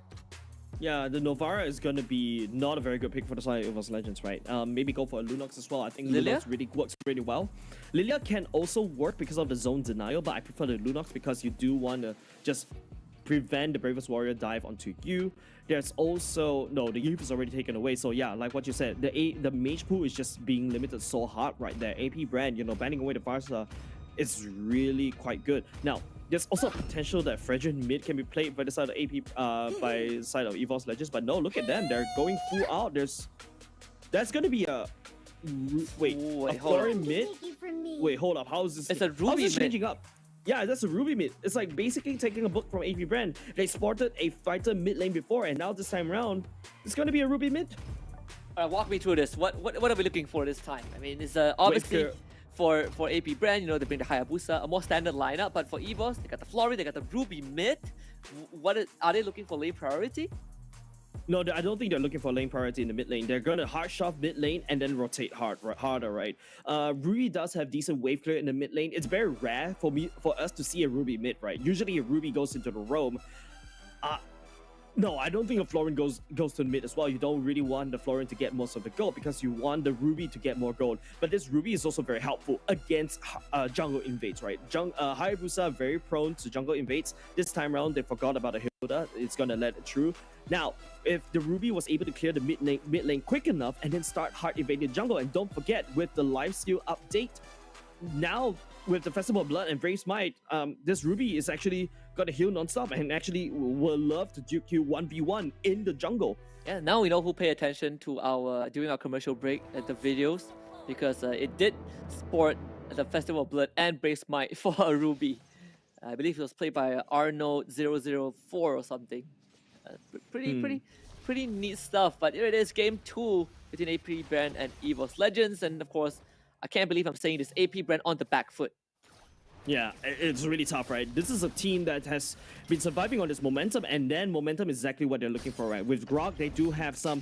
[SPEAKER 22] Yeah, the Novara is going to be not a very good pick for the side of Evos Legends, right? Maybe go for a Lunox as well. I think
[SPEAKER 10] Lilia?
[SPEAKER 22] Lunox really works pretty well. Lilia can also work because of the zone denial, but I prefer the Lunox because you do want to just prevent the Bravest Warrior dive onto you. There's also... No, the Youth is already taken away. So yeah, like what you said, the Mage pool is just being limited so hard right there. AP brand, you know, banning away the Farsa is really quite good. Now, there's also potential that Fragile mid can be played by the side of AP, by the side of Evos Legends, but no, look at them. They're going full out. That's going to be a... Wait, a Florian mid? Wait, hold up. How is this?
[SPEAKER 10] It's a Ruby mid.
[SPEAKER 22] Changing up? Yeah, that's a Ruby mid. It's like basically taking a book from AP brand. They sported a fighter mid lane before, and now this time around, it's going to be a Ruby mid.
[SPEAKER 10] Walk me through this. What are we looking for this time? I mean, it's obviously... For AP brand, you know, they bring the Hayabusa, a more standard lineup, but for Evos, they got the Flori, they got the Ruby mid. Are they looking for lane priority?
[SPEAKER 22] No, I don't think they're looking for lane priority in the mid lane. They're going to hard shove mid lane and then rotate harder, right? Ruby does have decent wave clear in the mid lane. It's very rare for us to see a Ruby mid, right? Usually a Ruby goes into the roam. No, I don't think a Florin goes to the mid as well. You don't really want the Florin to get most of the gold because you want the Ruby to get more gold. But this Ruby is also very helpful against jungle invades, right? Hayabusa very prone to jungle invades. This time around, they forgot about the Hilda. It's going to let it through. Now, if the Ruby was able to clear the mid lane quick enough and then start hard invading jungle, and don't forget, with the lifesteal update, now with the Festival of Blood and Brave Smite, this Ruby is actually got to heal non-stop and actually will love to duke you 1v1 in the jungle.
[SPEAKER 10] Yeah, now we know who pay attention to our during our commercial break at the videos, because it did sport the Festival of Blood and Brave Smite for a Ruby. I believe it was played by Arno004 or something. Pretty neat stuff. But here it is, game 2 between AP brand and Evos Legends, and of course, I can't believe I'm saying this, AP brand on the back foot.
[SPEAKER 22] Yeah, it's really tough, right? This is a team that has been surviving on this momentum, and then momentum is exactly what they're looking for, right? With Grog, they do have some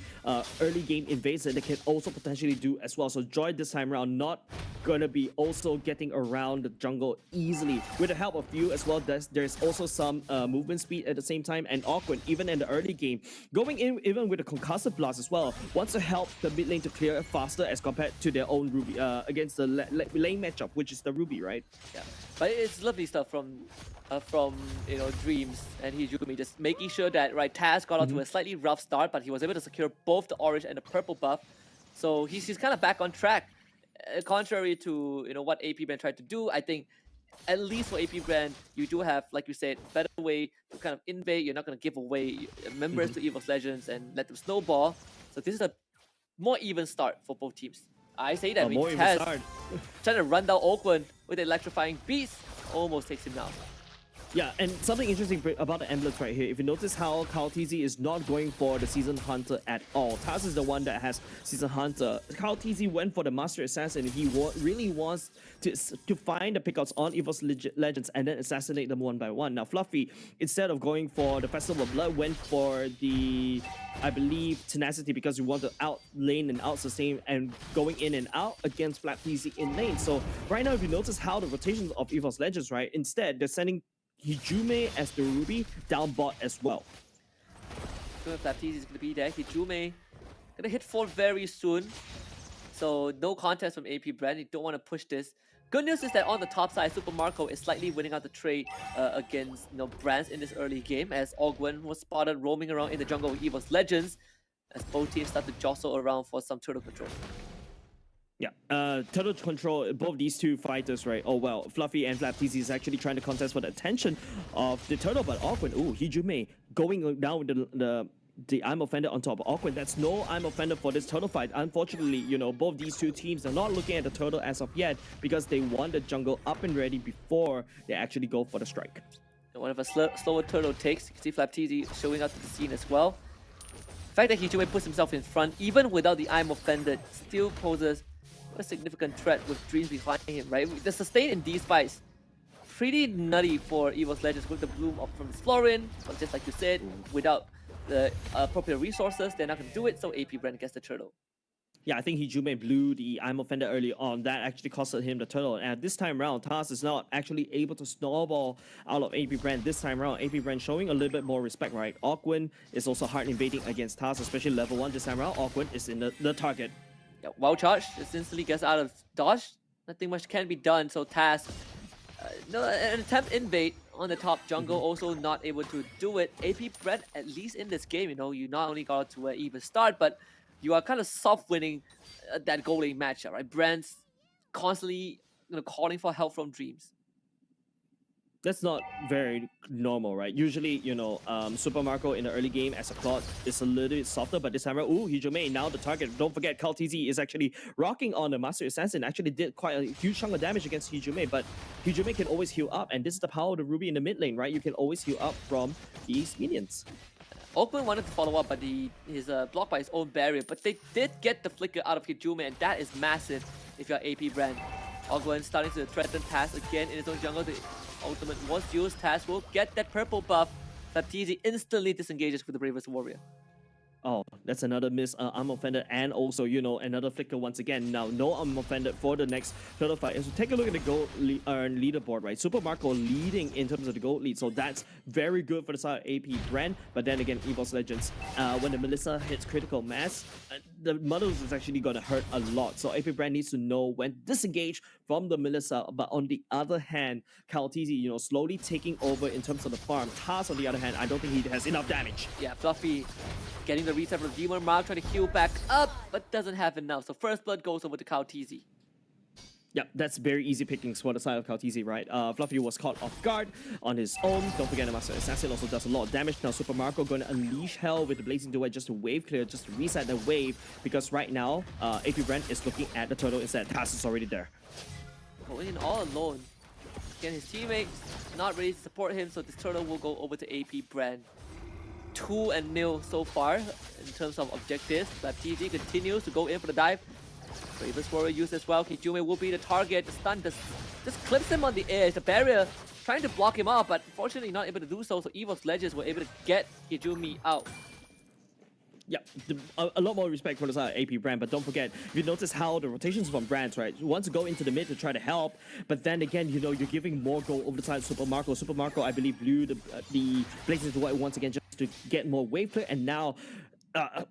[SPEAKER 22] early game invades that they can also potentially do as well. So Joy this time around not gonna be also getting around the jungle easily. With the help of you as well, there's also some movement speed at the same time, and Awkward, even in the early game, going in even with a concussive blast as well, wants to help the mid lane to clear faster as compared to their own Ruby against the lane matchup, which is the Ruby, right?
[SPEAKER 10] Yeah. But it's lovely stuff from you know, Dreams and Hijumi, just making sure that Taz got onto a slightly rough start, but he was able to secure both the orange and the purple buff, so he's kind of back on track. Contrary to, you know, what AP brand tried to do, I think at least for AP brand you do have, like you said, better way to kind of invade. You're not going to give away members to Evos Legends and let them snowball. So this is a more even start for both teams. I say that Taz trying to run down Oakland with electrifying beast, almost takes him down.
[SPEAKER 22] Yeah, and something interesting about the emblems right here, if you notice how Carl TZ is not going for the Season Hunter at all. Taz is the one that has Season Hunter. Carl TZ went for the Master Assassin. He really wants to find the pickouts on Evos Legends and then assassinate them one by one. Now, Fluffy, instead of going for the Festival of Blood, went for the, I believe, Tenacity, because you want to out lane and out sustain and going in and out against Flap TZ in lane. So right now, if you notice how the rotations of Evos Legends, right, instead they're sending Hijume as the Ruby down bot as well.
[SPEAKER 10] So Flap TZ is going to be there. Hijume going to hit 4 very soon. So no contest from AP brand. You don't want to push this. Good news is that on the top side, Super Marco is slightly winning out the trade against, you know, brands in this early game, as Ogwen was spotted roaming around in the jungle with Evos Legends, as both teams start to jostle around for some turtle control.
[SPEAKER 22] Yeah, turtle control, both these two fighters, right? Oh well, Fluffy and Flap TZ is actually trying to contest for the attention of the turtle, but Awkward, Hijume going down with the I'm Offender on top of Awkward. That's no I'm Offender for this turtle fight. Unfortunately, you know, both these two teams are not looking at the turtle as of yet because they want the jungle up and ready before they actually go for the strike.
[SPEAKER 10] And one of a slower turtle takes, you can see Flap TZ showing up to the scene as well. The fact that Hijume puts himself in front, even without the I'm Offended, still poses a significant threat with Dreams behind him, right? The sustain in these fights, pretty nutty for Evos Legends with the bloom up from Florin, but just like you said, without the appropriate resources, they're not going to do it, so AP brand gets the turtle.
[SPEAKER 22] Yeah, I think Hijume blew the I'm offended early on. That actually costed him the turtle. And this time around, Taz is not actually able to snowball out of AP Brand. This time around, AP Brand showing a little bit more respect, right? Ogwin is also hard invading against Taz, especially level 1 this time around. Ogwin is in the target.
[SPEAKER 10] Yeah, well charged. Just instantly gets out of dodge. Nothing much can be done. So Taz, an attempt invade on the top jungle, also not able to do it. AP Brand, at least in this game, you not only got to an even start, but you are kind of soft winning that goal lane matchup, right? Brand's constantly calling for help from Dreams.
[SPEAKER 22] That's not very normal, right? Usually, Super Marco in the early game as a Claude is a little bit softer, but this time around, Hijume now the target. Don't forget, KalTZ is actually rocking on the Master Assassin. Actually did quite a huge chunk of damage against Hijume, but Hijume can always heal up, and this is the power of the Ruby in the mid lane, right? You can always heal up from these minions.
[SPEAKER 10] Ogwin wanted to follow up, but he's blocked by his own barrier. But they did get the flicker out of Hijume, and that is massive if you're AP Brand. Ogwin starting to threaten Taz again in his own jungle. The ultimate was used. Taz will get that purple buff. FlapTZ instantly disengages with the Bravest Warrior.
[SPEAKER 22] Oh, that's another miss. I'm offended, and also, another flicker once again. Now, no I'm offended for the next turtle fight. So take a look at the gold leaderboard, right? Super Marco leading in terms of the gold lead, so that's very good for the side of AP Brand. But then again, Evos Legends, when the Melissa hits critical mass, the models is actually going to hurt a lot. So AP Brand needs to know when to disengage from the Melissa. But on the other hand, KalTZ, slowly taking over in terms of the farm. Taz, on the other hand, I don't think he has enough damage.
[SPEAKER 10] Yeah, Fluffy getting the reset from Demon Mark, trying to heal back up, but doesn't have enough. So first blood goes over to KalTZ.
[SPEAKER 22] Yep, that's very easy pickings for the side of KalTZ, right? Fluffy was caught off guard on his own. Don't forget the Master Assassin also does a lot of damage. Now Super Marco going to unleash hell with the Blazing Duet just to wave clear, just to reset the wave. Because right now, AP Brand is looking at the turtle instead. Taz is already there.
[SPEAKER 10] Going in all alone. Again, his teammates not ready to support him, so this turtle will go over to AP Brand. 2-0 so far in terms of objectives. FlapTZ continues to go in for the dive. Bravest Warrior used as well. Hijume will be the target. The stun just clips him on the edge. The barrier trying to block him out, but unfortunately not able to do so. So Evos Legends were able to get Hijume out.
[SPEAKER 22] Yeah, a lot more respect for the side of AP Brand, but don't forget, if you notice how the rotations from Brands, right? You want to go into the mid to try to help, but then again, you're giving more gold over the side of Super Marco. Super Marco, I believe, blew the Blazing Duet once again just to get more wave clear, and now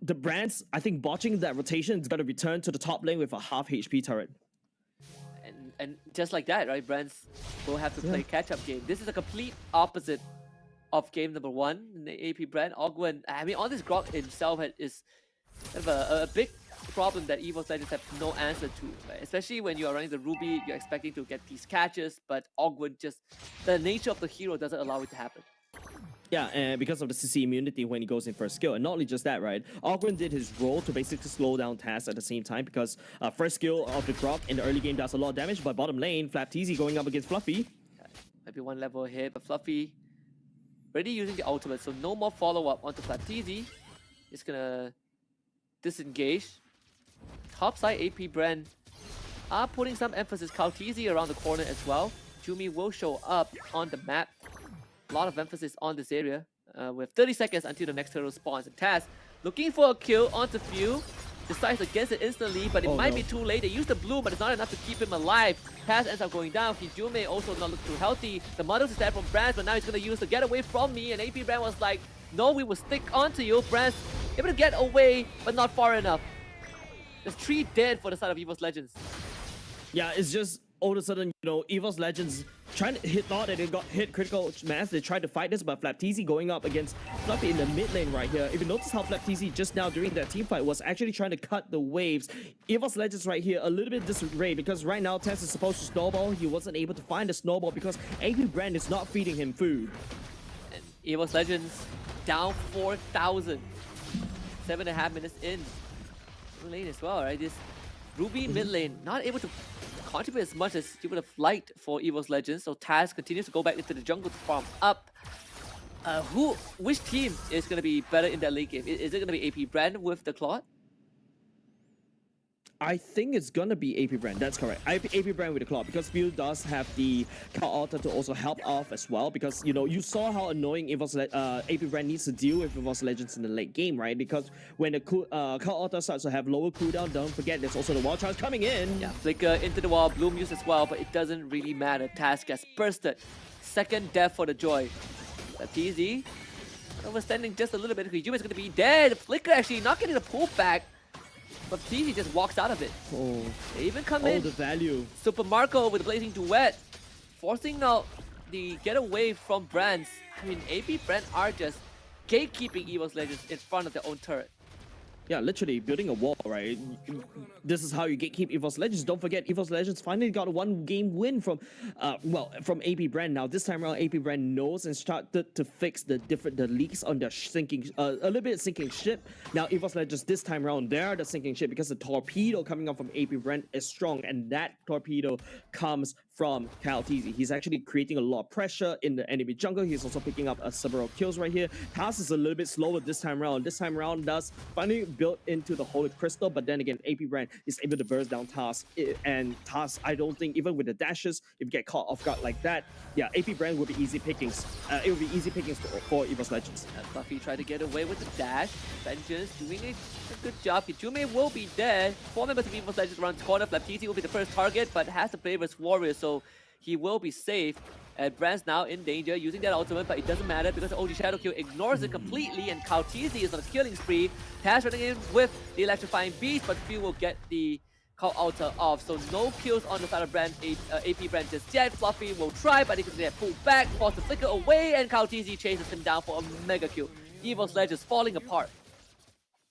[SPEAKER 22] the Brands, I think, botching that rotation is going to return to the top lane with a half HP turret.
[SPEAKER 10] And just like that, right? Brands will have to play catch-up game. This is a complete opposite of game number 1 in the AP Brand. Ogwin, I mean, on this Grok himself is kind of a big problem that Evos Legends have no answer to, right? Especially when you are running the Ruby, you're expecting to get these catches, but Ogwin the nature of the hero doesn't allow it to happen.
[SPEAKER 22] Yeah, and because of the CC immunity when he goes in first skill. And not only just that, right? Ogwin did his role to basically slow down Taz at the same time, because first skill of the Grok in the early game does a lot of damage, but bottom lane, FlapTZ going up against Fluffy.
[SPEAKER 10] Maybe one level ahead, but Fluffy already using the ultimate, so no more follow-up onto FlapTZ. It's gonna disengage. Topside AP Brand are putting some emphasis. KalTZ around the corner as well. Jumi will show up on the map. A lot of emphasis on this area. We have 30 seconds until the next turtle spawns. And Taz looking for a kill onto Few. Decides against it instantly, but it might be too late. They use the blue, but it's not enough to keep him alive. Taz ends up going down. Hijume also not looking too healthy. The models is there from Brands, but now he's going to use the get away from me. And AP Brand was like, no, we will stick onto you. Brands able to get away, but not far enough. There's 3 dead for the side of Evos Legends.
[SPEAKER 22] Yeah, it's just all of a sudden, Evos Legends trying to thought that they got hit critical mass. They tried to fight this, but FlapTZ going up against Fluffy in the mid lane right here. If you notice how FlapTZ just now during that team fight was actually trying to cut the waves. Evos Legends right here a little bit disarray, because right now Tess is supposed to snowball. He wasn't able to find the snowball because AP Brand is not feeding him food.
[SPEAKER 10] And Evos Legends down 4,000. 7.5 minutes in. Mid lane as well, right? This Ruby mid lane not able to contribute as much as you would have liked for Evos Legends. So Taz continues to go back into the jungle to farm up. Which team is going to be better in that late game? Is it going to be AP Brand with the Claude?
[SPEAKER 22] I think it's gonna be AP Brand. That's correct. AP Brand with the claw, because Bill does have the Cal Alta to also help off as well. Because you saw how annoying AP Brand needs to deal with Evos Legends in the late game, right? Because when the Cal Alta starts to have lower cooldown, don't forget there's also the wall charge coming in.
[SPEAKER 10] Yeah, Flicker into the wall, Bloom used as well, but it doesn't really matter. Task gets bursted. Second death for the Joy. That's easy. Overstanding just a little bit. Yume's gonna be dead. Flicker actually not getting the pull back. But TZ just walks out of it.
[SPEAKER 22] Oh,
[SPEAKER 10] they even come in.
[SPEAKER 22] the value.
[SPEAKER 10] Super Marco with the Blazing Duet, forcing out the getaway from Brands. I mean, AP Brand are just gatekeeping Evos Legends in front of their own turret.
[SPEAKER 22] Yeah, literally building a wall, right? This is how you gatekeep Evos Legends. Don't forget, Evos Legends finally got a one-game win from AP Brand. Now, this time around, AP Brand knows and started to fix the leaks on their sinking, a little bit sinking ship. Now, Evos Legends this time around, they're the sinking ship because the torpedo coming up from AP Brand is strong, and that torpedo comes from Kaltizi. He's actually creating a lot of pressure in the enemy jungle. He's also picking up several kills right here. Tas is a little bit slower this time around. This time around, does finally built into the Holy Crystal, but then again, AP Brand is able to burst down Tas. And Tas, I don't think, even with the dashes, if you get caught off guard like that, yeah, AP Brand will be easy pickings. It will be easy pickings for Evos Legends.
[SPEAKER 10] Fluffy tried to get away with the dash. Vengeance doing a good job. Kijume will be dead. 4 members of Evos Legends around the corner. Flaptiti will be the first target, but has to play versus Warriors, so he will be safe. And Brand's now in danger using that ultimate, but it doesn't matter because the OG Shadow Kill ignores it completely, and Kaltizi is on a killing spree. Taz running in with the Electrifying Beast, but few will get the Call Alta off. So no kills on the side of Brand, AP Brand just yet. Fluffy will try, but he can get pulled back, force the Flicker away, and Kaltizi chases him down for a mega kill. Evos Legends falling apart.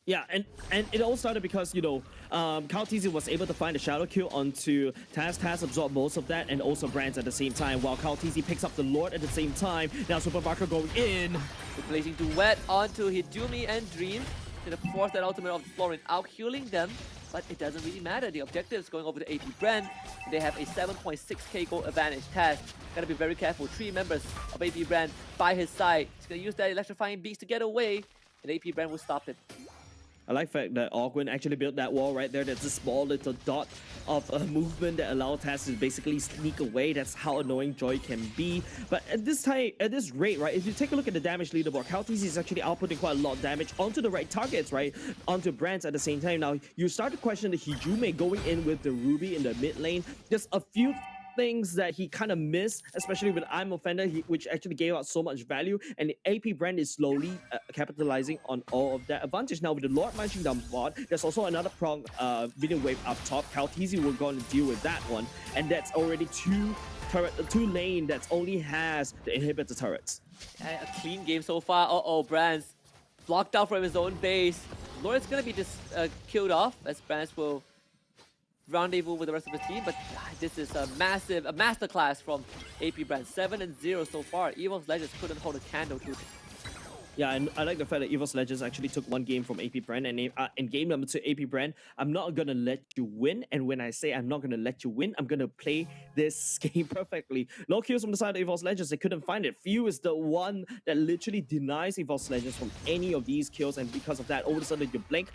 [SPEAKER 22] Yeah, and it all started because, Kaltizi was able to find a shadow kill onto Taz. Taz absorbed most of that, and also Brands at the same time, while Kaltizi picks up the Lord at the same time. Now Super Marco going in.
[SPEAKER 10] The Blazing Duet onto Hidumi and Dream. Gonna force that ultimate of Florin out, healing them, but it doesn't really matter. The objective is going over to AP Brand. They have a 7.6k gold advantage. Taz gotta be very careful. 3 members of AP Brand by his side. He's gonna use that Electrifying Beast to get away, and AP Brand will stop it.
[SPEAKER 22] I like the fact that Ogwin actually built that wall right there. That's a small little dot of movement that allowed Taz to basically sneak away. That's how annoying Joy can be. But at this rate, right, if you take a look at the damage leaderboard, Kaltizi is actually outputting quite a lot of damage onto the right targets, right? Onto Brands at the same time. Now, you start to question the Hijume going in with the Ruby in the mid lane. Just a few things that he kind of missed, especially with I'm Offender, which actually gave out so much value, and the AP Brand is slowly capitalizing on all of that advantage. Now with the Lord marching down bot, there's also another prong video wave up top. Kaltizi will go and deal with that one, and that's already two lane that only has the inhibitor turrets.
[SPEAKER 10] A clean game so far. Brands blocked out from his own base. Lord's gonna be just killed off as Brands will rendezvous with the rest of the team, but this is a masterclass from AP Brand. 7-0 so far. Evos Legends couldn't hold a candle to it.
[SPEAKER 22] Yeah, and I like the fact that Evos Legends actually took one game from AP Brand, and in game number 2, AP Brand, I'm not gonna let you win. And when I say I'm not gonna let you win, I'm gonna play this game perfectly. No kills from the side of Evos Legends. They couldn't find it. Few is the one that literally denies Evos Legends from any of these kills, and because of that, all of a sudden you blink,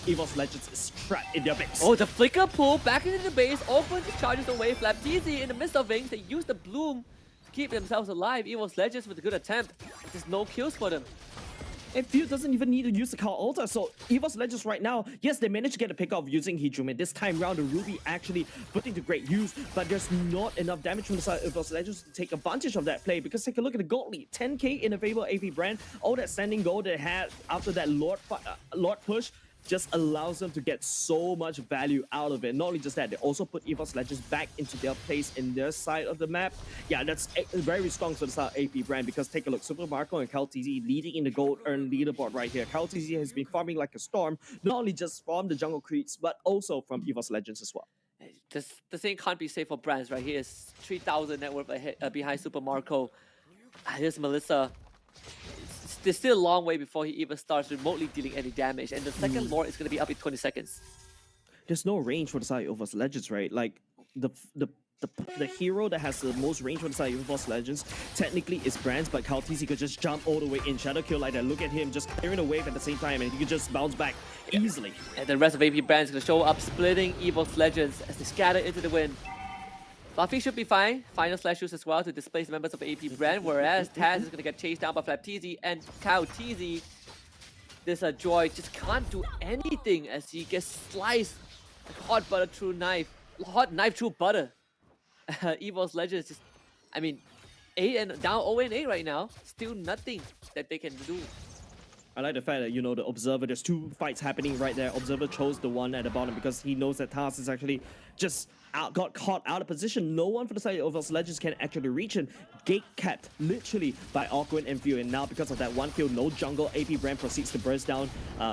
[SPEAKER 22] Evos Legends is trapped in their base.
[SPEAKER 10] Oh, the Flicker pull back into the base. Open just charges away. Flaptisi in the midst of things. They use the Bloom keep themselves alive. Evos Legends with a good attempt. There's no kills for them.
[SPEAKER 22] And Few doesn't even need to use the Call Alta, so Evos Legends right now, yes, they managed to get a pick off using Hijume. This time round, the Ruby actually putting to great use, but there's not enough damage from the side of Evos Legends to take advantage of that play, because take a look at the gold lead. 10k in a favor of AP Brand. All that standing gold they had after that Lord push just allows them to get so much value out of it. Not only just that, they also put Evos Legends back into their place in their side of the map. Yeah, that's very strong for the start AP Brand, because take a look, Super Marco and Kaltizi leading in the gold earn leaderboard right here. Kaltizi has been farming like a storm, not only just from the jungle creeps, but also from Evos Legends as well.
[SPEAKER 10] The same can't be safe for Brands right here. It's 3,000 net worth ahead, behind Super Marco. Here's Melissa. There's still a long way before he even starts remotely dealing any damage, and the second Lord is going to be up in 20 seconds.
[SPEAKER 22] There's no range for the side of Evos Legends, right? Like, the the hero that has the most range for the side of Evos Legends technically is Brands, but KaoTZ could just jump all the way in. Shadow kill like that. Look at him just clearing a wave at the same time, and he could just bounce back easily.
[SPEAKER 10] And the rest of AP Brands gonna show up, splitting Evos Legends as they scatter into the wind. Buffy should be fine. Final slash use as well to displace members of AP Brand, whereas Taz is gonna get chased down by FlapTZ and KaoTZ. This Joy just can't do anything as he gets sliced like hot butter through knife. Hot knife through butter. Evos Legends just, I mean, 8 and down 0-8 right now. Still nothing that they can do.
[SPEAKER 22] I like the fact that, you know, the Observer, there's two fights happening right there. Observer chose the one at the bottom because he knows that Taz is actually just got caught out of position. No one for the side of Evos Legends can actually reach him. Gate kept literally by Awkward and View. And now because of that one kill, no jungle, AP Brand proceeds to burst down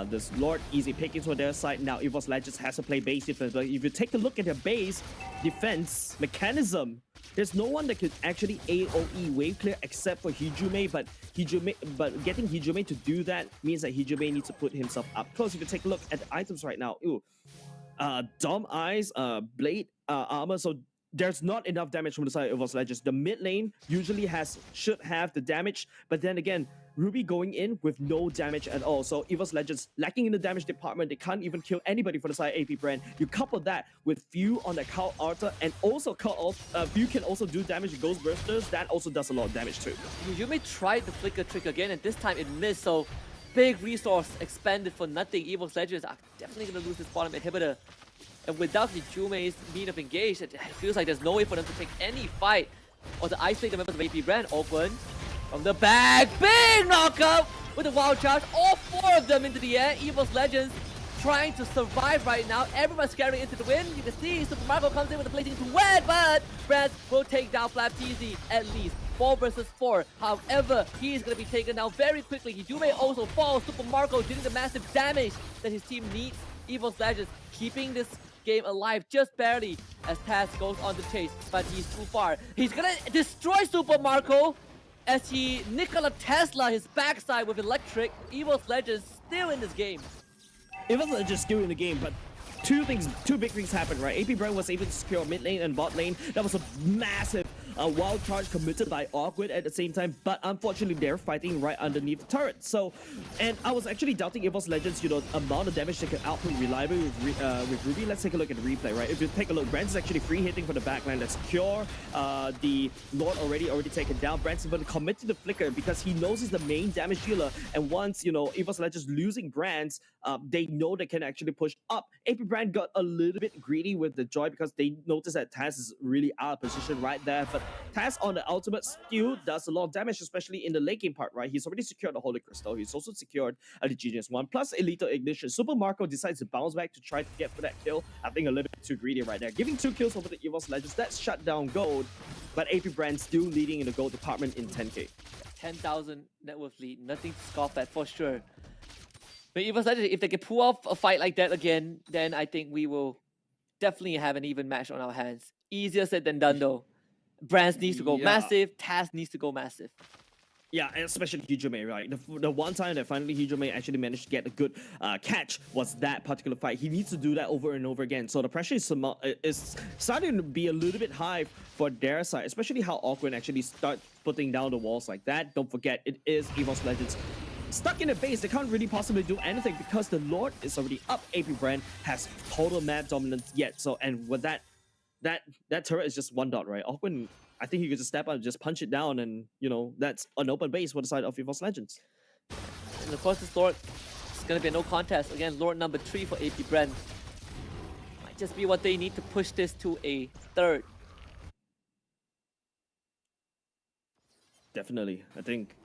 [SPEAKER 22] this Lord. Easy pickings for their side. Now Evos Legends has to play base defense. But if you take a look at their base defense mechanism, there's no one that could actually AoE wave clear except for Hijume, but getting Hijume to do that means that Hijume needs to put himself up close. If you take a look at the items right now, Dom Eyes, Blade, Armor, so there's not enough damage from the side of Evos Legends. The mid lane usually should have the damage, but then again, Ruby going in with no damage at all. So Evos Legends lacking in the damage department. They can't even kill anybody for the side AP Brand. You couple that with Few on the Cal Arthur, and also Few can also do damage to Ghost Bursters. That also does a lot of damage too.
[SPEAKER 10] Hijume tried the flicker trick again, and this time it missed. So big resource expended for nothing. Evos Legends are definitely going to lose this bottom inhibitor. And without Hijume's mean of engage, it feels like there's no way for them to take any fight or to isolate the members of AP Brand. Open from the back, big knockup with a wild charge. All 4 of them into the air. Evos Legends trying to survive right now. Everyone's scattering into the wind. You can see Super Marco comes in with the placing to wet, but Brands will take down FlapTZ at least. 4 versus 4. However, he's going to be taken down very quickly. Hijume also falls. Super Marco dealing the massive damage that his team needs. Evos Legends keeping this game alive just barely as Taz goes on the chase, but he's too far. He's gonna destroy Super Marco as he Nikola Tesla his backside with electric. Evos Legends still in this game.
[SPEAKER 22] Evos Legends still in the game, but two big things happened, right? AP Brand was able to secure mid lane and bot lane. That was a massive wild charge committed by Awkward at the same time, but unfortunately they're fighting right underneath the turret. So, and I was actually doubting Evos Legends, you know, amount of damage they could output reliably with Ruby. Let's take a look at the replay, right? If you take a look, Brands is actually free hitting for the backline. That's secure. The Lord already taken down. Brands is going to commit to the flicker because he knows he's the main damage dealer. And once, you know, Evos Legends losing Brands, they know they can actually push up. AP Brand got a little bit greedy with the Joy because they noticed that Taz is really out of position right there. But Taz on the ultimate still does a lot of damage, especially in the late game part, right? He's already secured the Holy Crystal. He's also secured the Genius 1 plus Elite Ignition. Super Marco decides to bounce back to try to get for that kill. I think a little bit too greedy right there. Giving 2 kills over the Evos Legends. That's shut down gold. But AP Brand still leading in the gold department in 10k.
[SPEAKER 10] 10,000 net worth lead. Nothing to scoff at for sure. But Evos Legends, if they can pull off a fight like that again, then I think we will definitely have an even match on our hands. Easier said than done though. Brands needs to go massive, Taz needs to go massive.
[SPEAKER 22] Yeah, especially Hijume, right? The one time that finally Hijume actually managed to get a good catch was that particular fight. He needs to do that over and over again. So the pressure is starting to be a little bit high for their side, especially how Awkward actually start putting down the walls like that. Don't forget, it is Evos Legends. Stuck in a base, they can't really possibly do anything because the Lord is already up. AP Brand has total map dominance yet. So, and with that turret is just 1 dot, right? Awkward, I think he could just step out and just punch it down, and you know that's an open base for the side of Evos Legends.
[SPEAKER 10] And of course, this Lord is gonna be a no contest again. Lord number 3 for AP Brand. Might just be what they need to push this to a 3rd.
[SPEAKER 22] Definitely, I think.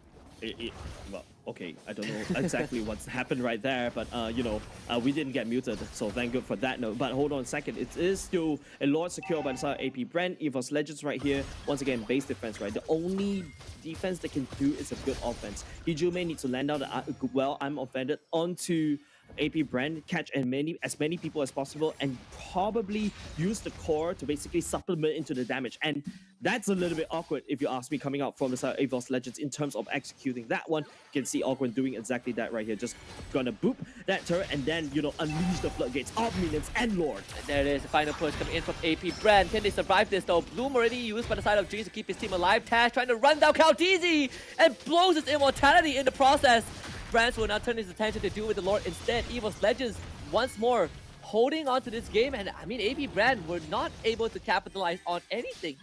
[SPEAKER 22] Well, okay, I don't know exactly what's happened right there, but you know, we didn't get muted, so thank God for that note. But hold on a second, it is still a Lord secure by the side of AP Brand. Evos Legends right here, once again, base defense, right? The only defense they can do is a good offense. Hijume needs to land down the well, I'm offended, onto AP brand catch as many people as possible and probably use the core to basically supplement into the damage. And that's a little bit awkward if you ask me, coming out from the side of Evos Legends in terms of executing that one. You can see Awkward doing exactly that right here. Just gonna boop that turret and then, you know, unleash the floodgates of minions and Lord.
[SPEAKER 10] There it is, the final push coming in from AP brand. Can they survive this though? Bloom already used by the side of Dreams to keep his team alive. Tash trying to run down Calteezy and blows his immortality in the process. Brands will now turn his attention to deal with the Lord instead. Evos Legends once more holding on to this game, and I mean AP brand were not able to capitalize on anything.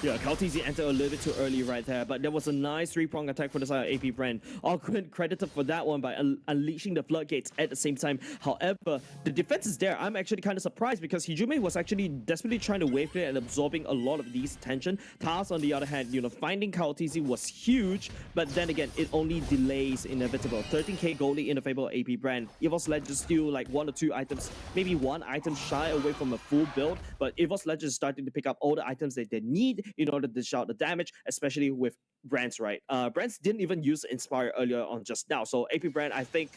[SPEAKER 22] Yeah, Calteezy entered a little bit too early right there, but there was a nice three-prong attack for the side of AP brand. Awkward credited for that one by unleashing the floodgates at the same time. However, the defense is there. I'm actually kind of surprised because Hijume was actually desperately trying to wave clear and absorbing a lot of these attention. Taz, on the other hand, you know, finding Calteezy was huge, but then again, it only delays inevitable. 13k goalie in the favor of AP brand. Evos Legends still like 1 or 2 items, maybe 1 item shy away from a full build, but Evos Legends is starting to pick up all the items that they need in order to dish out the damage, especially with Brands, right? Brands didn't even use Inspire earlier on just now. So AP Brand, I think,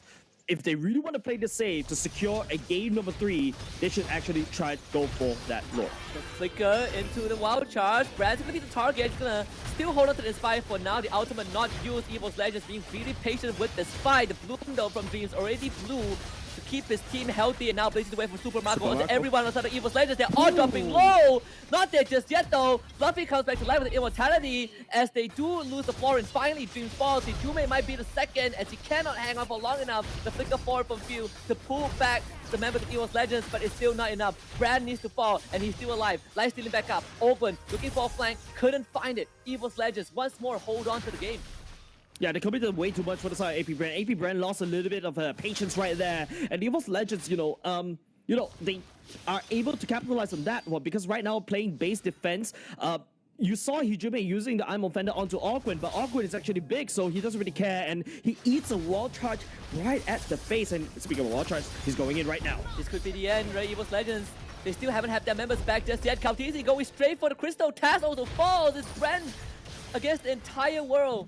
[SPEAKER 22] if they really want to play the save to secure a game number 3, they should actually try to go for that Lord.
[SPEAKER 10] The flicker into the wild charge. Brand's gonna be the target. He's gonna still hold on to the Inspire for now. The ultimate not used. Evos Legends being really patient with this fight. The bloom though from Dreams already blew to keep his team healthy, and now blazing the way for Super Marco onto everyone outside of Evos Legends. They're all dropping low. Not there just yet though. Fluffy comes back to life with the immortality as they do lose the floor, and finally Dreams falls. Hijume might be the second as he cannot hang on for long enough. The flicker forward from Few to pull back the members of Evos Legends, but it's still not enough. Brand needs to fall, and he's still alive. Life stealing back up. Open, looking for a flank, couldn't find it. Evos Legends once more hold on to the game.
[SPEAKER 22] Yeah, they committed way too much for the side of AP Brand. AP Brand lost a little bit of patience right there. And Evos Legends, you know, they are able to capitalize on that one because right now playing base defense, you saw Hijume using the I'm Offender onto Awkward, but Awkward is actually big, so he doesn't really care, and he eats a wall charge right at the face. And speaking of wall charge, he's going in right now.
[SPEAKER 10] This could be the end, right? Evos Legends, they still haven't had their members back just yet. Calteezy going straight for the Crystal. Taz also falls. It's Brand against the entire world.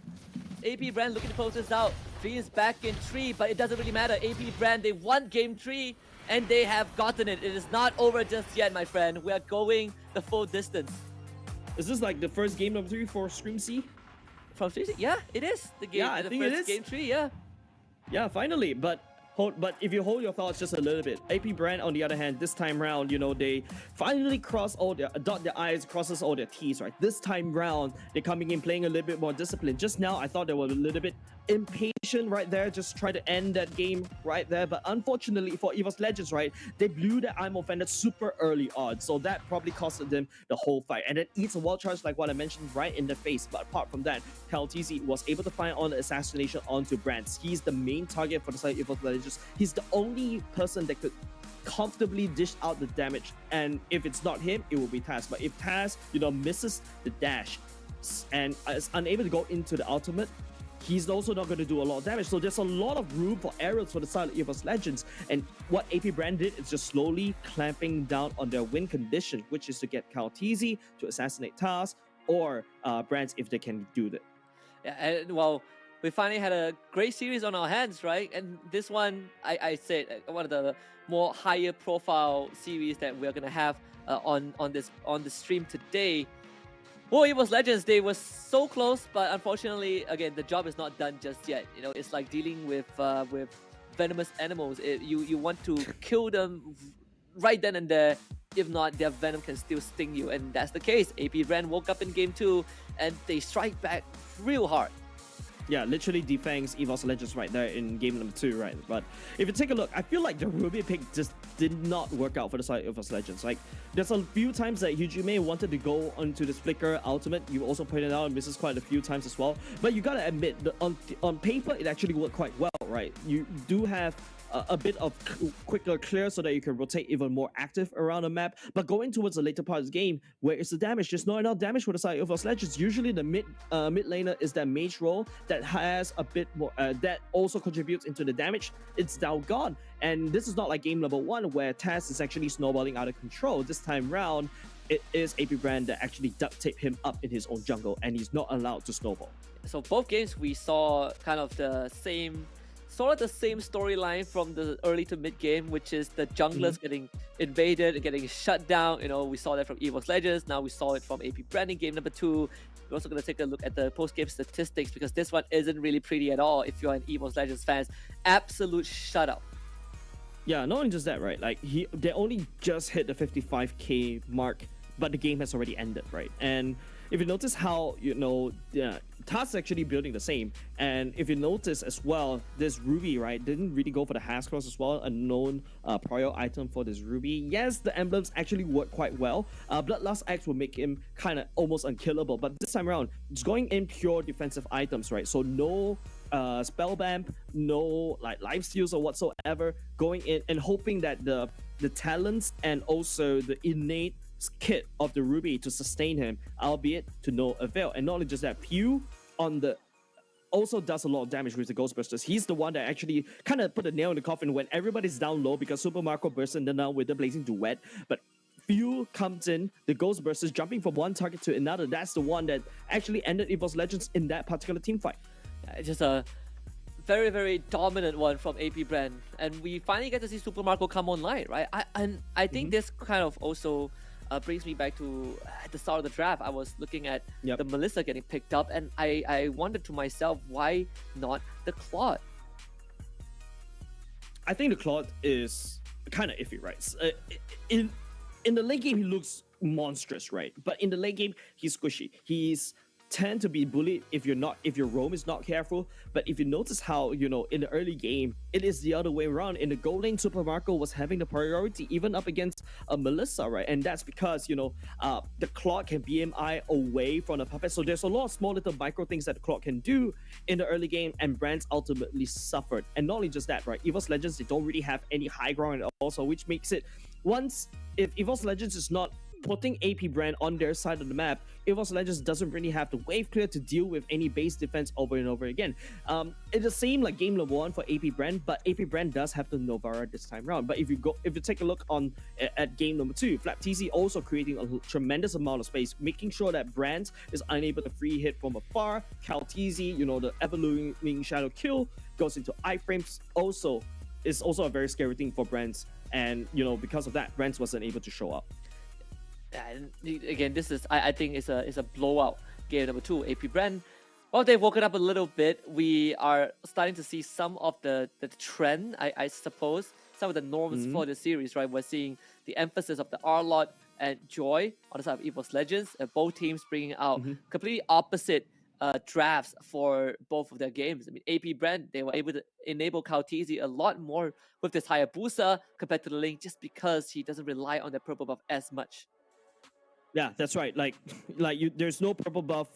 [SPEAKER 10] AP Brand looking to close this out. Dreams back in 3, but it doesn't really matter. AP Brand, they won game 3, and they have gotten it. It is not over just yet, my friend. We are going the full distance.
[SPEAKER 22] Is this like the first game number 3 for Stream C?
[SPEAKER 10] From Stream C? Yeah, it is. The game,
[SPEAKER 22] yeah, I think it is.
[SPEAKER 10] Game 3, yeah.
[SPEAKER 22] Yeah, finally. But if you hold your thoughts just a little bit, AP Brand, on the other hand, this time round, you know, they finally dot their I's, crosses all their T's, right? This time round, they're coming in playing a little bit more disciplined. Just now, I thought they were a little bit impatient right there, just try to end that game right there. But unfortunately for Evos Legends, right, they blew the I'm Offended super early on. So that probably costed them the whole fight. And it eats a wall charge like what I mentioned right in the face. But apart from that, Calteezy was able to find on the assassination onto Brands. He's the main target for the side of Evos Legends. He's the only person that could comfortably dish out the damage, and if it's not him, it will be Taz. But if Taz, you know, misses the dash and is unable to go into the ultimate, he's also not going to do a lot of damage. So there's a lot of room for errors for the side of Evos Legends. And what AP Brand did is just slowly clamping down on their win condition, which is to get Calteezy to assassinate Taz or Brands if they can do that.
[SPEAKER 10] Yeah, and well, we finally had a great series on our hands, right? And this one, I said, one of the more higher profile series that we're gonna have on the stream today. Well, Evos Legends, they were so close, but unfortunately, again, the job is not done just yet. You know, it's like dealing with venomous animals. You want to kill them right then and there. If not, their venom can still sting you, and that's the case. AP Brand woke up in game 2, and they strike back real hard.
[SPEAKER 22] Yeah, literally defangs Evos Legends right there in game number 2, right? But if you take a look, I feel like the Ruby pick just did not work out for the side of Evos Legends. Like, there's a few times that Hijume wanted to go onto this Flicker ultimate. You also pointed out, and misses quite a few times as well. But you gotta admit, on paper, it actually worked quite well, right? You do have a bit of quicker clear so that you can rotate even more active around the map. But going towards the later part of the game, where it's the damage, there's not enough damage for the side of Evos Legends. Usually the mid laner is that mage role that has a bit more, that also contributes into the damage. It's now gone. And this is not like game number 1 where Taz is actually snowballing out of control. This time round, it is AP Brand that actually duct tape him up in his own jungle, and he's not allowed to snowball.
[SPEAKER 10] So both games we saw kind of the same sort of the same storyline from the early to mid game, which is the junglers getting invaded and getting shut down. You know, we saw that from Evos Legends. Now we saw it from AP Brand in game number 2. We're also going to take a look at the post-game statistics because this one isn't really pretty at all if you're an Evos Legends fans. Absolute shutout.
[SPEAKER 22] Yeah, not only just that, right? Like they only just hit the 55k mark, but the game has already ended, right? And if you notice how, you know, Taz actually building the same. And if you notice as well, this Ruby, right, didn't really go for the hash cross as well, a known prior item for this Ruby. Yes, the emblems actually work quite well. Bloodlust X will make him kind of almost unkillable, but this time around, it's going in pure defensive items, right? So no spell vamp, no like life steals or whatsoever, going in and hoping that the talents and also the innate kit of the Ruby to sustain him, albeit to no avail. And not only just that, Pew on the also does a lot of damage with the Ghostbusters. He's the one that actually kind of put a nail in the coffin when everybody's down low because Super Marco bursts in now with the Blazing Duet. But Pew comes in, the Ghostbusters jumping from one target to another. That's the one that actually ended Evos Legends in that particular team fight.
[SPEAKER 10] Just a very, very dominant one from AP Brand. And we finally get to see Super Marco come online, right? I think this kind of also brings me back to at the start of the draft. I was looking at the Melissa getting picked up, and I wondered to myself, why not the Claude?
[SPEAKER 22] I think the Claude is kind of iffy, right? In the late game, he looks monstrous, right? But in the late game, he's squishy. He's tend to be bullied if your roam is not careful. But if you notice how, you know, in the early game, it is the other way around. In the gold lane, Super Marco was having the priority even up against Melissa, right? And that's because, you know, the Claude can BMI away from the puppet. So there's a lot of small little micro things that the Claude can do in the early game, and Brands ultimately suffered. And not only just that, right? Evos Legends, they don't really have any high ground at all, so which makes it, if Evos Legends is not putting AP Brand on their side of the map, Evos Legends doesn't really have the wave clear to deal with any base defense over and over again. It's the same like game number 1 for AP Brand, but AP Brand does have the Novara this time around. But if you take a look at game number 2, Flap TZ also creating a tremendous amount of space, making sure that Brands is unable to free hit from afar. Cal TZ, you know, the ever-looming shadow kill goes into iframes. Is also a very scary thing for Brands, and you know, because of that, Brands wasn't able to show up.
[SPEAKER 10] And again, this is I think it's a blowout game number 2. AP Brand, well, they've woken up a little bit. We are starting to see some of the trend, I suppose, some of the norms for the series, right? We're seeing the emphasis of the Arlot and Joy on the side of Evos Legends, and both teams bringing out completely opposite drafts for both of their games. I mean, AP Brand, they were able to enable Kautizi a lot more with this Hayabusa compared to the Link, just because he doesn't rely on the purple buff as much.
[SPEAKER 22] Yeah, that's right. There's no purple buff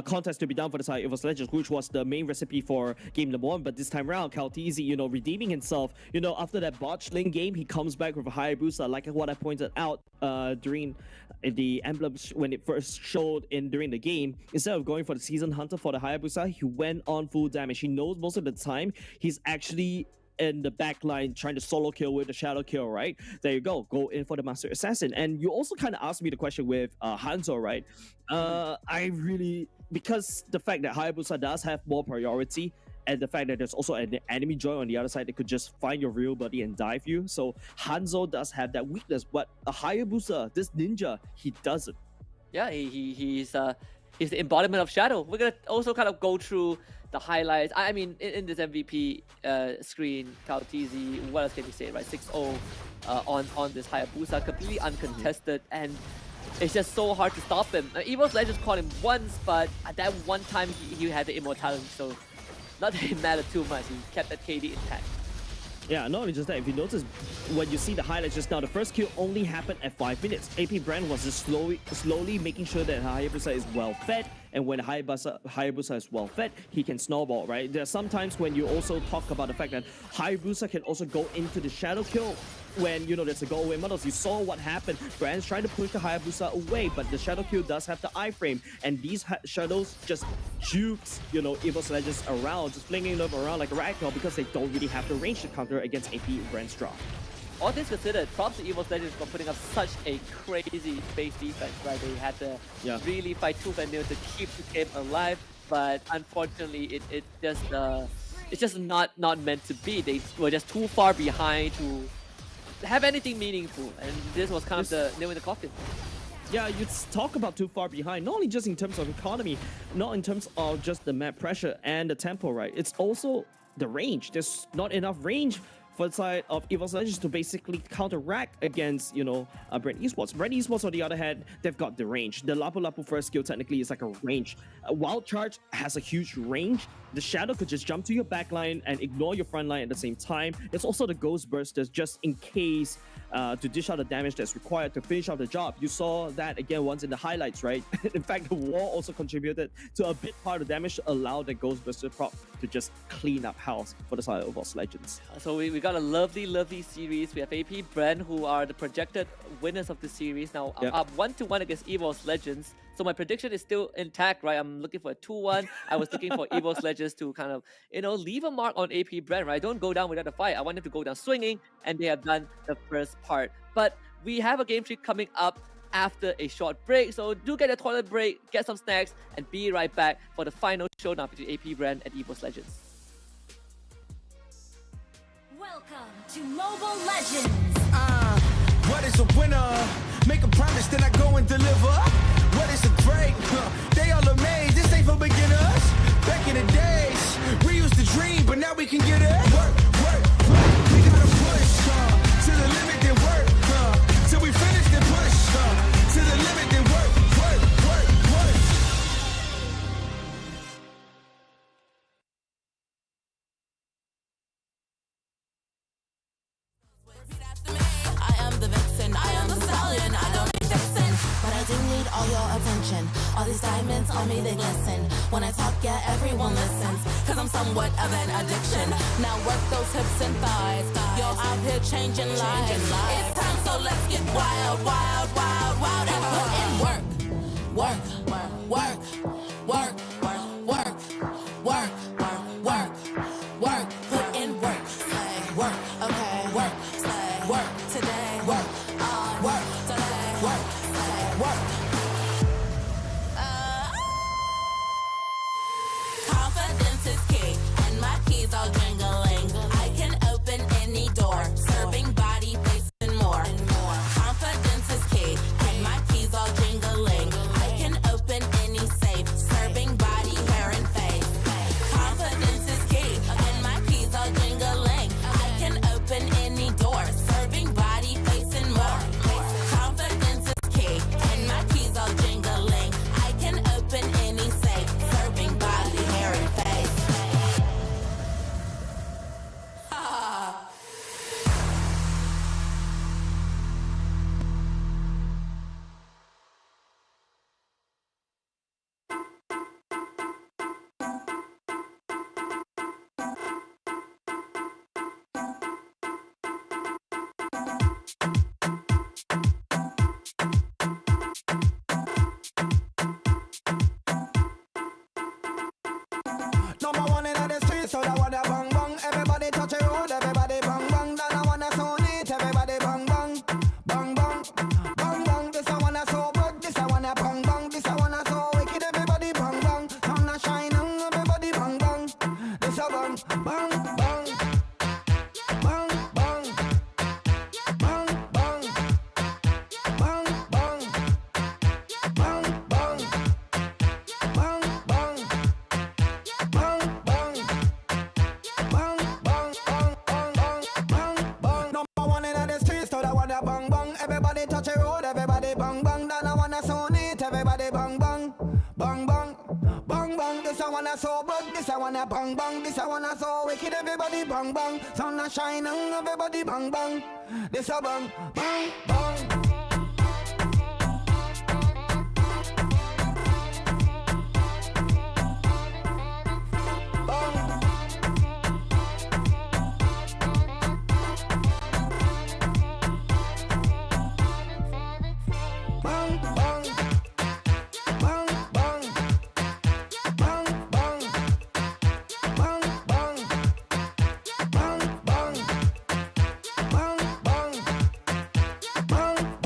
[SPEAKER 22] contest to be done for the side of Evos Legends, which was the main recipe for game number 1. But this time around, Kaltizi, you know, redeeming himself. You know, after that botch lane game, he comes back with a Hayabusa, like what I pointed out during the emblems when it first showed during the game. Instead of going for the Season Hunter for the Hayabusa, he went on full damage. He knows most of the time he's actually in the back line trying to solo kill with the shadow kill, right? There you go in for the Master Assassin. And you also kind of asked me the question with Hanzo, right? Because the fact that Hayabusa does have more priority, and the fact that there's also an enemy joy on the other side that could just find your real body and dive you, so Hanzo does have that weakness. But a Hayabusa, this ninja, he doesn't.
[SPEAKER 10] Yeah, he's the embodiment of shadow. We're gonna also kind of go through the highlights. I mean, in this MVP screen, Kautizi, what else can you say, right? 6-0 on this Hayabusa, completely uncontested, and it's just so hard to stop him. Evos Legends caught him once, but at that one time he had the immortality, so not that it mattered too much. He kept that KD intact.
[SPEAKER 22] Yeah, not only just that, if you notice, when you see the highlights just now, the first kill only happened at 5 minutes. AP Brand was just slowly making sure that Hayabusa is well fed, and when Hayabusa is well fed, he can snowball, right? There are some times when you also talk about the fact that Hayabusa can also go into the shadow kill when, you know, there's a go away models. You saw what happened. Brand's trying to push the Hayabusa away, but the shadow kill does have the iframe, and these shadows just jukes, you know, Evos Legends around, just flinging them around like a ragdoll because they don't really have the range to counter against AP Brand's draw.
[SPEAKER 10] All things considered, props to Evos Legends for putting up such a crazy base defense, right? They had to really fight tooth and nail to keep the game alive, but unfortunately, it just it's just not meant to be. They were just too far behind to have anything meaningful, and this was kind of the nail in the coffin.
[SPEAKER 22] Yeah, you talk about too far behind, not only just in terms of economy, not in terms of just the map pressure and the tempo, right? It's also the range. There's not enough range for the side of Evos Legends to basically counteract against, Brand Esports. Brand Esports, on the other hand, they've got the range. The Lapu Lapu first skill technically is like a range. Wild Charge has a huge range. The Shadow could just jump to your backline and ignore your front line at the same time. There's also the Ghost Bursters just in case to dish out the damage that's required to finish off the job. You saw that again once in the highlights, right? In fact, the wall also contributed to a bit part of the damage to allow the Ghost Burster prop to just clean up house for the side of Evos Legends.
[SPEAKER 10] So we got a lovely series. We have AP Brand, who are the projected winners of the series. Now up 1-1 against Evos Legends. So my prediction is still intact, right? I'm looking for a 2-1. I was looking for Evos Legends to kind of, leave a mark on AP Brand, right? Don't go down without a fight. I want them to go down swinging, and they have done the first part. But we have a game streak coming up after a short break. So do get a toilet break, get some snacks, and be right back for the final showdown between AP Brand and Evos Legends.
[SPEAKER 1] Welcome to Mobile Legends.
[SPEAKER 9] What is a winner? Make a promise, then I go and deliver. What is a break? They all amazed, this ain't for beginners. Back in the days, we used to dream, but now we can get it. Work. We gotta push to the limit, then work. Till we finish, then push to the limit, then work.
[SPEAKER 12] All your attention, all these diamonds on me, they glisten. When I talk, yeah, everyone listens, cause I'm somewhat of an addiction. Now work those hips and thighs, yo, out here changing lives. It's time, so let's get wild, and put in work. Put in work, okay, work today, work today, work. Confidence is key, and my keys all jingling. I can open any door, serving body, face, and more. Confidence is key, and my keys all jingling. I can open any safe, serving body, hair, and face. Confidence is key, and my keys all jingling. I can open any door, serving body, face, and more. Confidence is key, and my keys all jingling. I can open any safe, serving body, hair, and face.
[SPEAKER 9] Number one in the street, so that wanna bang bang. Everybody touch a road, everybody bang bang. Then I wanna so neat, everybody bang bang, bang bang, bang bang. This I wanna so good, this I wanna bang bang. This I wanna so wicked, everybody bang bang. Sun a shining, everybody bang bang. This a bang bang bang, bang bang, bang bang, bang bang, bang bang, bang bang. Number one in the streets, so that wanna bang bang. Everybody touch a road, everybody bang bang. Then I wanna so neat, everybody bang bang, bang bang, bang bang. This I wanna so good, this I wanna bang bang. This I wanna so wicked, everybody bang bang. Sun a shining, everybody bang bang. This a bang bang bang. Bang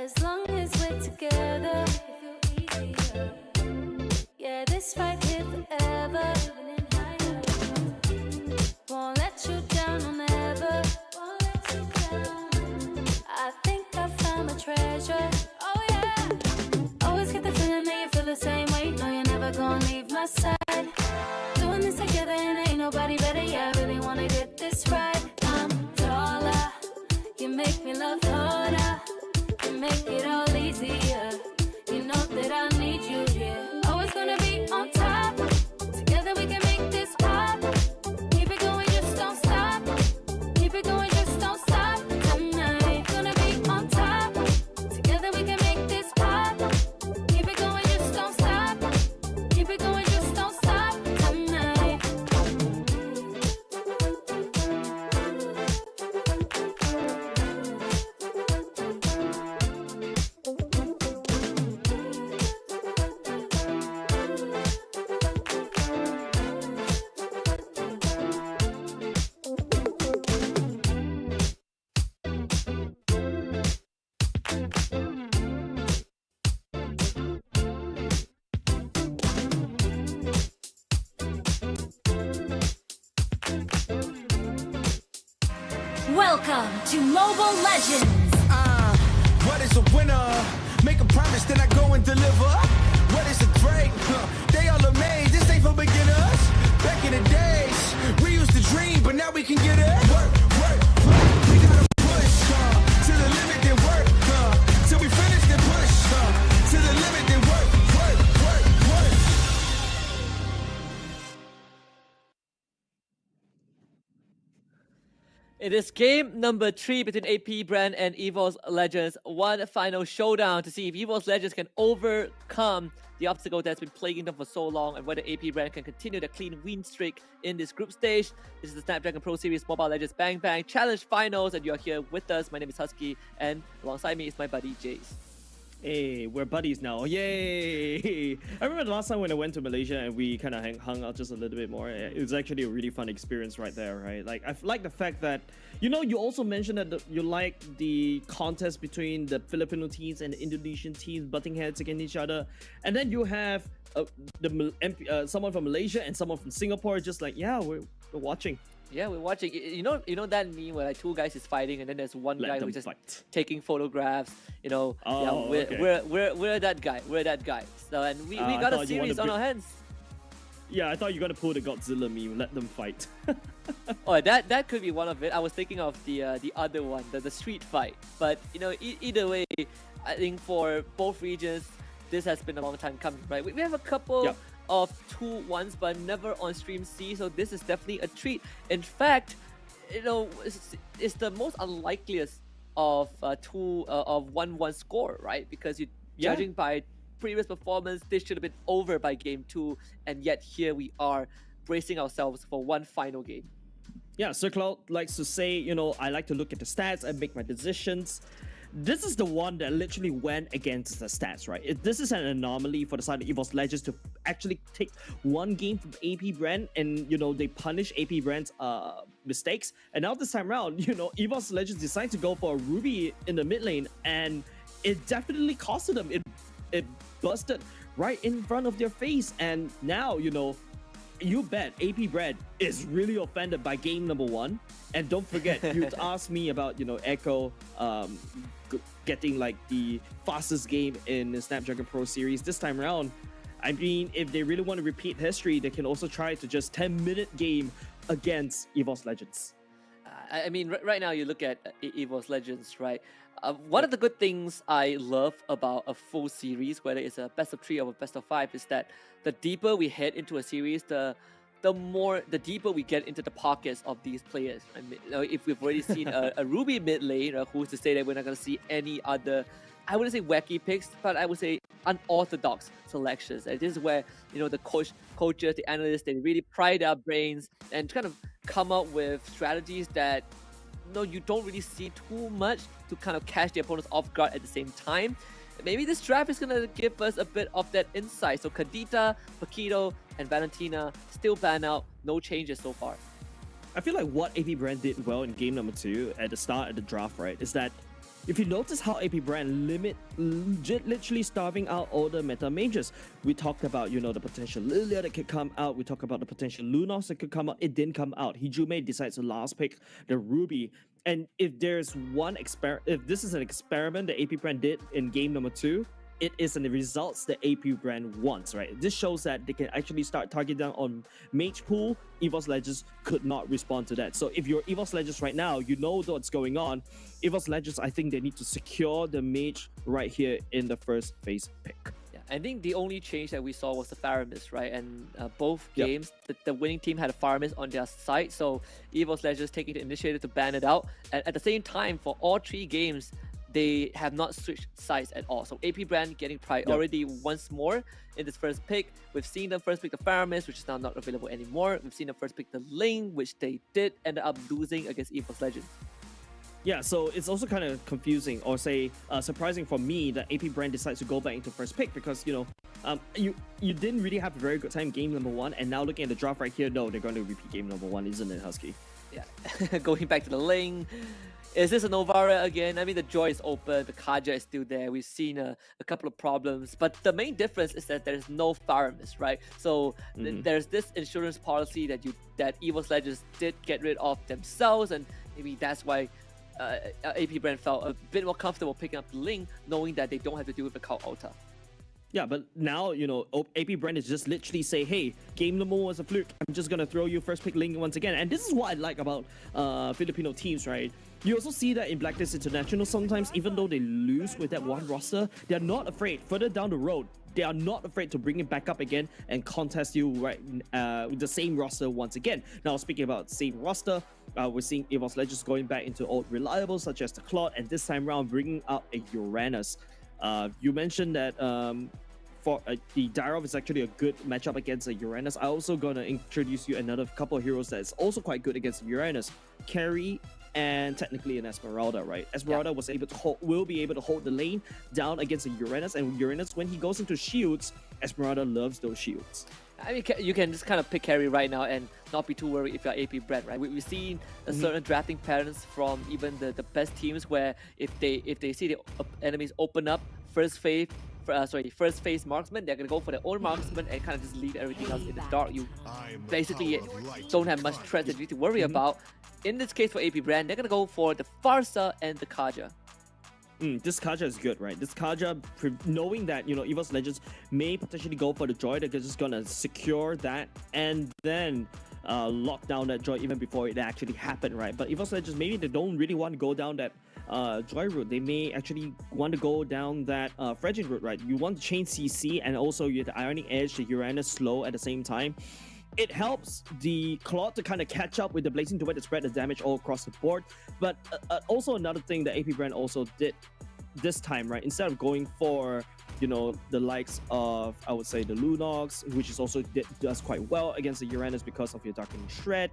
[SPEAKER 1] As long as we're together, it feel easier. Yeah, this right here forever. Won't let you down, I'll never. Won't let you down. I think I found my treasure. Oh yeah. Always get the feeling that you feel the same way. No, you're never gonna leave my side. Doing this together and ain't nobody better. Yeah, I really wanna get this right. I'm taller. You make me love harder. You make it all easier. You know that I need you here. Always gonna be on top. Together we can make this pop. Keep it going, just don't stop. Keep it going, just don't stop. Tonight, gonna be on top. Together we can make this pop. Keep it going, just don't stop. Keep it going, just don't stop. Tonight.
[SPEAKER 16] Welcome to Mobile Legends.
[SPEAKER 9] What is a winner? Make a promise, then I go and deliver. What is a threat? They all amazed. This ain't for beginners. Back in the days, we used to dream, but now we can get it. Work, work, work. We gotta push to the limit, then work till we finish, then push to the limit, then work, work, work, work.
[SPEAKER 10] It is game number 3 between AP Brand and Evos Legends. One final showdown to see if Evos Legends can overcome the obstacle that's been plaguing them for so long and whether AP Brand can continue the clean win streak in this group stage. This is the Snapdragon Pro Series Mobile Legends Bang Bang Challenge Finals, and you're here with us. My name is Husky, and alongside me is my buddy Jace.
[SPEAKER 22] Hey, we're buddies now. Yay! I remember the last time when I went to Malaysia and we kind of hung out just a little bit more. It was actually a really fun experience right there, right? Like, I like the fact that, you know, you also mentioned that you like the contest between the Filipino teams and the Indonesian teams butting heads against each other. And then you have someone from Malaysia and someone from Singapore just like, yeah, we're watching.
[SPEAKER 10] Yeah, we're watching. You know that meme where like two guys is fighting and then there's one guy who's just taking photographs. You know, we're that guy. We're that guy. So and we got a series on our hands.
[SPEAKER 22] Yeah, I thought you were gonna pull the Godzilla meme. Let them fight.
[SPEAKER 10] Oh, that could be one of it. I was thinking of the other one, the street fight. But you know, either way, I think for both regions, this has been a long time coming. Right? We have a couple. Yep. Of 2-1s, but never on stream C, so this is definitely a treat. In fact, you know, it's the most unlikeliest of 1-1 score, right? Because judging by previous performance, this should have been over by game 2, and yet here we are bracing ourselves for one final game.
[SPEAKER 22] Yeah, Sir Cloud likes to say, you know, I like to look at the stats and make my decisions. This is the one that literally went against the stats, right? This is an anomaly for the side of Evos Legends to actually take one game from AP Brand and, you know, they punish AP Brand's mistakes. And now this time around, you know, Evos Legends decide to go for a Ruby in the mid lane and it definitely costed them. It busted right in front of their face. And now, you know, you bet AP Brand is really offended by game number 1. And don't forget, you asked me about, you know, Echo getting like the fastest game in the Snapdragon Pro Series this time around. I mean, if they really want to repeat history, they can also try to just 10-minute game against Evos Legends.
[SPEAKER 10] I mean, right now you look at Evos Legends, right? One of the good things I love about a full series, whether it's a best of 3 or a best of 5, is that the deeper we head into a series, the deeper we get into the pockets of these players. I mean, you know, if we've already seen a Ruby mid lane, who's to say that we're not going to see any other, I wouldn't say wacky picks, but I would say unorthodox selections. And this is where, you know, the coaches, the analysts, they really pry their brains and kind of come up with strategies that, no, you don't really see too much to kind of catch the opponents off guard at the same time. Maybe this draft is going to give us a bit of that insight. So Kadita, Paquito, and Valentina still ban out. No changes so far.
[SPEAKER 22] I feel like what AP Brand did well in game number 2 at the start of the draft, right, is that if you notice how AP Brand literally starving out all the meta mages. We talked about, you know, the potential Lilia that could come out. We talked about the potential Lunox that could come out. It didn't come out. Hijume decides to last pick the Ruby. And if there's one if this is an experiment that AP Brand did in game number 2, it is in the results that AP Brand wants, right? This shows that they can actually start targeting down on Mage Pool. Evos Legends could not respond to that. So if you're Evos Legends right now, you know what's going on. Evos Legends, I think they need to secure the Mage right here in the first phase pick.
[SPEAKER 10] Yeah, I think the only change that we saw was the Faramis, right? And both games, the winning team had a Faramis on their side. So Evos Legends taking the initiative to ban it out. And at the same time, for all 3 games, they have not switched sides at all. So AP Brand getting priority once more in this first pick. We've seen them first pick the Faramis, which is now not available anymore. We've seen them first pick the Ling, which they did end up losing against Evos Legends.
[SPEAKER 22] Yeah, so it's also kind of confusing, or say surprising for me, that AP Brand decides to go back into first pick, because, you know, you didn't really have a very good time game number 1, and now looking at the draft right here, no, they're going to repeat game number 1, isn't it, Husky?
[SPEAKER 10] Yeah, going back to the Ling. Is this a Novara again? I mean, the Joy is open, the Kaja is still there. We've seen a couple of problems, but the main difference is that there's no Faramis, right? So there's this insurance policy that Evos Legends did get rid of themselves, and maybe that's why AP Brand felt a bit more comfortable picking up the Ling, knowing that they don't have to deal with the Cult Altar.
[SPEAKER 22] Yeah, but now, you know, AP Brand is just literally say, hey, game number 1 was a fluke. I'm just going to throw you first pick Ling once again. And this is what I like about Filipino teams, right? You also see that in Blacklist International, sometimes even though they lose with that one roster, they're not afraid. Further down the road, they are not afraid to bring it back up again and contest you right with the same roster once again. Now, speaking about same roster, we're seeing Evos Legends going back into old reliables such as the Claude, and this time around bringing out a Uranus. You mentioned that for the Dyrov is actually a good matchup against a Uranus. I also gonna introduce you another couple of heroes that's also quite good against Uranus. Carry and technically an Esmeralda, right? Esmeralda will be able to hold the lane down against a Uranus, and Uranus, when he goes into shields, Esmeralda loves those shields.
[SPEAKER 10] I mean, you can just kind of pick carry right now and not be too worried if you're AP Brand, right? We've seen certain drafting patterns from even the best teams, where if they see the enemies open up first phase marksman, they're gonna go for their own marksman and kind of just leave everything else in the dark. You basically don't have much threat that you need to worry about. In this case for AP Brand, they're gonna go for the Farsa and the Kaja.
[SPEAKER 22] This Kaja is good, right? This Kaja, knowing that, you know, Evos Legends may potentially go for the Joy, they're just gonna secure that and then lock down that Joy even before it actually happened, right? But Evos Legends, maybe they don't really want to go down that Joy route. They may actually want to go down that Fredgin route, right? You want to chain CC, and also you have the Ionic Edge, the Uranus slow at the same time. It helps the Claude to kind of catch up with the Blazing Duet to spread the damage all across the board. But also another thing that AP Brand also did this time, right? Instead of going for, you know, the likes of, I would say, the Lunox, which is also does quite well against the Uranus because of your Darkening Shred.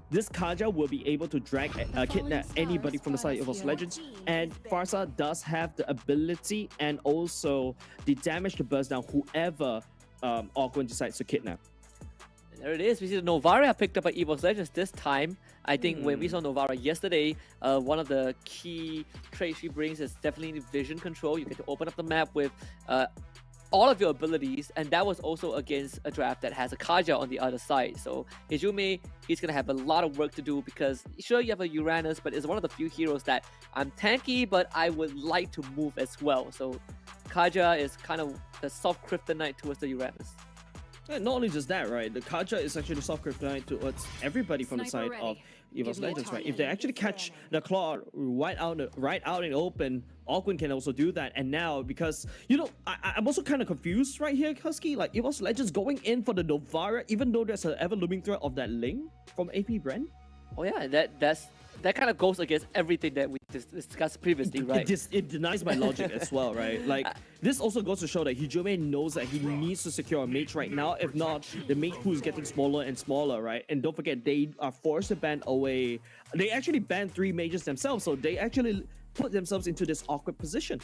[SPEAKER 22] This Kaja will be able to drag kidnap anybody from the side of Evos Legends, and Farsa does have the ability and also the damage to burst down whoever Ogwen decides to kidnap.
[SPEAKER 10] There it is. We see the Novara picked up by Evos Legends this time. I think when we saw Novara yesterday, one of the key traits she brings is definitely vision control. You get to open up the map with all of your abilities, and that was also against a draft that has a Kaja on the other side. So Hijume, he's going to have a lot of work to do, because sure, you have a Uranus, but it's one of the few heroes that I'm tanky, but I would like to move as well. So Kaja is kind of the soft kryptonite towards the Uranus.
[SPEAKER 22] Yeah, not only just that, right? The Kaja is actually soft kryptonite towards everybody from the side of Evos Legends, right? If they actually catch the Claw right out in open, Ogwen can also do that. And now, because, you know, I'm also kind of confused right here, Husky. Like, Evos Legends going in for the Novara, even though there's an ever-looming threat of that Ling from AP Brand.
[SPEAKER 10] Oh yeah, that kind of goes against everything that we discussed previously, right?
[SPEAKER 22] It denies my logic as well, right? Like, this also goes to show that Hijume knows that he needs to secure a mage right now. If not, the mage pool is getting smaller and smaller, right? And don't forget, they are forced to ban away. They actually banned 3 mages themselves, so they actually put themselves into this awkward position.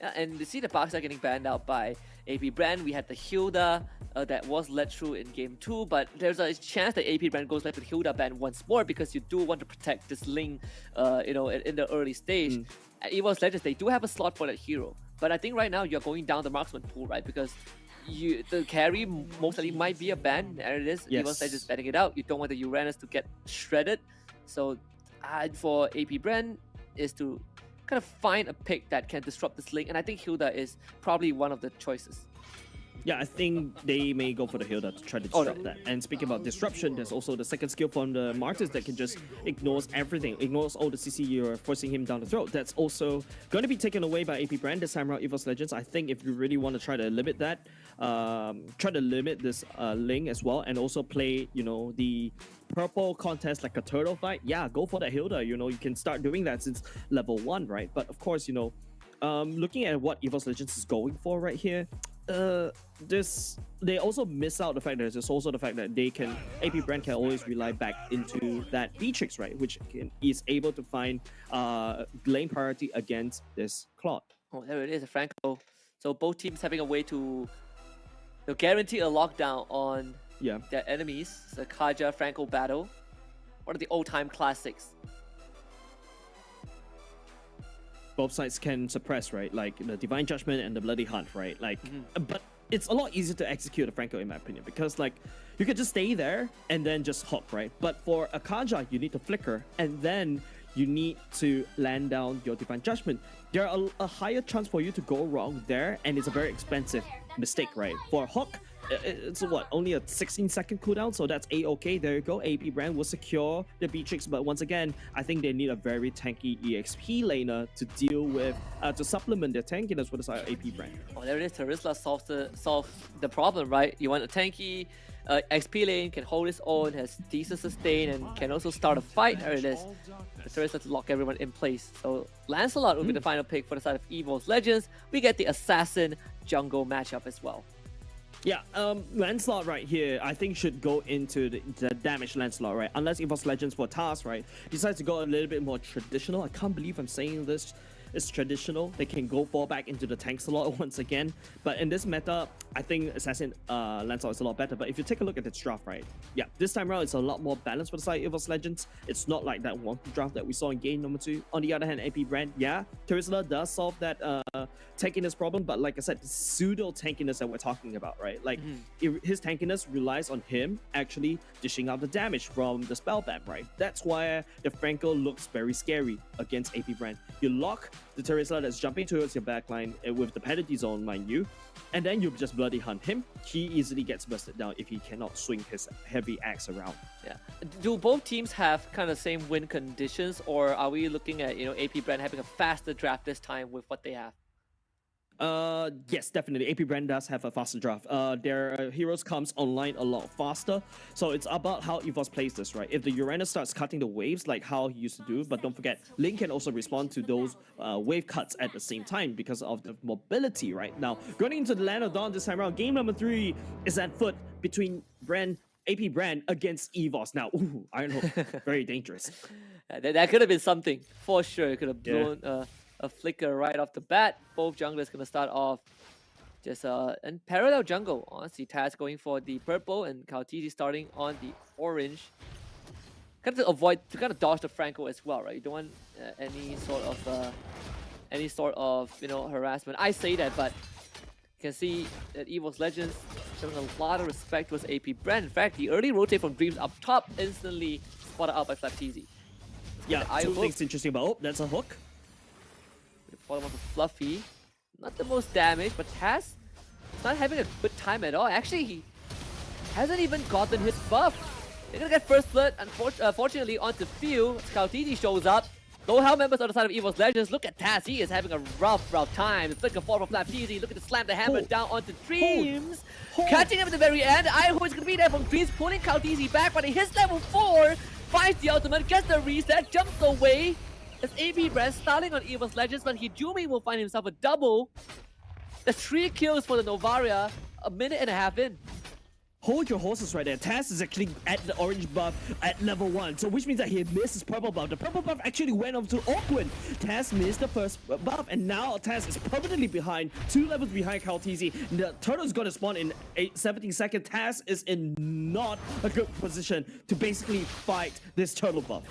[SPEAKER 10] Yeah, and you see the Parks are getting banned out by AP Brand. We had the Hilda that was let through in game 2, but there's a chance that AP Brand goes back to the Hilda ban once more because you do want to protect this link, in the early stage. At Evos Legends, they do have a slot for that hero, but I think right now you're going down the marksman pool, right? Because the carry most likely might be a ban. There it is.
[SPEAKER 22] Yes.
[SPEAKER 10] Evos Legends banning it out. You don't want the Uranus to get shredded. So for AP Brand is to kind of find a pick that can disrupt this link, and I think Hilda is probably one of the choices.
[SPEAKER 22] Yeah, I think they may go for the Hilda to try to disrupt that. And speaking about disruption, there's also the second skill from the Martyrs that can just ignores everything, ignores all the CC you're forcing him down the throat. That's also going to be taken away by AP Brand this time around Evos Legends. I think if you really want to try to limit that, try to limit this link as well, and also play, the purple contest like a turtle fight, yeah, go for the Hilda. You can start doing that since level 1, right? But of course, looking at what Evos Legends is going for right here, they also miss out the fact that there's also the fact that AP Brand can always rely back into that Beatrix, right, which is able to find lane priority against this Claude.
[SPEAKER 10] Oh, there it is, Franco. So both teams having a way to guarantee a lockdown on their enemies. It's a Kaja Franco battle, one of the old-time classics.
[SPEAKER 22] Both sides can suppress, right? Like the Divine Judgment and the Bloody Hunt, right? Like, but it's a lot easier to execute a Franco, in my opinion, because like you could just stay there and then just hook, right? But for a Kaja, you need to flicker and then you need to land down your Divine Judgment. There are a higher chance for you to go wrong there, and it's a very expensive mistake, right? For Hook, it's only a 16-second cooldown, so that's A-okay. There you go. AP Brand will secure the Beatrix, but once again, I think they need a very tanky EXP laner to deal with, to supplement their tankiness for the side of AP Brand.
[SPEAKER 10] Oh, there it is. Terizla solves the problem, right? You want a tanky XP lane, can hold its own, has decent sustain, and can also start a fight. There it is. Terizla to lock everyone in place. So Lancelot will be the final pick for the side of Evos Legends. We get the Assassin jungle matchup as well.
[SPEAKER 22] Yeah, Lancelot right here, I think should go into the damage Lancelot, right? Unless Evos Legends for task, right, decides to go a little bit more traditional. I can't believe I'm saying this. It's traditional. They can fall back into the tank slot once again. But in this meta, I think Assassin Lancelot is a lot better. But if you take a look at the draft, right? Yeah, this time around, it's a lot more balanced for the side of Evos Legends. It's not like that wonky draft that we saw in game number 2. On the other hand, AP Brand, yeah, Terizla does solve that tankiness problem. But like I said, the pseudo tankiness that we're talking about, right? Like, his tankiness relies on him actually dishing out the damage from the spell ban, right? That's why the Franco looks very scary against AP Brand. You lock the Terizla that's jumping towards your backline with the penalty zone, mind you, and then you just bloody hunt him. He easily gets busted down if he cannot swing his heavy axe around.
[SPEAKER 10] Yeah. Do both teams have kind of same win conditions, or are we looking at AP Brand having a faster draft this time with what they have?
[SPEAKER 22] Yes, definitely. AP Brand does have a faster draft. Their heroes comes online a lot faster. So it's about how Evos plays this, right? If the Uranus starts cutting the waves like how he used to do, but don't forget, Link can also respond to those wave cuts at the same time because of the mobility, right? Now, going into the Land of Dawn this time around, game number 3 is at foot between AP Brand against Evos. Now, Iron Hook, very dangerous.
[SPEAKER 10] That could have been something, for sure. It could have blown a flicker right off the bat. Both junglers gonna start off just in parallel jungle. Honestly, Taz going for the purple and Kautiti starting on the orange. Kind of dodge the Franco as well, right? You don't want any sort of harassment. I say that, but you can see that Evos Legends showing a lot of respect towards AP Brand. In fact, the early rotate from Dreams up top instantly spotted out by Flapteezy.
[SPEAKER 22] Yeah, two things interesting about. Oh, that's a hook.
[SPEAKER 10] Follow up with Fluffy. Not the most damage, but Taz is not having a good time at all. Actually, he hasn't even gotten his buff. They're gonna get first blood. Unfortunately, onto field, Scoutiti shows up. Low health members on the side of Evos Legends. Look at Taz. He is having a rough time. It's like a fall from Flapteezy. Look at the slam the hammer down onto Dreams. Catching him at the very end. Iho is gonna be there from Dreams, pulling Kautiti back, but he hits level 4. Finds the ultimate, gets the reset, jumps away. As AP Brand starting on Evos Legends, but Hijumi will find himself a double. The 3 kills for the Novaria, a minute and a half in.
[SPEAKER 22] hold your horses right there. Taz is actually at the orange buff at level 1, so which means that he missed his purple buff. The purple buff actually went over to Awkward. Taz missed the first buff, and now Taz is permanently behind, 2 levels behind Kaltizi. The turtle is going to spawn in 17 seconds. Taz is in not a good position to basically fight this turtle buff,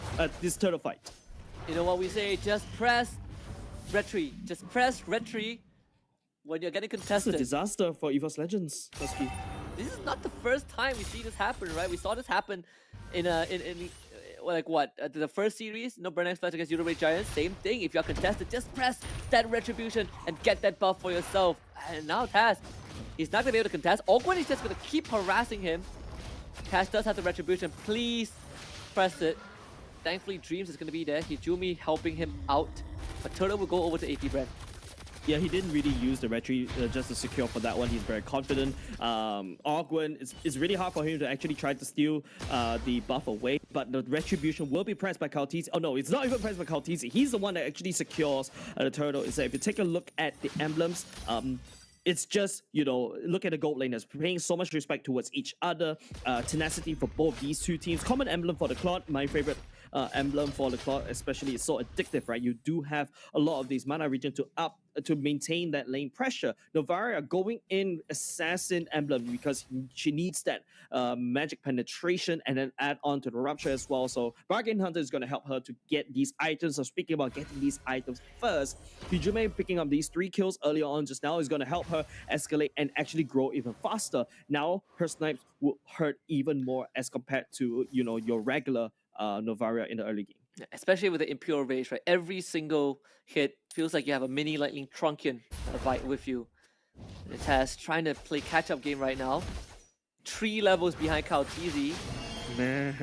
[SPEAKER 22] this turtle fight.
[SPEAKER 10] You know what we say? Just press retreat. Just press retreat when you're getting contested.
[SPEAKER 22] It's a disaster for Evos Legends, Husky.
[SPEAKER 10] This is not the first time we see this happen, right? We saw this happen in like what? The first series, Burnex Flash against Eurobase Giants, same thing. If you're contested, just press that retribution and get that buff for yourself. And now Taz, he's not gonna be able to contest. Awkward is just gonna keep harassing him. Taz does have the retribution. Please press it. Thankfully, Dreams is gonna be there. Hijumi helping him out. But Turtle will go over to AP Brand.
[SPEAKER 22] Yeah, he didn't really use the retreat just to secure for that one. He's very confident. Ogwen, it's really hard for him to actually try to steal the buff away, but the retribution will be pressed by Kaltizi. Oh no, it's not even pressed by Kaltizi. He's the one that actually secures the turtle. So if you take a look at the emblems, it's just, you know, look at the gold laners paying so much respect towards each other. Tenacity for both these two teams. Common emblem for the Clot, my favorite emblem for the Clot, especially. It's so addictive, right? You do have a lot of these mana regen to maintain that lane pressure. Novaria going in assassin emblem because she needs that magic penetration and then add on to the rupture as well. So Bargain Hunter is going to help her to get these items. So speaking about getting these items first, Hijume picking up these 3 kills earlier on just now is going to help her escalate and actually grow even faster. Now her snipes will hurt even more as compared to, you know, your regular Novaria in the early game.
[SPEAKER 10] Especially with the Impure Rage, right? Every single hit feels like you have a mini Lightning Trunkion fight with you. It has trying to play catch-up game right now. 3 levels behind Kaltizi.
[SPEAKER 22] Man.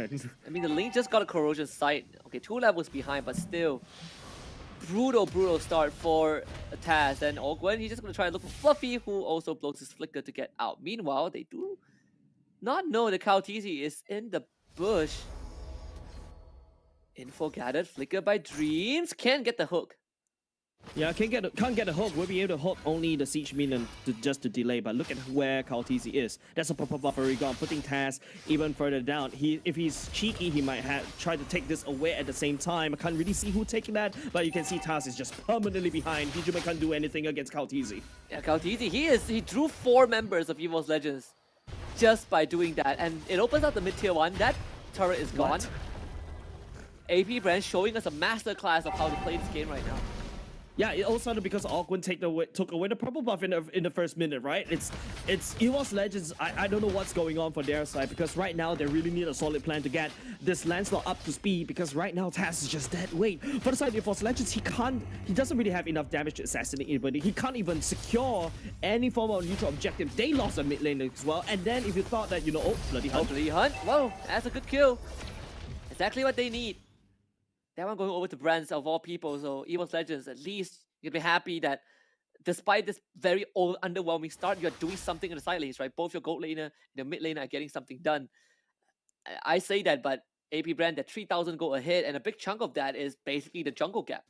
[SPEAKER 10] I mean, the lane just got a Corrosion Sight. Okay, 2 levels behind, but still. Brutal start for Taz. And Ogwen, he's just going to try to look for Fluffy, who also blows his flicker to get out. Meanwhile, they do not know that Kaltizi is in the bush. Info gathered, flicker by Dreams. Can't get the hook.
[SPEAKER 22] Yeah, can't get a hook. We'll be able to hook only the siege minion just to delay. But look at where Kaltizi is. That's a pop-up buffer gone, putting Taz even further down. If he's cheeky, he might have tried to take this away at the same time. I can't really see who taking that, but you can see Taz is just permanently behind. Hijime can't do anything against Kaltizi.
[SPEAKER 10] Yeah, Kaltizi, he drew 4 members of Evos Legends just by doing that, and it opens up the mid-tier 1. That turret is gone.
[SPEAKER 22] What?
[SPEAKER 10] AP Brand showing us a masterclass of how to play this game right now.
[SPEAKER 22] Yeah, it all started because Ogwen took away the purple buff in the first minute, right? It's Evos Legends. I don't know what's going on for their side because right now they really need a solid plan to get this Lancelot up to speed because right now Taz is just dead weight. For the side of Evos Legends, he doesn't really have enough damage to assassinate anybody. He can't even secure any form of neutral objective. They lost a mid lane as well. And then if you thought that, you know, oh, Bloody Hunt.
[SPEAKER 10] Bloody Hunt. Whoa, that's a good kill. Exactly what they need. That one going over to Brands of all people, so Evos Legends, at least you'll be happy that despite this very old, underwhelming start, you're doing something in the side lanes, right? Both your gold laner and your mid laner are getting something done. I say that, but AP Brand, that 3,000 gold ahead, and a big chunk of that is basically the jungle gap.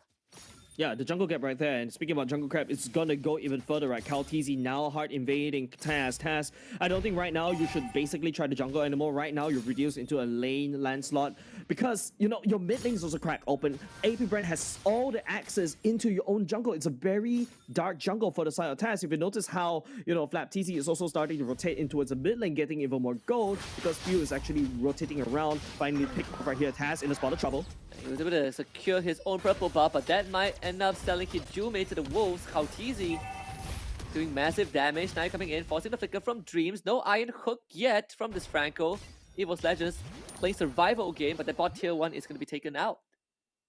[SPEAKER 22] Yeah, the jungle gap right there. And speaking about jungle gap, it's gonna go even further, right? Kaltizi now hard invading Taz. Taz, I don't think right now you should basically try to jungle anymore. Right now, you're reduced into a lane Lancelot because, you know, your mid lane is also cracked open. AP Brand has all the access into your own jungle. It's a very dark jungle for the side of Taz. If you notice how, you know, Flap TZ is also starting to rotate in towards the mid lane, getting even more gold because Few is actually rotating around. Finally picked up right here, Taz in a spot of trouble.
[SPEAKER 10] He was able to secure his own purple buff, but that might end up selling Hijume to the Wolves. Kaltizi doing massive damage. Now coming in, forcing the flicker from Dreams. No Iron Hook yet from this Franco. Evos Legends playing survival game, but the bot tier 1 is going to be taken out.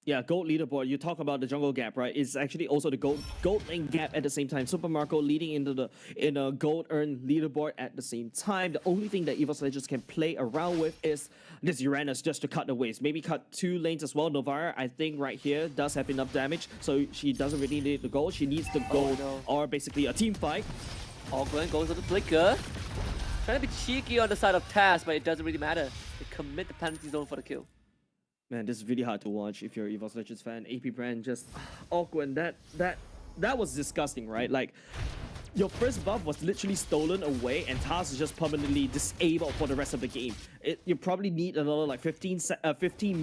[SPEAKER 22] Yeah, gold leaderboard. You talk about the jungle gap, right? It's actually also the gold lane gap at the same time. Super Marco leading into a gold earn leaderboard at the same time. The only thing that Evos Legends can play around with is this Uranus just to cut the waste. Maybe cut 2 lanes as well. Novara, I think right here does have enough damage, so she doesn't really need the gold. She needs the gold or basically a team fight.
[SPEAKER 10] Ogwen goes to the flicker. Trying to be cheeky on the side of Taz, but it doesn't really matter. They commit the penalty zone for the kill.
[SPEAKER 22] Man, this is really hard to watch if you're an Evos Legends fan. AP Brand just awkward. That was disgusting, right? Like your first buff was literally stolen away, and Taz is just permanently disabled for the rest of the game. You probably need another like 15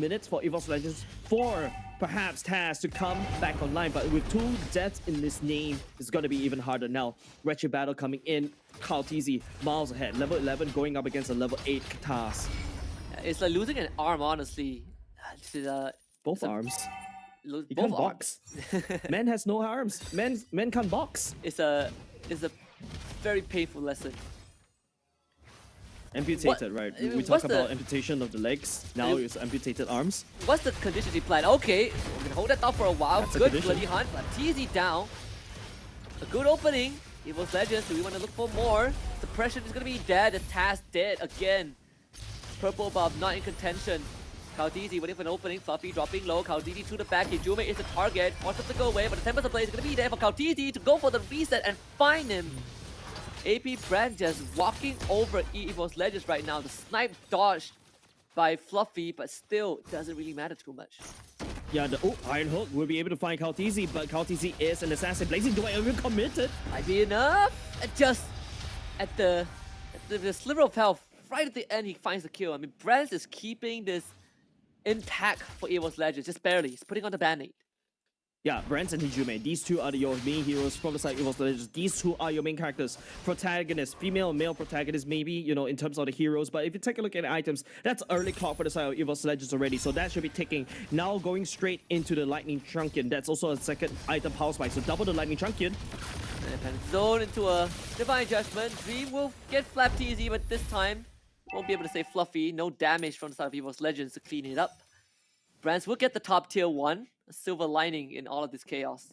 [SPEAKER 22] minutes for Evos Legends for perhaps Taz to come back online. But with 2 deaths in this name, it's gonna be even harder now. Wretched Battle coming in, Kaltizi miles ahead, level 11 going up against a level 8 Taz.
[SPEAKER 10] It's like losing an arm, honestly.
[SPEAKER 22] Both arms.
[SPEAKER 10] Both
[SPEAKER 22] He can't
[SPEAKER 10] arms.
[SPEAKER 22] box. Man has no arms. Men can't box.
[SPEAKER 10] It's a very painful lesson.
[SPEAKER 22] Amputated, right? We talk about amputation of the legs. Now it's amputated arms.
[SPEAKER 10] What's the contingency plan? Okay, we're gonna hold that thought for a while.
[SPEAKER 22] That's a
[SPEAKER 10] Good
[SPEAKER 22] condition.
[SPEAKER 10] bloody hunt. TZ down. A good opening. Evos Legends, do we want to look for more? The pressure is gonna be dead. The task dead again. Purple buff not in contention. Kaltizi waiting for an opening. Fluffy dropping low. Kaltizi to the back. Hijume is the target. Forces to go away, but the Tempest of Blaze is gonna be there for Kaltizi to go for the reset and find him. AP Brand just walking over Evos Legends right now. The snipe dodged by Fluffy, but still doesn't really matter too much.
[SPEAKER 22] Yeah, the Iron Hook will be able to find Kaltizi, but Kaltizi is an assassin. Blazing Duet even committed.
[SPEAKER 10] Might be enough. Just at the sliver of health, right at the end, he finds the kill. I mean, Brands is keeping this intact for Evos Legends, just barely. He's putting on the band-aid.
[SPEAKER 22] Yeah, Brands and Hijume, these two are your main heroes from the side of Evos Legends. These two are your main characters. Protagonists, female and male protagonists, maybe, you know, in terms of the heroes. But if you take a look at the items, that's early clock for the side of Evos Legends already. So that should be ticking. Now going straight into the Lightning Truncheon. That's also a second item power spike. So double the Lightning Truncheon.
[SPEAKER 10] And zone into a Divine Judgment. Dream will get flapped easy, but this time won't be able to save Fluffy. No damage from the side of Evos Legends to clean it up. Brands will get the top tier 1. A silver lining in all of this chaos.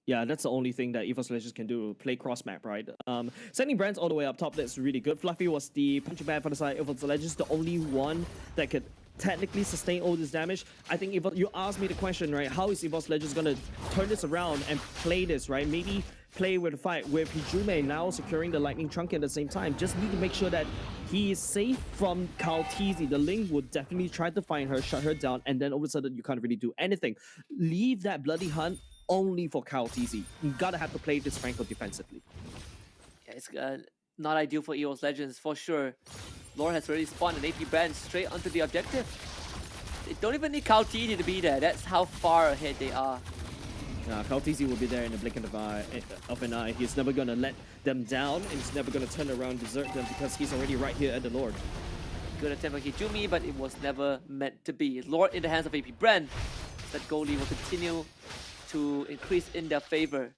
[SPEAKER 22] Yeah, that's the only thing that Evos Legends can do. Play cross map, right? Sending Brands all the way up top, that's really good. Fluffy was the punching bag for the side of Evos Legends, the only one that could technically sustain all this damage. I think you asked me the question, right? How is Evos Legends gonna turn this around and play this, right? Maybe play with the fight with Hijume now securing the Lightning Trunk at the same time. Just need to make sure that he is safe from Kaltizi. The Link would definitely try to find her, shut her down, and then all of a sudden you can't really do anything. Leave that bloody hunt only for Kaltizi. You gotta have to play this Franco defensively.
[SPEAKER 10] Yeah, it's not ideal for Evos Legends for sure. Lore has already spawned an AP Brand straight onto the objective. They don't even need Kaltizi to be there. That's how far ahead they are.
[SPEAKER 22] Kaltizi will be there in the blink of an eye. He's never gonna let them down, and he's never gonna turn around and desert them because he's already right here at the Lord.
[SPEAKER 10] Good attempt on Hijumi, but it was never meant to be. Lord in the hands of AP Brand. That goalie will continue to increase in their favor.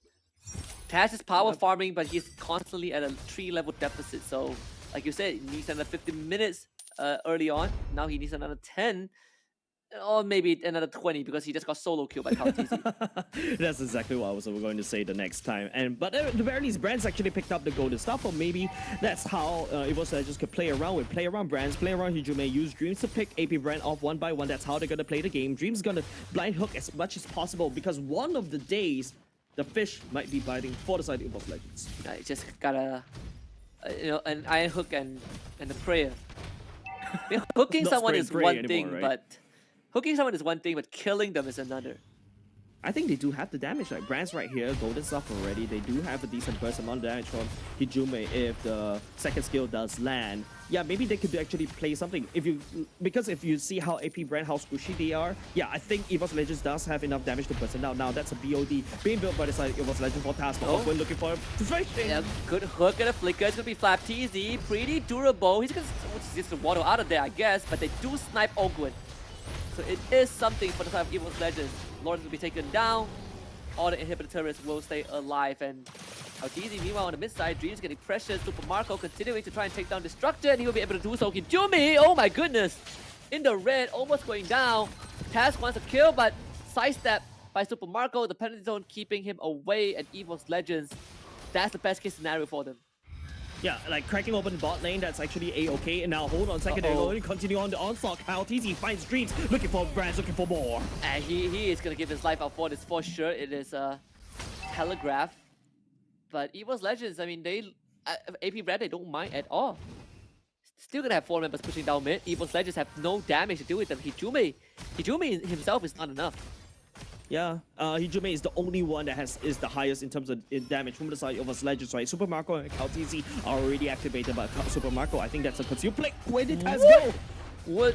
[SPEAKER 10] Taz is power farming, but he's constantly at a 3-level deficit. So, like you said, he needs another 15 minutes early on. Now he needs another 10. Or maybe another 20 because he just got solo killed by Kaltizi.
[SPEAKER 22] That's exactly what I was going to say the next time. But at the very least, Brands actually picked up the golden stuff, or maybe that's how Evos Legends could play around Brands, play around Hijume, use Dreams to pick AP Brand off one by one. That's how they're going to play the game. Dreams going to blind hook as much as possible because one of the days, the fish might be biting for the side of Evos Legends.
[SPEAKER 10] You just gotta, an iron hook and a prayer. Hooking someone is one thing,
[SPEAKER 22] right?
[SPEAKER 10] but hooking someone is one thing, but killing them is another.
[SPEAKER 22] I think they do have the damage. Like Brands right here, golden stuff already. They do have a decent burst amount of damage from Hijume if the second skill does land. Yeah, maybe they could actually play something. Because if you see how AP Brand, how squishy they are, yeah, I think Evos Legends does have enough damage to burst it out. Now that's a BOD being built by the side of Evos Legends for Task. We're looking for perfection.
[SPEAKER 10] Yeah, good hook and a flicker. It's gonna be Flap TZ, pretty durable. He's gonna just the water out of there, I guess, but they do snipe Ogwen. So it is something for the side of Evos Legends. Lord will be taken down. All the inhibitor turrets will stay alive. And Kaltizi, meanwhile, on the mid side, Dreams getting pressured. Super Marco continuing to try and take down Destructor, and he will be able to do so. Hijumi, oh my goodness! In the red, almost going down. Taz wants a kill, but sidestep by Super Marco. The penalty zone keeping him away at Evos Legends. That's the best case scenario for them.
[SPEAKER 22] Yeah, like cracking open the bot lane, that's actually a-okay. And now hold on a second, they're going to continue on the onslaught. Kaltizi finds Dreams, looking for Brands, looking for more.
[SPEAKER 10] And he is going to give his life out for this for sure. It is a telegraph. But Evos Legends, I mean, AP Brand, they don't mind at all. Still going to have 4 members pushing down mid. Evos Legends have no damage to do with them. Hijumi himself is not enough.
[SPEAKER 22] Yeah, Hijume is the only one that is the highest in terms of damage from the side of us Legends, right? Super Marco and KTZ are already activated, but Super Marco, I think that's a consume play. Where did Taz go?
[SPEAKER 10] What?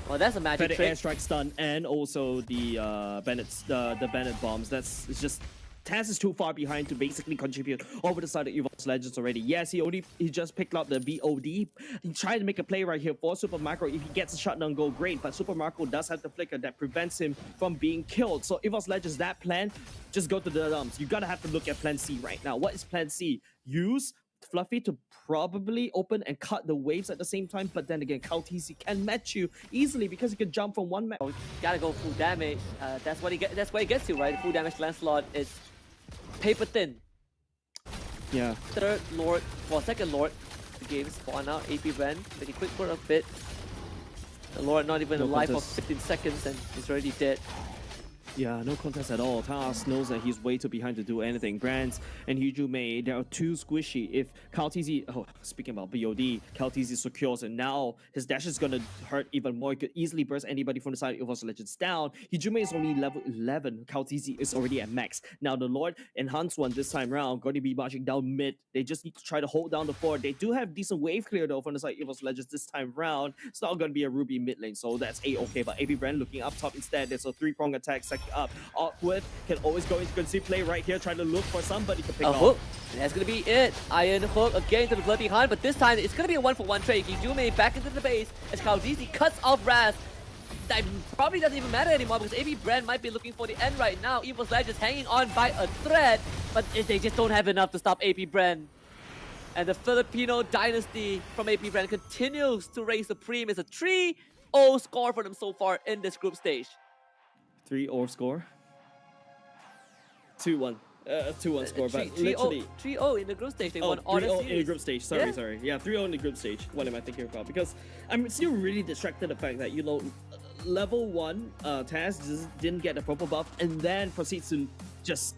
[SPEAKER 10] Well, that's a magic
[SPEAKER 22] Better
[SPEAKER 10] trick.
[SPEAKER 22] airstrike stun and also the the Bennett bombs. It's just Taz is too far behind to basically contribute over the side of Evos Legends already. Yes, he just picked up the VOD. He tried to make a play right here for Super Marco. If he gets a shutdown goal, great. But Super Marco does have the flicker that prevents him from being killed. So Evos Legends, that plan, just go to the dumps. You gotta have to look at plan C right now. What is plan C? Use Fluffy to probably open and cut the waves at the same time, but then again, KTZ can match you easily because he can jump from one map.
[SPEAKER 10] Gotta go full damage. That's what that's where he gets you, right? Full damage Lancelot is paper thin.
[SPEAKER 22] Yeah.
[SPEAKER 10] Third Lord, well, second Lord, the game spawn out. AP Ren, pretty quick for a bit. The Lord not even alive for 15 seconds and he's already dead.
[SPEAKER 22] Yeah, no contest at all. Task knows that he's way too behind to do anything. Brands and Hijume, they are too squishy. If KTZ, speaking about BOD, KTZ secures and now his dash is gonna hurt even more. He could easily burst anybody from the side of Evos Legends down. Hijume is only level 11. KTZ is already at max. Now the Lord enhanced one this time round, going to be marching down mid. They just need to try to hold down the fort. They do have decent wave clear though from the side of Evos Legends this time round. It's not gonna be a Ruby mid lane, so that's A-okay. But AP Brand looking up top instead. There's a 3-prong attack up. Awkward can always go into conceive play right here, trying to look for somebody to pick
[SPEAKER 10] a
[SPEAKER 22] off.
[SPEAKER 10] Hook. And that's gonna be it. Iron Hook again to the blood behind, but this time it's gonna be a 1-for-1 trade. Hijume back into the base as KTZ cuts off Raz. That probably doesn't even matter anymore because AP Brand might be looking for the end right now. Evos Legends hanging on by a thread, but they just don't have enough to stop AP Brand. And the Filipino dynasty from AP Brand continues to reign supreme. It's a 3-0 score for them so far in this group stage.
[SPEAKER 22] 3-0 score. 2-1. 2-1 score, but literally
[SPEAKER 10] 3-0 in the group stage. They won all the
[SPEAKER 22] 3-0
[SPEAKER 10] series.
[SPEAKER 22] in the group stage. Sorry. Yeah, 3-0 in the group stage. What am I thinking about? Because I'm still really distracted the fact that, you know, level 1 Taz just didn't get the purple buff and then proceeds to just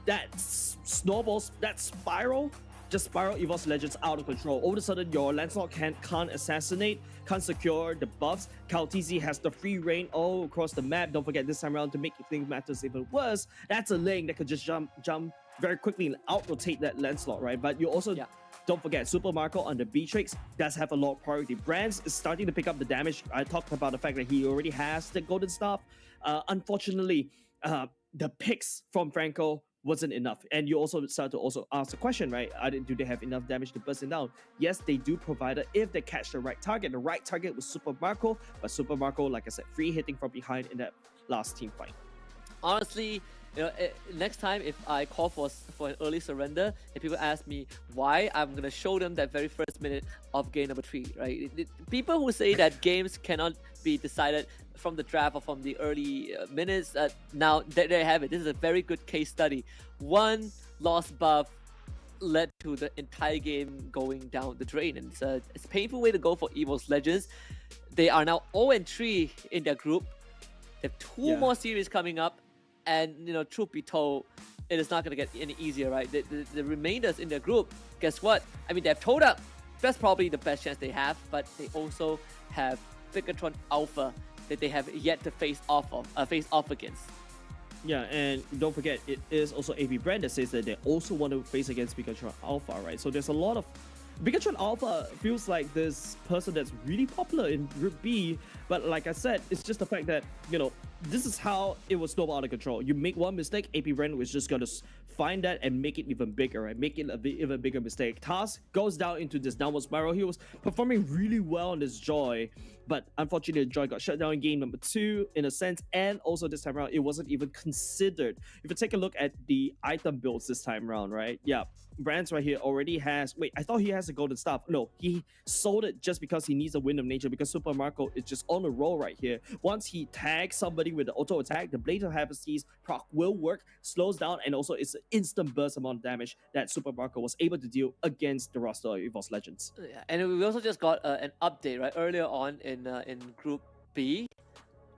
[SPEAKER 22] that snowballs, that spiral Evos Legends out of control. All of a sudden, your Lancelot can't assassinate, can't secure the buffs. KTZ has the free reign all across the map. Don't forget this time around, to make things matters even worse, that's a lane that could just jump very quickly and out-rotate that Lancelot, right? But you also don't forget, Super Marco on the Beatrix does have a lot of priority. Brands is starting to pick up the damage. I talked about the fact that he already has the golden staff. Unfortunately, the picks from Franco wasn't enough, and you also start to also ask the question, right? Do they have enough damage to burst it down? Yes, they do, provided if they catch the right target. The right target was Super Marco, but Super Marco, like I said, free hitting from behind in that last team fight.
[SPEAKER 10] Honestly, you know, next time if I call for an early surrender, if people ask me why, I'm gonna show them that very first minute of game number 3, right? People who say that games cannot be decided from the draft or from the early minutes, now there you have it. This is a very good case study. One lost buff led to the entire game going down the drain, and it's a painful way to go for Evos Legends. They are now 0-3 in their group. They have 2 more series coming up, and you know, truth be told, it is not going to get any easier, right? The remainders in their group, guess what? I mean, they have Toda. That's probably the best chance they have, but they also have Bigatron Alpha that they have yet to face off against.
[SPEAKER 22] Yeah, and don't forget, it is also AP Brand that says that they also want to face against Bigatron Alpha, right? So there's a lot of... Bigatron Alpha feels like this person that's really popular in Group B, but like I said, it's just the fact that, you know, this is how it was snowball out of control. You make one mistake, AP Brand was just going to find that and make it even bigger, right? Make it an even bigger mistake. Task goes down into this downward spiral. He was performing really well on this Joy, but unfortunately, Joy got shut down in game number 2 in a sense, and also this time around, it wasn't even considered. If you take a look at the item builds this time around, right? Yeah, Brands right here already has... Wait, I thought he has a golden staff. No, he sold it just because he needs a Wind of Nature, because Super Marco is just on a roll right here. Once he tags somebody with the auto attack, the Blade of Hypostasis proc will work, slows down, and also it's an instant burst amount of damage that Super Marco was able to deal against the roster of Evos Legends.
[SPEAKER 10] Yeah, and we also just got an update, right? Earlier on in Group B,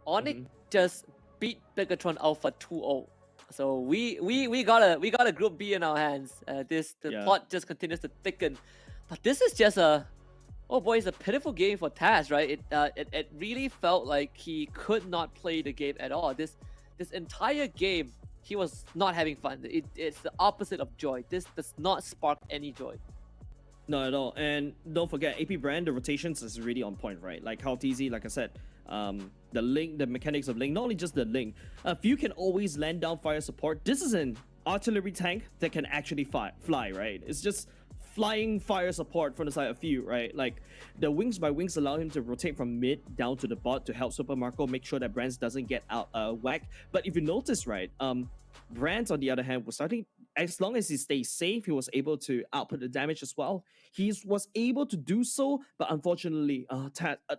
[SPEAKER 10] Onyx just beat Bigatron Alpha 2-0. So we got a Group B in our hands. The plot just continues to thicken, but this is just a Oh boy, it's a pitiful game for Taz, right? It really felt like he could not play the game at all. This entire game, he was not having fun. It's the opposite of joy. This does not spark any joy.
[SPEAKER 22] Not at all. And don't forget, AP Brand, the rotations is really on point, right? Like how TZ, like I said, the Link, the mechanics of Link, not only just the Link. If you can always land down fire support, this is an artillery tank that can actually fly, right? It's just flying fire support from the side of you, right? Like the wings by wings allow him to rotate from mid down to the bot to help Super Marco make sure that Brands doesn't get out whack. But if you notice, right, Brands on the other hand was starting, as long as he stays safe, he was able to output the damage as well. He was able to do so, but unfortunately,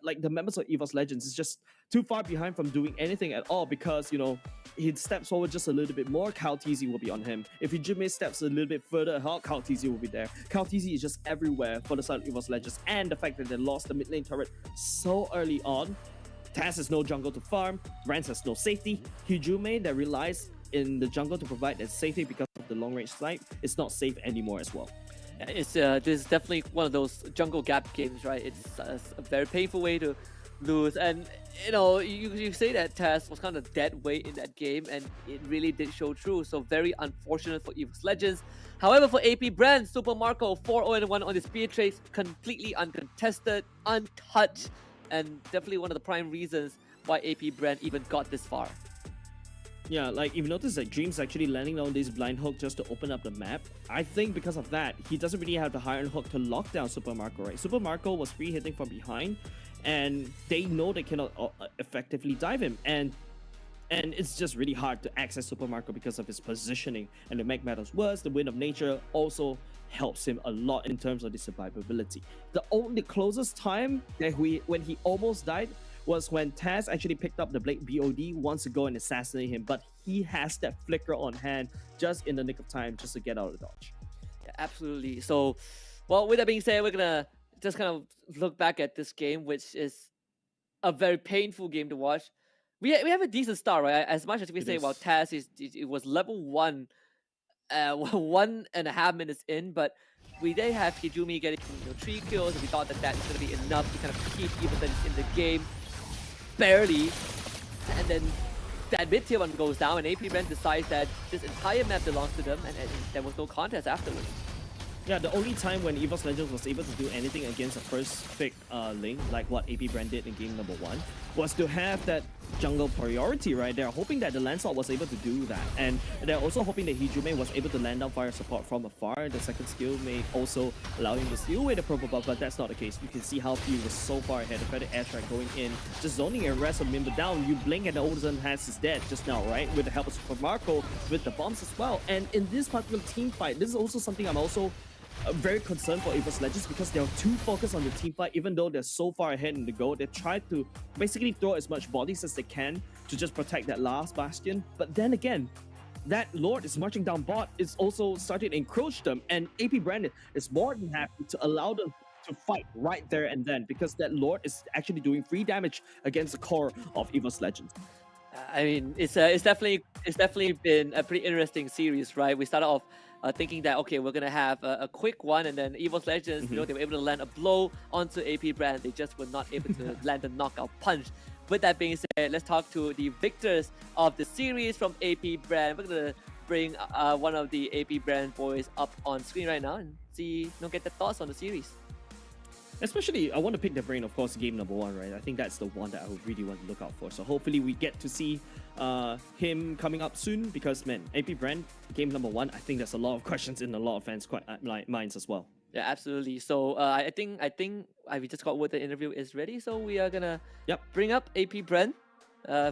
[SPEAKER 22] like the members of Evos Legends is just too far behind from doing anything at all because, you know, he steps forward just a little bit more, Kyle TZ will be on him. If Hijime steps a little bit further ahead, Kyle TZ will be there. Kyle TZ is just everywhere for the side of Evos Legends, and the fact that they lost the mid lane turret so early on. Taz has no jungle to farm, Rance has no safety, Hijime that relies in the jungle to provide that safety because of the long range snipe is not safe anymore as well.
[SPEAKER 10] Yeah, it's this is definitely one of those jungle gap games, right? It's a very painful way to lose, and you know, you say that Taz was kind of dead weight in that game, and it really did show true. So very unfortunate for Evos Legends. However, for AP Brand, Super Marco 4-0-1 on the speed trace, completely uncontested, untouched, and definitely one of the prime reasons why AP Brand even got this far.
[SPEAKER 22] Yeah, like if you notice that Dream's actually landing on this blind hook just to open up the map, I think because of that, he doesn't really have the high-end hook to lock down Super Marco, right? Super Marco was free hitting from behind, and they know they cannot effectively dive him, and it's just really hard to access Super Marco because of his positioning. And to make matters worse, the Wind of Nature also helps him a lot in terms of the survivability. The closest time that when he almost died was when Taz actually picked up the Blade BOD, wants to go and assassinate him, but he has that flicker on hand just in the nick of time just to get out of the dodge.
[SPEAKER 10] Yeah, absolutely. So, well, with that being said, we're gonna just kind of look back at this game, which is a very painful game to watch. We have a decent start, right? As much as we say about Taz, it was level 1, 1.5 minutes in, but we did have Hijumi getting 3 kills, and we thought that that is going to be enough to kind of keep Evos in the game. Barely. And then that mid tier 1 goes down, and AP Brand decides that this entire map belongs to them, and there was no contest afterwards.
[SPEAKER 22] Yeah, the only time when Evos Legends was able to do anything against a first pick lane, like what AP Brand did in game number 1, was to have that jungle priority, right? They're hoping that the Lancelot was able to do that, and they're also hoping that Hijime was able to land down fire support from afar. The second skill may also allow him to steal away the purple buff, but that's not the case. You can see how he was so far ahead. The credit airstrike going in, just zoning a rest of Mimba down. You blink and the Oldzen has his dead just now, right? With the help of Super Marco, with the bombs as well. And in this particular team fight, this is also something I'm also very concerned for Evos Legends, because they're too focused on the team fight. Even though they're so far ahead in the goal, they try to basically throw as much bodies as they can to just protect that last bastion. But then again, that Lord is marching down bot is also starting to encroach them, and AP Brandon is more than happy to allow them to fight right there and then, because that Lord is actually doing free damage against the core of Evos Legends.
[SPEAKER 10] I mean, it's definitely been a pretty interesting series, right? We started off thinking that, okay, we're gonna have a quick one, and then Evos Legends, you know, they were able to land a blow onto AP Brand. They just were not able to land a knockout punch. With that being said, let's talk to the victors of the series from AP Brand. We're gonna bring one of the AP Brand boys up on screen right now and see, get the thoughts on the series.
[SPEAKER 22] Especially, I want to pick the brain, of course, game number 1, right? I think that's the one that I would really want to look out for. So hopefully we get to see him coming up soon, because, man, AP Brand, game number 1, I think there's a lot of questions in a lot of fans' minds as well.
[SPEAKER 10] Yeah, absolutely. So I think we just got word the interview is ready. So we are gonna bring up AP Brand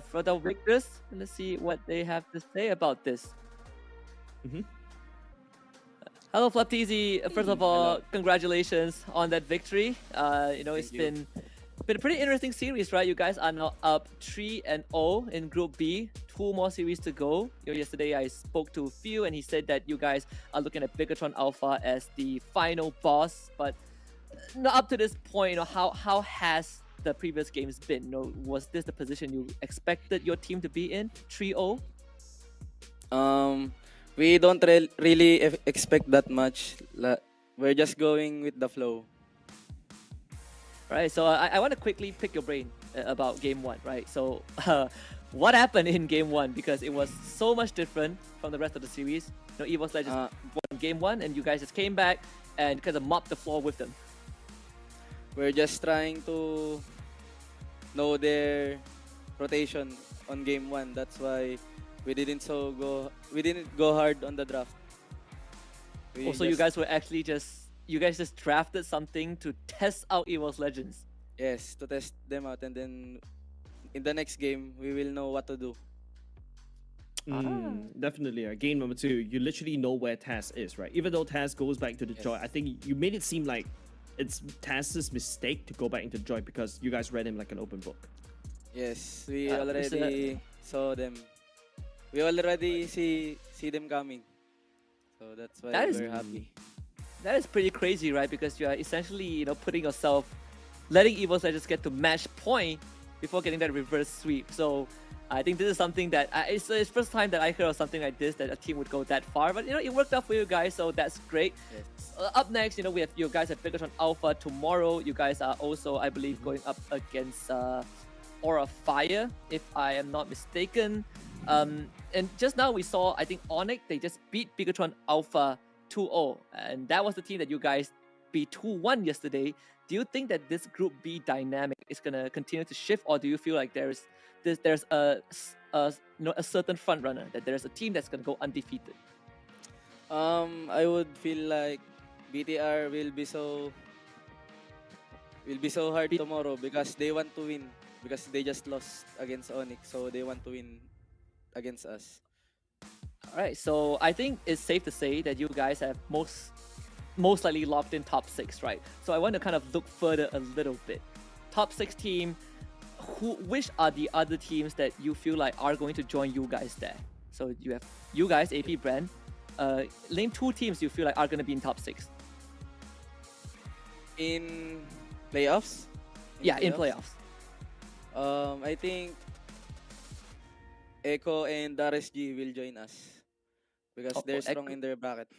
[SPEAKER 10] for the victors, and let's see what they have to say about this. Hello, Flapteezy. First of all, congratulations on that victory. It's been a pretty interesting series, right? You guys are now up 3-0 in Group B. 2 more series to go. Yesterday, I spoke to Phil, and he said that you guys are looking at Bigatron Alpha as the final boss. But up to this point, how has the previous games been? Was this the position you expected your team to be in? 3-0?
[SPEAKER 11] We don't really expect that much. We're just going with the flow.
[SPEAKER 10] Right, so I want to quickly pick your brain about game one, right? So, what happened in game one? Because it was so much different from the rest of the series. You know, Evos Legends won game one, and you guys just came back and kind of mopped the floor with them.
[SPEAKER 11] We're just trying to know their rotation on game one. That's why we didn't go hard on the draft.
[SPEAKER 10] Also, you guys were actually you guys just drafted something to test out Evos Legends.
[SPEAKER 11] Yes, to test them out, and then in the next game we will know what to do.
[SPEAKER 22] Definitely. Game number 2, you literally know where Taz is, right? Even though Taz goes back to the Joy, I think you made it seem like it's Taz's mistake to go back into Joy because you guys read him like an open book.
[SPEAKER 11] Yes, we already saw them. We already see them coming. So that's why we're happy.
[SPEAKER 10] That is pretty crazy, right? Because you are essentially, putting yourself, letting Evos Legends get to match point before getting that reverse sweep. So I think this is something that it's the first time that I heard of something like this, that a team would go that far. But it worked out for you guys, so that's great.
[SPEAKER 11] Yes.
[SPEAKER 10] Up next, we have you guys at Bigatron Alpha tomorrow. You guys are also, I believe, going up against Aura Fire, if I am not mistaken. And just now we saw, I think Onyx, they just beat Bigatron Alpha 2-0, and that was the team that you guys beat 2-1 yesterday. Do you think that this Group B dynamic is gonna continue to shift, or do you feel like there's a certain front runner, that there's a team that's gonna go undefeated?
[SPEAKER 11] I would feel like BTR will be so hard tomorrow because they want to win, because they just lost against Onyx, so they want to win against us.
[SPEAKER 10] Alright, so I think it's safe to say that you guys have most likely locked in top 6, right? So I want to kind of look further a little bit. Top 6 team, which are the other teams that you feel like are going to join you guys there? So you have you guys, AP Brand. Name 2 teams you feel like are going to be in top 6.
[SPEAKER 11] In playoffs?
[SPEAKER 10] In playoffs.
[SPEAKER 11] I think Echo and RSG will join us because they're strong in their bracket.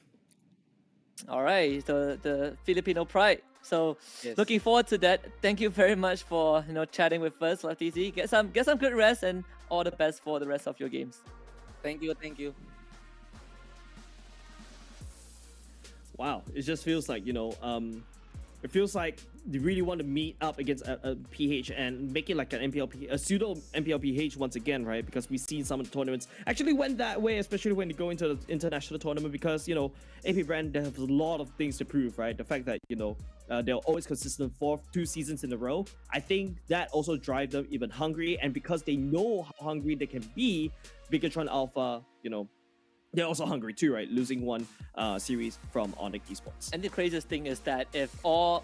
[SPEAKER 10] All right, the Filipino pride. So
[SPEAKER 11] Yes.
[SPEAKER 10] looking forward to that. Thank you very much for chatting with us, LTZ. Get some good rest, and all the best for the rest of your games.
[SPEAKER 11] Thank you.
[SPEAKER 22] Wow, it just feels like it feels like they really want to meet up against a PH and make it like an a pseudo MPLPH once again, right? Because we've seen some of the tournaments actually went that way, especially when they go into the international tournament, because AP Brand, they have a lot of things to prove, right? The fact that they're always consistent for 2 seasons in a row, I think that also drives them even hungry, and because they know how hungry they can be, Bigatron Alpha, they're also hungry too, right? Losing one series from Onyx Esports.
[SPEAKER 10] And the craziest thing is that if both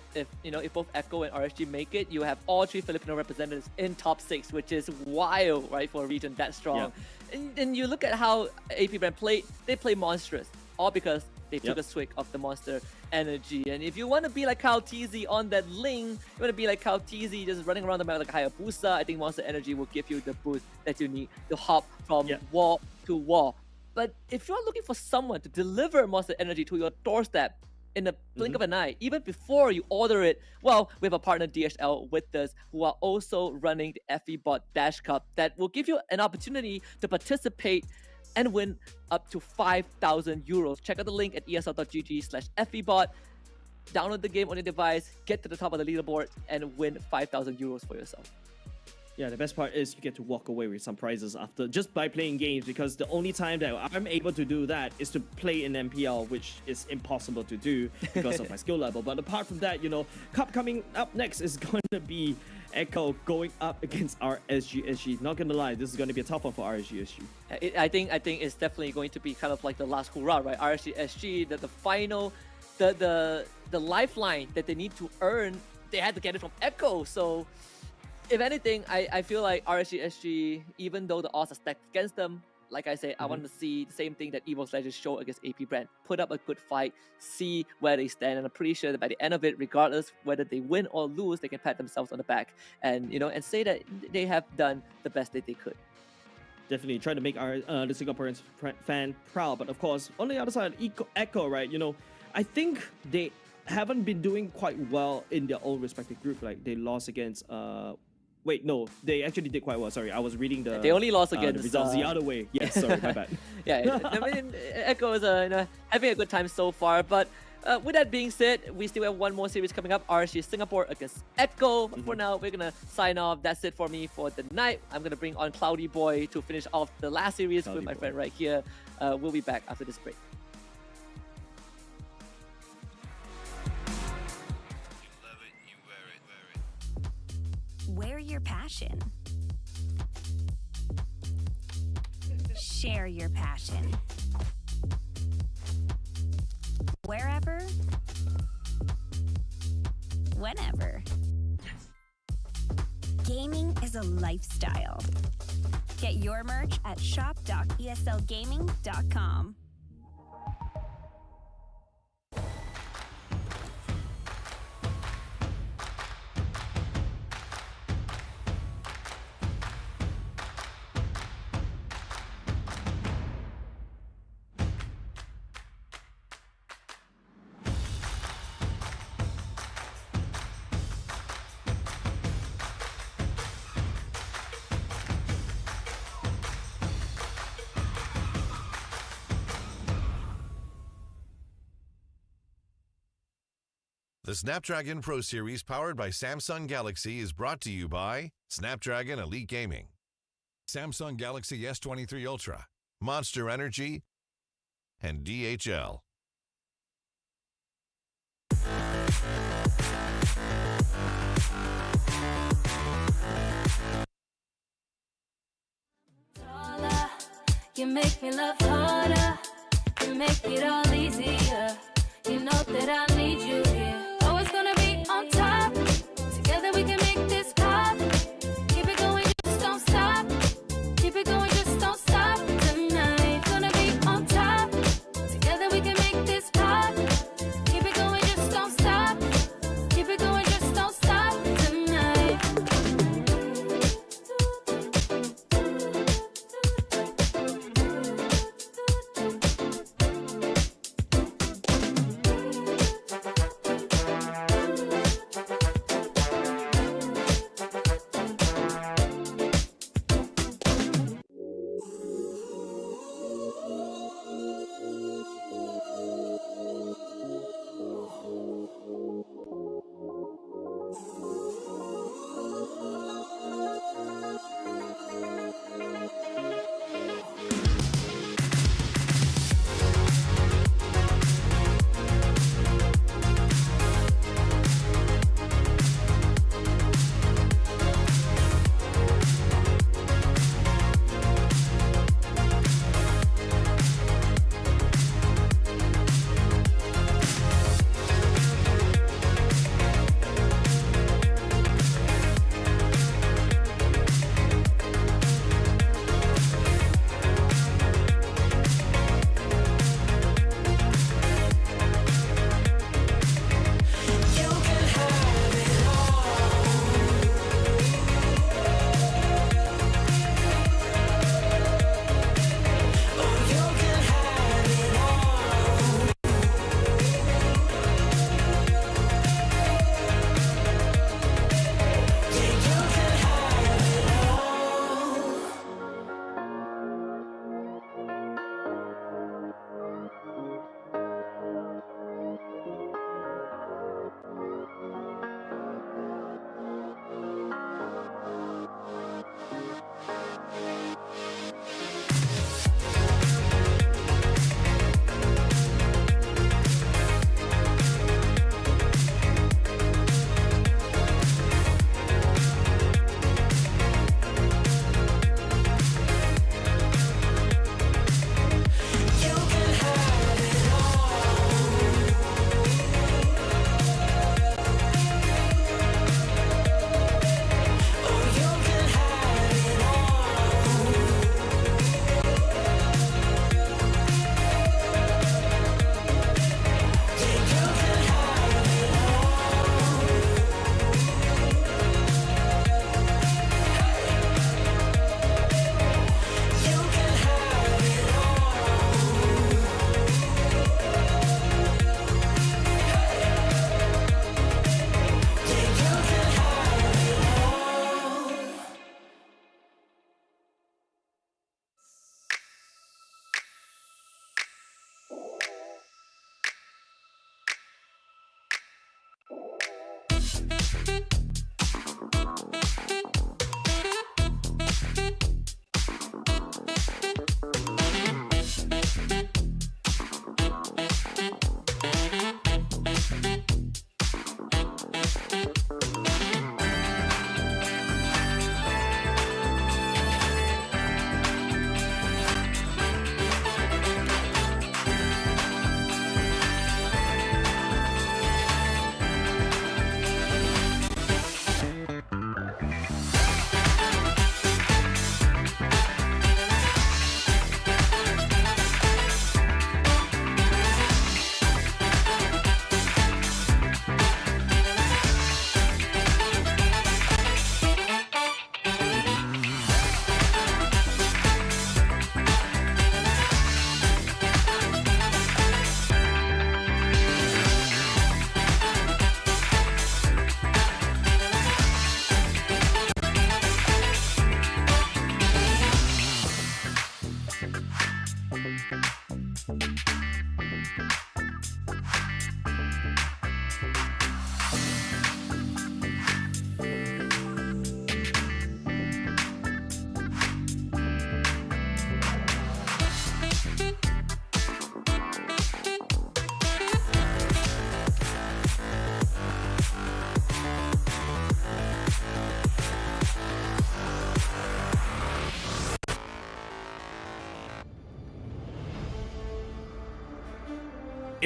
[SPEAKER 10] Echo and RSG make it, you have all 3 Filipino representatives in top 6, which is wild, right, for a region that strong.
[SPEAKER 22] Yeah.
[SPEAKER 10] And you look at how AP Brand played, they play monstrous, all because they took a swig of the monster energy. And if you want to be like Kyle TZ on that Ling, you want to be like Kyle TZ just running around the map like Hayabusa, I think monster energy will give you the boost that you need to hop from wall to wall. But if you're looking for someone to deliver monster energy to your doorstep in a blink of an eye, even before you order it, well, we have a partner DHL with us who are also running the FEBot Dash Cup that will give you an opportunity to participate and win up to 5,000 euros. Check out the link at esl.gg/FEBot. Download the game on your device, get to the top of the leaderboard, and win 5,000 euros for yourself.
[SPEAKER 22] Yeah, the best part is you get to walk away with some prizes after just by playing games, because the only time that I'm able to do that is to play in MPL, which is impossible to do because of my skill level. But apart from that, Cup coming up next is going to be Echo going up against RSG. Not gonna lie, this is going to be a tough one for RSG.
[SPEAKER 10] I think it's definitely going to be kind of like the last hurrah, right? RSG, the final, the lifeline that they need to earn, they had to get it from Echo. So if anything, I feel like RSG, even though the odds are stacked against them, like I said, I want to see the same thing that Evos Legends show against AP Brand. Put up a good fight, see where they stand, and I'm pretty sure that by the end of it, regardless whether they win or lose, they can pat themselves on the back and and say that they have done the best that they could.
[SPEAKER 22] Definitely try to make our the Singaporeans fan proud, but of course, on the other side, Echo, right? I think they haven't been doing quite well in their own respective group. Like they lost against wait, no, they actually did quite well. Sorry, I was reading the.
[SPEAKER 10] They only lost
[SPEAKER 22] the
[SPEAKER 10] against
[SPEAKER 22] results the other way. Yes, sorry, my bad.
[SPEAKER 10] Yeah, I mean, Echo is having a good time so far. But with that being said, we still have one more series coming up. RSG Singapore against Echo. But for now, we're gonna sign off. That's it for me for the night. I'm gonna bring on Cloudy Boy to finish off the last series with my friend right here. We'll be back after this break.
[SPEAKER 3] Wear your passion. Share your passion. Wherever, whenever. Gaming is a lifestyle. Get your merch at shop.eslgaming.com.
[SPEAKER 8] The Snapdragon Pro Series powered by Samsung Galaxy is brought to you by Snapdragon Elite Gaming, Samsung Galaxy S23 Ultra, Monster Energy, and DHL.
[SPEAKER 1] You make me love harder. You make it all easier. You know that I need you here. Always gonna be on top. Together we can make this pop. Keep it going, just don't stop. Keep it going, just don't stop tonight. Gonna be on top. Together we can make this pop. Keep it going, just don't stop. Keep it going, just don't stop tonight.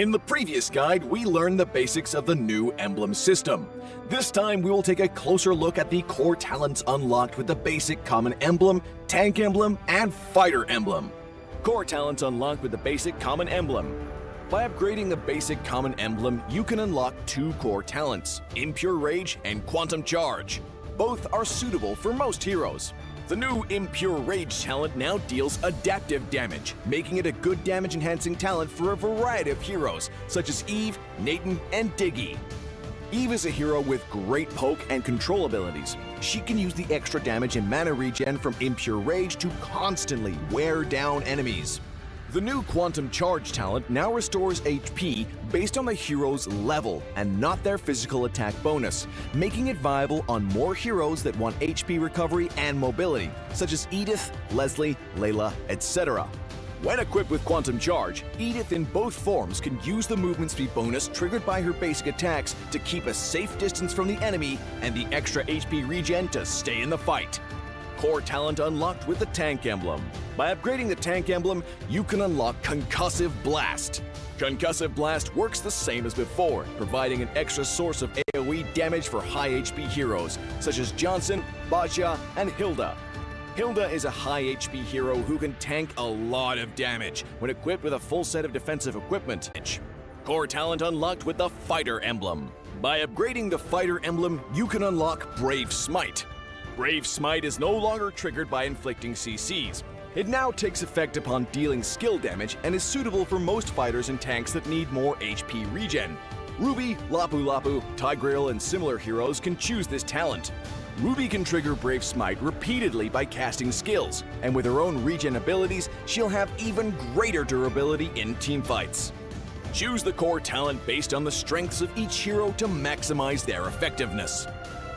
[SPEAKER 21] In the previous guide, we learned the basics of the new emblem system. This time, we will take a closer look at the core talents unlocked with the basic common emblem, tank emblem, and fighter emblem. Core talents unlocked with the basic common emblem. By upgrading the basic common emblem, you can unlock 2 core talents, Impure Rage and Quantum Charge. Both are suitable for most heroes. The new Impure Rage talent now deals adaptive damage, making it a good damage-enhancing talent for a variety of heroes, such as Eve, Nathan, and Diggy. Eve is a hero with great poke and control abilities. She can use the extra damage and mana regen from Impure Rage to constantly wear down enemies. The new Quantum Charge talent now restores HP based on the hero's level and not their physical attack bonus, making it viable on more heroes that want HP recovery and mobility, such as Edith, Leslie, Layla, etc. When equipped with Quantum Charge, Edith in both forms can use the movement speed bonus triggered by her basic attacks to keep a safe distance from the enemy and the extra HP regen to stay in the fight. Core talent unlocked with the tank emblem. By upgrading the tank emblem, you can unlock Concussive Blast. Concussive Blast works the same as before, providing an extra source of AoE damage for high HP heroes, such as Johnson, Baja, and Hilda. Hilda is a high HP hero who can tank a lot of damage when equipped with a full set of defensive equipment. Core talent unlocked with the Fighter emblem. By upgrading the Fighter emblem, you can unlock Brave Smite. Brave Smite is no longer triggered by inflicting CCs. It now takes effect upon dealing skill damage and is suitable for most fighters and tanks that need more HP regen. Ruby, Lapu Lapu, Tigreal, and similar heroes can choose this talent. Ruby can trigger Brave Smite repeatedly by casting skills, and with her own regen abilities, she'll have even greater durability in teamfights. Choose the core talent based on the strengths of each hero to maximize their effectiveness.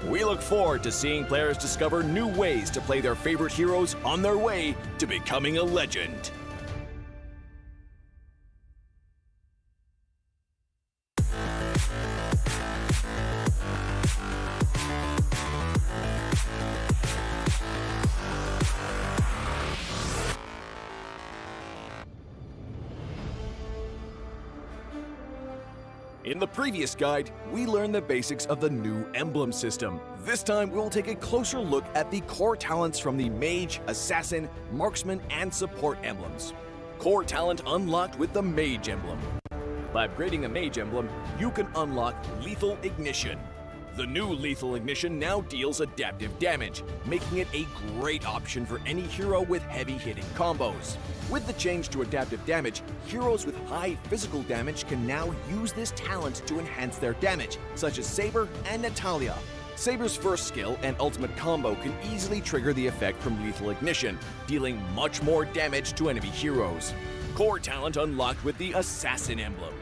[SPEAKER 21] We look forward to seeing players discover new ways to play their favorite heroes on their way to becoming a legend. In the previous guide, we learned the basics of the new emblem system. This time, we'll take a closer look at the core talents from the Mage, Assassin, Marksman, and Support emblems. Core talent unlocked with the Mage emblem. By upgrading the Mage emblem, you can unlock Lethal Ignition. The new Lethal Ignition now deals adaptive damage, making it a great option for any hero with heavy-hitting combos. With the change to adaptive damage, heroes with high physical damage can now use this talent to enhance their damage, such as Saber and Natalia. Saber's first skill and ultimate combo can easily trigger the effect from Lethal Ignition, dealing much more damage to enemy heroes. Core talent unlocked with the Assassin emblem.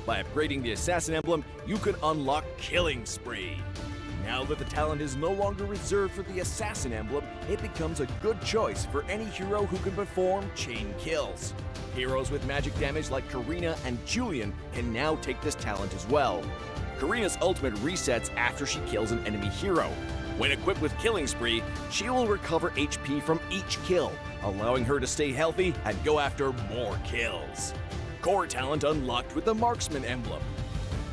[SPEAKER 21] By upgrading the Assassin emblem, you can unlock Killing Spree. Now that the talent is no longer reserved for the Assassin emblem, it becomes a good choice for any hero who can perform chain kills. Heroes with magic damage like Karina and Julian can now take this talent as well. Karina's ultimate resets after she kills an enemy hero. When equipped with Killing Spree, she will recover HP from each kill, allowing her to stay healthy and go after more kills. Core talent unlocked with the Marksman emblem.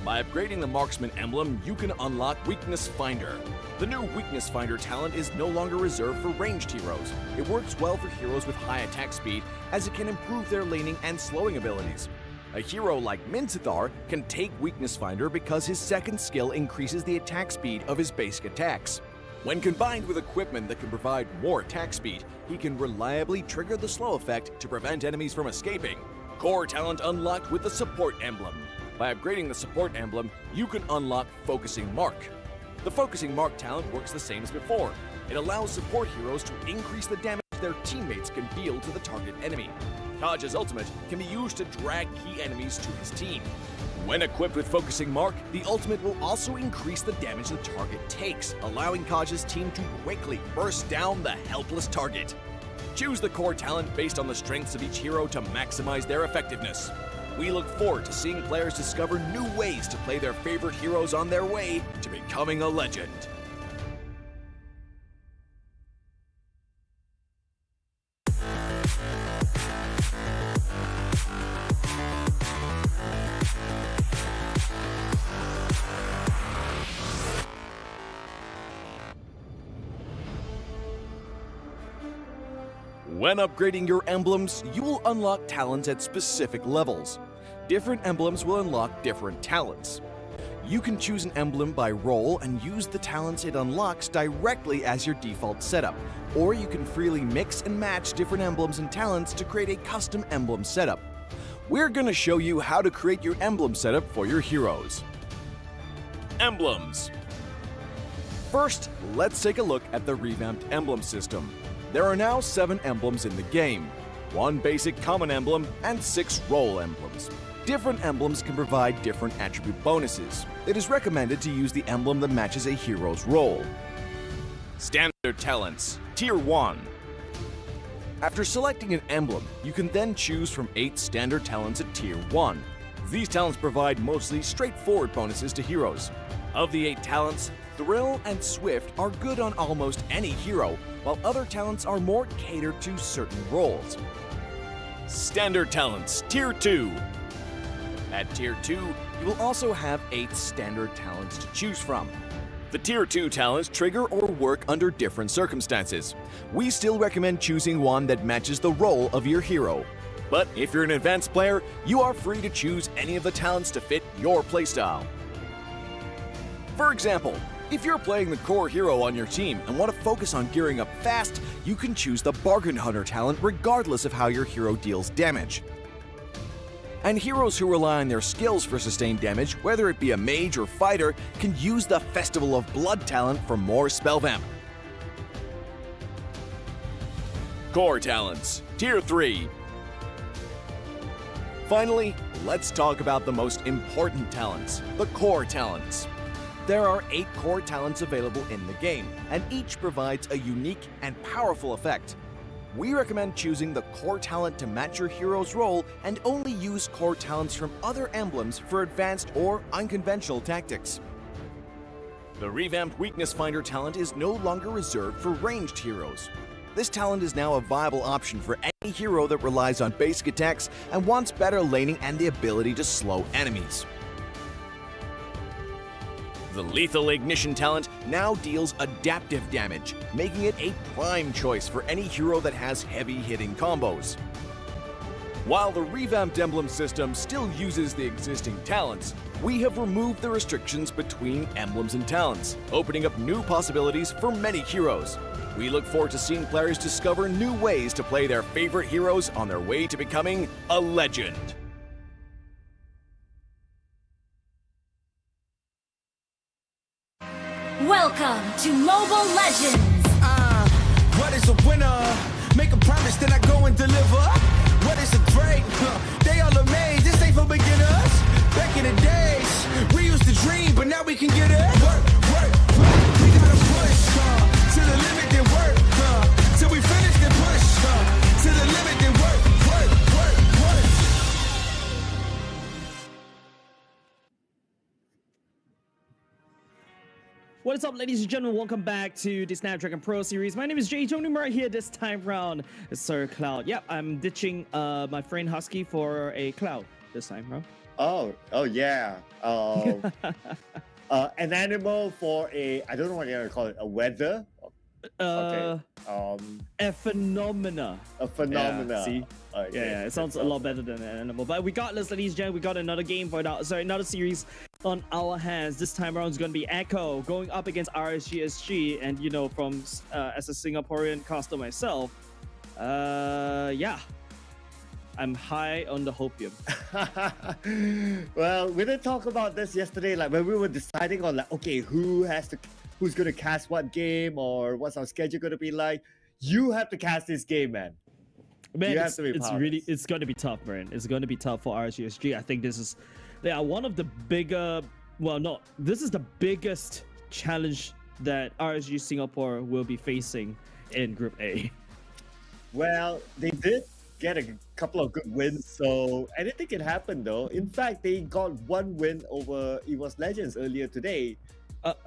[SPEAKER 21] By upgrading the Marksman emblem, you can unlock Weakness Finder. The new Weakness Finder talent is no longer reserved for ranged heroes. It works well for heroes with high attack speed, as it can improve their laning and slowing abilities. A hero like Minthithar can take Weakness Finder because his second skill increases the attack speed of his basic attacks. When combined with equipment that can provide more attack speed, he can reliably trigger the slow effect to prevent enemies from escaping. Core talent unlocked with the Support emblem. By upgrading the Support emblem, you can unlock Focusing Mark. The Focusing Mark talent works the same as before. It allows support heroes to increase the damage their teammates can deal to the target enemy. Kaj's ultimate can be used to drag key enemies to his team. When equipped with Focusing Mark, the ultimate will also increase the damage the target takes, allowing Kaj's team to quickly burst down the helpless target. Choose the core talent based on the strengths of each hero to maximize their effectiveness. We look forward to seeing players discover new ways to play their favorite heroes on their way to becoming a legend. When upgrading your emblems, you will unlock talents at specific levels. Different emblems will unlock different talents. You can choose an emblem by role and use the talents it unlocks directly as your default setup, or you can freely mix and match different emblems and talents to create a custom emblem setup. We're going to show you how to create your emblem setup for your heroes. Emblems. First, let's take a look at the revamped emblem system. There are now 7 emblems in the game, 1 basic common emblem and 6 role emblems. Different emblems can provide different attribute bonuses. It is recommended to use the emblem that matches a hero's role. Standard talents, Tier 1. After selecting an emblem, you can then choose from 8 standard talents at Tier 1. These talents provide mostly straightforward bonuses to heroes. Of the 8 talents, Thrill and Swift are good on almost any hero, while other talents are more catered to certain roles. Standard talents, Tier 2. At Tier 2, you will also have 8 standard talents to choose from. The Tier 2 talents trigger or work under different circumstances. We still recommend choosing one that matches the role of your hero. But if you're an advanced player, you are free to choose any of the talents to fit your playstyle. For example, if you're playing the core hero on your team and want to focus on gearing up fast, you can choose the Bargain Hunter talent regardless of how your hero deals damage. And heroes who rely on their skills for sustained damage, whether it be a mage or fighter, can use the Festival of Blood talent for more spell vamp. Core talents, Tier 3. Finally, let's talk about the most important talents, the core talents. There are 8 core talents available in the game, and each provides a unique and powerful effect. We recommend choosing the core talent to match your hero's role and only use core talents from other emblems for advanced or unconventional tactics. The revamped Weakness Finder talent is no longer reserved for ranged heroes. This talent is now a viable option for any hero that relies on basic attacks and wants better laning and the ability to slow enemies. The Lethal Ignition talent now deals adaptive damage, making it a prime choice for any hero that has heavy-hitting combos. While the revamped emblem system still uses the existing talents, we have removed the restrictions between emblems and talents, opening up new possibilities for many heroes. We look forward to seeing players discover new ways to play their favorite heroes on their way to becoming a legend.
[SPEAKER 16] Welcome to Mobile Legends.
[SPEAKER 9] What is a winner? Make a promise, then I go and deliver. What is a great? They all amazed. This ain't for beginners. Back in the days, we used to dream, but now we can get it. Work. We gotta push to the limit, then work. Till we finish, then push to the limit, then work.
[SPEAKER 22] What is up, ladies and gentlemen? Welcome back to the Snapdragon Pro Series. My name is Jay Tony right here this time round. Sir Cloud. Yep, I'm ditching my friend Husky for a Cloud this time, bro.
[SPEAKER 17] Oh yeah. An animal for a, I don't know what you're gonna call it, a weather. Okay.
[SPEAKER 22] A phenomena.
[SPEAKER 17] A phenomena.
[SPEAKER 22] Yeah, see? Yeah, it sounds a lot better than an animal. But regardless, ladies and gentlemen, we got another game for another series on our hands. This time around is going to be Echo going up against RSGSG. And you know, from as a Singaporean caster myself, yeah, I'm high on the hopium.
[SPEAKER 17] Well, we didn't talk about this yesterday, like when we were deciding on like, okay, who's gonna cast what game or what's our schedule gonna be like. You have to cast this game, man.
[SPEAKER 22] Man, it's going to be tough, man. It's going to be tough for RSGSG. I think this is, one of the bigger, this is the biggest challenge that RSG Singapore will be facing in Group A.
[SPEAKER 17] Well, they did get a couple of good wins, so anything can happen though. In fact, they got one win over Evos Legends earlier today.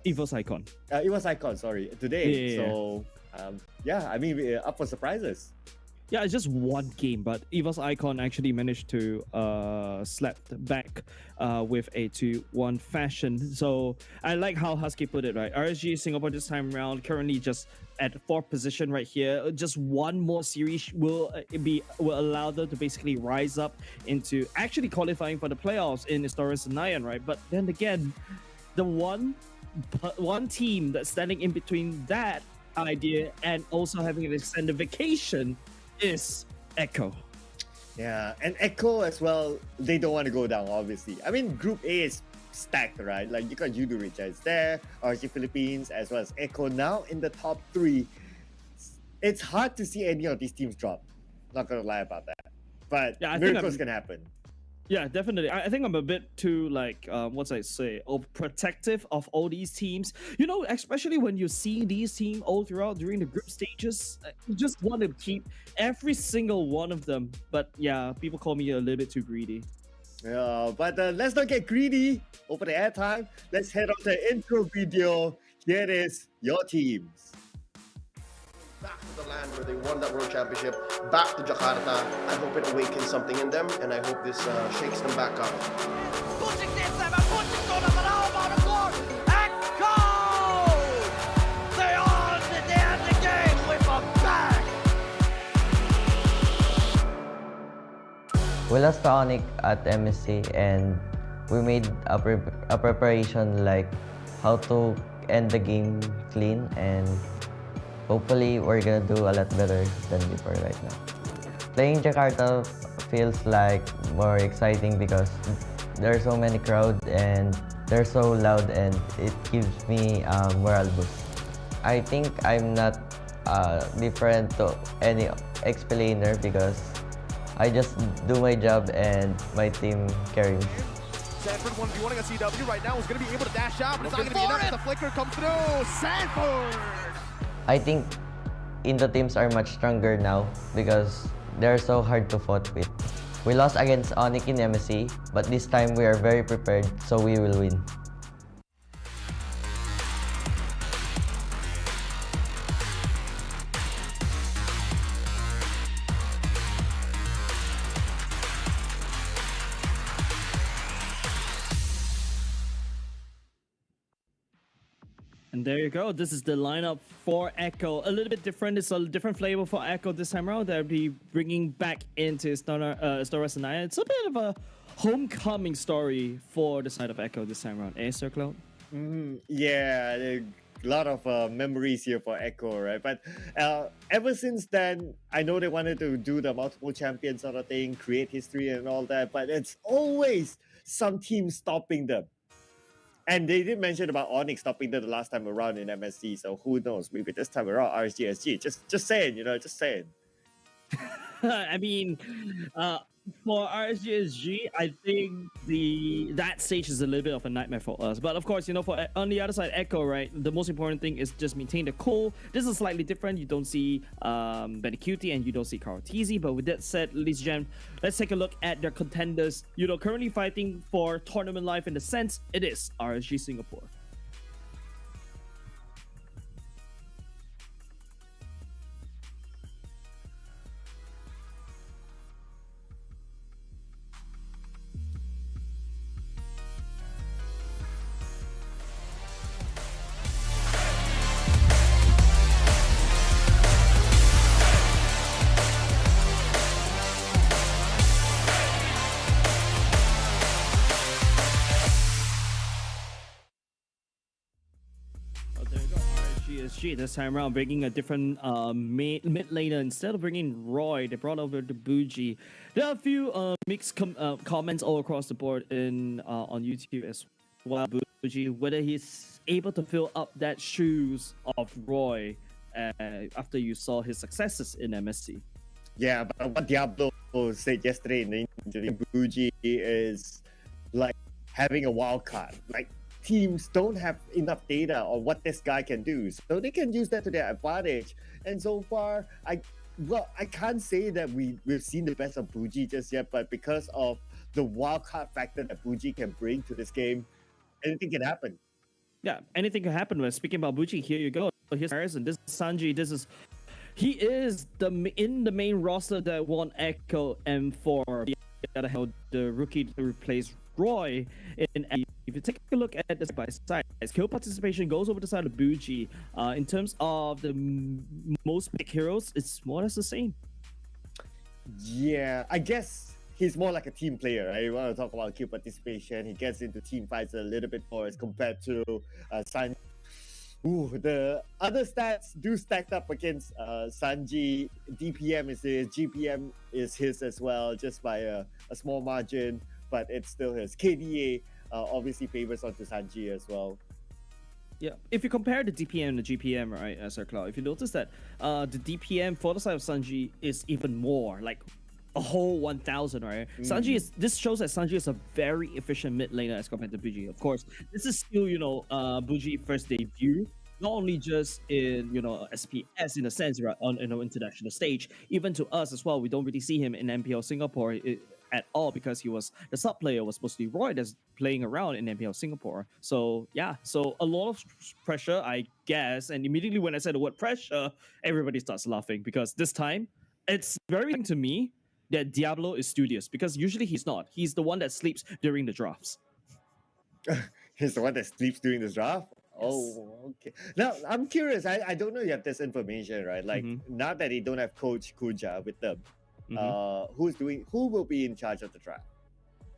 [SPEAKER 22] Evos Icon.
[SPEAKER 17] Evos Icon, sorry, today.
[SPEAKER 22] Yeah.
[SPEAKER 17] So, yeah, I mean, we're up for surprises.
[SPEAKER 22] Yeah, it's just one game, but Evos Icon actually managed to slap back with a 2-1 fashion. So I like how Husky put it, right? RSG Singapore this time around currently just at 4th position right here. Just one more series will allow them to basically rise up into actually qualifying for the playoffs in Esports and Nyan, right? But then again, the one team that's standing in between that idea and also having an extended vacation is Echo.
[SPEAKER 17] Yeah, and Echo as well, they don't want to go down, obviously. I mean, Group A is stacked, right? Like, you got Judo Richards there, RG Philippines, as well as Echo now in the top 3. It's hard to see any of these teams drop. Not gonna lie about that. But yeah, miracles can happen.
[SPEAKER 22] Yeah, definitely. I think I'm a bit too protective of all these teams. You know, especially when you see these teams all throughout during the group stages, you just want to keep every single one of them. But yeah, people call me a little bit too greedy.
[SPEAKER 17] Yeah, but let's not get greedy over the airtime. Let's head on to the intro video. Here it is, your teams.
[SPEAKER 13] Back to the land where they won that World Championship, back to Jakarta. I hope it awakens something in them, and I hope this shakes them back up.
[SPEAKER 9] They are the end of the game with a bang!
[SPEAKER 23] We lost to Onyx at MSC and we made a preparation like how to end the game clean, and hopefully we're gonna do a lot better than before right now. Playing Jakarta feels like more exciting because there are so many crowd and they're so loud, and it gives me a morale boost. I think I'm not different to any explainer because I just do my job and my team carries.
[SPEAKER 2] Sanford 1v1 against CW right now is going to be able to dash out, but it's not going to be enough as the flicker comes through. Sanford!
[SPEAKER 23] I think Indo teams are much stronger now because they're so hard to fight with. We lost against Onyx in MSC, but this time we are very prepared, so we will win.
[SPEAKER 22] And there you go. This is the lineup for Echo. A little bit different. It's a different flavor for Echo this time around. They'll be bringing back into Esports and Nyan. It's a bit of a homecoming story for the side of Echo this time around. Eh, Sir Cloud?
[SPEAKER 17] Yeah, a lot of memories here for Echo, right? But ever since then, I know they wanted to do the multiple champion sort of thing, create history and all that, but it's always some team stopping them. And they did mention about Onyx stopping them the last time around in MSC, so who knows? Maybe this time around RSGSG. Just saying, just saying.
[SPEAKER 22] I mean, for RSGSG, I think that stage is a little bit of a nightmare for us. But of course, on the other side, Echo, right? The most important thing is just maintain the cool. This is slightly different. You don't see Benny Cutie and you don't see Carl Teasy. But with that said, ladies and gentlemen, let's take a look at their contenders. Currently fighting for tournament life in the sense it is RSG Singapore. This time around, bringing a different mid laner. Instead of bringing Roy, they brought over the Bougie. There are a few mixed comments all across the board on YouTube as well. Bougie, whether he's able to fill up that shoes of Roy after you saw his successes in MSC.
[SPEAKER 17] Yeah, but what Diablo said yesterday in the interview, Bougie is like having a wild card. Like, teams don't have enough data on what this guy can do, so they can use that to their advantage. And so far, I can't say that we've seen the best of Bougie just yet, but because of the wildcard factor that Bougie can bring to this game, anything can happen.
[SPEAKER 22] Yeah, anything can happen. Speaking about Bougie, here you go. Here's Harrison. This is Sanji. This is He is in the main roster that won Echo M4. The other hand, the rookie to replace Roy in. If you take a look at the side by side, skill participation goes over the side of Buji. In terms of the most pick heroes, it's more or less the same.
[SPEAKER 17] Yeah, I guess he's more like a team player, right? You want to talk about kill participation. He gets into team fights a little bit more as compared to Sanji. Ooh, the other stats do stack up against Sanji. DPM is his, GPM is his as well, just by a small margin, but it's still his. KDA obviously favors onto Sanji as well.
[SPEAKER 22] Yeah, if you compare the DPM and the GPM, right, Sir Cloud, if you notice that the DPM for the side of Sanji is even more, like a whole 1,000, right? This shows that Sanji is a very efficient mid laner as compared to Buji. Of course, this is still, Buji first debut, not only just in, SPS in a sense, right, on international stage, even to us as well. We don't really see him in MPL Singapore at all because he was the sub player was supposed to be Roy that's playing around in MPL Singapore. So yeah, so a lot of pressure, I guess. And immediately when I said the word pressure, everybody starts laughing because this time it's very to me that Diablo is studious because usually he's not. He's the one that sleeps during the drafts.
[SPEAKER 17] He's the one that sleeps during the draft? Yes. Oh, okay. Now, I'm curious. I don't know you have this information, right? Like, now that they don't have Coach Kuja with them, who will be in charge of the draft?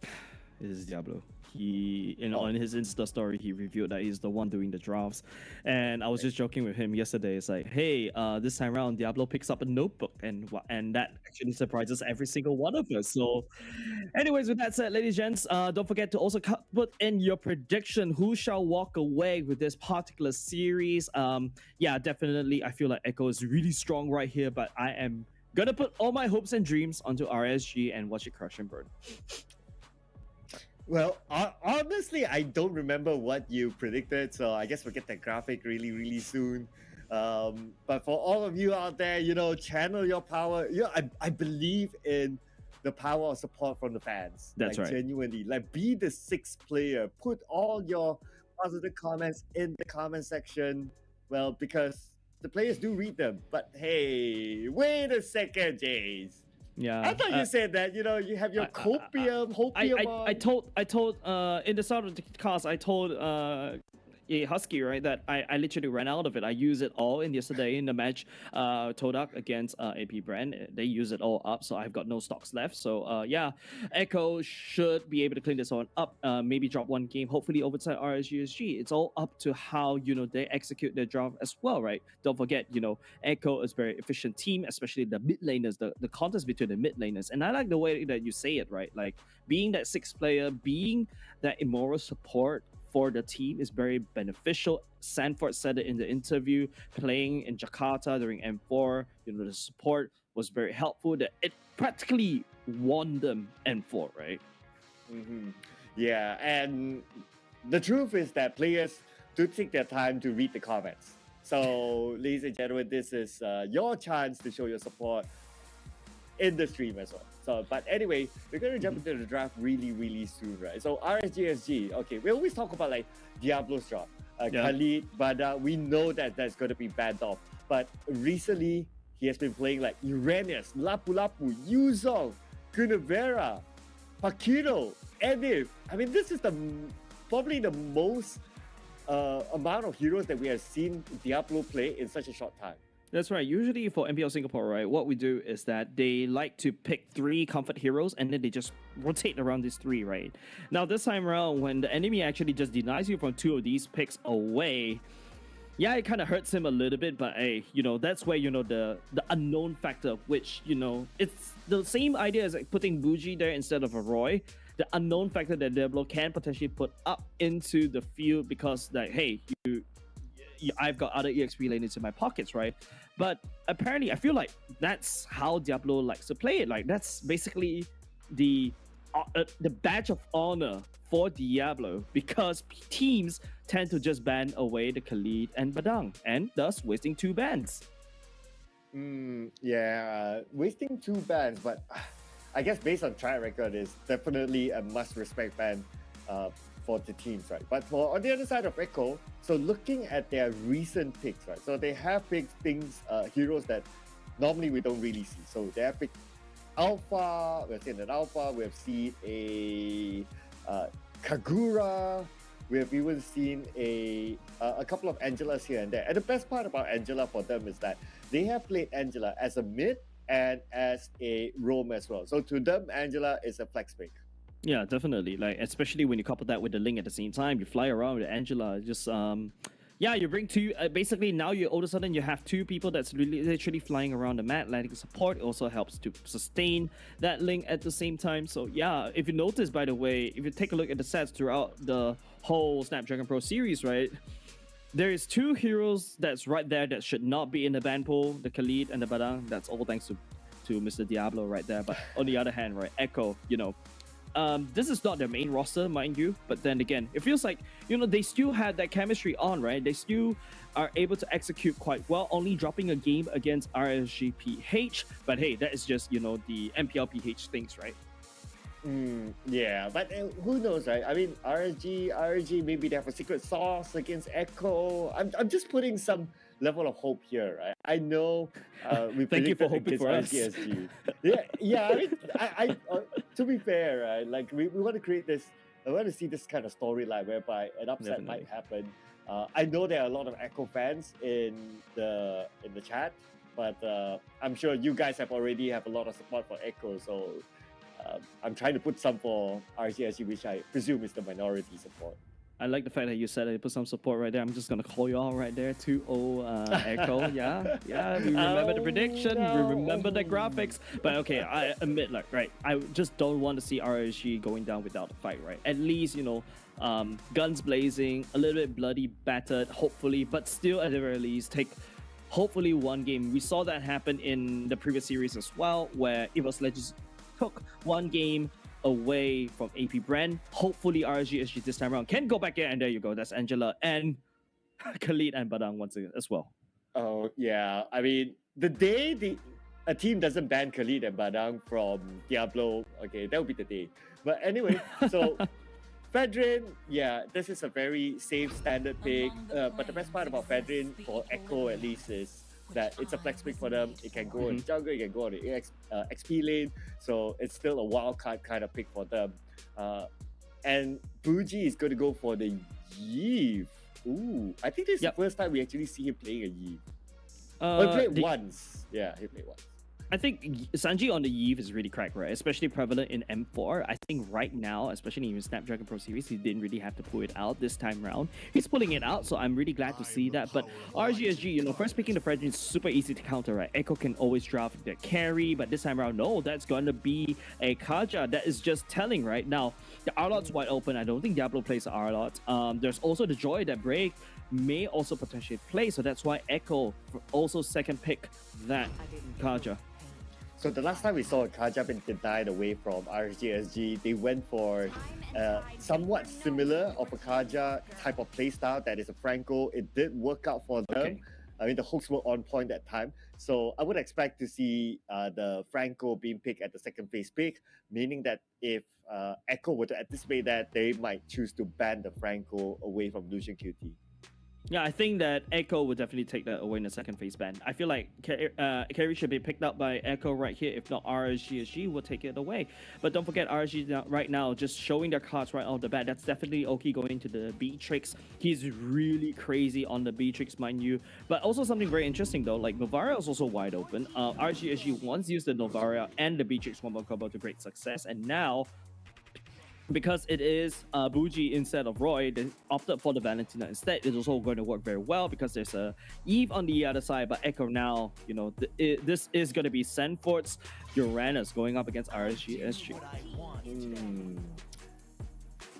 [SPEAKER 22] It is Diablo. He, on his Insta story, he revealed that he's the one doing the drafts. And I was just joking with him yesterday. It's like, hey, this time around, Diablo picks up a notebook, and that actually surprises every single one of us. So, anyways, with that said, ladies and gents, don't forget to also put in your prediction. Who shall walk away with this particular series? Yeah, definitely. I feel like Echo is really strong right here, but I am gonna put all my hopes and dreams onto RSG and watch it crush and burn.
[SPEAKER 17] Well, honestly, I don't remember what you predicted, so I guess we'll get that graphic really, really soon. But for all of you out there, channel your power. I believe in the power of support from the fans.
[SPEAKER 22] That's right.
[SPEAKER 17] Genuinely, be the sixth player. Put all your positive comments in the comment section. Well, because the players do read them. But hey, wait a second, Jace.
[SPEAKER 22] Yeah,
[SPEAKER 17] I thought you said that, you have your hopium on.
[SPEAKER 22] I told in the start of the cast, I told Husky, right, that I literally ran out of it. I used it all in yesterday in the match Todak against AP Brand. They used it all up, so I've got no stocks left. So yeah, Echo should be able to clean this one up, maybe drop one game, hopefully overtime RSGSG. It's all up to how, they execute their draft as well, right? Don't forget, Echo is a very efficient team, especially the mid laners, the contest between the mid laners. And I like the way that you say it, right? Like being that sixth player, being that immoral support for the team is very beneficial. Sanford said it in the interview, playing in Jakarta during M4, the support was very helpful. That it practically won them M4, right?
[SPEAKER 17] Yeah, and the truth is that players do take their time to read the comments. So, ladies and gentlemen, this is your chance to show your support in the stream as well. So, but anyway, we're going to jump into the draft really, really soon, right? So, RSGSG, okay, we always talk about Diablo's draft. Khalid, but we know that that's going to be banned off. But recently, he has been playing Uranus, Lapu Lapu, Yuzong, Kunavera, Pakito, Edith. I mean, this is probably the most amount of heroes that we have seen Diablo play in such a short time.
[SPEAKER 22] That's right. Usually for MPL Singapore, right, what we do is that they like to pick 3 comfort heroes and then they just rotate around these 3, right? Now, this time around, when the enemy actually just denies you from 2 of these picks away, yeah, it kind of hurts him a little bit, but hey, that's where, the unknown factor, which, it's the same idea as putting Buji there instead of a Roy. The unknown factor that Diablo can potentially put up into the field because, hey, I've got other EXP laners in my pockets, right? But apparently, I feel like that's how Diablo likes to play it. That's basically the badge of honor for Diablo because teams tend to just ban away the Khalid and Badang, and thus wasting 2 bans.
[SPEAKER 17] Yeah, wasting 2 bans, but I guess based on track record, is definitely a must-respect ban for the teams, right? But on the other side of Echo, so looking at their recent picks, right? So they have picked heroes that normally we don't really see. So they have picked Alpha, we've seen an Alpha, we have seen a Kagura, we have even seen a couple of Angelas here and there. And the best part about Angela for them is that they have played Angela as a mid and as a roam as well. So to them, Angela is a flex pick.
[SPEAKER 22] Yeah, definitely. Like, especially when you couple that with the Link at the same time, you fly around with Angela. Just yeah, you bring two. Basically, now you all of a sudden you have two people that's really literally flying around the map. Letting support it also helps to sustain that Link at the same time. So yeah, if you notice, by the way, if you take a look at the sets throughout the whole Snapdragon Pro series, right? There is two heroes that's right there that should not be in the ban pool, the Khalid and the Badang. That's all thanks to Mr. Diablo right there. But on the other hand, right, Echo, you know, this is not their main roster, mind you. But then again, it feels like, you know, they still had that chemistry on, right? They still are able to execute quite well, only dropping a game against RSGPH. But hey, that is just, you know, the MPLPH things, right?
[SPEAKER 17] Yeah, but who knows, right? I mean, RSG, maybe they have a secret sauce against Echo. I'm just putting some level of hope here, right? I know we
[SPEAKER 22] Thank you for hoping
[SPEAKER 17] against
[SPEAKER 22] for us.
[SPEAKER 17] RSG. yeah. I mean, I to be fair, right? Like we want to create this. I want to see this kind of storyline whereby an upset might happen. I know there are a lot of Echo fans in the chat, but I'm sure you guys have already have a lot of support for Echo, so. I'm trying to put some for RGSG, which I presume is the minority support.
[SPEAKER 22] I like the fact that you said that you put some support right there. I'm just gonna call you all right there. 2-0 Echo. Yeah. We remember the prediction. We remember the graphics. But okay, I admit, like, right, I just don't want to see RSG going down without a fight, right? At least, you know, guns blazing, a little bit bloody, battered, hopefully, but still at the very least take hopefully one game. We saw that happen in the previous series as well, where Evos Legends took one game away from AP Brand. Hopefully RSG this time around can go back in, and there you go. That's Angela and Khalid and Badang once again as well.
[SPEAKER 17] Oh yeah, I mean the day a team doesn't ban Khalid and Badang from Diablo, okay, that would be the day. But anyway, so Fedrin, yeah, this is a very safe standard pick. But the best part about Fedrin for Echo at least is that it's a flex pick for them. It can go in the jungle, it can go on the XP lane, so it's still a wild card kind of pick for them. And Bougie is going to go for the Yves. Ooh, I think this is the first time we actually see him playing a Yves. He played once. Yeah, he played once.
[SPEAKER 22] I think Sanji on the Yves is really cracked, right? Especially prevalent in M4. I think right now, especially in Snapdragon Pro Series, he didn't really have to pull it out this time around. He's pulling it out, so I'm really glad to see that. But RGSG, you know, first picking the Fredrin is super easy to counter, right? Echo can always draft the carry, but this time around, no, that's going to be a Kaja. That is just telling, right? Now, the R-Lot's wide open. I don't think Diablo plays the R-Lot. There's also the Joy that Break may also potentially play, so that's why Echo also second pick that Kaja.
[SPEAKER 17] So the last time we saw a Kaja being denied away from RSGSG, they went for somewhat similar of a Kaja type of playstyle that is a Franco. It did work out for them. Okay. I mean, the hooks were on point that time. So I would expect to see the Franco being picked at the second phase pick, meaning that if Echo were to anticipate that, they might choose to ban the Franco away from Lucian QT.
[SPEAKER 22] Yeah, I think that Echo would definitely take that away in the second phase ban. I feel like carry should be picked up by Echo right here. If not, RSGSG will take it away. But don't forget, RSG right now just showing their cards right off the bat. That's definitely Oki going into the Beatrix. He's really crazy on the Beatrix, mind you. But also something very interesting though, like Novaria is also wide open. RSGSG once used the Novaria and the Beatrix combo to great success, and now, because it is Bougie instead of Roy, they opted for the Valentina instead. It's also going to work very well because there's a Eve on the other side, but Echo now, you know, this is going to be Sanford's Uranus going up against RSGSG.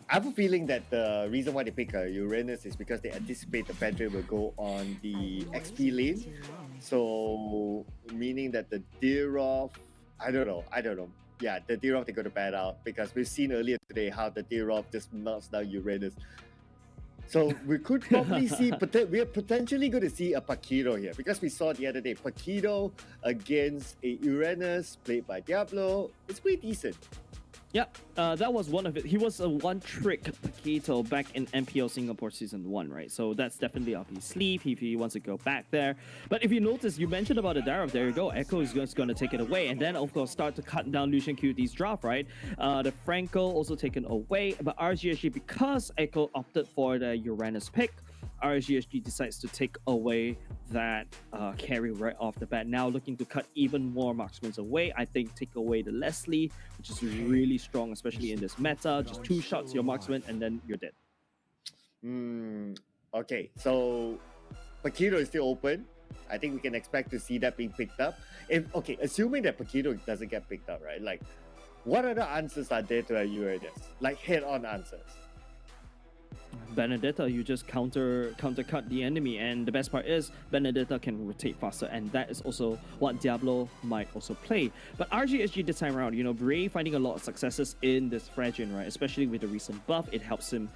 [SPEAKER 17] I have a feeling that the reason why they pick Uranus is because they anticipate the Fedra will go on the XP lane. So, meaning that the Dirov, I don't know. Yeah, the Dirov they're going to bat out because we've seen earlier today how the Dirov just melts down Uranus. So we could probably see, we are potentially going to see a Paquito here because we saw the other day Paquito against a Uranus played by Diablo. It's pretty decent.
[SPEAKER 22] Yeah, that was one of it. He was a one-trick Paquito back in MPO Singapore Season 1, right? So that's definitely up his sleeve if he wants to go back there. But if you notice, you mentioned about the Darov. There you go. Echo is just going to take it away. And then, of course, start to cut down Lucian QT's draft, right? The Franco also taken away. But RGSG, because Echo opted for the Uranus pick, RGSG decides to take away that carry right off the bat. Now looking to cut even more marksmen away. I think take away the Leslie, which is really strong, especially in this meta. Just 2 shots, your marksman, and then you're dead.
[SPEAKER 17] Okay, so Paquito is still open. I think we can expect to see that being picked up. Assuming that Paquito doesn't get picked up, right? Like, what other answers are there to a Uranus? Like head-on answers.
[SPEAKER 22] Benedetta, you just countercut the enemy, and the best part is Benedetta can rotate faster, and that is also what Diablo might also play. But RGSG this time around, Bray finding a lot of successes in this Fragile, right? Especially with the recent buff, it helps him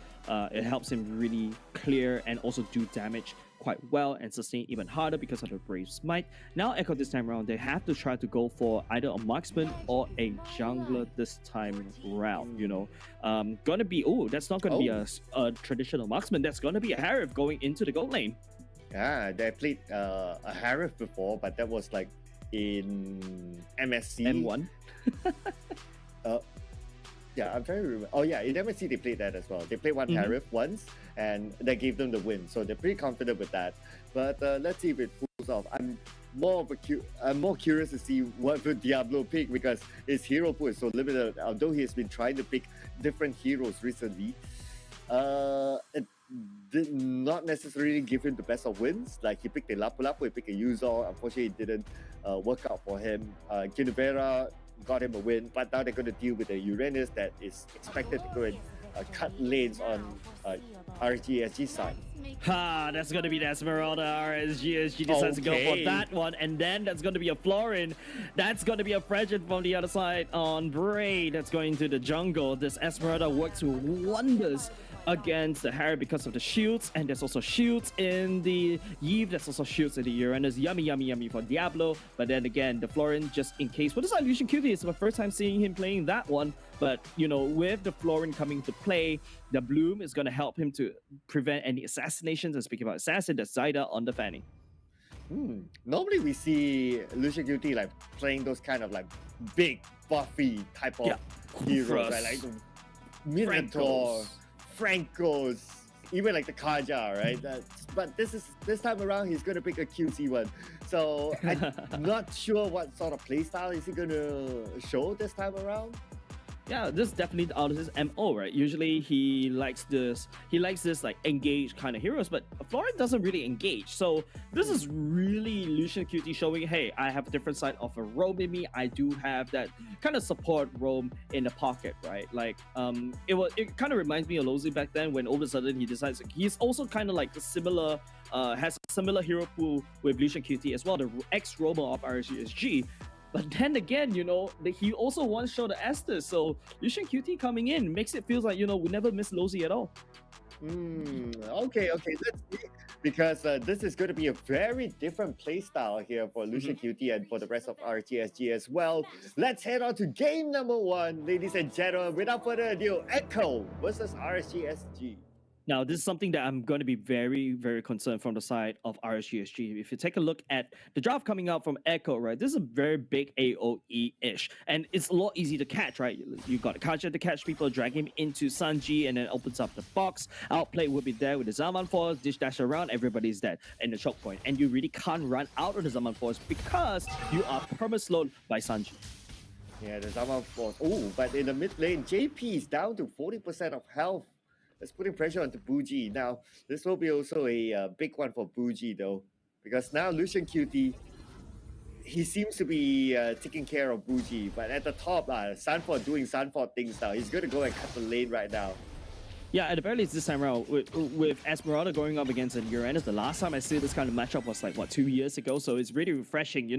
[SPEAKER 22] really clear and also do damage quite well and sustain even harder because of the Brave Smite. Now Echo this time around, they have to try to go for either a marksman or a jungler this time around, Gonna be, that's not gonna be a traditional marksman, that's gonna be a Harif going into the gold lane.
[SPEAKER 17] Yeah, they played a Harif before, but that was like in MSC.
[SPEAKER 22] M1.
[SPEAKER 17] Yeah, I'm trying to remember. Oh yeah, in MSC they played that as well. They played one Harif once, and that gave them the win. So they're pretty confident with that. But let's see if it pulls off. I'm more curious to see what would Diablo pick, because his hero pool is so limited. Although he has been trying to pick different heroes recently, it did not necessarily give him the best of wins. Like he picked a Lapu-Lapu, he picked a Yuzor. Unfortunately, it didn't work out for him. Kinuvera got him a win, but now they're going to deal with a Uranus that is expected to go and cut lanes on RGSG side.
[SPEAKER 22] That's going to be the Esmeralda. RGSG decides to go for that one, and then that's going to be a Florin. That's going to be a Fragile from the other side on Bray. That's going to the jungle. This Esmeralda works wonders against the Harry because of the shields, and there's also shields in the Eve, there's also shields in the Uranus. Yummy for Diablo. But then again, the Florin, just in case. What is Lucian QT? It's my first time seeing him playing that one, but with the Florin coming to play, the Bloom is going to help him to prevent any assassinations. And speaking about assassin, there's Zyda on the Fanny.
[SPEAKER 17] Normally we see Lucian QT like playing those kind of like big buffy type of heroes, right? Like Minotaur, Francos, even like the Kaja, right? But this time around, he's going to pick a QC one. So I'm not sure what sort of playstyle is he going to show this time around.
[SPEAKER 22] Yeah, this is definitely out of his MO, right? Usually he likes this like engage kind of heroes, but Florin doesn't really engage. So this is really Lucian QT showing, hey, I have a different side of a roam in me. I do have that kind of support roam in the pocket, right? Like it kind of reminds me of Lozy back then, when all of a sudden he decides he's also kind of like a similar has a similar hero pool with Lucian QT as well, the ex-roamer of RGSG. But then again, he also once showed the Estes. So Lucian QT coming in makes it feel like, we never miss Lozy at all.
[SPEAKER 17] Okay, let's see. Because this is going to be a very different playstyle here for Lucian QT and for the rest of RTSG as well. Let's head on to game number 1, ladies and gentlemen. Without further ado, Echo versus RGSG.
[SPEAKER 22] Now, this is something that I'm going to be very, very concerned from the side of RSGSG. If you take a look at the draft coming out from Echo, right, this is a very big AoE-ish, and it's a lot easy to catch, right? You got Kaja to catch people, drag him into Sanji, and then opens up the box. Outplay will be there with the Zaman Force, dish dash around, everybody's dead in the choke point, and you really can't run out of the Zaman Force because you are perma-slowed by Sanji.
[SPEAKER 17] Yeah, the Zaman Force. Oh, but in the mid lane, JP is down to 40% of health. It's putting pressure onto Bougie. Now, this will be also a big one for Bougie, though, because now Lucian QT, he seems to be taking care of Bougie, but at the top, Sanford doing Sanford things now. He's going to go and cut the lane right now.
[SPEAKER 22] Yeah, at the very least this time around, with Esmeralda going up against an Uranus, the last time I see this kind of matchup was like, 2 years ago, so it's really refreshing,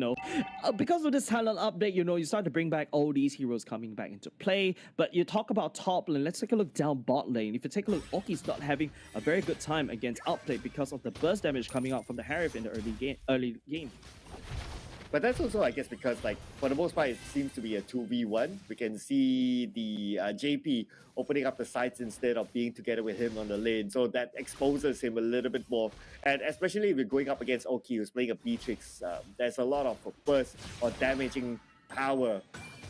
[SPEAKER 22] because of this talent update, you start to bring back all these heroes coming back into play, but you talk about top lane, let's take a look down bot lane. If you take a look, Oki's not having a very good time against Outplay because of the burst damage coming out from the Harif in the early game.
[SPEAKER 17] But that's also, I guess, because like for the most part, it seems to be a 2v1. We can see the JP opening up the sides instead of being together with him on the lane. So that exposes him a little bit more. And especially if we're going up against Oki, who's playing a Beatrix, there's a lot of burst or damaging power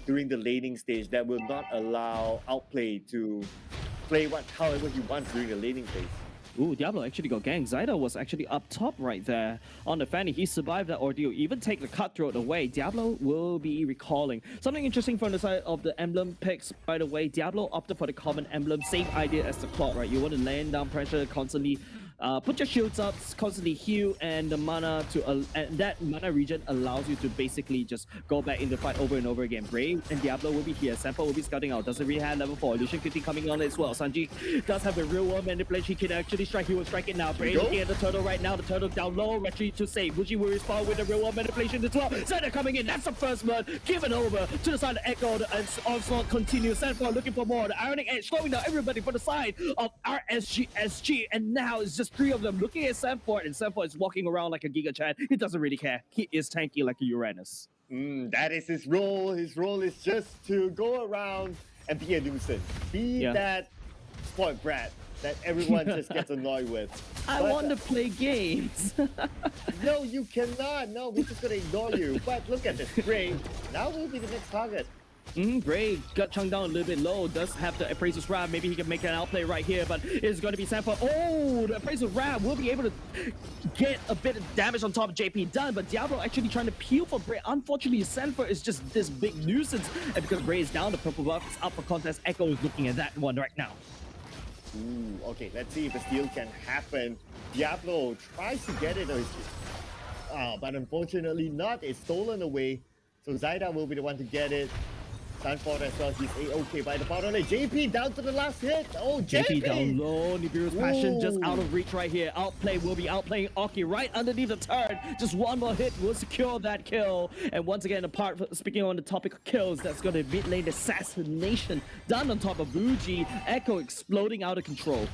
[SPEAKER 17] during the laning stage that will not allow Outplay to play however he wants during the laning phase.
[SPEAKER 22] Ooh, Diablo actually got ganked. Zyda was actually up top right there on the Fanny. He survived that ordeal, even take the cutthroat away. Diablo will be recalling. Something interesting from the side of the emblem picks, by the way, Diablo opted for the common emblem. Same idea as the Clock, right? You want to land down pressure constantly. Put your shields up, constantly heal, and the mana and that mana regen allows you to basically just go back in the fight over and over again. Brave and Diablo will be here. Sample will be scouting out. Doesn't really have level 4. Illusion Kitty coming on as well. Sanji does have a real world manipulation. He can actually strike. He will strike it now. Brave looking at the turtle right now. The turtle down low. Retreat to save. Buji will respond with the real world manipulation as well. Zeta coming in. That's the first blood. Given over to the side of Echo. The onslaught continues. Sanford looking for more. The Ionic Edge slowing down everybody for the side of RSG. And now it's just 3 of them looking at Sanford, and Sanford is walking around like a Giga Chad. He doesn't really care. He is tanky like a Uranus.
[SPEAKER 17] That is his role. His role is just to go around and be a nuisance. Be that spoiled brat that everyone just gets annoyed with.
[SPEAKER 22] I want to play games.
[SPEAKER 17] No, you cannot. No, we're just going to ignore you. But look at this. Brave. Now will be the next target.
[SPEAKER 22] Brave got chunked down a little bit low. Does have the Appraiser's Rab. Maybe he can make an outplay right here, but it's going to be Sanford. Oh, the Appraiser's Rab will be able to get a bit of damage on top of JP done, but Diablo actually trying to peel for Bray. Unfortunately, Sanford is just this big nuisance, and because Bray is down, the purple buff is up for contest. Echo is looking at that one right now.
[SPEAKER 17] Ooh, okay, let's see if the steal can happen. Diablo tries to get it, but unfortunately not. It's stolen away, so Zyda will be the one to get it. Sanford as well, he's A-okay by the bottom lane. JP down to the last hit. Oh, JP
[SPEAKER 22] down low. Nibiru's Passion just out of reach right here. Outplay will be outplaying Oki right underneath the turret. Just one more hit will secure that kill. And once again, speaking on the topic of kills, that's going to be mid lane assassination done on top of Buji. Echo exploding out of control.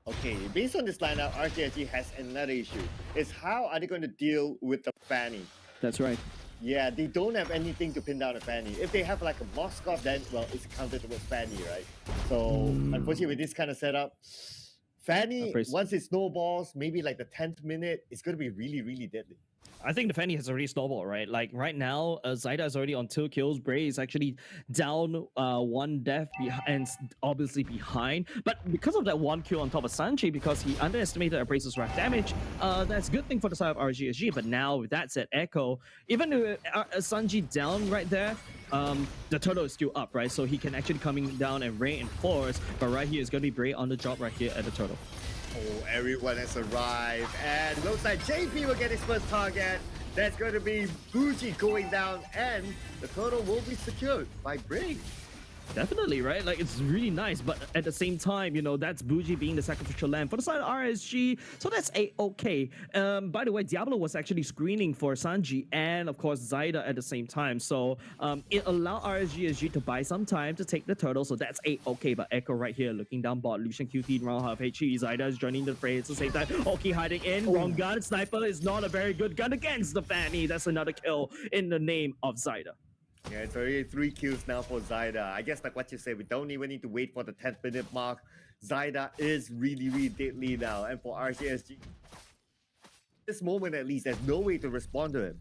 [SPEAKER 17] Okay, based on this lineup, RTSG has another issue. It's how are they going to deal with the Fanny?
[SPEAKER 22] That's right.
[SPEAKER 17] Yeah, they don't have anything to pin down a Fanny. If they have like a Moskov, then, well, it's counted towards Fanny, right? So, unfortunately, with this kind of setup, Fanny, once it snowballs, maybe like the 10th minute, it's going to be really, really deadly.
[SPEAKER 22] I think the Fanny has already snowballed, right? Like right now, Zyda is already on 2 kills. Bray is actually down 1 death and obviously behind. But because of that 1 kill on top of Sanji, because he underestimated Appraiser's Wrath damage, that's a good thing for the side of RGSG. But now with that said, Echo, even with Sanji down right there, the turtle is still up, right? So he can actually coming down and reinforce. But right here is going to be Bray on the job right here at the turtle.
[SPEAKER 17] Oh, everyone has arrived, and looks like JP will get his first target. That's going to be Buji going down, and the turtle will be secured by Bray.
[SPEAKER 22] Definitely, right? Like, it's really nice, but at the same time, you know, that's Buji being the sacrificial lamb for the side of RSG, so that's A-okay. By the way, Diablo was actually screening for Sanji and, of course, Zyda at the same time, so it allowed RSG to buy some time to take the turtle, so that's A-okay. But Echo right here looking down bot, Lucian QT around half HP, Zyda is joining the fray at the same time. Oki hiding in, wrong gun, Sniper is not a very good gun against the Fanny. That's another kill in the name of Zyda.
[SPEAKER 17] Yeah, it's already 3 kills now for Zyda. I guess like what you said, we don't even need to wait for the 10th minute mark. Zyda is really, really deadly now. And for RCSG, this moment at least, there's no way to respond to him.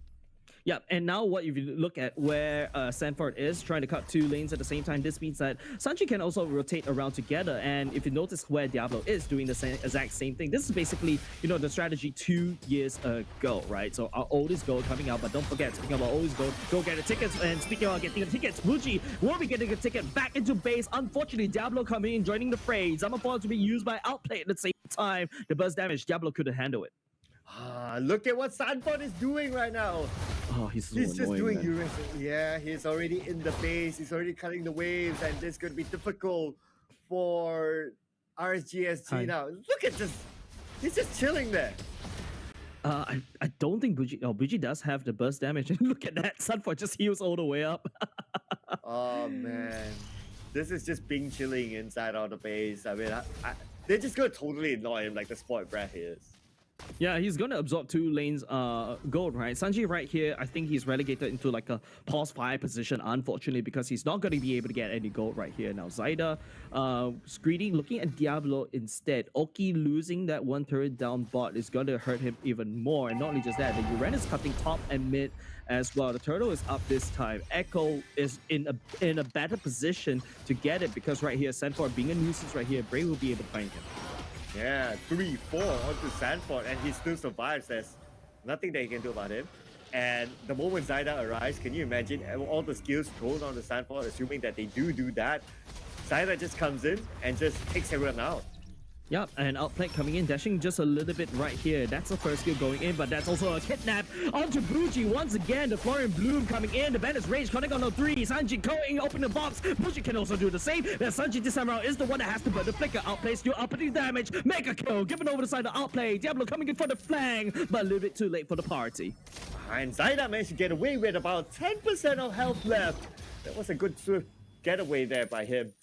[SPEAKER 22] Yeah, and now what if you look at where Sanford is trying to cut 2 lanes at the same time, this means that Sanji can also rotate around together. And if you notice where Diablo is doing the exact same thing, this is basically, you know, the strategy 2 years ago, right? So our oldest goal coming out, but don't forget, speaking of our oldest goal, go get the tickets. And speaking of getting the tickets, Buji will be getting a ticket back into base. Unfortunately, Diablo coming in, joining the fray. Zamafor to be used by Outplay at the same time. The burst damage, Diablo couldn't handle it.
[SPEAKER 17] Look at what Sanford is doing right now.
[SPEAKER 22] Oh, he's
[SPEAKER 17] just doing Uranus. Yeah, he's already in the base. He's already cutting the waves, and this could be difficult for RSGSG now. Look at this. He's just chilling there.
[SPEAKER 22] I don't think Buji... Oh, Buji does have the burst damage. Look at that. Sanford just heals all the way up.
[SPEAKER 17] Oh, man. This is just Bing chilling inside of the base. I mean, they're just going to totally annoy him like the spoiled brat he is.
[SPEAKER 22] Yeah, he's gonna absorb 2 lanes gold, right? Sanji right here, I think he's relegated into like a pause 5 position, unfortunately, because he's not gonna be able to get any gold right here. Now Zyda, Greedy looking at Diablo instead. Oki losing that 1 turret down bot is gonna hurt him even more. And not only just that, the Uran is cutting top and mid as well. The turtle is up this time. Echo is in a better position to get it because right here, Sanford being a nuisance right here, Bray will be able to find him.
[SPEAKER 17] Yeah, 3-4 onto Sanford, and he still survives. There's nothing that he can do about him. And the moment Zyda arrives, can you imagine all the skills thrown on the Sanford, assuming that they do that? Zyda just comes in and just takes everyone out.
[SPEAKER 22] Yep, and Outplay coming in, dashing just a little bit right here. That's the first skill going in, but that's also a kidnap onto Buji. Once again, the Florian Bloom coming in. The Bandit's Rage connect on the 3. Sanji going, open the box. Buji can also do the same. Then Sanji this time around is the one that has to put the flicker. Outplay still upping damage. Make a kill. Given over the side of Outplay. Diablo coming in for the flank, but a little bit too late for the party.
[SPEAKER 17] And Zyda managed to get away with about 10% of health left. That was a good swift getaway there by him.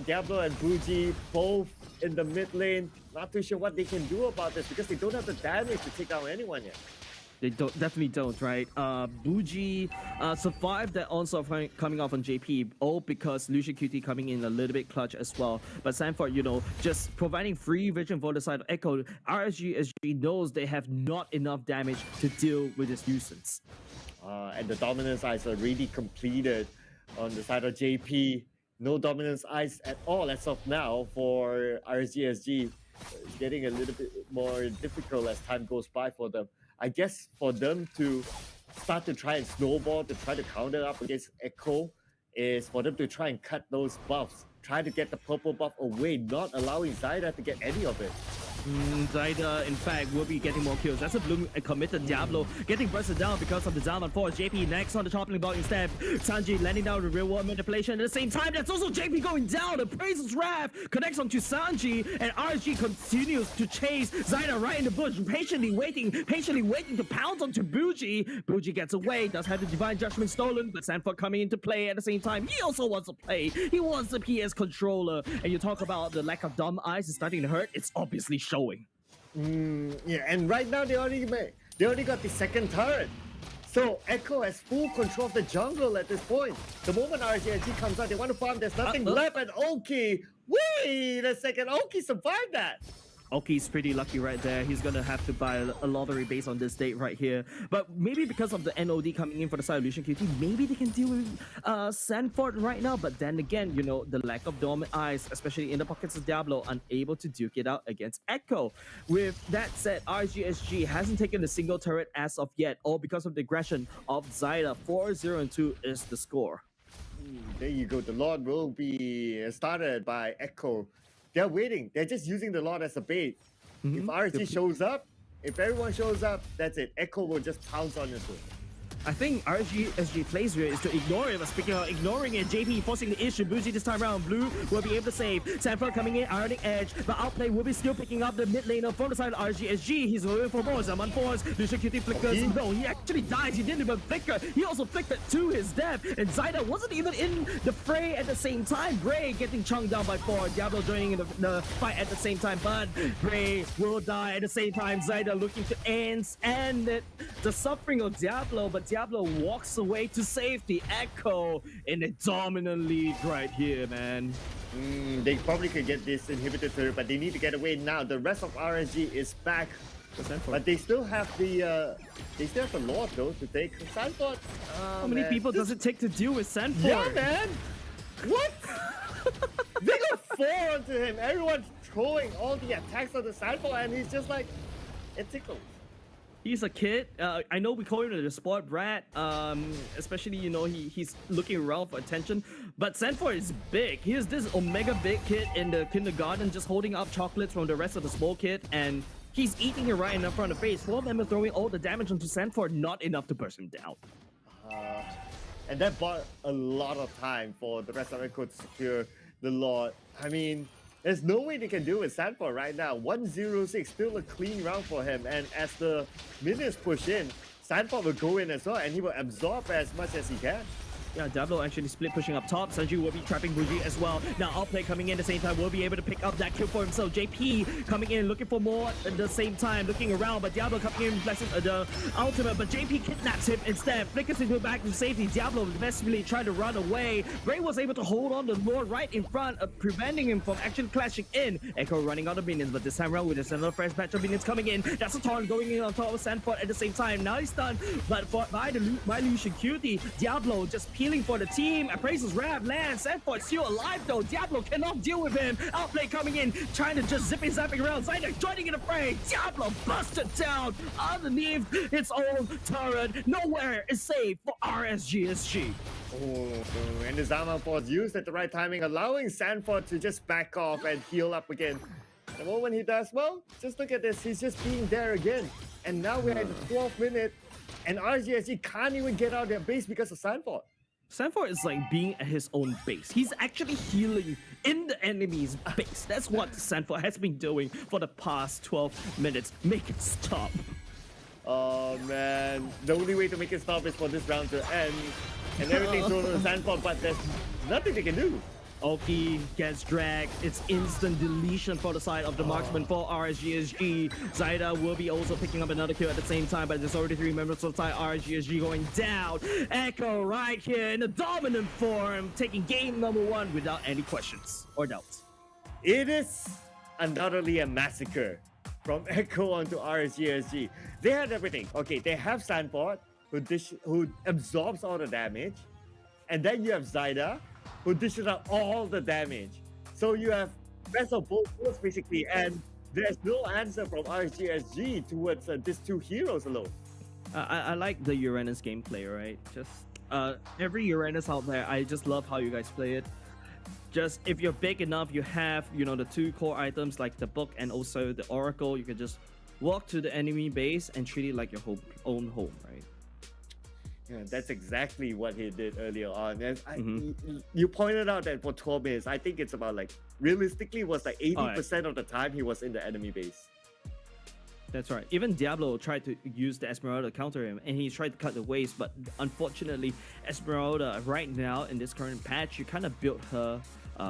[SPEAKER 17] Diablo and Buji both in the mid lane. Not too sure what they can do about this because they don't have the damage to take down anyone yet.
[SPEAKER 22] They definitely don't, right? Buji survived that onslaught coming off on JP, all because Lucian QT coming in a little bit clutch as well. But Sanford, you know, just providing free vision for the side of Echo. RSG knows they have not enough damage to deal with this nuisance.
[SPEAKER 17] And the dominance eyes are really completed on the side of JP. No dominance eyes at all as of now for RSGSG. It's getting a little bit more difficult as time goes by for them. I guess for them to start to try and snowball, to try to counter up against Echo, is for them to try and cut those buffs. Try to get the purple buff away, not allowing Zyda to get any of it.
[SPEAKER 22] Zyda, in fact, will be getting more kills. That's a Bloom committed. Diablo getting bursted down because of the down on 4. JP next on the toppling block instead. Sanji landing down with real world manipulation. At the same time, that's also JP going down. The Praise's Wrath connects onto Sanji, and RSG continues to chase Zyda right in the bush, patiently waiting to pounce onto Buji. Buji gets away, does have the Divine Judgment stolen, but Sanford coming into play at the same time. He also wants to play. He wants the PS controller. And you talk about the lack of dumb eyes is starting to hurt. It's obviously showing.
[SPEAKER 17] Yeah, and right now they already got the second turret. So Echo has full control of the jungle at this point. The moment RGSG comes out, they want to farm. There's nothing left, and Oki. Wait a second, Oki survived that.
[SPEAKER 22] Oki's pretty lucky right there. He's gonna have to buy a lottery base on this date right here. But maybe because of the NOD coming in for the side of Lucian QT, maybe they can deal with Sanford right now. But then again, you know, the lack of dormant eyes, especially in the pockets of Diablo, unable to duke it out against Echo. With that said, RGSG hasn't taken a single turret as of yet, all because of the aggression of Zyda. 4-0-2 is the score.
[SPEAKER 17] There you go. The Lord will be started by Echo. They're waiting. They're just using the Lord as a bait. If RSG shows up, if everyone shows up, that's it. Echo will just pounce on this one.
[SPEAKER 22] I think RGSG plays here is to ignore it, but speaking of ignoring it, JP forcing the issue. Buji this time around. Blue will be able to save. Sanford coming in, ironing edge, but Outplay will be still picking up the mid laner from the side of RGSG. He's going for more. Zaman force. Lucian QT flickers. No, he actually dies. He didn't even flicker. He also flickered to his death, and Zyda wasn't even in the fray at the same time. Bray getting chunked down by 4. Diablo joining in the fight at the same time, but Bray will die at the same time. Zyda looking to end the suffering of Diablo, but Diablo walks away to safety. Echo in a dominant lead right here, man.
[SPEAKER 17] They probably could get this inhibitor turret, but they need to get away now. The rest of RSG is back, but they still have the Lord though to take Sanford.
[SPEAKER 22] How many people does it take to deal with Sanford?
[SPEAKER 17] Yeah, man. What? They got 4 onto him. Everyone's throwing all the attacks on the Sanford, and he's just like, it tickles.
[SPEAKER 22] He's a kid. I know we call him the sport brat, especially, you know, he's looking around for attention. But Sanford is big. He's this omega big kid in the kindergarten just holding up chocolates from the rest of the small kid, and he's eating it right in front of the face. 4 of them are throwing all the damage onto Sanford, not enough to burst him down.
[SPEAKER 17] And that bought a lot of time for the rest of Echo to secure the Lord. I mean, there's no way they can do with Sanford right now. 1-0-6, still a clean round for him. And as the minions push in, Sanford will go in as well, and he will absorb as much as he can.
[SPEAKER 22] Yeah, Diablo actually split pushing up top. Sanji will be trapping Bougie as well. Now Outplay coming in at the same time will be able to pick up that kill for himself. JP coming in looking for more at the same time, looking around, but Diablo coming in blessing the ultimate, but JP kidnaps him instead, flickers into back to safety. Diablo desperately trying to run away. Bray was able to hold on the Lord right in front, preventing him from actually clashing in. Echo running out of minions, but this time around with another fresh batch of minions coming in. That's a taunt going in on top of Sanford at the same time. Now he's stunned, but by Lucian Cutie, Diablo just peeling for the team. Appraiser's Rab lands. Sanford still alive though. Diablo cannot deal with him. Outplay coming in, trying to just zapping around. Zyda joining in the fray. Diablo busted down underneath its own turret. Nowhere is safe for RSGSG.
[SPEAKER 17] Oh, and the Zama Force used at the right timing, allowing Sanford to just back off and heal up again. The moment he does, well, just look at this. He's just being there again. And now we're at the 12th minute, and RSGSG can't even get out of their base because of Sanford.
[SPEAKER 22] Sanford is like being at his own base. He's actually healing in the enemy's base. That's what Sanford has been doing for the past 12 minutes. Make it stop.
[SPEAKER 17] Oh man, the only way to make it stop is for this round to end. And everything's thrown to Sanford, but there's nothing they can do.
[SPEAKER 22] Oki gets dragged. It's instant deletion for the side of the marksman for RSGSG. Zyda will be also picking up another kill at the same time, but there's already 3 members of the side. RSGSG going down. Echo right here in the dominant form, taking game number 1 without any questions or doubts.
[SPEAKER 17] It is undoubtedly a massacre from Echo onto RSGSG. They had everything. Okay, they have Sanford, who absorbs all the damage. And then you have Zyda, who dishes out all the damage. So you have best of both worlds basically, and there's no answer from RSGSG towards these 2 heroes alone.
[SPEAKER 22] I like the Uranus gameplay, right? Just every Uranus out there, I just love how you guys play it. Just if you're big enough, you have, you know, the 2 core items like the book and also the oracle, you can just walk to the enemy base and treat it like your own home, right?
[SPEAKER 17] Yeah, that's exactly what he did earlier on. And you pointed out that for 12 minutes, I think it's about like, realistically, it was like 80% of the time he was in the enemy base.
[SPEAKER 22] That's right. Even Diablo tried to use the Esmeralda to counter him, and he tried to cut the waves, but unfortunately, Esmeralda right now in this current patch, you kind of built her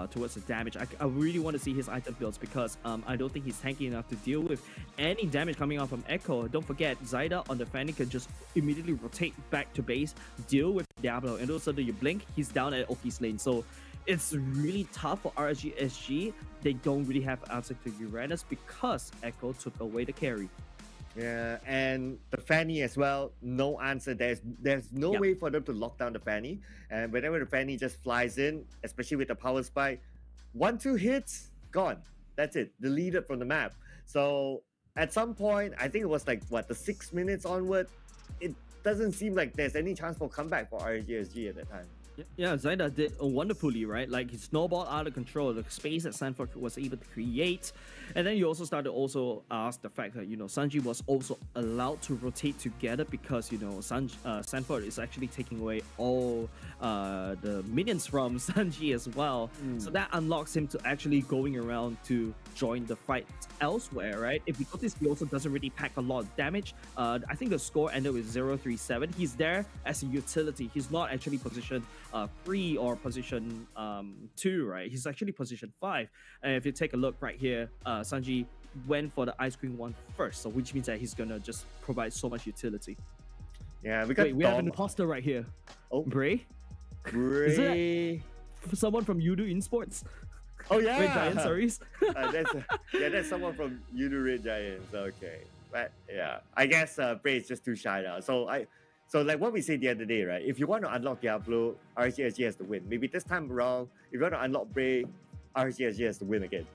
[SPEAKER 22] towards the damage. I really want to see his item builds because I don't think he's tanky enough to deal with any damage coming out from Echo. Don't forget, Zyda on the Fanny can just immediately rotate back to base, deal with Diablo, and also you blink, he's down at Oki's lane. So it's really tough for RSGSG. They don't really have answer to Uranus because Echo took away the carry.
[SPEAKER 17] Yeah, and the Fanny as well, no answer. There's no way for them to lock down the Fanny. And whenever the Fanny just flies in, especially with the power spike, 1-2 hits, gone. That's it, deleted from the map. So at some point, I think it was like, what, the 6 minutes onward, it doesn't seem like there's any chance for comeback for RSGSG at that time.
[SPEAKER 22] Yeah, Zyda did wonderfully, right? Like, he snowballed out of control, the space that Sanford was able to create. And then you also started to also ask the fact that, you know, Sanji was also allowed to rotate together because, you know, Sanford is actually taking away all the minions from Sanji as well. So that unlocks him to actually going around to join the fight elsewhere, right? If you notice, he also doesn't really pack a lot of damage. I think the score ended with 0-3-7. He's there as a utility. He's not actually positioned 3 or position 2, right? He's actually position 5. And if you take a look right here, Sanji went for the ice cream one first, so which means that he's gonna just provide so much utility.
[SPEAKER 17] Yeah, because
[SPEAKER 22] wait, we have an imposter right here.
[SPEAKER 17] Oh,
[SPEAKER 22] Bray?
[SPEAKER 17] Bray.
[SPEAKER 22] Is that someone from Yudu Esports?
[SPEAKER 17] Oh yeah,
[SPEAKER 22] Red Giant Series.
[SPEAKER 17] That's someone from Yudu Red Giants. Okay, but yeah, I guess Bray is just too shy now. So like what we said the other day, right? If you want to unlock Diablo, RSGSG has to win. Maybe this time around, if you want to unlock Bray, RSGSG has to win again.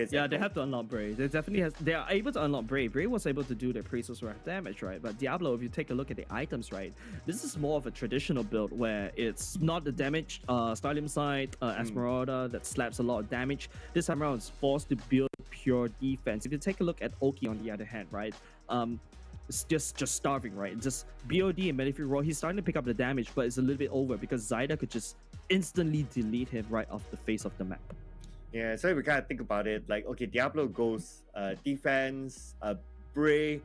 [SPEAKER 22] Yeah, they have to unlock Bray. They are able to unlock Bray. Bray was able to do the Appraiser's Wrath damage, right? But Diablo, if you take a look at the items, right, this is more of a traditional build where it's not the damage, Starlim side, Esmeralda that slaps a lot of damage. This time around, it's forced to build pure defense. If you take a look at Oki on the other hand, right, it's just starving, right? Just BOD and Benefit Roll, he's starting to pick up the damage, but it's a little bit over because Zyda could just instantly delete him right off the face of the map.
[SPEAKER 17] Yeah, so if we kind of think about it, like, okay, Diablo goes defense, Bray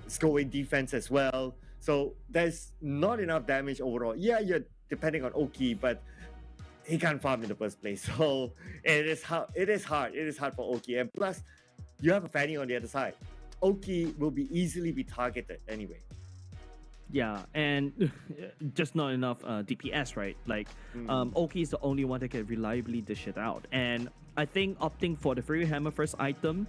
[SPEAKER 17] is going defense as well. So there's not enough damage overall. Yeah, you're depending on Oki, but he can't farm in the first place. So it is hard. It is hard for Oki. And plus, you have a Fanny on the other side. Oki will be easily be targeted anyway.
[SPEAKER 22] Yeah, and just not enough DPS, right? Like, Oki is the only one that can reliably dish it out. And I think opting for the Fury Hammer first item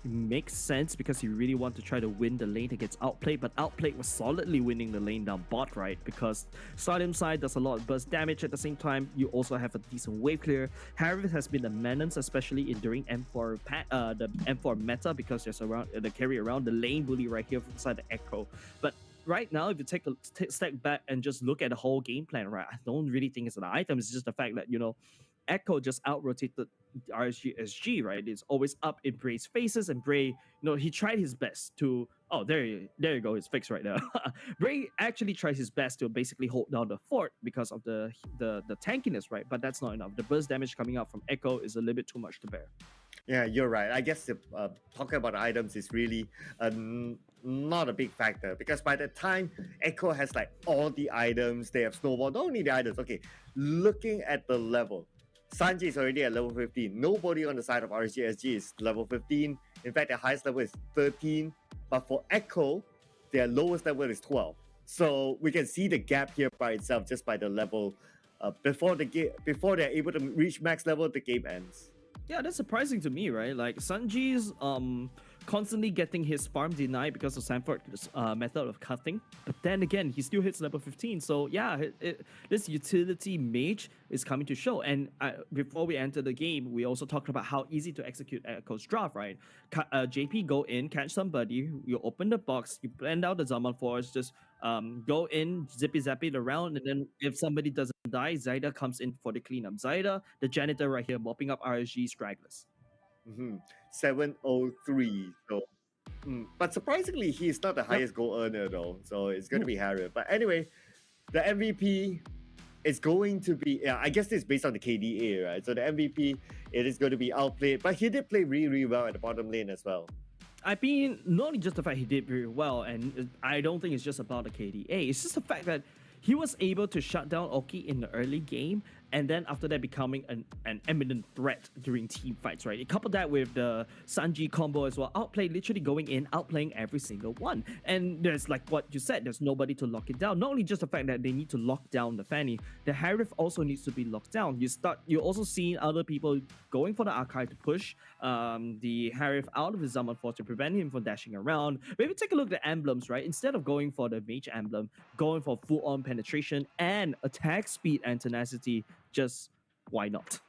[SPEAKER 22] makes sense because you really want to try to win the lane against Outplayed, but Outplayed was solidly winning the lane down bot, right? Because Stadium Side does a lot of burst damage at the same time. You also have a decent wave clear. Harith has been the menace, especially during M4 the M4 meta, because there's around the carry around the lane bully right here inside the Echo. But right now, if you take a step back and just look at the whole game plan, right, I don't really think it's an item. It's just the fact that, you know, Echo just out-rotated RSG SG, right? It's always up in Bray's faces, and Bray, you know, he tried his best to... Oh, there you go. It's fixed right now. Bray actually tries his best to basically hold down the fort because of the tankiness, right? But that's not enough. The burst damage coming out from Echo is a little bit too much to bear.
[SPEAKER 17] Yeah, you're right. I guess talking about items is really not a big factor, because by the time Echo has like all the items, they have snowball, not only the items. Okay, looking at the level, Sanji is already at level 15. Nobody on the side of RSGSG is level 15. In fact, their highest level is 13. But for Echo, their lowest level is 12. So we can see the gap here by itself just by the level. Before they're able to reach max level, the game ends.
[SPEAKER 22] Yeah, that's surprising to me, right? Like, Sanji's constantly getting his farm denied because of Sanford's method of cutting. But then again, he still hits level 15. So yeah, this utility mage is coming to show. And before we enter the game, we also talked about how easy to execute Echo's draft, right? JP go in, catch somebody, you open the box, you blend out the Zaman Force, just go in, zap it around, and then if somebody doesn't die, Zyda comes in for the cleanup. Zyda, the janitor right here, mopping up RSG stragglers.
[SPEAKER 17] 703. So, but surprisingly, he's not the highest goal earner though. So it's going to be Harry. But anyway, the MVP is going to be, I guess it's based on the KDA, right? So the MVP, it is going to be Outplayed. But he did play really, really well at the bottom lane as well.
[SPEAKER 22] I mean, not only just the fact he did very well, and I don't think it's just about the KDA. It's just the fact that he was able to shut down Oki in the early game, and then after that becoming an eminent threat during team fights, right? You couple that with the Sanji combo as well. Outplay literally going in, outplaying every single one. And there's, like what you said, there's nobody to lock it down. Not only just the fact that they need to lock down the Fanny, the Harith also needs to be locked down. You also see other people going for the Archive to push the Harith out of his Zaman Force to prevent him from dashing around. Maybe take a look at the emblems, right? Instead of going for the mage emblem, going for full-on penetration and attack speed and tenacity, just why not?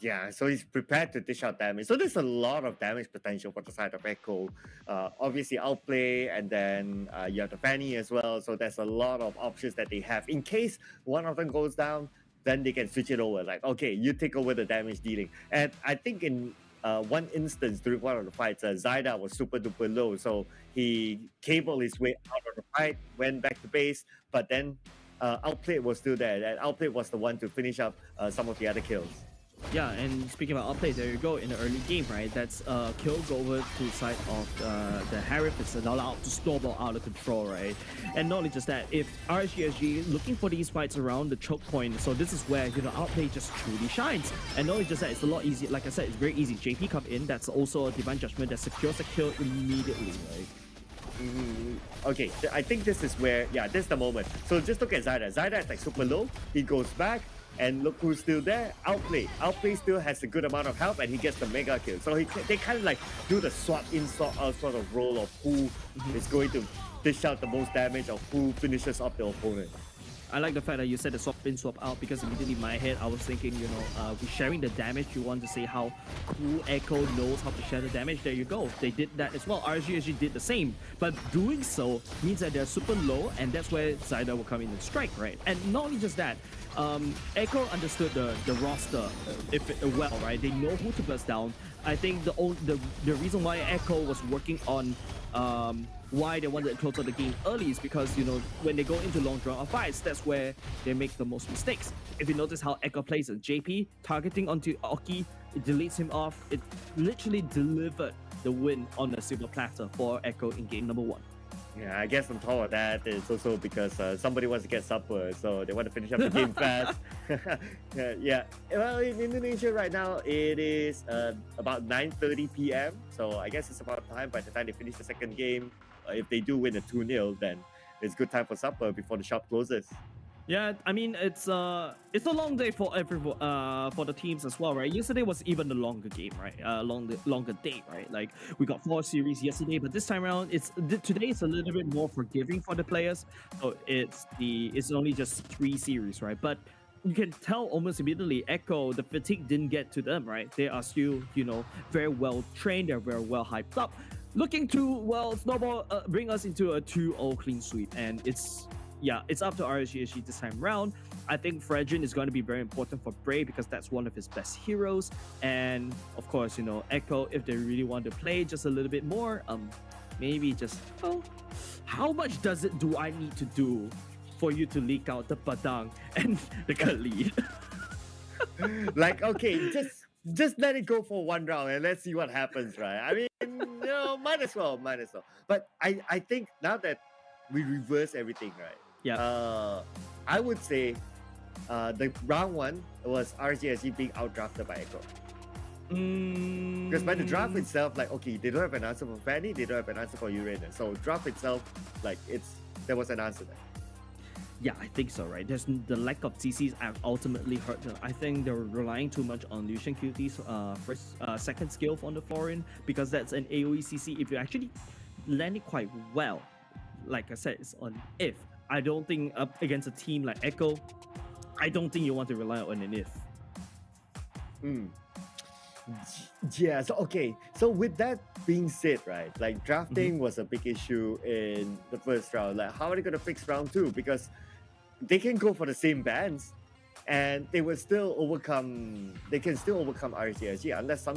[SPEAKER 17] Yeah, so he's prepared to dish out damage. So there's a lot of damage potential for the side of Echo. Obviously, Outplay, and then you have the Fanny as well. So there's a lot of options that they have. In case one of them goes down, then they can switch it over. Like, okay, you take over the damage dealing. And I think in one instance during one of the fights, Zyda was super duper low. So he cabled his way out of the fight, went back to base, but then Outplayed was still there, and Outplayed was the one to finish up some of the other kills.
[SPEAKER 22] Yeah, and speaking about Outplayed, there you go, in the early game, right? That's kill go over to the side of the Harith. It's allowed to snowball out of control, right? And not only just that, if RSGSG looking for these fights around the choke point, so this is where, you know, Outplay just truly shines. And not only just that, it's a lot easier. Like I said, it's very easy. JP come in, that's also a Divine Judgment that secures the kill immediately, right?
[SPEAKER 17] Okay, I think this is where, yeah, this is the moment. So just look at Zyda. Zyda is like super low. He goes back, and look who's still there. Outplay. Outplay still has a good amount of help, and he gets the mega kill. So they kind of like do the swap in, swap out sort of role of who is going to dish out the most damage, or who finishes off the opponent.
[SPEAKER 22] I like the fact that you said the swap in, swap out, because immediately in my head, I was thinking, you know, with sharing the damage, you want to say how cool Echo knows how to share the damage. There you go. They did that as well. RSGSG did the same. But doing so means that they're super low, and that's where Zyda will come in and strike, right? And not only just that, Echo understood the roster well, right? They know who to burst down. I think the reason why Echo was working on why they wanted to close out the game early is because, you know, when they go into long draw of fights, that's where they make the most mistakes. If you notice how Echo plays it, JP targeting onto Oki, it deletes him off. It literally delivered the win on a silver platter for Echo in game number 1.
[SPEAKER 17] Yeah, I guess on top of that, it's also because somebody wants to get supper, so they want to finish up the game fast. Yeah. Well, in Indonesia right now, it is about 9:30 p.m. So I guess it's about time by the time they finish the second game. If they do win a 2-0, then it's good time for supper before the shop closes.
[SPEAKER 22] Yeah, I mean it's a long day for for the teams as well, right? Yesterday was even a longer game, right? Longer day, right? Like we got 4 series yesterday, but this time around today it's a little bit more forgiving for the players. So it's only just 3 series, right? But you can tell almost immediately, Echo, the fatigue didn't get to them, right? They are still, very well trained, they're very well hyped up, looking to snowball, bring us into a 2-0 clean sweep, and it's up to RSGSG this time round. I think Fredrin is going to be very important for Bray because that's one of his best heroes. And of course, Echo, if they really want to play just a little bit more, maybe just, how much do I need to do for you to leak out the Padang and the Khalid?
[SPEAKER 17] Like, okay, just let it go for one round and let's see what happens, right? I mean, might as well. But I think now that we reverse everything, right?
[SPEAKER 22] Yeah.
[SPEAKER 17] I would say the round 1 was RGSG being outdrafted by Echo. Because by the draft itself, like, okay, they don't have an answer for Fanny, they don't have an answer for Uranus. So draft itself, like, there was an answer there.
[SPEAKER 22] Yeah, I think so, right? There's the lack of CCs ultimately hurt them. I think they're relying too much on Lucian QT's second skill on the foreign, because that's an AoE CC. If you actually land it quite well, like I said, it's on if. I don't think up against a team like Echo, I don't think you want to rely on an if.
[SPEAKER 17] Yeah, so with that being said, right, like drafting was a big issue in the first round. Like, how are they going to fix round 2? Because they can go for the same bans and they can still overcome RGSG unless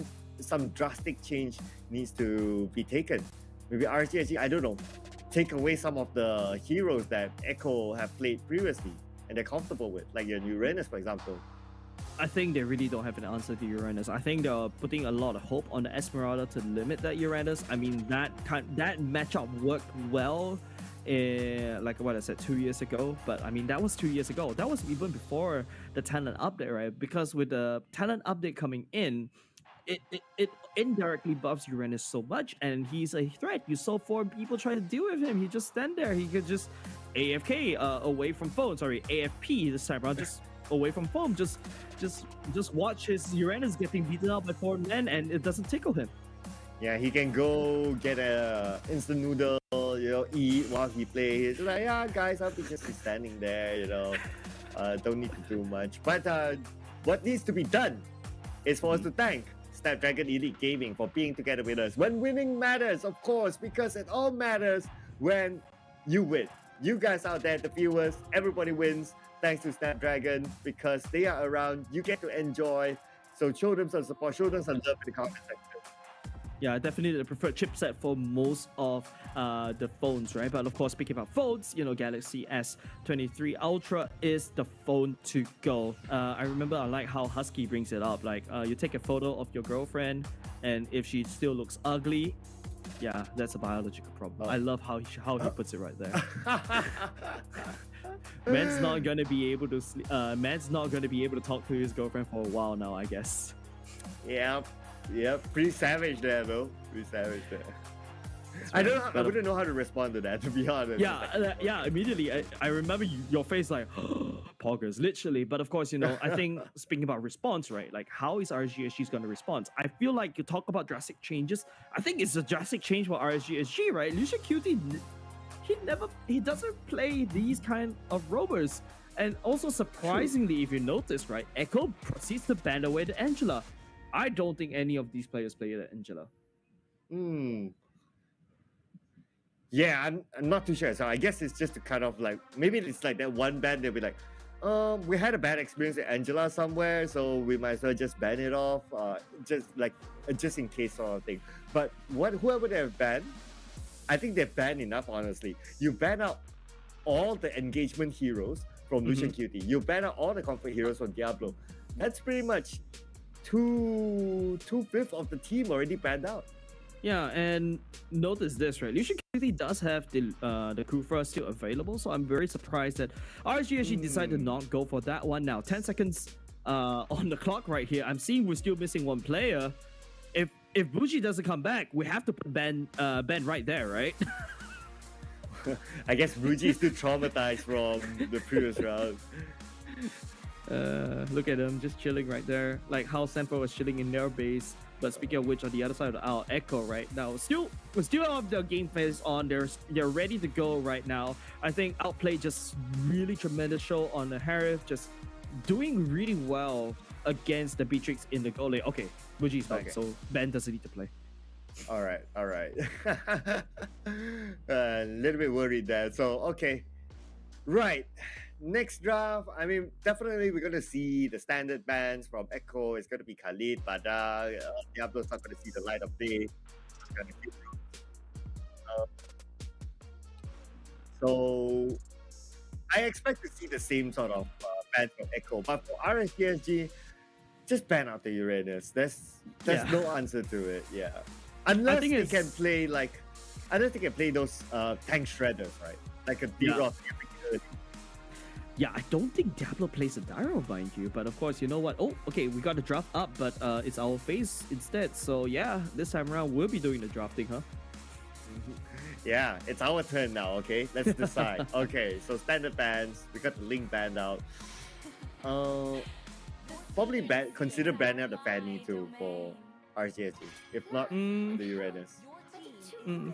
[SPEAKER 17] some drastic change needs to be taken. Maybe RGSG, I don't know, take away some of the heroes that Echo have played previously and they're comfortable with, like your Uranus, for example.
[SPEAKER 22] I think they really don't have an answer to Uranus. I think they're putting a lot of hope on the Esmeralda to limit that Uranus. I mean, that matchup worked well, like what I said 2 years ago. But I mean, that was 2 years ago. That was even before the talent update, right? Because with the talent update coming in, it indirectly buffs Uranus so much, and he's a threat. You saw 4 people try to deal with him. He just stand there. He could just AFK away from phone. Sorry, AFP this time around, just away from phone. Just watch his Uranus getting beaten up by 4 men, and it doesn't tickle him.
[SPEAKER 17] Yeah, he can go get a instant noodle, eat while he plays. It's like, yeah, guys, I'll be just standing there, don't need to do much. But what needs to be done is for us to thank Snapdragon Elite Gaming for being together with us. When winning matters, of course, because it all matters when you win. You guys out there, the viewers, everybody wins thanks to Snapdragon because they are around. You get to enjoy. So show them some support, show them some love in the comment section.
[SPEAKER 22] Yeah, definitely the preferred chipset for most of the phones, right? But of course, speaking about phones, Galaxy S23 Ultra is the phone to go. I remember I like how Husky brings it up. Like, you take a photo of your girlfriend, and if she still looks ugly, yeah, that's a biological problem. I love how he puts it right there. Man's not gonna be able to Man's not gonna be able to talk to his girlfriend for a while now, I guess.
[SPEAKER 17] Yep, pretty savage there, though. Pretty savage there. I wouldn't know how to respond to that, to be honest.
[SPEAKER 22] Yeah, immediately. I remember your face like, poggers, literally. But of course, I think speaking about response, right? Like, how is RSGSG's going to respond? I feel like you talk about drastic changes. I think it's a drastic change for RSGSG, right? Lucian QT, he doesn't play these kind of roamers. And also, surprisingly, if you notice, right, Echo proceeds to ban away the Angela. I don't think any of these players play the Angela.
[SPEAKER 17] Yeah, I'm not too sure. So I guess it's just to kind of like, maybe it's like that one ban, they'll be like, we had a bad experience with Angela somewhere, so we might as well just ban it off, just in case sort of thing. But whoever they have banned, I think they've banned enough, honestly. You ban out all the engagement heroes from Lucian QT. You ban out all the comfort heroes from Diablo. That's pretty much 2/5 of the team already banned out.
[SPEAKER 22] Yeah, and notice this, right? Lucian Kitty does have the Kufra still available, so I'm very surprised that RSG actually decided to not go for that one. Now 10 seconds on the clock right here. I'm seeing we're still missing one player. If Bougie doesn't come back, we have to put Ben right there, right?
[SPEAKER 17] I guess Bougie is still traumatized from the previous round.
[SPEAKER 22] Look at him just chilling right there, like how Sanford was chilling in their base. But speaking of which, on the other side of the aisle, Echo right now we're still have the game phase on. They're ready to go right now. I think Outplay just really tremendous show on the Harith, just doing really well against the Beatrix in the goal lane. Okay, Bougi's back,
[SPEAKER 17] Okay.
[SPEAKER 22] so Ben doesn't need to play.
[SPEAKER 17] All right. A little bit worried there. So, okay. Right. Next draft, I mean, definitely we're going to see the standard bans from Echo. It's going to be Khalid, Badar. Diablo's not going to see the light of day. So, I expect to see the same sort of bans from Echo. But for RSGSG, just ban out the Uranus. There's no answer to it. Yeah. Unless they can play unless they can play those tank shredders, right? Like a D-Rock.
[SPEAKER 22] Yeah, I don't think Diablo plays a Dyro, mind you. But of course, you know what? Oh, okay, we got the draft up, but it's our phase instead. So yeah, this time around, we'll be doing the drafting, huh?
[SPEAKER 17] Yeah, it's our turn now, okay? Let's decide. Okay, so standard bans. We got the Link banned out. Probably consider banning out the Fanny too for RGSG. If not, the Uranus.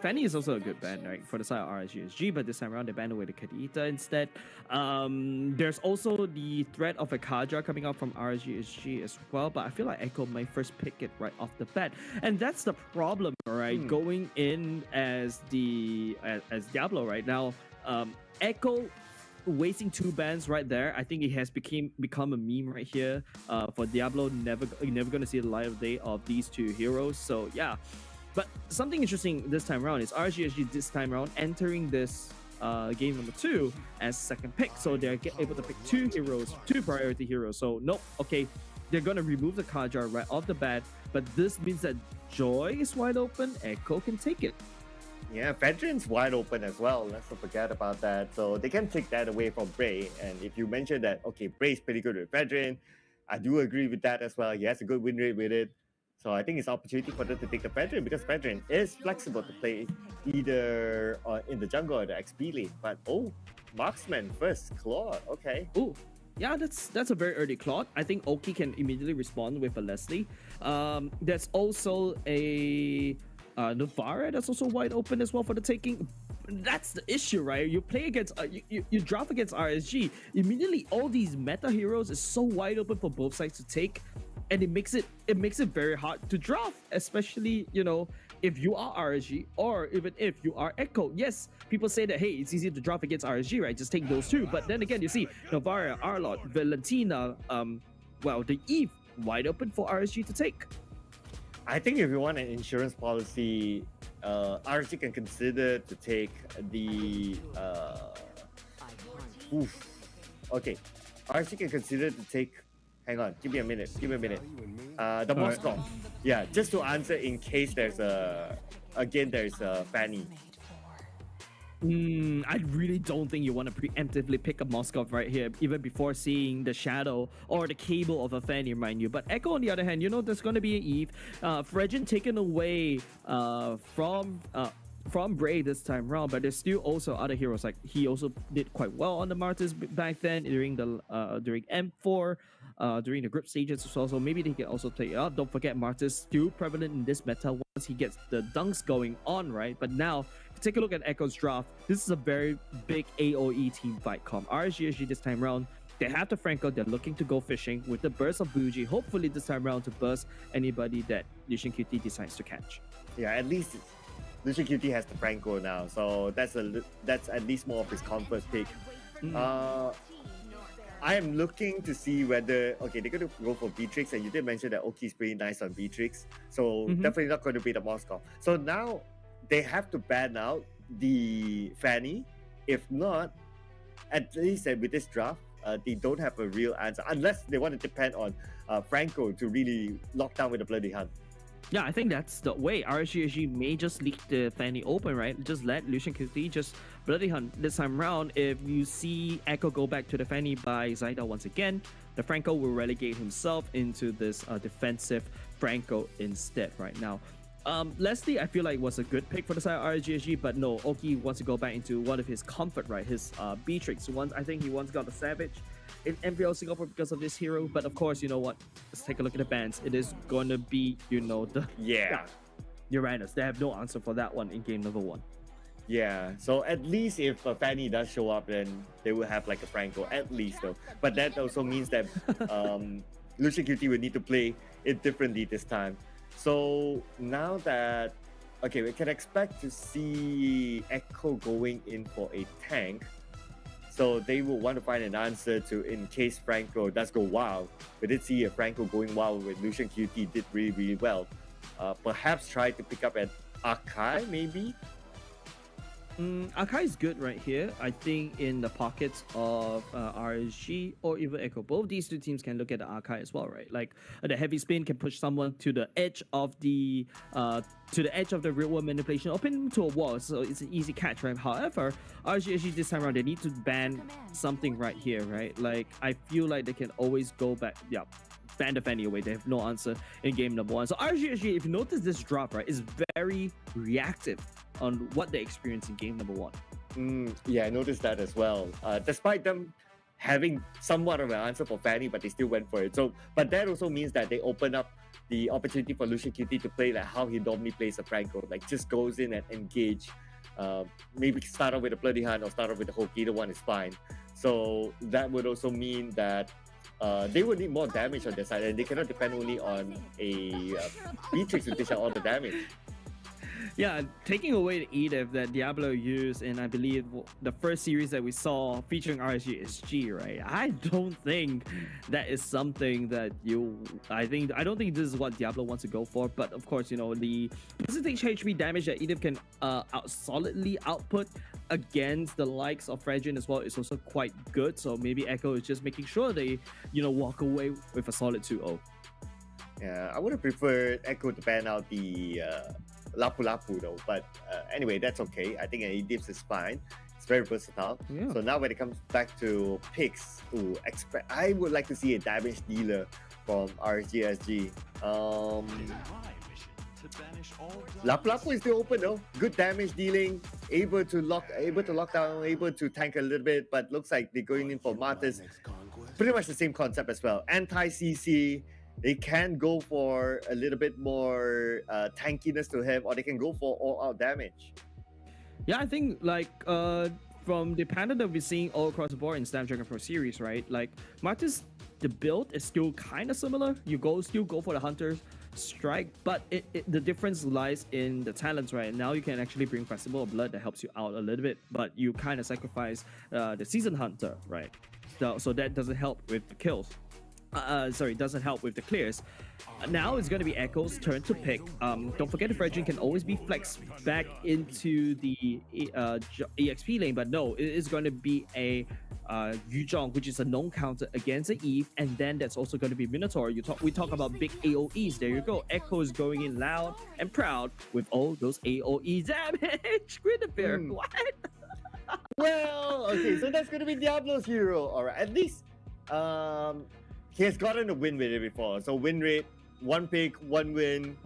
[SPEAKER 22] Fanny is also a good ban, right, for the side of RSGSG, but this time around they banned away the Kadita instead. There's also the threat of a Kaja coming out from RSGSG as well, but I feel like Echo might first pick it right off the bat, and that's the problem, right? Going in as Diablo right now, Echo wasting 2 bans right there. I think it has become a meme right here. For Diablo, you're never gonna see the light of day of these 2 heroes. So yeah. But something interesting this time around is RSGSG this time around entering this game number 2 as second pick. So they're able to pick 2 heroes, 2 priority heroes. So nope, okay, they're gonna remove the Kajar right off the bat. But this means that Joy is wide open, Echo can take it.
[SPEAKER 17] Yeah, Veteran's wide open as well. Let's not forget about that. So they can take that away from Bray. And if you mentioned that, okay, Bray's pretty good with Veteran, I do agree with that as well. He has a good win rate with it. So I think it's opportunity for them to take the Veteran because Veteran is flexible to play either in the jungle or the XP lane. But Marksman first, Claude, okay.
[SPEAKER 22] Oh, yeah, that's a very early Claude. I think Oki can immediately respond with a Leslie. There's also a Navara that's also wide open as well for the taking. That's the issue, right? You play against you draft against RSG. Immediately, all these meta heroes is so wide open for both sides to take. And it makes it very hard to draft, especially, you know, if you are RSG or even if you are Echo. Yes, people say that, hey, it's easier to draft against RSG, right? Just take those 2. But then again, you see Novara, Arlot, Valentina, the Eve wide open for RSG to take.
[SPEAKER 17] I think if you want an insurance policy, RSG can consider to take the okay. RSG can consider to take. Hang on, give me a minute. The Moscow. Yeah, just to answer in case there's a Fanny.
[SPEAKER 22] I really don't think you want to preemptively pick a Moskov right here, even before seeing the shadow or the cable of a Fanny, mind you. But Echo, on the other hand, you know, there's going to be an Eve. Fredgen taken away from Bray this time around, but there's still also other heroes. Like he also did quite well on the Martyrs back then during M4. During the group stages as well, so maybe they can also take it out. Don't forget, Martyrs still prevalent in this meta once he gets the dunks going on, right? But now, if you take a look at Echo's draft, this is a very big AoE team fight comp. RSGSG this time around, they have the Franco, they're looking to go fishing with the burst of Bougie, hopefully this time around to burst anybody that Lucian QT decides to catch.
[SPEAKER 17] Yeah, at least Lucian QT has the Franco now, so that's at least more of his comfort pick. I am looking to see whether, they're going to go for Beatrix, and you did mention that Oki's pretty nice on Beatrix, so definitely not going to be the Moscow. So now they have to ban out the Fanny. If not, at least with this draft, they don't have a real answer, unless they want to depend on Franco to really lock down with the Bloody Hunt.
[SPEAKER 22] Yeah, I think that's the way. RSGSG may just leak the Fanny Open, right? Just let Lucian QT just bloody hunt this time around. If you see Echo go back to the Fanny by Zaida once again, the Franco will relegate himself into this defensive Franco instead right now. Leslie, I feel like was a good pick for the side of RSGSG, but no, Oki wants to go back into one of his comfort, right? His Beatrix. I think he once got the Savage in MPL Singapore because of this hero, but of course, you know what? Let's take a look at the bans. It is going to be, you know, the Uranus. They have no answer for that one in game number 1.
[SPEAKER 17] Yeah, so at least if Fanny does show up, then they will have like a Franco, at least though. But that also means that Lucian QT will need to play it differently this time. So now that, okay, we can expect to see Echo going in for a tank. So they will want to find an answer to, in case Franco does go wild. We did see a Franco going wild with Lucian QT, did really, really well. Perhaps try to pick up an Akai, maybe?
[SPEAKER 22] Akai is good right here. I think in the pockets of RSG or even Echo, both these two teams can look at the Akai as well, right? Like the heavy spin can push someone to the edge of the real world manipulation, open to a wall, so it's an easy catch, right? However, RSG this time around, they need to ban something right here, right? Like I feel like they can always go back, ban the Fanny away. They have no answer in game number 1. So RSG, if you notice this drop, right, is very reactive on what they experience in game number 1.
[SPEAKER 17] Yeah, I noticed that as well. Despite them having somewhat of an answer for Fanny, but they still went for it. So, but that also means that they open up the opportunity for Lucian QT to play like how he normally plays a Franco, like just goes in and engage. Maybe start off with a Bloody Hunt or start off with a Hook. Either one is fine. So that would also mean that they would need more damage on their side, and they cannot depend only on a Beatrix to dish out all the damage.
[SPEAKER 22] Yeah, taking away the Edith that Diablo used in, I believe, the first series that we saw featuring RSGSG, right? I don't think that is something that I don't think this is what Diablo wants to go for. But of course, you know, the percentage HP damage that Edith can solidly output against the likes of Fredrin as well is also quite good. So maybe Echo is just making sure they, you know, walk away with a solid 2-0.
[SPEAKER 17] Yeah, I would have preferred Echo to ban out the Lapu Lapu though, but anyway, that's okay. I think Edith is fine. It's very versatile.
[SPEAKER 22] Yeah.
[SPEAKER 17] So now when it comes back to picks to expect, I would like to see a damage dealer from RSGSG. Lapu Lapu is still open though. Good damage dealing, able to lock down, able to tank a little bit, but looks like they're going in for Martyrs. Pretty much the same concept as well. Anti-CC. They can go for a little bit more tankiness to him, or they can go for all-out damage.
[SPEAKER 22] Yeah, I think like from the pattern that we're seeing all across the board in Snapdragon Pro Series, right? Like Martyrs, the build is still kind of similar. You still go for the Hunter's Strike, but the difference lies in the talents, right? Now you can actually bring Festival of Blood that helps you out a little bit, but you kind of sacrifice the Season Hunter, right? So that doesn't help with the kills. Doesn't help with the clears. Now it's going to be Echo's turn to pick. Don't forget the Fredrin can always be flexed back into the EXP lane, but no, it is going to be a Yuzhong, which is a known counter against the Eve, and then that's also going to be Minotaur. We talk about big AoEs. There you go. Echo is going in loud and proud with all those AoE damage. Grenadier, what?
[SPEAKER 17] Well, okay, so that's going to be Diablo's hero. All right, at least he has gotten a win with it before. So win rate, 1 pick, 1 win.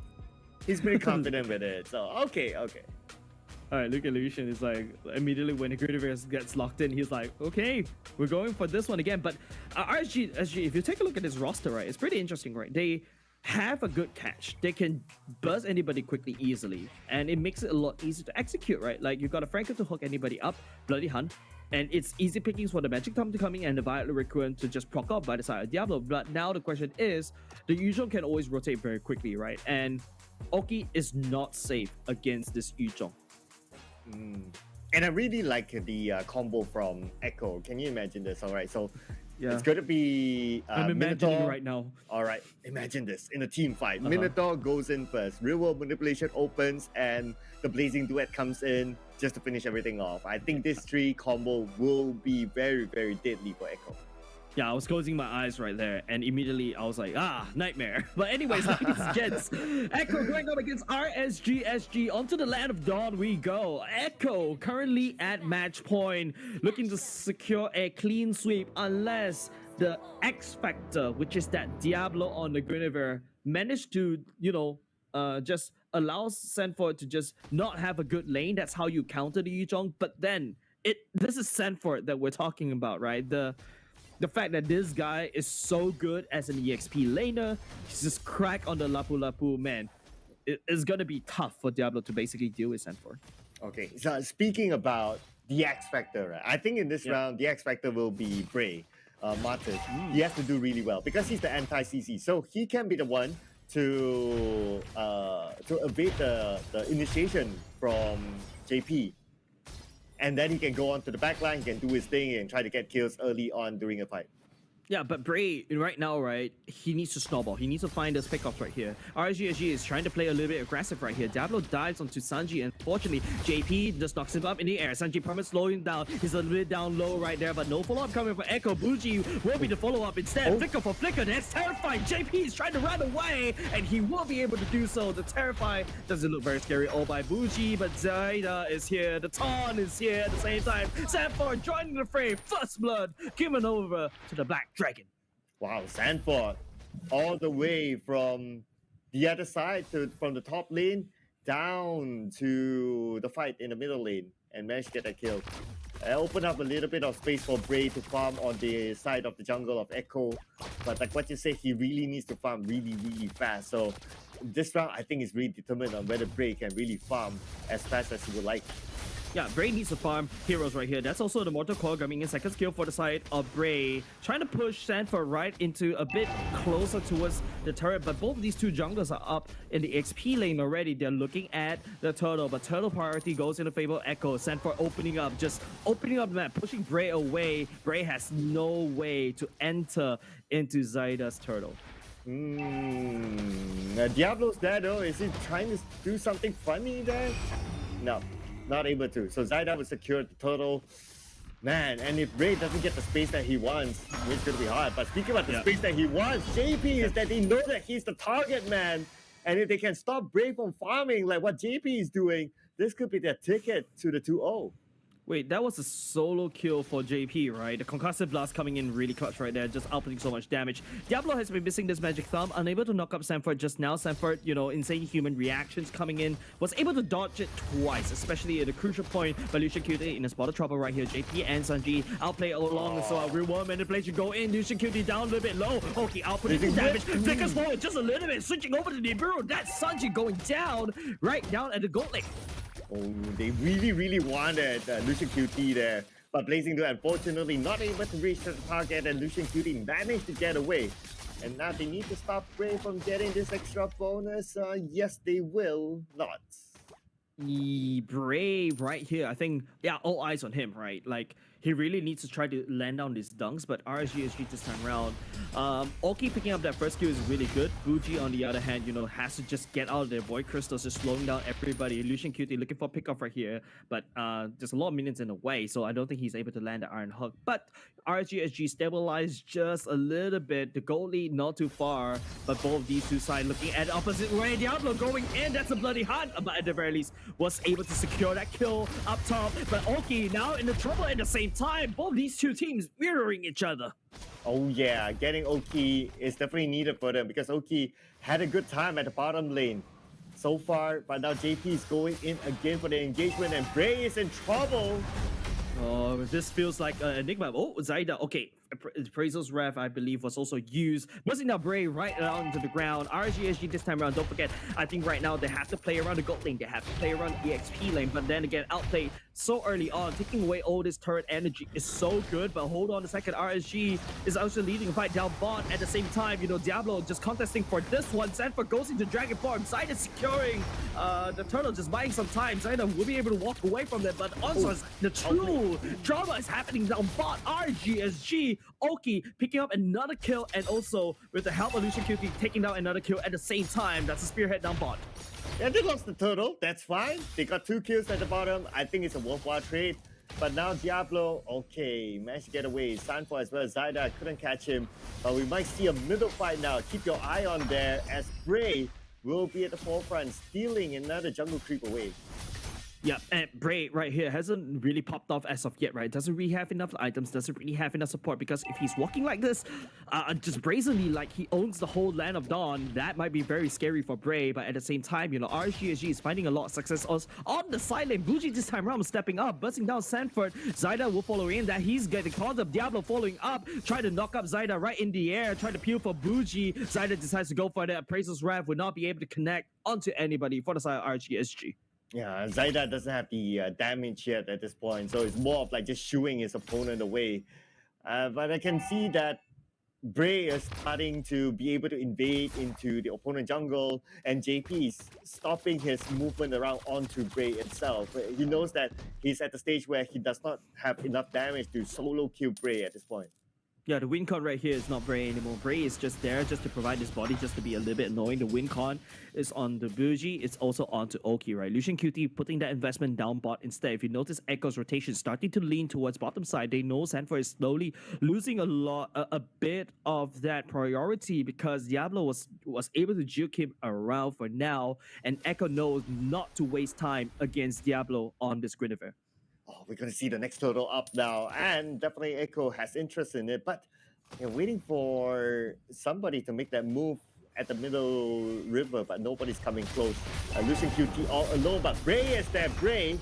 [SPEAKER 17] He's pretty confident with it. So okay.
[SPEAKER 22] All right, look at Lucian. It's like immediately when the Grenadier gets locked in, he's like, okay, we're going for this one again. But RSG, if you take a look at his roster, right, it's pretty interesting, right? They have a good catch. They can buzz anybody quickly, easily, and it makes it a lot easier to execute, right? Like you got a Franco to hook anybody up, Bloody Hunt, and it's easy pickings for the Magic Tom to come in and the Violet Recruit to just proc up by the side of Diablo. But now the question is, the Yuzhong can always rotate very quickly, right? And Oki is not safe against this Yuzhong.
[SPEAKER 17] And I really like the combo from Echo. Can you imagine this? All right, so
[SPEAKER 22] yeah,
[SPEAKER 17] it's going to be
[SPEAKER 22] I'm imagining
[SPEAKER 17] Minotaur
[SPEAKER 22] right now.
[SPEAKER 17] All right, imagine this in a team fight. Minotaur goes in first. Real world manipulation opens, and the Blazing Duet comes in just to finish everything off. I think this 3 combo will be very, very deadly for Echo.
[SPEAKER 22] Yeah, I was closing my eyes right there, and immediately I was like, nightmare. But anyways, ladies and gents, Echo going up against RSGSG. Onto the land of Dawn we go. Echo currently at match point, looking to secure a clean sweep unless the X Factor, which is that Diablo on the Guinevere, managed to, just allows Sanford to just not have a good lane. That's how you counter the Yuzhong. But then, this is Sanford that we're talking about, right? The fact that this guy is so good as an EXP laner, he's just crack on the Lapu Lapu, man. It's gonna be tough for Diablo to basically deal with Sanford.
[SPEAKER 17] Okay, so speaking about the X Factor, right? I think in this round, the X Factor will be Bray, Martyrs. He has to do really well because he's the anti-CC. So he can be the one to evade the initiation from JP. And then he can go on to the backline, he can do his thing and try to get kills early on during a fight.
[SPEAKER 22] Yeah, but Bray, right now, right, he needs to snowball. He needs to find those pickups right here. RSGSG is trying to play a little bit aggressive right here. Diablo dives onto Sanji, and fortunately, JP just knocks him up in the air. Sanji promised slowing down. He's a little bit down low right there, but no follow-up coming from Echo. Bougie will be the follow-up instead. Flicker for Flicker, that's terrifying. JP is trying to run away, and he will be able to do so. The Terrify doesn't look very scary all by Bougie, but Zaida is here. The Taunt is here at the same time. Sanford joining the fray. First Blood coming over to the Black Dragon.
[SPEAKER 17] Wow, Sanford all the way from the other side, from the top lane down to the fight in the middle lane and managed to get a kill. Open up a little bit of space for Bray to farm on the side of the jungle of Echo. But like what you say, he really needs to farm really, really fast. So this round, I think is really determined on whether Bray can really farm as fast as he would like.
[SPEAKER 22] Yeah, Bray needs to farm heroes right here. That's also the Mortal Core coming in. Second skill for the side of Bray. Trying to push Sanford right into a bit closer towards the turret. But both of these two junglers are up in the XP lane already. They're looking at the turtle. But turtle priority goes in the favor of Echo. Sanford opening up the map, pushing Bray away. Bray has no way to enter into Zaida's turtle.
[SPEAKER 17] Diablo's there though. Is he trying to do something funny there? No. Not able to. So Zaida will secure the turtle. Man, and if Bray doesn't get the space that he wants, it's going to be hard. But speaking about the space that he wants, JP is that they know that he's the target man. And if they can stop Bray from farming like what JP is doing, this could be their ticket to the 2-0.
[SPEAKER 22] Wait, that was a solo kill for JP, right? The Concussive Blast coming in really clutch right there, just outputting so much damage. Diablo has been missing this Magic Thumb, unable to knock up Sanford just now. Sanford, insane human reactions coming in, was able to dodge it twice, especially at a crucial point. But Lucian Cutie in a spot of trouble right here. JP and Sanji outplay all along, so a real world manipulation go in. Lucian Cutie down a little bit low. Okay, outputting some damage. Flickers forward just a little bit, switching over to the Nibiru. That's Sanji going down, right down at the gold lane.
[SPEAKER 17] Oh, they really, really wanted Lucian QT there. But Blazing Duel, unfortunately, not able to reach the target, and Lucian QT managed to get away. And now they need to stop Bray from getting this extra bonus. Yes, they will not.
[SPEAKER 22] Bray right here, I think, all eyes on him, right? Like, he really needs to try to land down these dunks, but RSGSG this time around. Oki picking up that first kill is really good. Fuji, on the other hand, has to just get out of there. Void Crystals just slowing down everybody. Lucian Cutie looking for pickup right here, but there's a lot of minions in the way, so I don't think he's able to land the Iron Hook. But RSGSG stabilized just a little bit. The goal lead not too far, but both of these two sides looking at the opposite way. Diablo going in, that's a bloody hunt, but at the very least was able to secure that kill up top. But Oki now in the trouble at the same time. Both these two teams mirroring each other.
[SPEAKER 17] Oh yeah, getting Oki is definitely needed for them because Oki had a good time at the bottom lane so far, but now JP is going in again for the engagement and Bray is in trouble.
[SPEAKER 22] Oh, this feels like an enigma. Oh, Zaida. Okay, Appraisal's Rev, I believe, was also used. Buzzing down Bray right down to the ground. RSGSG this time around, don't forget, I think right now they have to play around the gold lane. They have to play around the EXP lane, but then again, outplayed so early on. Taking away all this turret energy is so good, but hold on a second. RSG is also leading a fight down bot at the same time. Diablo just contesting for this one. Sanford goes into Dragon Form. Zaida securing the turtle, just buying some time. Zaida will be able to walk away from them, but also the true drama is happening down bot. RSGSG, Oki picking up another kill, and also with the help of Lucian QT taking down another kill at the same time. That's a spearhead down bot.
[SPEAKER 17] Yeah, they lost the turtle. That's fine. They got 2 kills at the bottom. I think it's a worthwhile trade. But now Diablo, okay, managed to get away. Sanford as well as Zyda couldn't catch him. But we might see a middle fight now. Keep your eye on there as Bray will be at the forefront, stealing another jungle creep away.
[SPEAKER 22] Yeah, and Bray right here hasn't really popped off as of yet, right? Doesn't really have enough items, doesn't really have enough support, because if he's walking like this, just brazenly like he owns the whole Land of Dawn, that might be very scary for Bray. But at the same time, you know, RSGSG is finding a lot of success on the side lane. Bougie this time around stepping up, bursting down Sanford. Zyda will follow in, that he's getting caught up. Diablo following up, try to knock up Zyda right in the air, try to peel for Bougie. Zyda decides to go for the Appraiser's Wrath, would not be able to connect onto anybody for the side of RSGSG.
[SPEAKER 17] Yeah, Zyda doesn't have the damage yet at this point, so it's more of like just shooing his opponent away. But I can see that Bray is starting to be able to invade into the opponent jungle, and JP is stopping his movement around onto Bray itself. He knows that he's at the stage where he does not have enough damage to solo kill Bray at this point.
[SPEAKER 22] Yeah, the win con right here is not Bray anymore. Bray is just there just to provide his body, just to be a little bit annoying. The win con is on the Bougie. It's also on to Oki, right? Lucian QT putting that investment down bot instead. If you notice Echo's rotation starting to lean towards bottom side, they know Sanford is slowly losing a bit of that priority, because Diablo was able to juke him around for now, and Echo knows not to waste time against Diablo on this Guinevere.
[SPEAKER 17] Oh, we're going to see the next total up now, and definitely Echo has interest in it, but you're waiting for somebody to make that move at the middle river, but nobody's coming close. Losing QT all alone, but Bray is there. Bray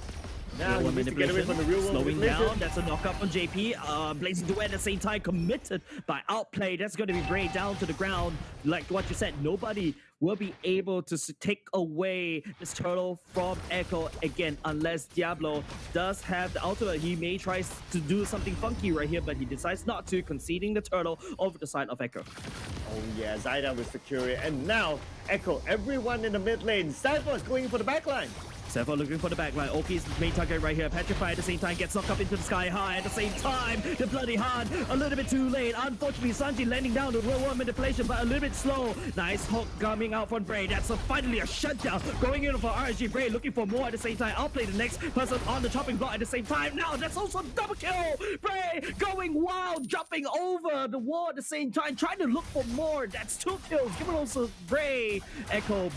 [SPEAKER 17] now he needs to get away from the real world.
[SPEAKER 22] Slowing down, that's a knockup on JP. Blazing Duet at the same time, committed by Outplay. That's going to be Bray down to the ground. Like what you said, nobody will be able to take away this turtle from Echo again, unless Diablo does have the ultimate. He may try to do something funky right here, but he decides not to, conceding the turtle over the side of Echo.
[SPEAKER 17] Oh yeah, Zyda will secure it, and now Echo, everyone in the mid lane. Sanford is going for the backline.
[SPEAKER 22] Sanford looking for the backline. Oki's main target right here. Petrified at the same time, gets knocked up into the sky high at the same time. The bloody hard, a little bit too late. Unfortunately, Sanji landing down to real world manipulation, but a little bit slow. Nice hook coming out from Bray. That's finally a shutdown. Going in for RSG. Bray looking for more at the same time. I'll play the next person on the chopping block at the same time. Now that's also double kill. Bray going wild, jumping over the wall at the same time, trying to look for more. That's 2 kills. Give it also Bray. Echo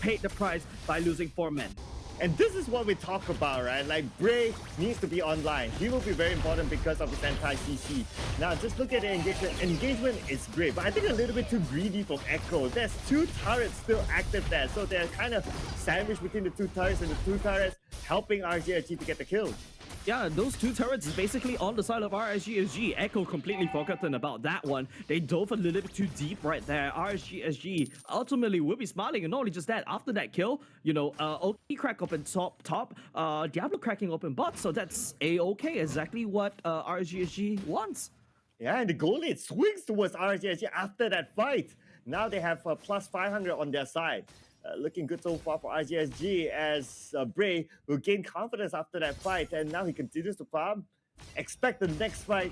[SPEAKER 22] paid the price by losing 4 men.
[SPEAKER 17] And this is what we talk about, right? Like, Bray needs to be online. He will be very important because of his anti-CC. Now, just look at the engagement. Engagement is great, but I think a little bit too greedy from Echo. There's 2 turrets still active there, so they're kind of sandwiched between the 2 turrets, and the 2 turrets helping RGSG to get the kill.
[SPEAKER 22] Yeah, those 2 turrets is basically on the side of RSGSG. Echo completely forgotten about that one. They dove a little bit too deep right there. RSGSG ultimately will be smiling, and not only just that, after that kill, you know, Oki crack open top, Diablo cracking open bot, so that's A-okay, exactly what RSGSG wants.
[SPEAKER 17] Yeah, and the goal lead swings towards RSGSG after that fight. Now they have plus 500 on their side. Looking good so far for RGSG, as Bray will gain confidence after that fight, and now he continues to farm. Expect the next fight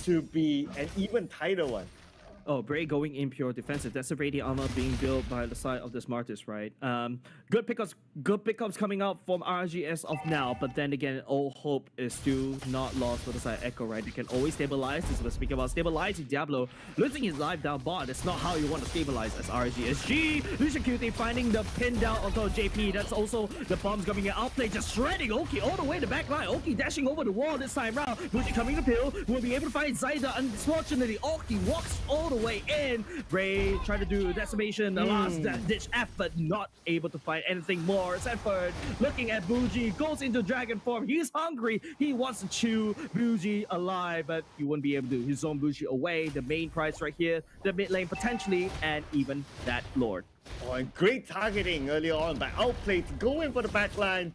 [SPEAKER 17] to be an even tighter one.
[SPEAKER 22] Oh, Bray going in pure defensive. That's the radiant armor being built by the side of the Smartest, right? Good pickups coming out from RGS of now, but then again, all hope is still not lost for the side Echo, right? They can always stabilize. This was speaking about stabilizing Diablo, losing his life down bot. That's not how you want to stabilize as RGSG. Lucian QT finding the pin down onto JP. That's also the bombs coming in. Outplay just shredding Oki all the way to the back line. Oki dashing over the wall this time round. Lucian coming to pill. Will be able to find Zyda. Unfortunately, Oki walks all the way in. Bray trying to do decimation, the last ditch effort, not able to find anything more. Sanford looking at Bougie, goes into dragon form. He's hungry. He wants to chew Bougie alive, but you wouldn't be able to. His own Bougie away. The main prize right here, the mid lane potentially, and even that Lord.
[SPEAKER 17] Oh, and great targeting early on by Outplay to go in for the backline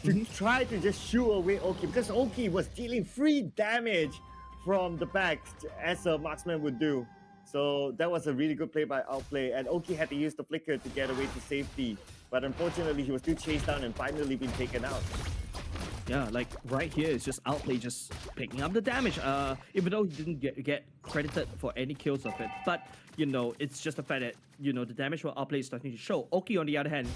[SPEAKER 17] to try to just shoo away Oki, because Oki was dealing free damage from the back as a marksman would do. So that was a really good play by Outplay, and Oki had to use the flicker to get away to safety. But unfortunately, he was still chased down and finally been taken out.
[SPEAKER 22] Yeah, like right here, it's just Outplay just picking up the damage. Even though he didn't get credited for any kills of it. But, you know, it's just the fact that, you know, the damage for Outplay is starting to show. Oki, on the other hand,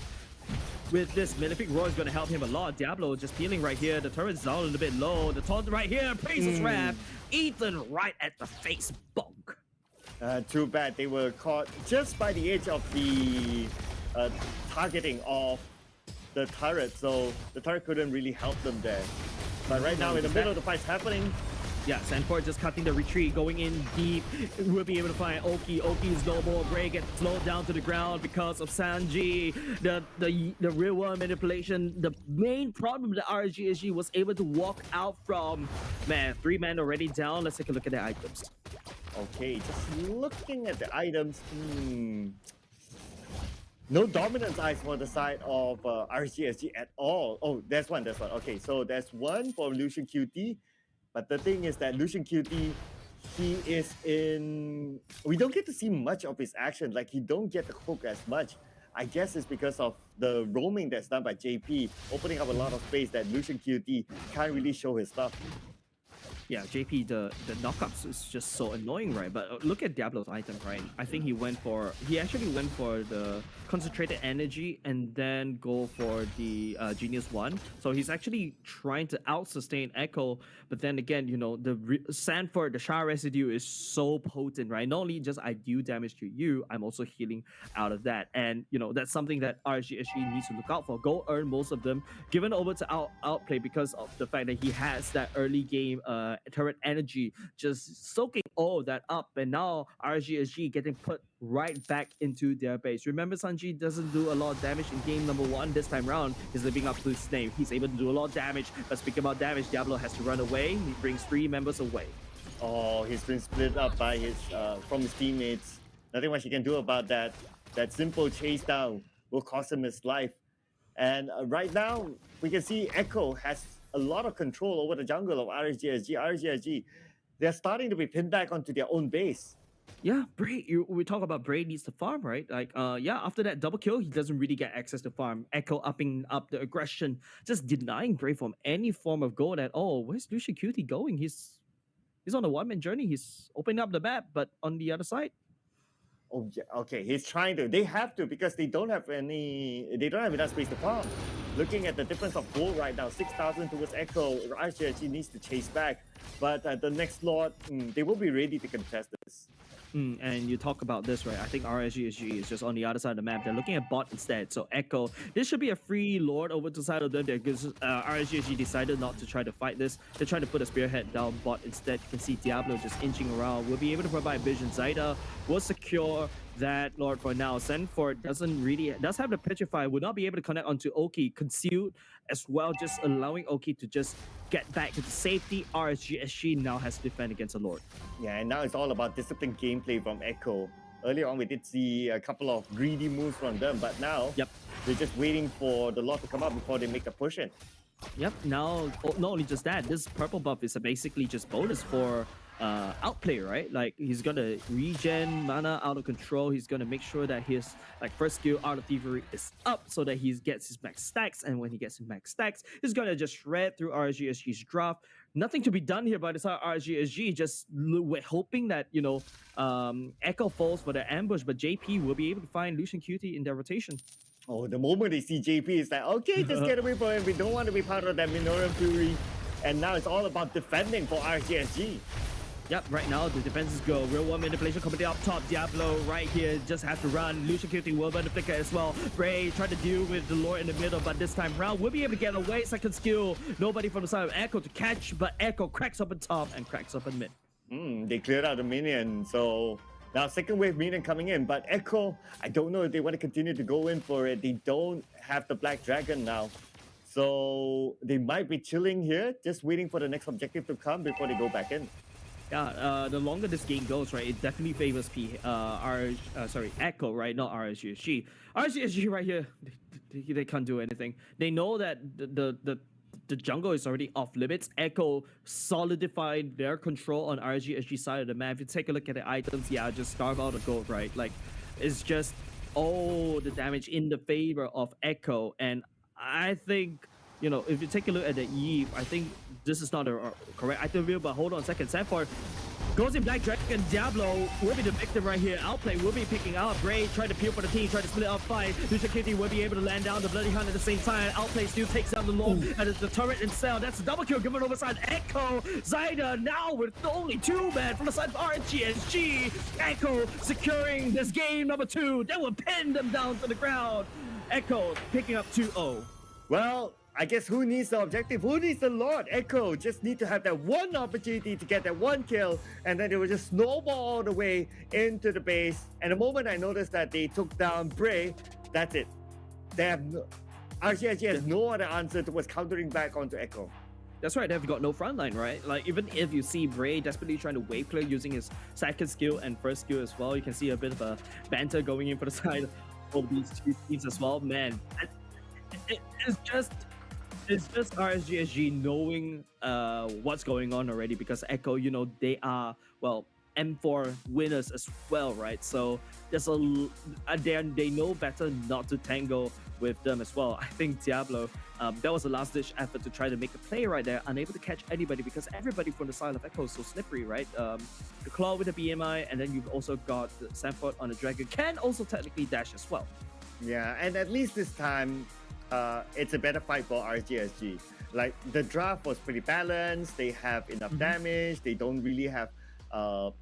[SPEAKER 22] with this Malefic Roar is going to help him a lot. Diablo just peeling right here. The turret's down a little bit low. The taunt right here. Praises Wrath. Ethan right at the face. Bonk.
[SPEAKER 17] Too bad they were caught just by the edge of the targeting of the turret, so the turret couldn't really help them there. But right now, in the middle of the fight's happening.
[SPEAKER 22] Yeah, Sanford just cutting the retreat, going in deep. We'll be able to find Oki. Oki's no more. Gray gets slowed down to the ground because of Sanji. The real world manipulation. The main problem that RGSG was able to walk out from. Man, 3 men already down. Let's take a look at the items.
[SPEAKER 17] Okay, just looking at the items. No dominance eyes for the side of RGSG at all. Oh, there's one. Okay, so there's one for Lucian QT. But the thing is that Lucian QT, he is in... We don't get to see much of his action. Like, he don't get the hook as much. I guess it's because of the roaming that's done by JP, opening up a lot of space that Lucian QT can't really show his stuff.
[SPEAKER 22] Yeah, JP, the knockups is just so annoying, right? But look at Diablo's item, right? I think he actually went for the concentrated energy and then go for the Genius one. So he's actually trying to out-sustain Echo, but then again, you know, the Sanford, the Shard Residue is so potent, right? Not only just I do damage to you, I'm also healing out of that. And, you know, that's something that RGSG needs to look out for. Go earn most of them, given over to outplay because of the fact that he has that early game turret energy, just soaking all of that up, and now RGSG getting put right back into their base. Remember, Sanji doesn't do a lot of damage in game number 1. This time around, he's living up to his name. He's able to do a lot of damage, but speaking about damage, Diablo has to run away. He brings 3 members away.
[SPEAKER 17] Oh, he's been split up by his from his teammates. Nothing much he can do about that. That simple chase down will cost him his life. And right now, we can see Echo has a lot of control over the jungle of RGSG. RGSG, they're starting to be pinned back onto their own base.
[SPEAKER 22] Yeah, Bray, we talk about Bray needs to farm, right? Like, yeah, after that double kill, he doesn't really get access to farm. Echo upping up the aggression, just denying Bray from any form of gold at all. Where's Lucian Cutie going? He's on a one-man journey. He's opening up the map, but on the other side.
[SPEAKER 17] Oh, yeah, okay, he's trying to. They have to because they don't have enough space to farm. Looking at the difference of gold right now, 6,000 towards Echo. RGSG needs to chase back, but the next Lord, they will be ready to contest this.
[SPEAKER 22] And you talk about this, right? I think RSGSG is just on the other side of the map. They're looking at bot instead. So Echo, this should be a free Lord over to the side of them because RSGSG decided not to try to fight this. They tried to put a spearhead down bot instead. You can see Diablo just inching around. We'll be able to provide vision. Zaida will secure that Lord for now. Sanford does have the Petrify, will not be able to connect onto Oki. Concealed as well, just allowing Oki to just get back to the safety. RSGSG now has to defend against a Lord.
[SPEAKER 17] Yeah, and now it's all about disciplined gameplay from Echo. Earlier on, we did see a couple of greedy moves from them, but now they're just waiting for the Lord to come up before they make a push in.
[SPEAKER 22] Yep, now, not only just that, this purple buff is basically just bonus for outplay, right? Like, he's gonna regen mana out of control. He's gonna make sure that his first skill, Art of Thievery, is up so that he gets his max stacks, and when he gets his max stacks, he's gonna just shred through RGSG's draft. Nothing to be done here by the side of RGSG. Just we're hoping that, you know, Echo falls for the ambush, but JP will be able to find Lucian Cutie in their rotation.
[SPEAKER 17] Oh, the moment they see JP, it's like, okay, just get away from him. We don't want to be part of that Minoran Fury. And now it's all about defending for RGSG.
[SPEAKER 22] Yep, right now the defenses go. Real world manipulation coming up top. Diablo right here just has to run. Lucian Cutie will burn the flicker as well. Bray tried to deal with the Lord in the middle, but this time round we'll be able to get away. Second skill. Nobody from the side of Echo to catch, but Echo cracks up on top and cracks up in mid.
[SPEAKER 17] They cleared out the minion, so now second wave minion coming in, but Echo, I don't know if they want to continue to go in for it. They don't have the Black Dragon now. So they might be chilling here, just waiting for the next objective to come before they go back in.
[SPEAKER 22] Yeah, the longer this game goes, right, it definitely favors Echo, right, not RSGSG. RSGSG right here, they can't do anything. They know that the jungle is already off limits. Echo solidified their control on RSGSG side of the map. If you take a look at the items, yeah, just starve out the gold, right? Like, it's just all the damage in the favor of Echo, and I think, you know, if you take a look at the Eve, I think this is not a correct item view, but hold on a second. Sanford Closing Black Dragon, Diablo will be the victim right here. Outplay will be picking out Bray, trying to peel for the team, trying to split up fight. Lucia Kitty will be able to land down the Bloody Hunt at the same time. Outplay still takes down the Lord and the turret itself. That's a double kill given over side Echo. Zyda now with only 2 men from the side of RGSG. Echo securing this game number 2. That will pin them down to the ground. Echo picking up 2-0.
[SPEAKER 17] Well, I guess who needs the objective? Who needs the Lord? Echo just need to have that one opportunity to get that one kill, and then it will just snowball all the way into the base. And the moment I noticed that they took down Bray, that's it. They have RGSG has no other answer towards countering back onto Echo.
[SPEAKER 22] That's right, they've got no frontline, right? Like, even if you see Bray desperately trying to wave clear using his second skill and first skill as well, you can see a bit of a banter going in for the side of these two teams as well. Man, it's just RSGSG knowing what's going on already, because Echo, you know, they are, well, M4 winners as well, right? So there's they know better not to tangle with them as well. I think Diablo, that was a last-ditch effort to try to make a play right there, unable to catch anybody because everybody from the side of Echo is so slippery, right? The Claw with the BMI, and then you've also got the Sanford on the Dragon, can also technically dash as well.
[SPEAKER 17] Yeah, and at least this time, it's a better fight for RGSG. Like, the draft was pretty balanced. They have enough damage. They don't really have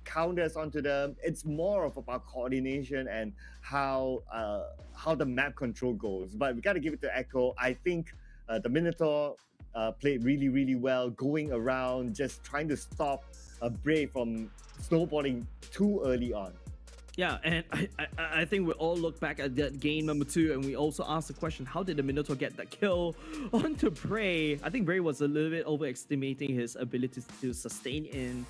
[SPEAKER 17] counters onto them. It's more of about coordination and how the map control goes. But we got to give it to Echo. I think the Minotaur played really, really well, going around, just trying to stop Bray from snowballing too early on.
[SPEAKER 22] Yeah, and I think we all look back at that game number 2, and we also ask the question, how did the Minotaur get that kill onto Bray? I think Bray was a little bit overestimating his ability to sustain in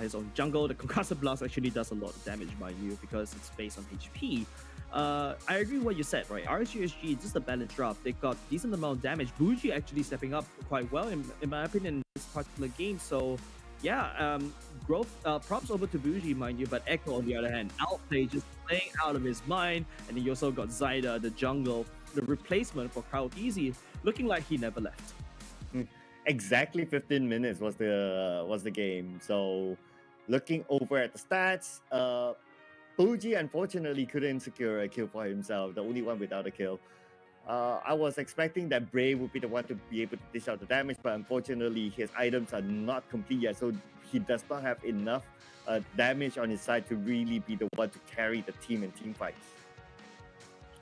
[SPEAKER 22] his own jungle. The Concussive Blast actually does a lot of damage, mind you, because it's based on HP. I agree with what you said, right? RSGSG, just a balanced draft. They got decent amount of damage. Bougie actually stepping up quite well, in my opinion, in this particular game. So yeah, props over to Bougie, mind you, but Echo, on the other hand, Outplay just playing out of his mind. And then you also got Zyda, the jungle, the replacement for Kyle Easy, looking like he never left.
[SPEAKER 17] Exactly 15 minutes was the game. So looking over at the stats, Bougie unfortunately couldn't secure a kill for himself, the only one without a kill. I was expecting that Bray would be the one to be able to dish out the damage, but unfortunately his items are not complete yet, so he does not have enough damage on his side to really be the one to carry the team in team fights.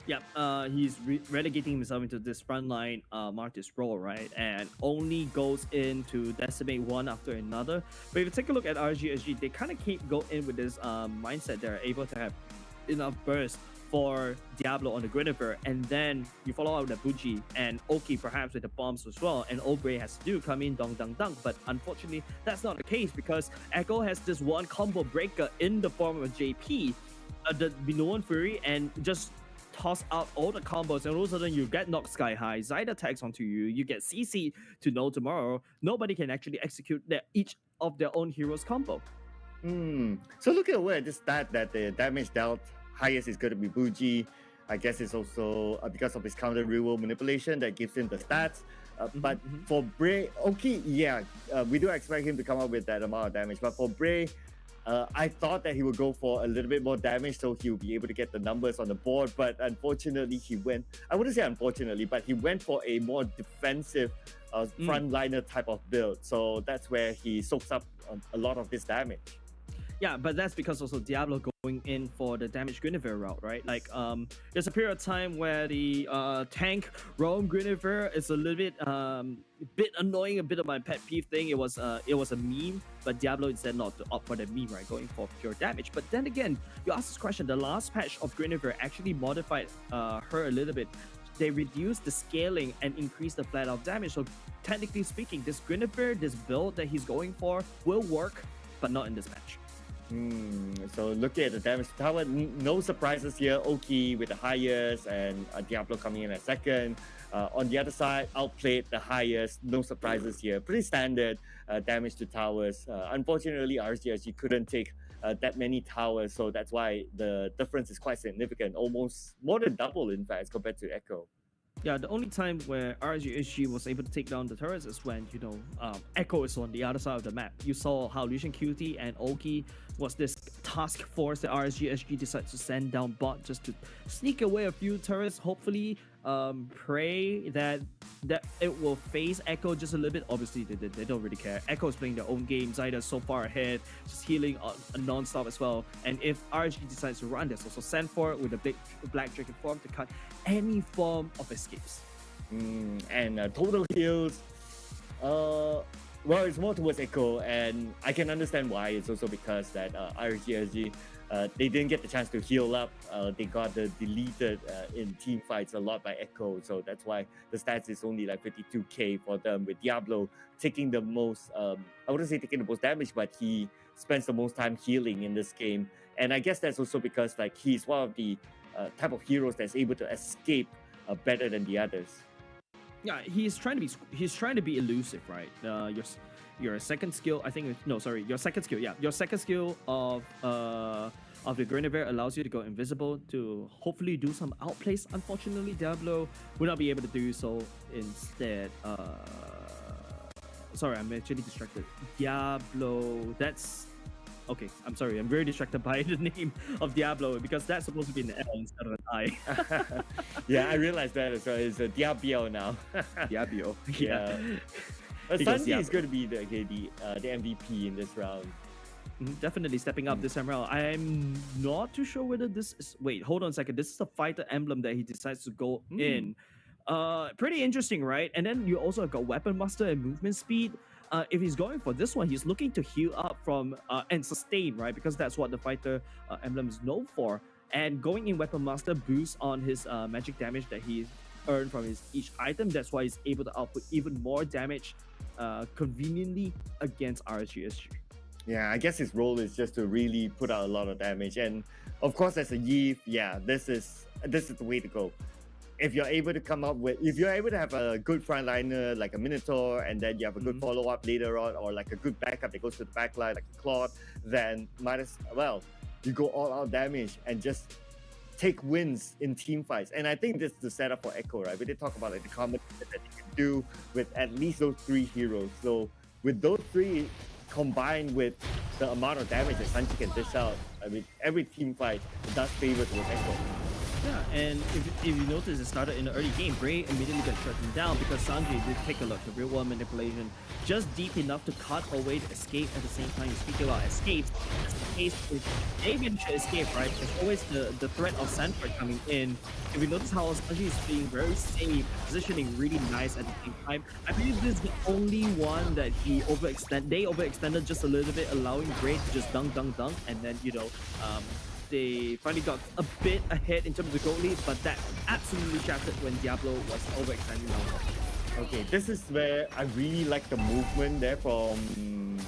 [SPEAKER 22] Yeah, he's relegating himself into this frontline Martis role, right? And only goes in to decimate one after another. But if you take a look at RGSG, they kind of keep going with this mindset. They're able to have enough burst for Diablo on the Guinevere, and then you follow up with Bougie and Oki perhaps with the bombs as well, and all Bray has to do come in dong dong dong. But unfortunately that's not the case, because Echo has this one combo breaker in the form of JP, the Minoan Fury, and just toss out all the combos, and all of a sudden you get knocked sky high. Zyda tags onto you, you get CC to know tomorrow. Nobody can actually execute each of their own heroes combo.
[SPEAKER 17] So looking away at this stat that the damage dealt highest is going to be Bougie. I guess it's also because of his counter real manipulation that gives him the stats. But for Bray, okay, yeah, we do expect him to come up with that amount of damage. But for Bray, I thought that he would go for a little bit more damage so he would be able to get the numbers on the board. But unfortunately, he went, I wouldn't say unfortunately, but he went for a more defensive frontliner type of build. So that's where he soaks up a lot of this damage.
[SPEAKER 22] Yeah, but that's because also Diablo going in for the damage Guinevere route, right? Like, there's a period of time where the tank roam Guinevere is a little bit annoying, a bit of my pet peeve thing. It was a meme, but Diablo instead not to opt for the meme, right? Going for pure damage. But then again, you ask this question, the last patch of Guinevere actually modified her a little bit. They reduced the scaling and increased the flat out damage. So technically speaking, this Guinevere, this build that he's going for will work, but not in this match.
[SPEAKER 17] So looking at the damage tower, no surprises here. Oki with the highest and Diablo coming in at second. On the other side, outplayed the highest. No surprises here. Pretty standard damage to towers. Unfortunately, RGSG couldn't take that many towers, so that's why the difference is quite significant. Almost more than double, in fact, compared to Echo.
[SPEAKER 22] Yeah, the only time where RGSG was able to take down the turrets is when, Echo is on the other side of the map. You saw how Lucian QT and Oki was this task force that RGSG decided to send down bot just to sneak away a few turrets. Hopefully, pray that it will phase Echo just a little bit. Obviously, they don't really care. Echo is playing their own game. Zyda's so far ahead, just healing non-stop as well. And if RG decides to run, there's also Sanford with the Black Dragon form to cut any form of escapes.
[SPEAKER 17] And total heals. Well, it's more towards Echo, and I can understand why. It's also because that RGSG, they didn't get the chance to heal up. They got deleted in team fights a lot by Echo, so that's why the stats is only like 52k for them. With Diablo taking the most, I wouldn't say taking the most damage, but he spends the most time healing in this game. And I guess that's also because like he's one of the type of heroes that's able to escape better than the others.
[SPEAKER 22] Yeah, he's trying to be elusive, right? Your second skill, I think. No, sorry, your second skill. Yeah, your second skill of the Guinevere allows you to go invisible to hopefully do some outplays. Unfortunately, Diablo will not be able to do so. Instead, sorry, I'm actually distracted. Diablo, that's. Okay, I'm sorry. I'm very distracted by the name of Diablo because that's supposed to be an L instead of an I.
[SPEAKER 17] Yeah, I realized that as well. It's a Diablo now.
[SPEAKER 22] Diablo.
[SPEAKER 17] Yeah. But Sanji is going to be the MVP in this round.
[SPEAKER 22] Definitely stepping up this time around. I'm not too sure whether this is... Wait, hold on a second. This is the fighter emblem that he decides to go in. Pretty interesting, right? And then you also got Weapon Master and movement speed. If he's going for this one, he's looking to heal up from and sustain, right? Because that's what the fighter emblem is known for. And going in Weapon Master boosts on his magic damage that he earned from each item. That's why he's able to output even more damage conveniently against RGSG.
[SPEAKER 17] Yeah, I guess his role is just to really put out a lot of damage. And of course, as a Yve, yeah, this is the way to go. If you're able to have a good frontliner like a Minotaur, and then you have a good follow-up later on, or like a good backup that goes to the backline like a Claude, then might as well you go all out damage and just take wins in team fights. And I think this is the setup for Echo, right? We did talk about like the combination that you can do with at least those three heroes. So with those three combined with the amount of damage that Sanji can dish out, I mean, every team fight does favor towards Echo.
[SPEAKER 22] Yeah, and if you notice, it started in the early game. Bray immediately got shut down because Sanji did take a look. The real world manipulation just deep enough to cut away the escape at the same time. You speak about escapes. If they manage to escape, right, there's always the threat of Sanford coming in. If you notice how Sanji is being very safe, positioning really nice at the same time. I believe this is the only one that they overextended just a little bit, allowing Bray to just dunk, and then, they finally got a bit ahead in terms of goal lead, but that absolutely shattered when Diablo was overextending now.
[SPEAKER 17] Okay, this is where I really like the movement there from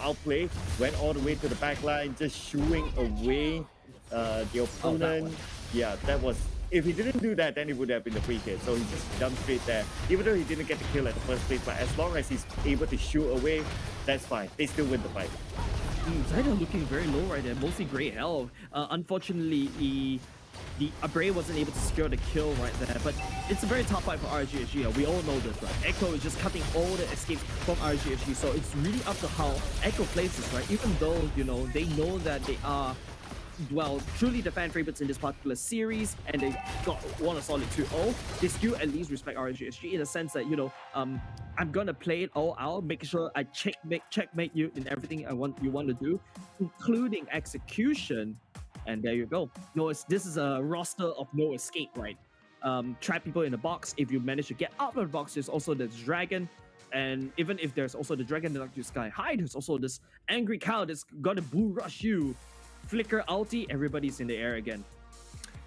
[SPEAKER 17] Outplay. Went all the way to the back line, just shooing away the opponent. Yeah, that was... If he didn't do that, then it would have been the free hit. So he just jumped straight there. Even though he didn't get the kill at the first place, but as long as he's able to shoot away, that's fine. They still win the fight.
[SPEAKER 22] Zyda looking very low right there, mostly great health. Unfortunately, the Bray wasn't able to secure the kill right there, but it's a very tough fight for RGSG. We all know this, right? Echo is just cutting all the escapes from RGSG, so it's really up to how Echo plays this, right? Even though, they know that they are, well, truly the fan favorites in this particular series, and they won a solid 2-0, they still at least respect RGSG in the sense that, I'm gonna play it all out, make sure I checkmate you in everything you want to do, including execution. And there you go. This is a roster of no escape, right? Trap people in the box. If you manage to get out of the box, there's also the dragon. And even if there's also the dragon that you sky high, there's also this angry cow that's gonna bull rush you. Flicker ulti, everybody's in the air again.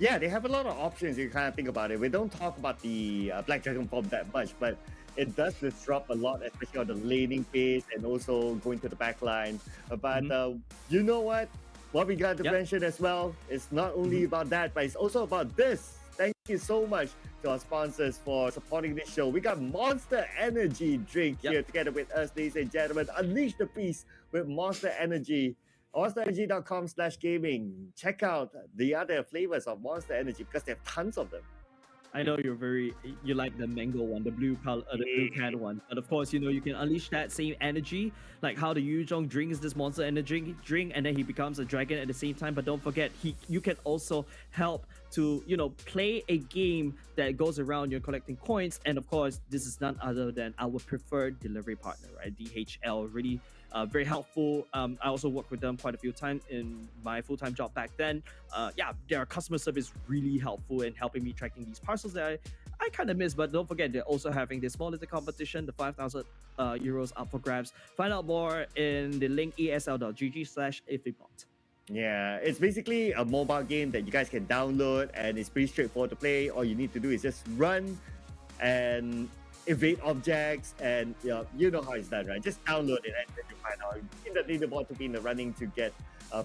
[SPEAKER 17] Yeah, they have a lot of options. You kind of think about it. We don't talk about the Black Dragon form that much, but it does disrupt a lot, especially on the laning phase and also going to the back line. But you know what? What we got to mention as well, it's not only about that, but it's also about this. Thank you so much to our sponsors for supporting this show. We got Monster Energy drink here together with us, ladies and gentlemen. Unleash the beast with Monster Energy. MonsterEnergy.com/gaming. Check out the other flavors of Monster Energy because they have tons of them.
[SPEAKER 22] I know you like the mango one, the blue color, the blue can one. But of course, you can unleash that same energy, like how the Yuzhong drinks this monster energy drink, and then he becomes a dragon at the same time. But don't forget, you can also help to play a game that goes around you're collecting coins. And of course, this is none other than our preferred delivery partner, right? DHL, really very helpful. I also worked with them quite a few times in my full-time job back then. Their customer service really helpful in helping me tracking these parcels that I kind of miss. But don't forget, they're also having this small little competition, the 5,000 euros up for grabs. Find out more in the link esl.gg/ifibot.
[SPEAKER 17] Yeah, it's basically a mobile game that you guys can download, and it's pretty straightforward to play. All you need to do is just run and evade objects, and you know how it's done, right? Just download it and then you find out in the leaderboard to be in the running to get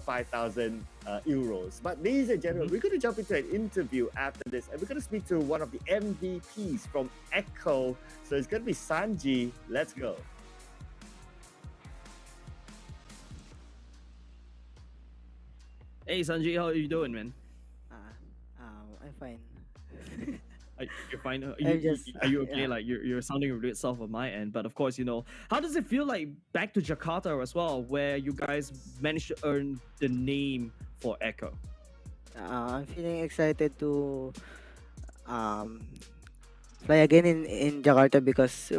[SPEAKER 17] 5,000 euros. But ladies and gentlemen, we're going to jump into an interview after this, and we're going to speak to one of the MVPs from Echo. So it's going to be Sanji. Let's go.
[SPEAKER 22] Hey Sanji, how are you doing, man?
[SPEAKER 4] I'm fine.
[SPEAKER 22] You're fine. Are
[SPEAKER 4] I'm
[SPEAKER 22] you,
[SPEAKER 4] just-
[SPEAKER 22] are you okay?
[SPEAKER 4] yeah.
[SPEAKER 22] Like you're sounding a bit soft on my end, but of course, how does it feel like back to Jakarta as well, where you guys managed to earn the name for Echo?
[SPEAKER 4] I'm feeling excited to fly again in Jakarta because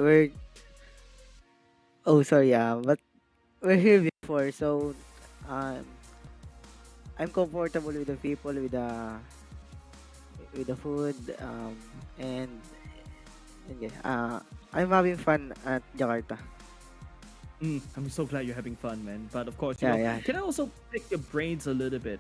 [SPEAKER 4] but we're here before, so I'm comfortable with the people, with the food, and yeah, I'm having fun at Jakarta.
[SPEAKER 22] I'm so glad you're having fun, man. But of course,
[SPEAKER 4] Yeah.
[SPEAKER 22] can I also pick your brains a little bit?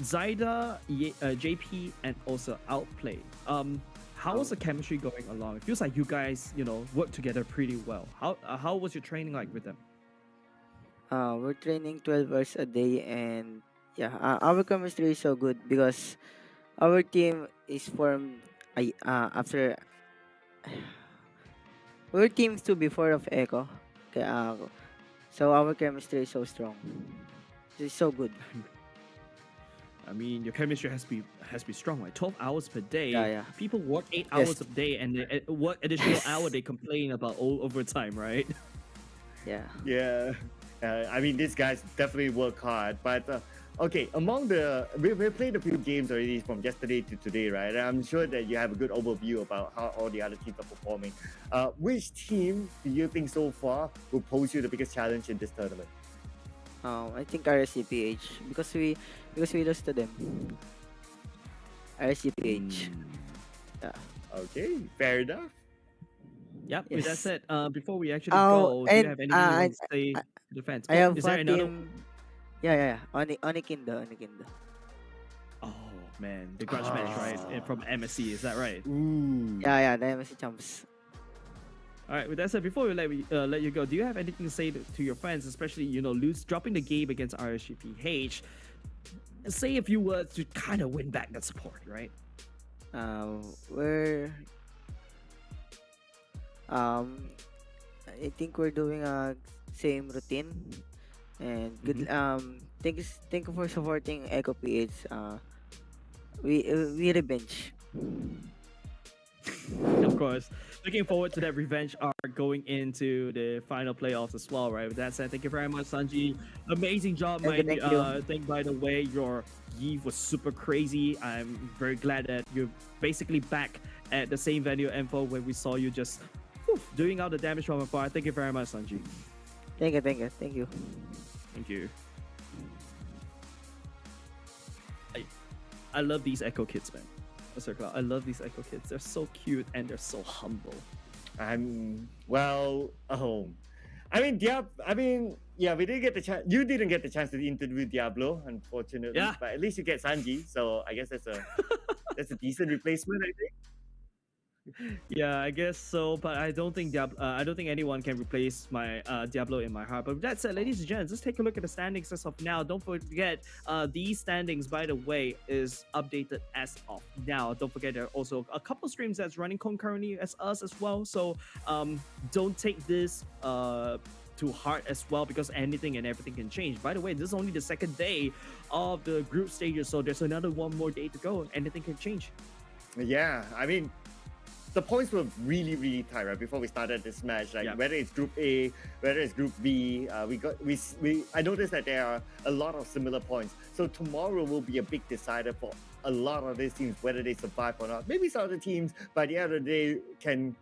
[SPEAKER 22] Zaida, JP, and also Outplay. How was the chemistry going along? It feels like you guys, work together pretty well. How was your training like with them?
[SPEAKER 4] We're training 12 hours a day, and our chemistry is so good because our team is formed after we're team 2 before of Echo. Okay, so our chemistry is so strong. It's so good.
[SPEAKER 22] I mean, your chemistry has to be strong, like 12 hours per day.
[SPEAKER 4] Yeah.
[SPEAKER 22] People work 8
[SPEAKER 4] Yes.
[SPEAKER 22] hours a day, and what additional hour they complain about all overtime, right?
[SPEAKER 4] Yeah.
[SPEAKER 17] Yeah. I mean, these guys definitely work hard. But okay, we've played a few games already from yesterday to today, right? And I'm sure that you have a good overview about how all the other teams are performing. Which team do you think so far will pose you the biggest challenge in this tournament?
[SPEAKER 4] I think RSCPH because we lost to them. RSCPH. Yeah.
[SPEAKER 17] Okay, fair enough.
[SPEAKER 22] Yep. With that
[SPEAKER 4] Yes.
[SPEAKER 22] said, before we actually
[SPEAKER 4] Oh,
[SPEAKER 22] go, do you
[SPEAKER 4] and,
[SPEAKER 22] have anything you
[SPEAKER 4] uh,
[SPEAKER 22] want to say to the fans?
[SPEAKER 4] I have
[SPEAKER 22] Is there
[SPEAKER 4] one
[SPEAKER 22] another?
[SPEAKER 4] team. Yeah. Onikindo.
[SPEAKER 22] Oh man, the grudge match, right? From MSC, is that right?
[SPEAKER 4] Yeah, the MSC champs.
[SPEAKER 22] All right. With that said, before we let you go, do you have anything to say to your fans, especially dropping the game against RSGPH? Say if you were to kind of win back that support, right?
[SPEAKER 4] I think we're doing a same routine, and good. Thank you for supporting Echo PH. We revenge.
[SPEAKER 22] Of course. Looking forward to that revenge arc going into the final playoffs as well, right? With that said, thank you very much, Sanji. Amazing job, man.
[SPEAKER 4] Thank you.
[SPEAKER 22] I think, by the way, your Eve was super crazy. I'm very glad that you're basically back at the same venue info where we saw you just doing out the damage from afar. Thank you very much, Sanji.
[SPEAKER 4] Thank you.
[SPEAKER 22] Thank you. I love these Echo kids, man. I love these Echo kids. They're so cute and they're so humble.
[SPEAKER 17] I mean, we didn't get the chance. You didn't get the chance to interview Diablo, unfortunately.
[SPEAKER 22] Yeah.
[SPEAKER 17] But at least you get Sanji, so I guess that's a decent replacement, I think.
[SPEAKER 22] Yeah, I guess so, but I don't think anyone can replace my Diablo in my heart. But with that said, ladies and gents, let's take a look at the standings as of now. Don't forget, these standings, by the way, is updated as of now. Don't forget, there are also a couple streams that's running concurrently as us as well. So don't take this to heart as well, because anything and everything can change. By the way, this is only the second day of the group stages, so there's another one more day to go. Anything can change.
[SPEAKER 17] Yeah, I mean, the points were really, really tight right before we started this match. Like whether it's Group A, whether it's Group B, I noticed that there are a lot of similar points. So tomorrow will be a big decider for a lot of these teams, whether they survive or not. Maybe some other teams by the end of the day can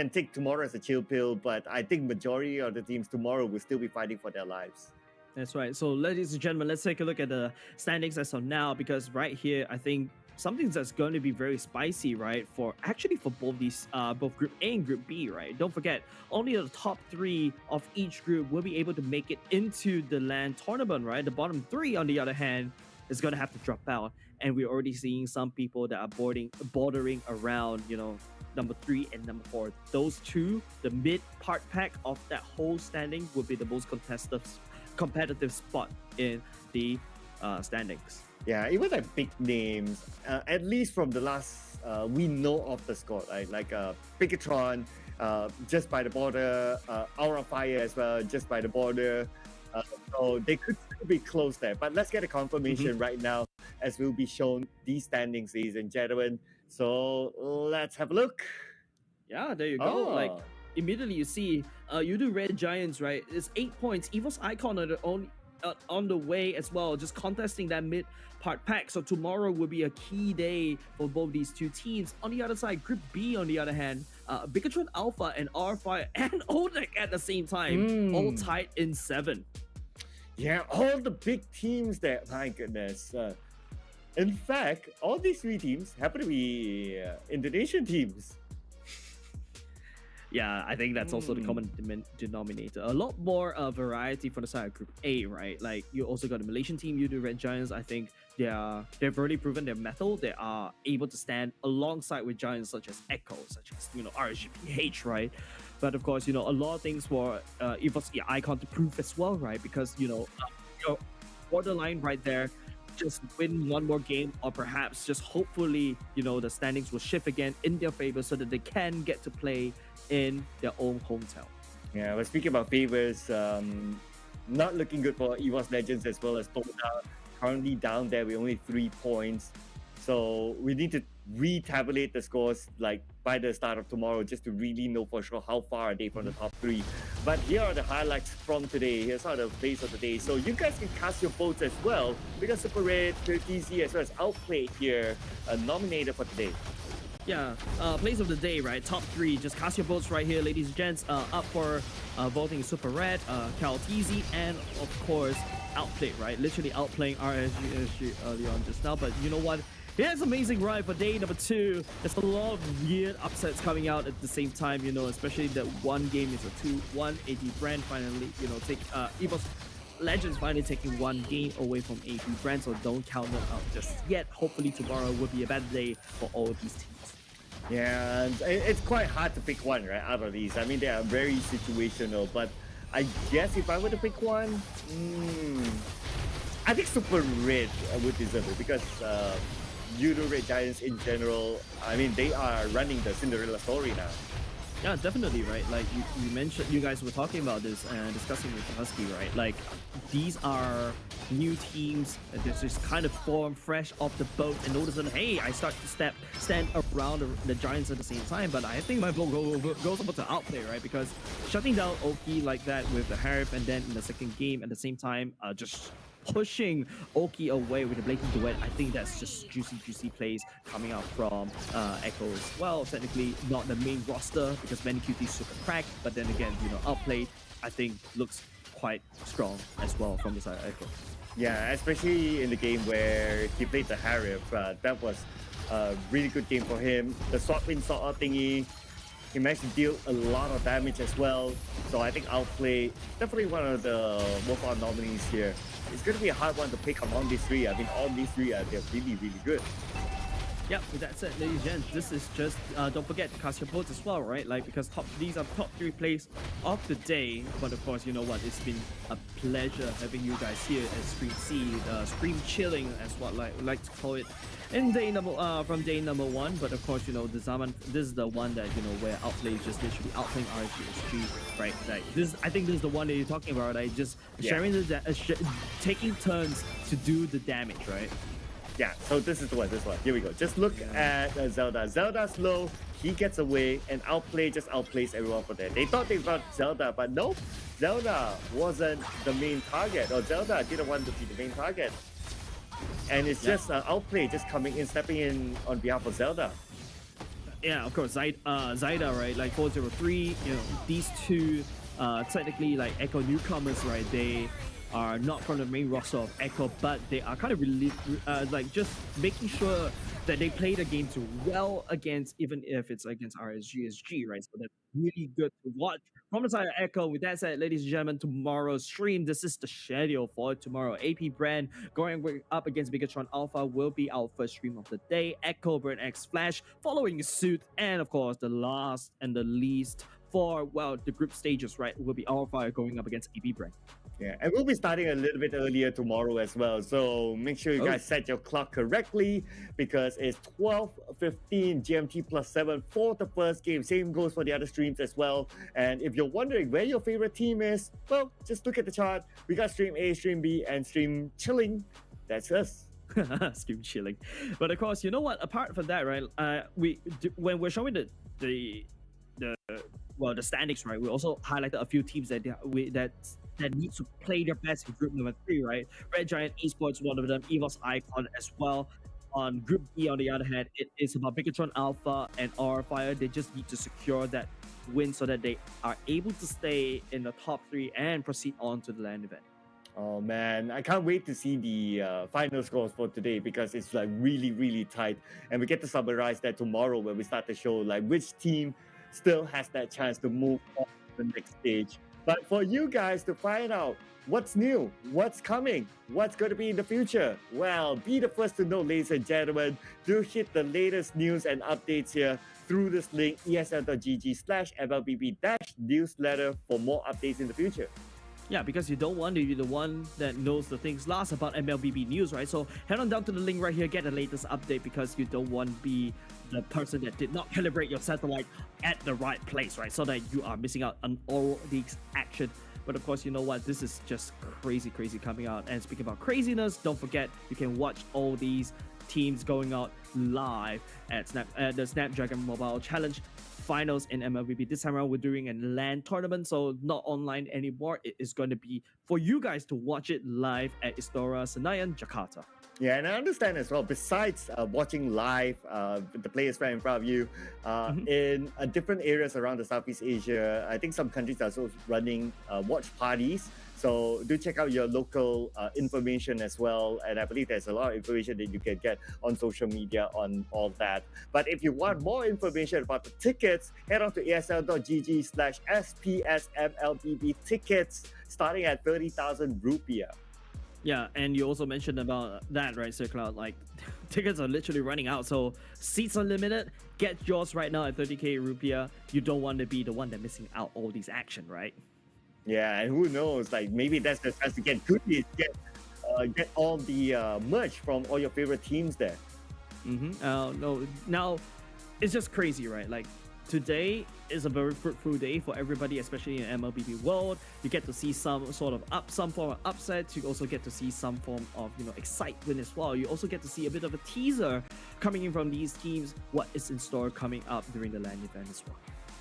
[SPEAKER 17] take tomorrow as a chill pill, but I think majority of the teams tomorrow will still be fighting for their lives.
[SPEAKER 22] That's right. So, ladies and gentlemen, let's take a look at the standings as of now, because right here, I think something that's going to be very spicy, right? For both these, both Group A and Group B, right? Don't forget, only the top 3 of each group will be able to make it into the LAN tournament, right? The bottom 3, on the other hand, is going to have to drop out, and we're already seeing some people that are bordering around, number 3 and number 4. Those two, the mid part pack of that whole standing, would be the most competitive spot in the standings.
[SPEAKER 17] Yeah, even like big names, at least from the last we know of the squad, like Pikatron, just by the border, Aura Fire as well, just by the border. So they could still be close there. But let's get a confirmation right now as will be shown these standings, ladies and gentlemen. So let's have a look.
[SPEAKER 22] Yeah, there you go. Like immediately you see you do Red Giants, right? It's 8 points. Evos Icon on the way as well, just contesting that mid part pack. So tomorrow will be a key day for both these two teams. On the other side, Group B, on the other hand, Bigatron Alpha and R5 and Odek at the same time, all tied in 7.
[SPEAKER 17] Yeah, all the big teams there. My goodness. In fact, all these 3 teams happen to be Indonesian teams.
[SPEAKER 22] Yeah, I think that's also the common denominator. A lot more variety for the side of Group A, right? Like you also got a Malaysian team, you do Red Giants. I think they've already proven their mettle. They are able to stand alongside with giants such as Echo, such as RSGPH, right? But of course, a lot of things for Evos Icon to prove as well, right? Because borderline right there. Just win one more game, or perhaps just hopefully the standings will shift again in their favor so that they can get to play in their own hometown.
[SPEAKER 17] Yeah, but speaking about favors, not looking good for Evos Legends as well as Toda. Currently down there with only 3 points. So we need to retabulate the scores like by the start of tomorrow just to really know for sure how far are they from the top 3. But here are the highlights from today. Here's how the plays of the day. So you guys can cast your votes as well because Super Red, Turkey as well as Outplayed here nominated for today.
[SPEAKER 22] Yeah, plays of the day, right? Top 3. Just cast your votes right here, ladies and gents. Up for voting Super Red, Calteezy, and of course Outplayed, right? Literally outplaying RSG early on just now. But you know what? Here's amazing ride for day number 2. There's a lot of weird upsets coming out at the same time, especially that one game is a 2-1 AD brand finally, take Evos Legends finally taking one game away from AD brand, so don't count them out just yet. Hopefully tomorrow will be a better day for all of these teams.
[SPEAKER 17] Yeah, and it's quite hard to pick one, right, out of these. I mean, they are very situational, but I guess if I were to pick one, I think Super Red would deserve it because Red Giants in general, I mean, they are running the Cinderella story now.
[SPEAKER 22] Yeah, definitely, right? Like you mentioned, you guys were talking about this and discussing with Husky, right? Like these are new teams that just kind of form fresh off the boat, and all of a sudden, hey, I start to stand around the Giants at the same time. But I think my vote goes over to Outplay, right? Because shutting down Oki like that with the Harif, and then in the second game at the same time, just pushing Oki away with a blatant duet. I think that's just juicy plays coming out from Echo as well. Technically not the main roster because Benny QT is super cracked, but then again, Outplayed I think looks quite strong as well from the side of Echo.
[SPEAKER 17] Yeah, especially in the game where he played the Harif. That was a really good game for him. The swap in swap out thingy, he managed to deal a lot of damage as well. So I think Outplay, definitely one of the more fun nominees here. It's going to be a hard one to pick among these 3. I mean, all these 3 are they're really good.
[SPEAKER 22] Yep, with that said, ladies and gents, this is just, don't forget to cast your votes as well, right? Like, because these are top 3 plays of the day. But of course, you know what? It's been a pleasure having you guys here at Stream C, Stream Chilling, as what we like to call it, in from day number 1. But of course, the Zaman, this is the one that, where Outplay is just literally outplaying RGSG, right? Like, I think this is the one that you're talking about, right? Just sharing taking turns to do the damage, right?
[SPEAKER 17] Yeah, so this is the one, Here we go. Just look at Zelda. Zelda's low, he gets away, and Outplay just outplays everyone for that. They thought they got Zelda, but no, Zelda wasn't the main target, or Zelda didn't want to be the main target. And it's just Outplay just coming in, stepping in on behalf of Zelda.
[SPEAKER 22] Yeah, of course, Zyda, right? Like 403, you know, these two technically like Echo newcomers, right? They are not from the main roster of Echo, but they are kind of really like just making sure that they play the game too well against, even if it's against RSGSG, right? So that's really good to watch from the side of Echo. With that said, ladies and gentlemen, tomorrow's stream, this is the schedule for tomorrow. AP Brand going up against Bigatron Alpha will be our first stream of the day. Echo, Burn X Flash following suit, and of course, the last and the least for, well, the group stages, right, will be Alpha going up against AP Brand.
[SPEAKER 17] Yeah, and we'll be starting a little bit earlier tomorrow as well. So make sure you guys set your clock correctly because it's 12:15 GMT +7 for the first game. Same goes for the other streams as well. And if you're wondering where your favorite team is, well, just look at the chart. We got stream A, stream B, and stream chilling. That's us.
[SPEAKER 22] Stream chilling. But of course, you know what? Apart from that, right? When we're showing the standings, right? We also highlighted a few teams that needs to play their best in group number 3, right? Red Giant Esports, one of them, Evos Icon as well. On Group B, on the other hand, it is about Bigatron Alpha and R Fire. They just need to secure that win so that they are able to stay in the top 3 and proceed on to the LAN event.
[SPEAKER 17] Oh man, I can't wait to see the final scores for today because it's like really, really tight. And we get to summarize that tomorrow when we start the show, like which team still has that chance to move on to the next stage. But for you guys to find out what's new, what's coming, what's going to be in the future, well, be the first to know, ladies and gentlemen. Do hit the latest news and updates here through this link, esl.gg/MLBB-newsletter for more updates in the future.
[SPEAKER 22] Yeah, because you don't want to be the one that knows the things last about MLBB news, right? So head on down to the link right here, get the latest update because you don't want to be the person that did not calibrate your satellite at the right place, right? So that you are missing out on all these action. But of course, you know what? This is just crazy coming out. And speaking about craziness, don't forget, you can watch all these teams going out live at the Snapdragon Mobile Challenge finals in MLBB. This time around, we're doing a LAN tournament, so not online anymore. It is going to be for you guys to watch it live at Istora Senayan, Jakarta.
[SPEAKER 17] Yeah, and I understand as well, besides watching live the players right in front of you, in different areas around the Southeast Asia, I think some countries are also running watch parties. So do check out your local information as well. And I believe there's a lot of information that you can get on social media on all that. But if you want more information about the tickets, head on to esl.gg/SPSMLBB tickets starting at 30,000 rupiah.
[SPEAKER 22] Yeah, and you also mentioned about that, right, Sir Cloud? Like, tickets are literally running out, so seats are limited. Get yours right now at 30k rupiah. You don't want to be the one that's missing out all these action, right?
[SPEAKER 17] Yeah, and who knows? Like, maybe that's the chance to get goodies, get all the merch from all your favorite teams there.
[SPEAKER 22] No, now it's just crazy, right? Like, today is a very fruitful day for everybody, especially in MLBB world. You get to see some form of upset. You also get to see some form of, you know, excitement as well. You also get to see a bit of a teaser coming in from these teams, what is in store coming up during the LAN event as well.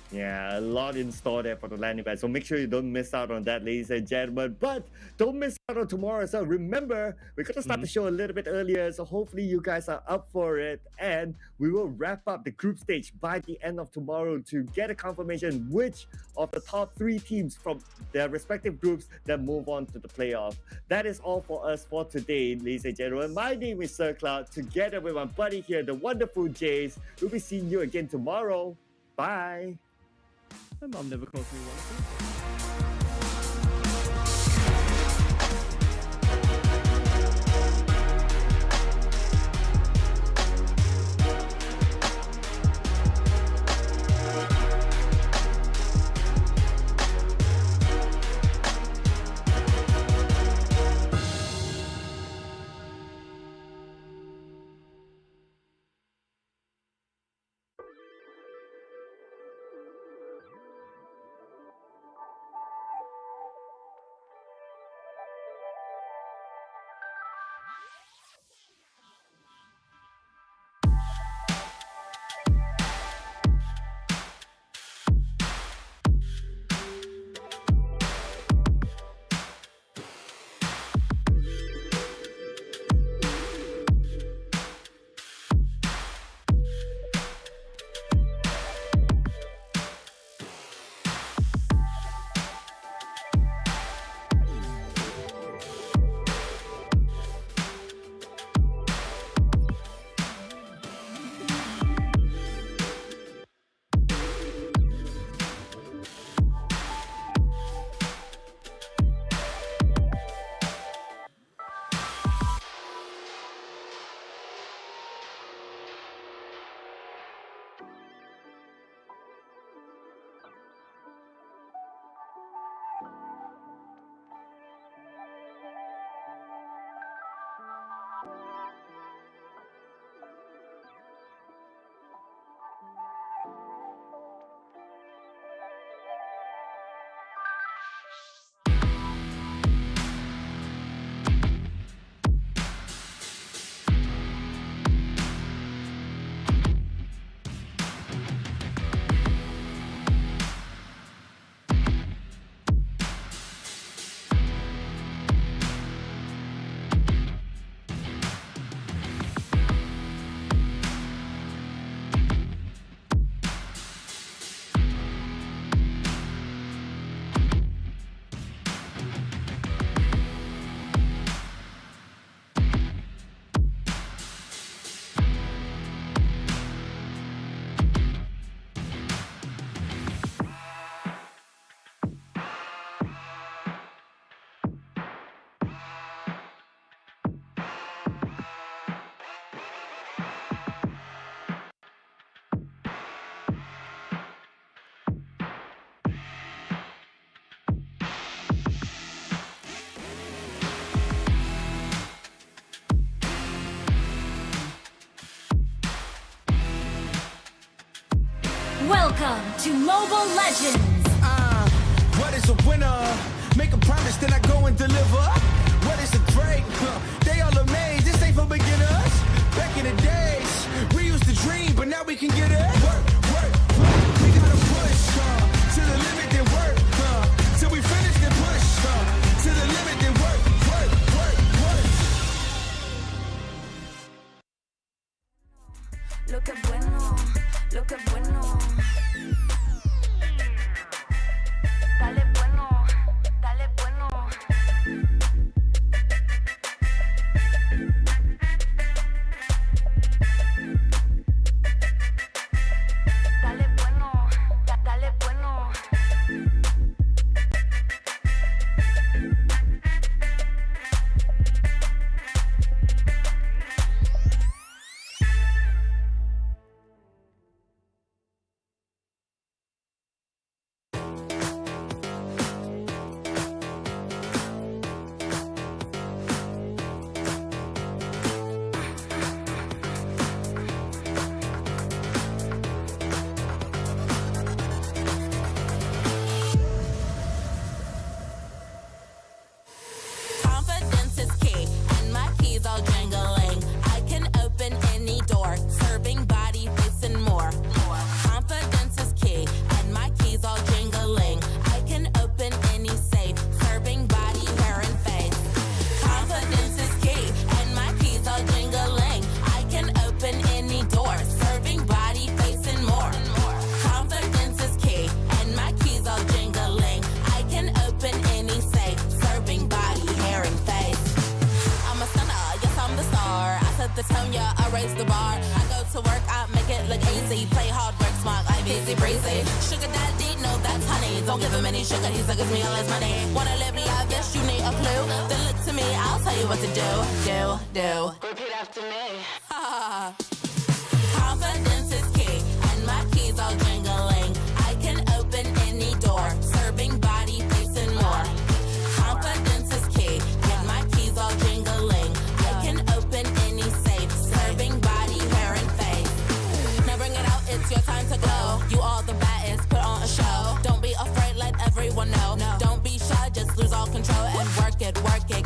[SPEAKER 17] Yeah, a lot in store there for the LAN event. So make sure you don't miss out on that, ladies and gentlemen. But don't miss out on tomorrow as well. Remember, we're going to start the show a little bit earlier. So hopefully you guys are up for it. And we will wrap up the group stage by the end of tomorrow to get a confirmation which of the top 3 teams from their respective groups that move on to the playoff. That is all for us for today, ladies and gentlemen. My name is Sir Cloud. Together with my buddy here, the wonderful Jays. We'll be seeing you again tomorrow. Bye.
[SPEAKER 22] My mom never calls me wonderful.
[SPEAKER 16] Welcome to Mobile Legends.
[SPEAKER 9] What is a winner? Make a promise, then I go and deliver. What is a great? They all amazed. This ain't for beginners. Back in the days, we used to dream, but now we can get it. Work, work, work. We gotta push to the limit, then work till we finish, then push to the limit, then work, work, work, work.
[SPEAKER 1] Lo que bueno, lo que bueno. Dale bueno, dale bueno. Dale bueno, dale bueno.
[SPEAKER 12] Confidence is key, and my keys all jangling. I can open any door, serving body, face, and more. Confidence is key, and my keys all jingling. I can open any safe, serving body, hair, and face. Confidence is key, and my keys all jingling. I can open any door, serving body, face, and more. Confidence is key, and my keys all jingling. I can open any safe, serving body, hair, and face. I'm a stunner, yes I'm the star. I set the tone, yeah, I raise the bar. I go to work, I make it look easy. Play hard, work smart, I easy breezy. Sugar daddy, no that's honey. Don't give him any sugar, he suckers me all his money. Wanna live lavish, you need a clue. Then look to me, I'll tell you what to do. Do. Repeat after me. Confidence is key, and my keys all jingling. I can open any door, serving body, face, and more. Confidence is key, and my keys all jingling. I can open any safe, serving body, hair, and face. Now bring it out, it's your time to glow. You all the baddest, put on a show. Don't be afraid, let everyone know. Don't be shy, just lose all control and work it.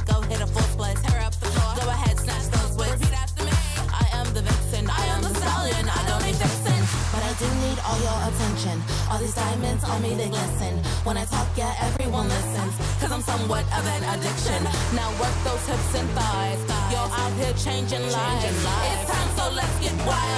[SPEAKER 12] Go hit a full split, tear up the floor. Go ahead, snatch those wits. Repeat after me. I am the vixen, I am the stallion. I don't need vixen, but I do need all your attention. All these diamonds on me, they glisten. When I talk, yeah, everyone listens. Cause I'm somewhat of an addiction. Now work those hips and thighs. You're out here changing lives. It's time, so let's get wild.